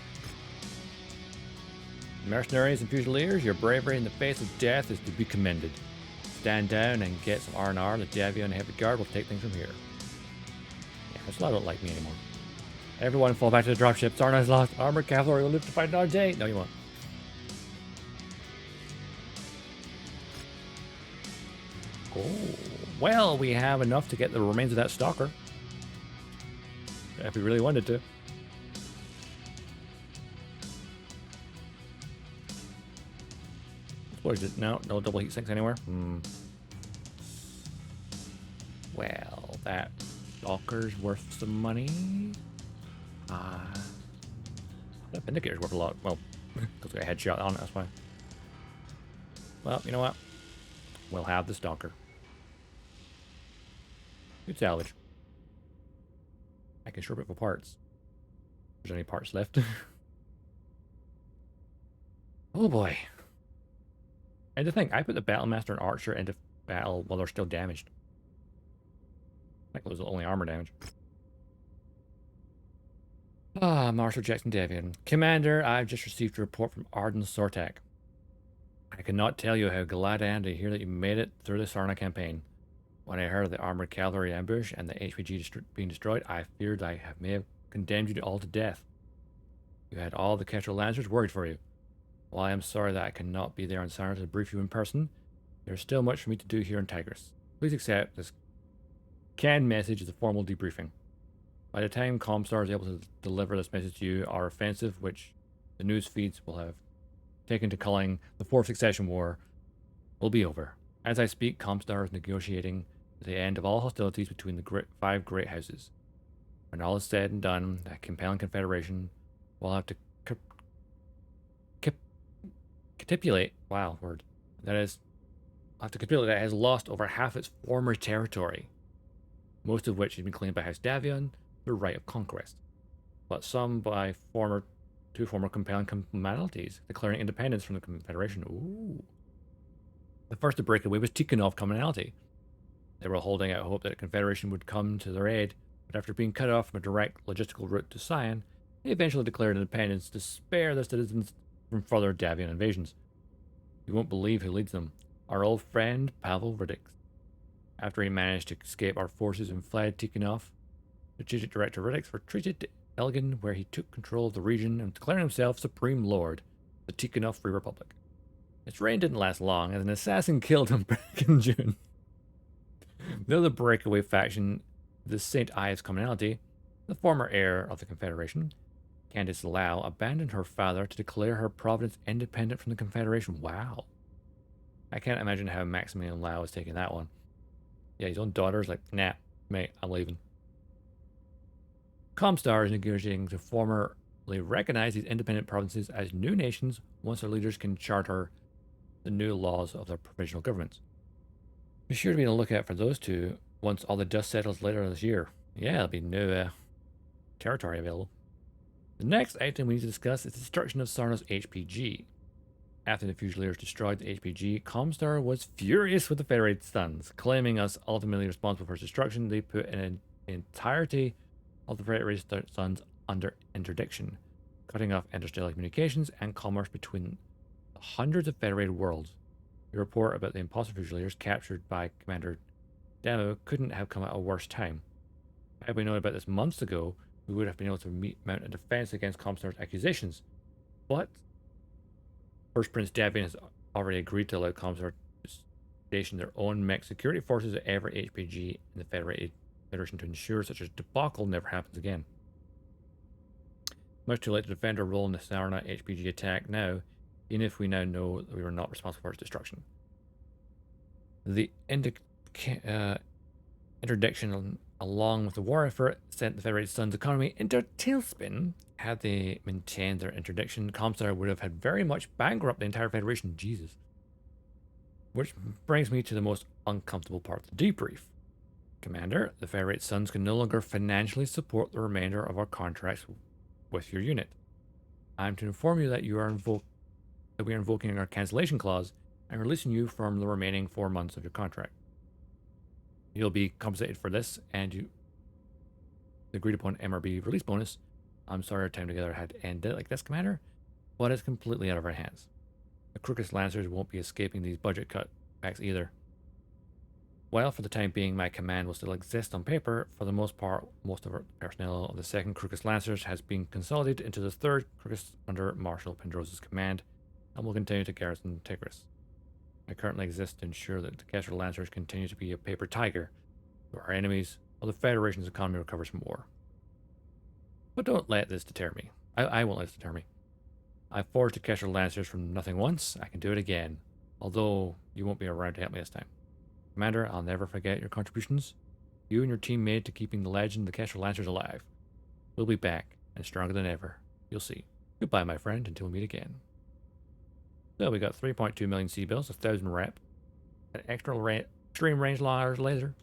S1: Mercenaries and Fusiliers, your bravery in the face of death is to be commended. Stand down and get some R&R. The Davio and Heavy Guard will take things from here. Yeah, that's why I don't like me anymore. Everyone fall back to the dropships. Zarna's lost. Armored cavalry will live to fight another day. No, you won't. Oh, well, we have enough to get the remains of that stalker. If we really wanted to. What is it? No double heat sinks anywhere? Well, that stalker's worth some money. That Vindicator's worth a lot. Well, because I got a headshot on it, that's why. Well, you know what? We'll have the stalker. Good salvage. I can strip it for parts. If there's any parts left. Oh boy. And to think, I put the Battlemaster and Archer into battle while they're still damaged. That was the only armor damage. Marshal Jackson Davian. Commander, I've just received a report from Arden Sortak. I cannot tell you how glad I am to hear that you made it through the Sarna campaign. When I heard of the armored cavalry ambush and the HPG being destroyed, I feared I may have condemned you all to death. You had all the Kestrel Lancers worried for you. While I am sorry that I cannot be there on Sarna to brief you in person, there is still much for me to do here in Tigris. Please accept this canned message as a formal debriefing. By the time Comstar is able to deliver this message to you, our offensive, which the news feeds will have taken to calling the Fourth Succession War, will be over. As I speak, Comstar is negotiating the end of all hostilities between the five great houses. When all is said and done, the compelling confederation will have to capitulate. Wow, word. That is, have to capitulate that it has lost over half its former territory, most of which has been claimed by House Davion, the right of conquest, but some by two former compelling commonalities, declaring independence from the Confederation. Ooh. The first to break away was Tikhonov commonality. They were holding out hope that the Confederation would come to their aid, but after being cut off from a direct logistical route to Sion, they eventually declared independence to spare their citizens from further Davion invasions. You won't believe who leads them. Our old friend Pavel Verdix. After he managed to escape our forces and fled Tikhonov, Strategic Director Verdix retreated to Elgin, where he took control of the region and declared himself Supreme Lord, the Tikhonov Free Republic. Its reign didn't last long, as an assassin killed him back in June. The other breakaway faction, the St. Ives commonality, the former heir of the Confederation, Candice Lau, abandoned her father to declare her province independent from the Confederation. Wow. I can't imagine how Maximilian Lau is taking that one. Yeah, his own daughter's like, nah, mate, I'm leaving. Comstar is negotiating to formally recognize these independent provinces as new nations once their leaders can charter the new laws of their provisional governments. Be sure to be on the lookout for those two once all the dust settles later this year. Yeah, there'll be new territory available. The next item we need to discuss is the destruction of Sarno's HPG. After the Fusiliers destroyed the HPG, Comstar was furious with the Federated Suns, claiming us ultimately responsible for its destruction. They put an entirety of the Federated Suns under interdiction, cutting off interstellar communications and commerce between hundreds of Federated worlds. The report about the imposter Fusiliers captured by Commander Demo couldn't have come at a worse time. Had we known about this months ago, we would have been able to mount a defense against Comstar's accusations. But First Prince Davion has already agreed to allow Comstar to station their own mech security forces at every HPG in the Federation to ensure such a debacle never happens again. Much too late to defend our role in the Sarna HPG attack now, even if we now know that we were not responsible for its destruction. The interdiction, along with the war effort, sent the Federated Suns' economy into a tailspin. Had they maintained their interdiction, Comstar would have had very much bankrupt the entire Federation. Jesus. Which brings me to the most uncomfortable part of the debrief. Commander, the Federated Suns can no longer financially support the remainder of our contracts with your unit. I am to inform you that we are invoking our cancellation clause and releasing you from the remaining 4 months of your contract. You'll be compensated for this, and the agreed upon MRB release bonus. I'm sorry our time together had ended like this, Commander, but it's completely out of our hands. The Crookus Lancers won't be escaping these budget cutbacks either. While for the time being my command will still exist on paper, for the most part, most of our personnel of the 2nd Crookus Lancers has been consolidated into the 3rd Crookus under Marshal Pendrosa's command, and will continue to garrison Tigris. I currently exist to ensure that the Kestrel Lancers continue to be a paper tiger to our enemies while the Federation's economy recovers from war. But don't let this deter me. I won't let this deter me. I forged the Kestrel Lancers from nothing once, I can do it again, although you won't be around to help me this time. Commander, I'll never forget your contributions you and your team made to keeping the legend of the Kestrel Lancers alive. We'll be back, and stronger than ever. You'll see. Goodbye, my friend, until we meet again. So we got 3.2 million C-bills, 1,000 rep, an extreme range laser,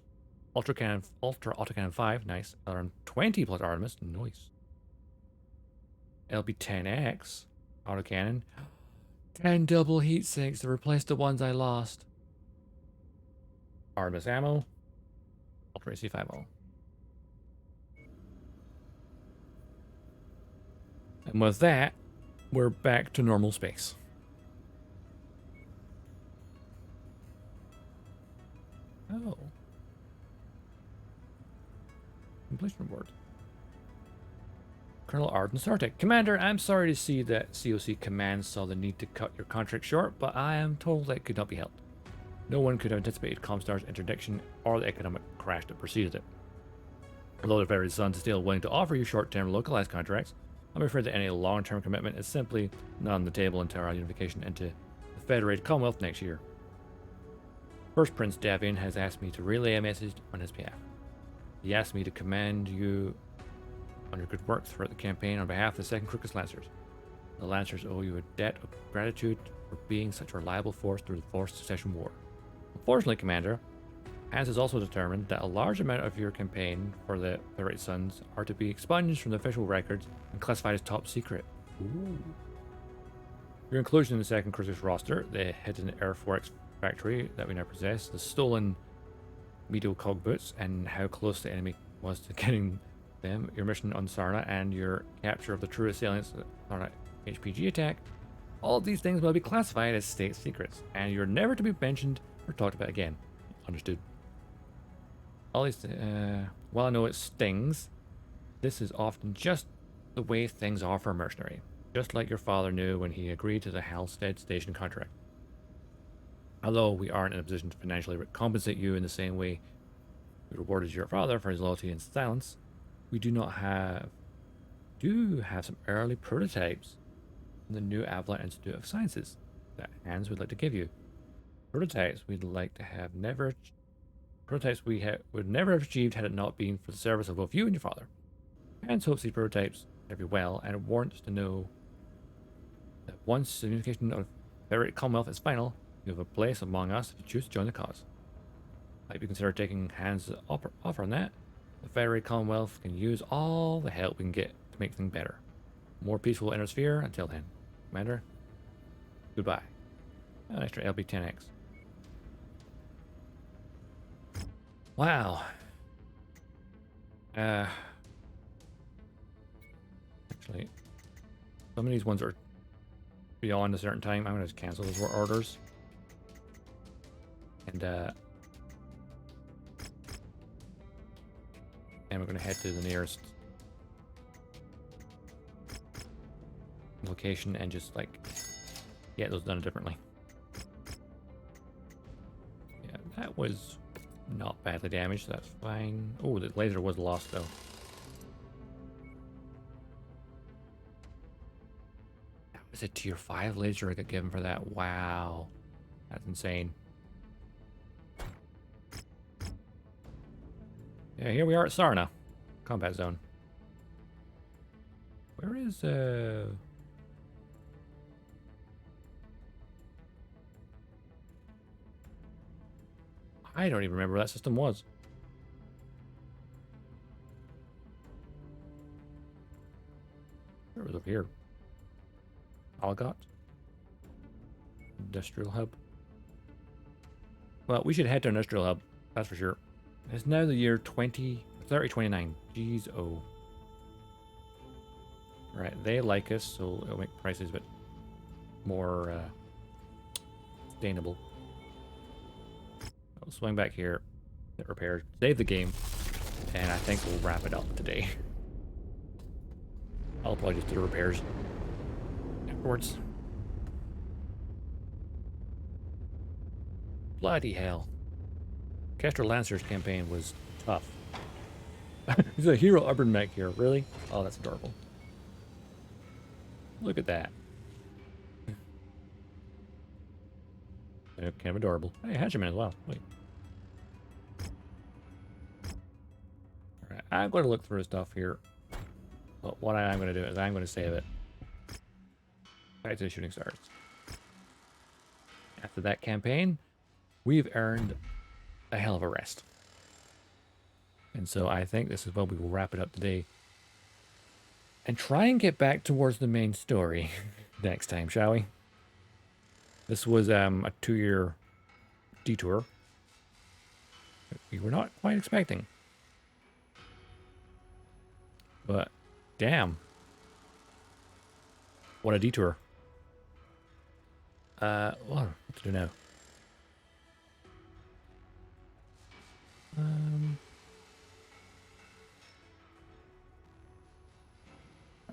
S1: ultra autocannon 5, nice, LRM 20 plus Artemis, nice. LB-10X, autocannon, 10 double heat sinks to replace the ones I lost. Artemis ammo, Ultra AC-50. And with that, we're back to normal space. Oh. Completion reward. Colonel Arden Sartek. Commander, I'm sorry to see that COC Command saw the need to cut your contract short, but I am told that could not be helped. No one could have anticipated Comstar's interdiction or the economic crash that preceded it. Although the Federated Suns is still willing to offer you short-term localized contracts, I'm afraid that any long-term commitment is simply not on the table until our unification into the Federated Commonwealth next year. First Prince Davian has asked me to relay a message on his behalf. He asked me to commend you on your good work throughout the campaign on behalf of the 2nd Crookus Lancers. The Lancers owe you a debt of gratitude for being such a reliable force through the Forced Succession War. Unfortunately, Commander, Hans has also determined that a large amount of your campaign for the Federated Suns are to be expunged from the official records and classified as top secret. Ooh. Your inclusion in the 2nd Crookus roster, the hidden Earthworks factory that we now possess, the stolen medial cog boots, and how close the enemy was to getting them, your mission on Sarna, and your capture of the true assailants at Sarna HPG attack, all of these things will be classified as state secrets, and you're never to be mentioned or talked about again. Understood. All these, while I know it stings, this is often just the way things are for a mercenary, just like your father knew when he agreed to the Halstead Station contract. Although we aren't in a position to financially compensate you in the same way we rewarded your father for his loyalty and silence, we do have some early prototypes from the new Avalon Institute of Sciences that Hans would like to give you. Prototypes we'd like to have never... Prototypes we would never have achieved had it not been for the service of both you and your father. Hans hopes these prototypes serve you well, and wants to know that once the unification of the Federated Commonwealth is final, you have a place among us if you choose to join the cause. Might you consider taking Hans' offer on that? The Federated Commonwealth can use all the help we can get to make things better. More peaceful inner sphere. Until then, Commander, goodbye. An extra LB-10X. Wow. Actually, some of these ones are beyond a certain time. I'm going to cancel those orders. And we're going to head to the nearest location and just like get those done differently. Yeah, that was not badly damaged, so that's fine. Oh, the laser was lost though. That was a tier 5 laser I got given for that. Wow. That's insane. Yeah, here we are at Sarna. Combat zone. Where is, I don't even remember where that system was. It was up here. Algot. Industrial hub. Well, we should head to industrial hub. That's for sure. It's now the year 3029. Jeez, oh. Right, they like us, so it'll make prices a bit more sustainable. I'll swing back here, get repaired, save the game, and I think we'll wrap it up today. I'll probably just do the repairs afterwards. Bloody hell. Kestrel Lancers campaign was tough. He's a hero urban mech here, really? Oh, that's adorable. Look at that. Kind of adorable. Hey, Hatchman as well. Wait. Alright, I'm going to look through stuff here. But what I'm going to do is I'm going to save it. Back to the Shooting Stars. After that campaign, we've earned a hell of a rest. And so I think this is where we will wrap it up today. And try and get back towards the main story next time, shall we? This was a 2-year detour that we were not quite expecting. But damn. What a detour. Well, what to do now? I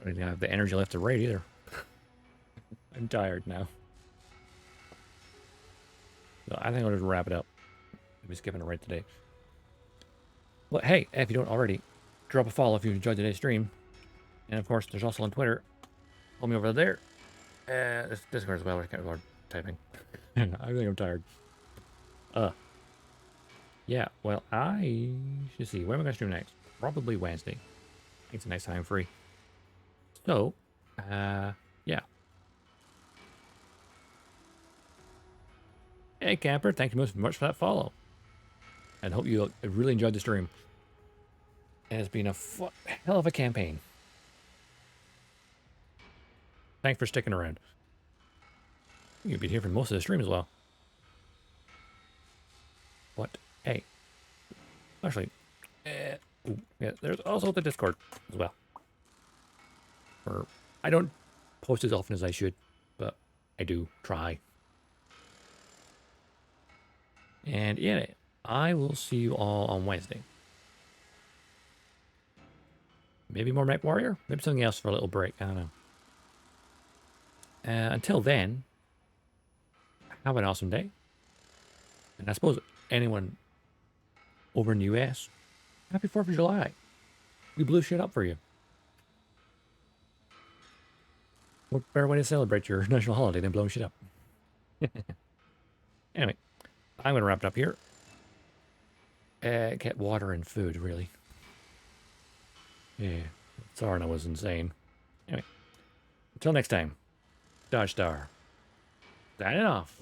S1: don't even have the energy left to raid either. I'm tired now. So I think I'll just wrap it up. I'll be skipping a raid today. Well, hey, if you don't already, drop a follow if you enjoyed today's stream. And of course, there's also on Twitter. Follow me over there. This Discord as well. I can't remember typing. I think I'm tired. Yeah, well, I should see. When am I going to stream next? Probably Wednesday. It's a nice time free. So, yeah. Hey, Camper, thank you most much for that follow. And hope you really enjoyed the stream. It has been a hell of a campaign. Thanks for sticking around. You'll be here for most of the stream as well. What? Hey. Actually, ooh, yeah, there's also the Discord as well. I don't post as often as I should, but I do try. And yeah, I will see you all on Wednesday. Maybe more Mech Warrior? Maybe something else for a little break. I don't know. Until then, have an awesome day. And I suppose anyone over in the US, happy 4th of July. We blew shit up for you. What better way to celebrate your national holiday than blowing shit up? Anyway, I'm going to wrap it up here. Get water and food, really. Yeah, Sarna was insane. Anyway, until next time, Dodgestar. Signing off.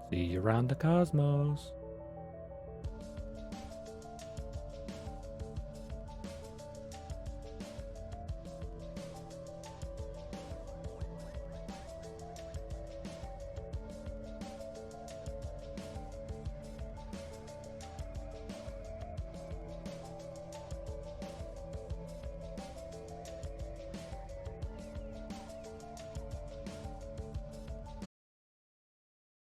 S1: See you around the cosmos.